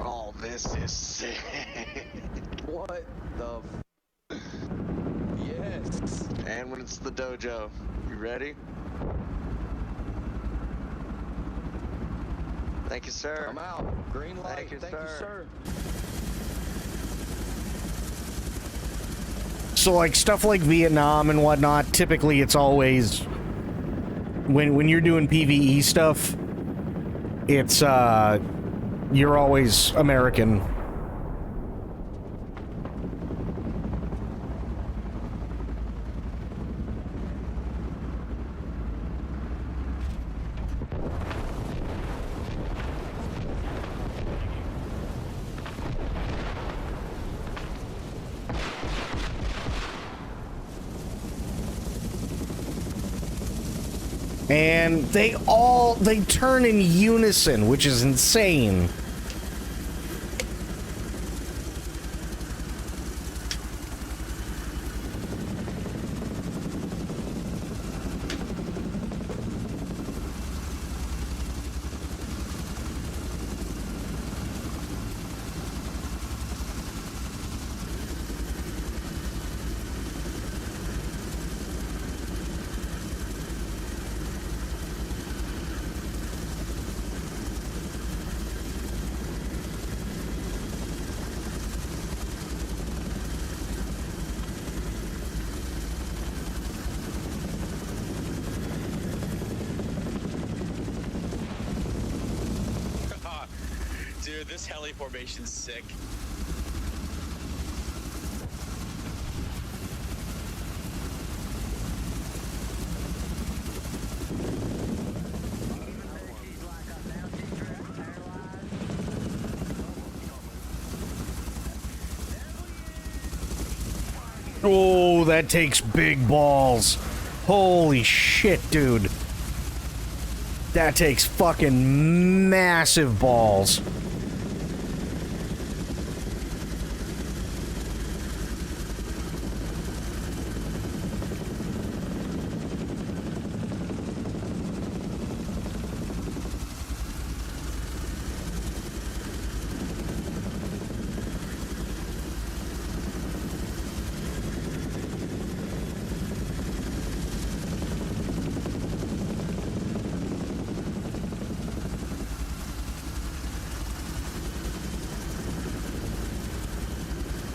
Oh, this is sick. What the Yes. And when it's the dojo. You ready? Thank you, sir. I'm out. Green light. Thank you, sir. So, like, stuff like Vietnam and whatnot, typically it's always... When you're doing PvE stuff, it's, you're always American. And they turn in unison, which is insane. Dude, this heli formation's sick. Oh, that takes big balls. Holy shit, dude. That takes fucking massive balls.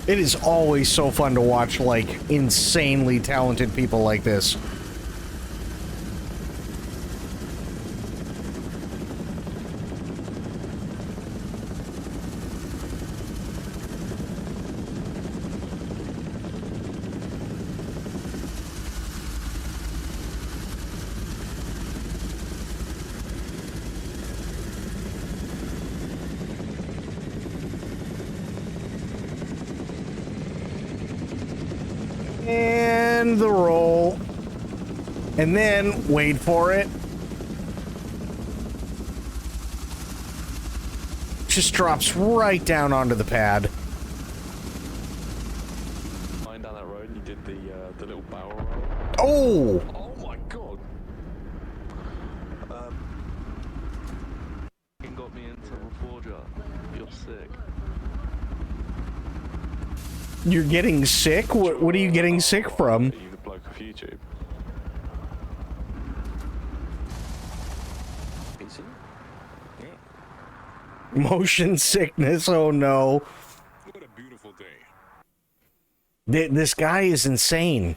It is always so fun to watch, like, insanely talented people like this. And the roll. And then, wait for it. Just drops right down onto the pad. Lying down that road and you did the little barrel roll. Oh! Oh my god! You got me into Reforger. You're sick. You're getting sick? What are you getting sick from? You the bloke off YouTube. Motion sickness, oh no. What a beautiful day. This guy is insane.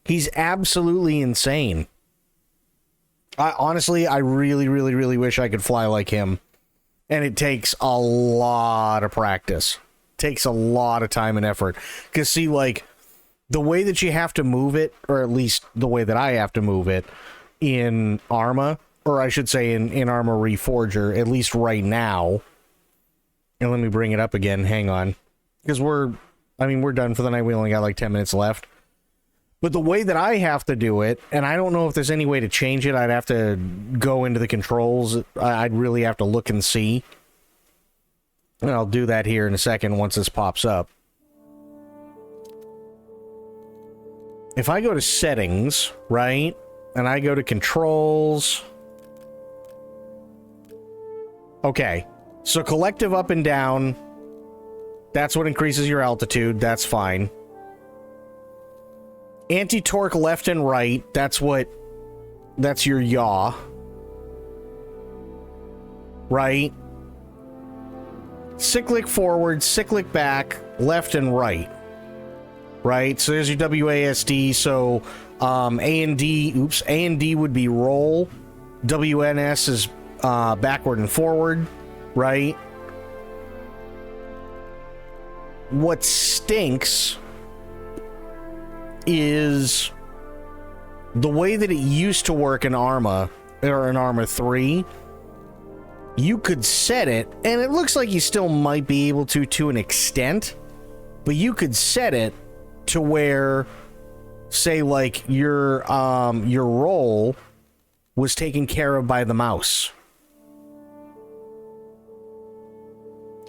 He's absolutely insane. Honestly, I really, really, really wish I could fly like him. And it takes a lot of practice. Takes a lot of time and effort. Because, see, like, the way that you have to move it, or at least the way that I have to move it in Arma, or I should say in Arma Reforger, at least right now. And let me bring it up again. Hang on. Because we're done for the night. We only got like 10 minutes left. But the way that I have to do it, and I don't know if there's any way to change it. I'd have to go into the controls. I'd really have to look and see. And I'll do that here in a second once this pops up. If I go to settings, right? And I go to controls. Okay. So collective up and down. That's what increases your altitude. That's fine. Anti-torque left and right. That's your yaw. Right? Cyclic forward, cyclic back, left and right. Right? So there's your WASD. So A and D would be roll. WNS is backward and forward. right? What stinks is the way that it used to work in Arma, or in Arma 3. You could set it, and it looks like you still might be able to an extent, but you could set it to where, say, like, your role was taken care of by the mouse.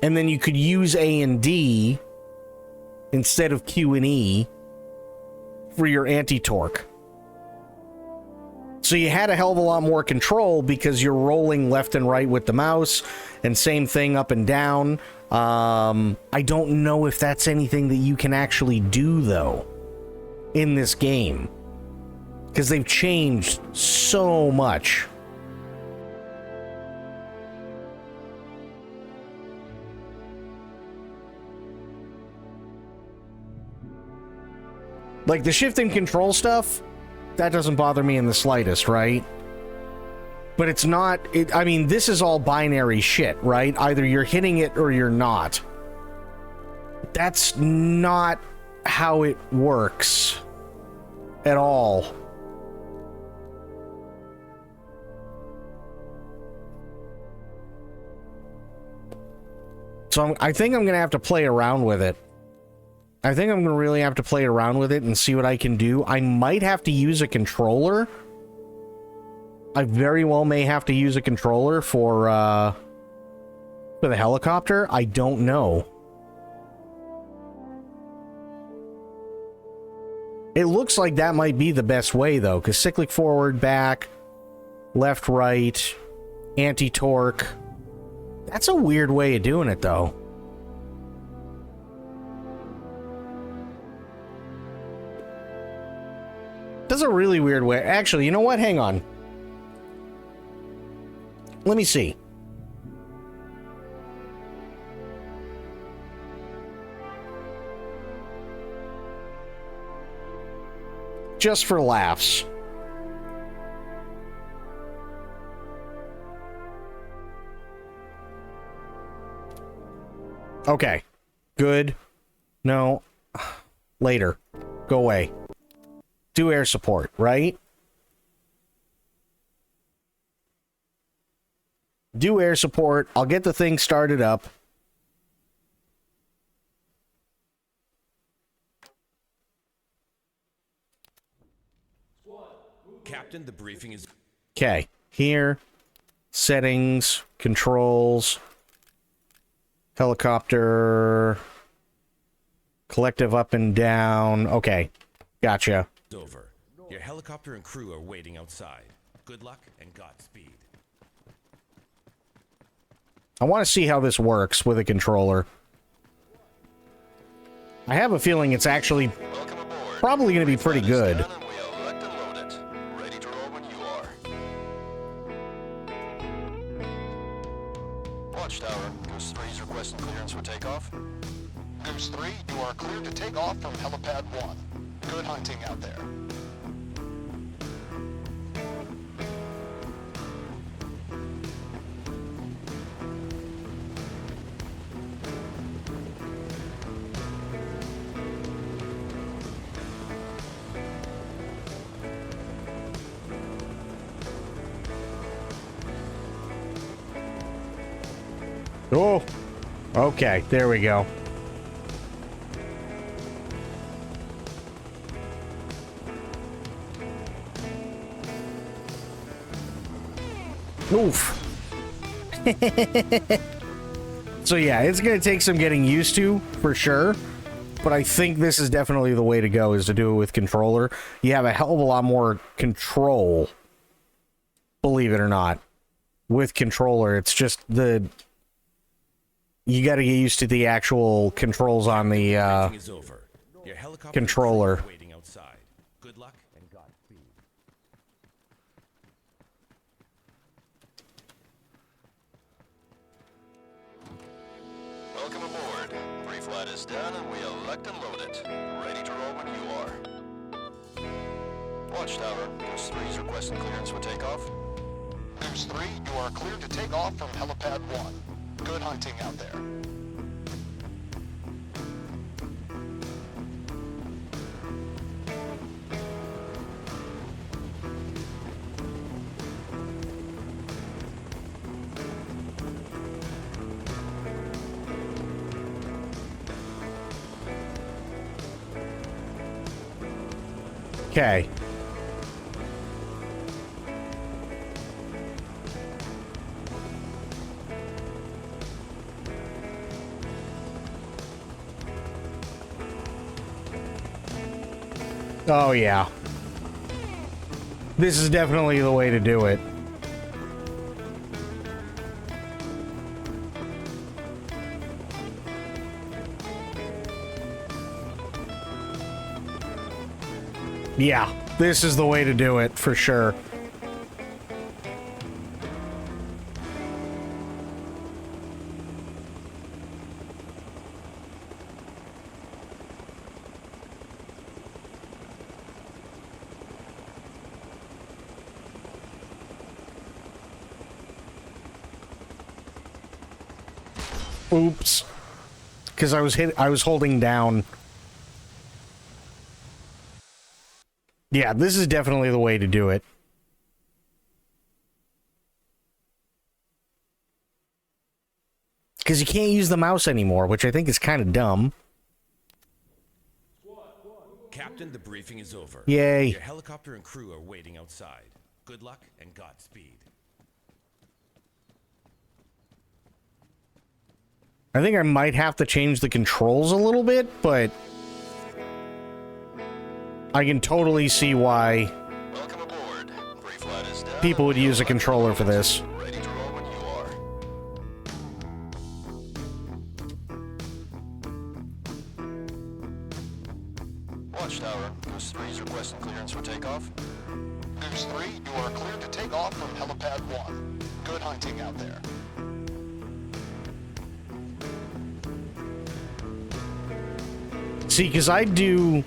And then you could use A and D instead of Q and E for your anti-torque. So you had a hell of a lot more control because you're rolling left and right with the mouse, and same thing up and down. I don't know if that's anything that you can actually do, though, in this game, because they've changed so much. Like the shift and control stuff, that doesn't bother me in the slightest, right? But it's not, I mean, this is all binary shit, right? Either you're hitting it or you're not. That's not how it works at all. So I think I'm going to have to play around with it. I think I'm going to really have to play around with it and see what I can do. I might have to use a controller. I very well may have to use a controller for the helicopter. I don't know. It looks like that might be the best way, though, because cyclic forward, back, left, right, anti-torque. That's a weird way of doing it, though. That's a really weird way. Actually, you know what? Hang on. Let me see. Just for laughs. Okay. Good. No. Later. Go away. Do air support, right? Do air support. I'll get the thing started up. Captain, the briefing is... Okay. Here. Settings. Controls. Helicopter. Collective up and down. Okay. Gotcha. Over. Your helicopter and crew are waiting outside. Good luck and Godspeed. I want to see how this works with a controller. I have a feeling it's actually probably going to be pretty good. Watchtower, Goose 3 is requesting clearance for takeoff. Goose 3, you are cleared to take off from helipad 1. Good hunting out there. Oh, okay, there we go. Oof. So yeah, it's gonna take some getting used to, for sure. But I think this is definitely the way to go, is to do it with controller. You have a hell of a lot more control, believe it or not, with controller. It's just the... You gotta get used to the actual controls on the controller. Good luck and Godspeed. Welcome aboard. Pre-flight is done and we elect and load it. Ready to roll when you are. Watchtower, Goose 3 is requesting clearance for takeoff. Goose 3, you are cleared to take off from helipad 1. Good hunting out there. Okay. Oh, yeah. This is definitely the way to do it. Yeah, this is the way to do it, for sure. Oops. Because I was holding down. Yeah, this is definitely the way to do it. Because you can't use the mouse anymore, which I think is kind of dumb. Captain, the briefing is over. Yay. Your helicopter and crew are waiting outside. Good luck and Godspeed. I think I might have to change the controls a little bit, but I can totally see why people would use a controller for this. Watchtower, Goose 3 is requesting clearance for takeoff. Goose 3, you are cleared to take off from helipad 1. Good hunting out there. See, because I do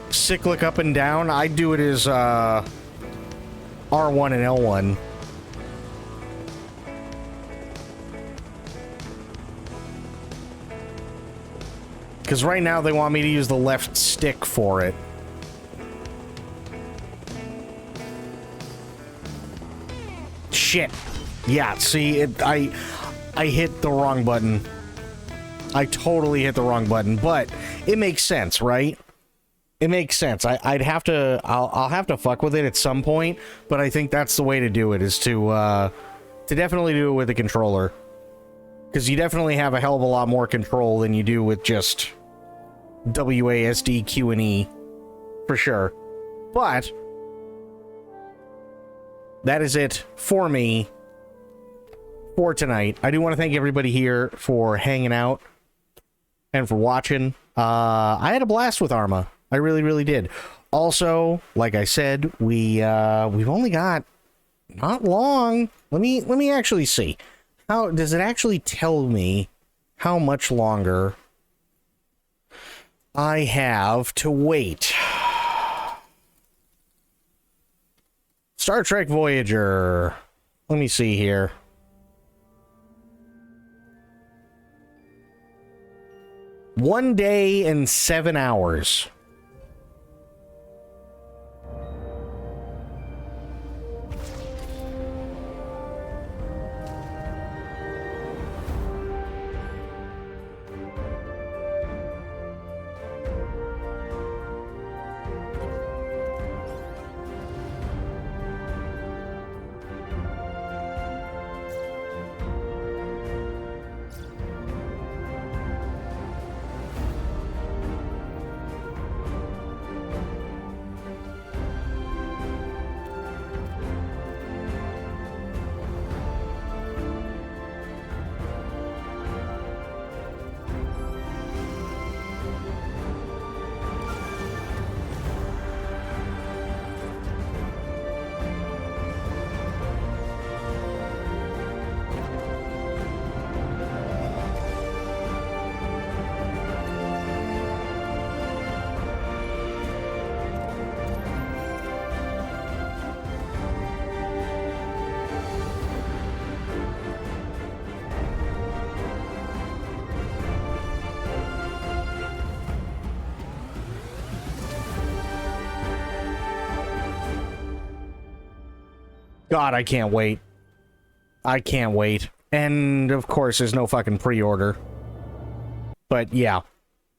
cyclic up and down, I do it as R1 and L1. Because right now they want me to use the left stick for it. Shit. Yeah, see, I hit the wrong button. I totally hit the wrong button, but it makes sense, right? It makes sense. I'll have to fuck with it at some point, but I think that's the way to do it, is to definitely do it with a controller. Because you definitely have a hell of a lot more control than you do with just WASD, Q, and E. For sure. But that is it for me for tonight. I do want to thank everybody here for hanging out and for watching. I had a blast with Arma. I really, really did. Also, like I said, we've only got not long. Let me actually see. How does it actually tell me how much longer I have to wait? Star Trek Voyager. Let me see here. One day and 7 hours. God, I can't wait. I can't wait. And, of course, there's no fucking pre-order. But, yeah.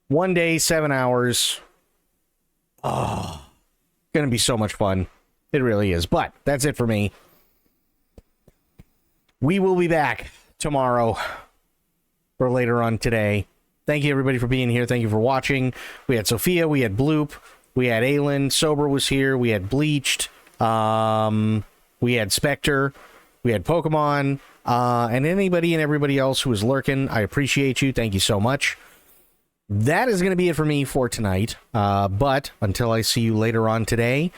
1 day, 7 hours. Oh, gonna be so much fun. It really is. But, that's it for me. We will be back tomorrow or later on today. Thank you, everybody, for being here. Thank you for watching. We had Sophia. We had Bloop. We had Aelin. Sober was here. We had Bleached. We had Spectre. We had Pokemon. And anybody and everybody else who is lurking, I appreciate you. Thank you so much. That is going to be it for me for tonight. But until I see you later on today,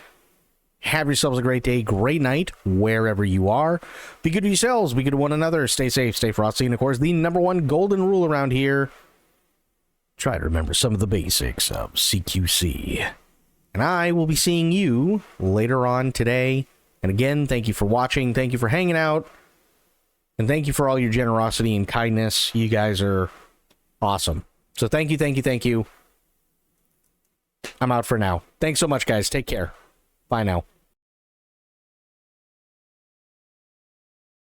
have yourselves a great day, great night, wherever you are. Be good to yourselves. Be good to one another. Stay safe, stay frosty. And, of course, the #1 golden rule around here, try to remember some of the basics of CQC. And I will be seeing you later on today. And again, thank you for watching. Thank you for hanging out. And thank you for all your generosity and kindness. You guys are awesome. So thank you, thank you, thank you. I'm out for now. Thanks so much, guys. Take care. Bye now.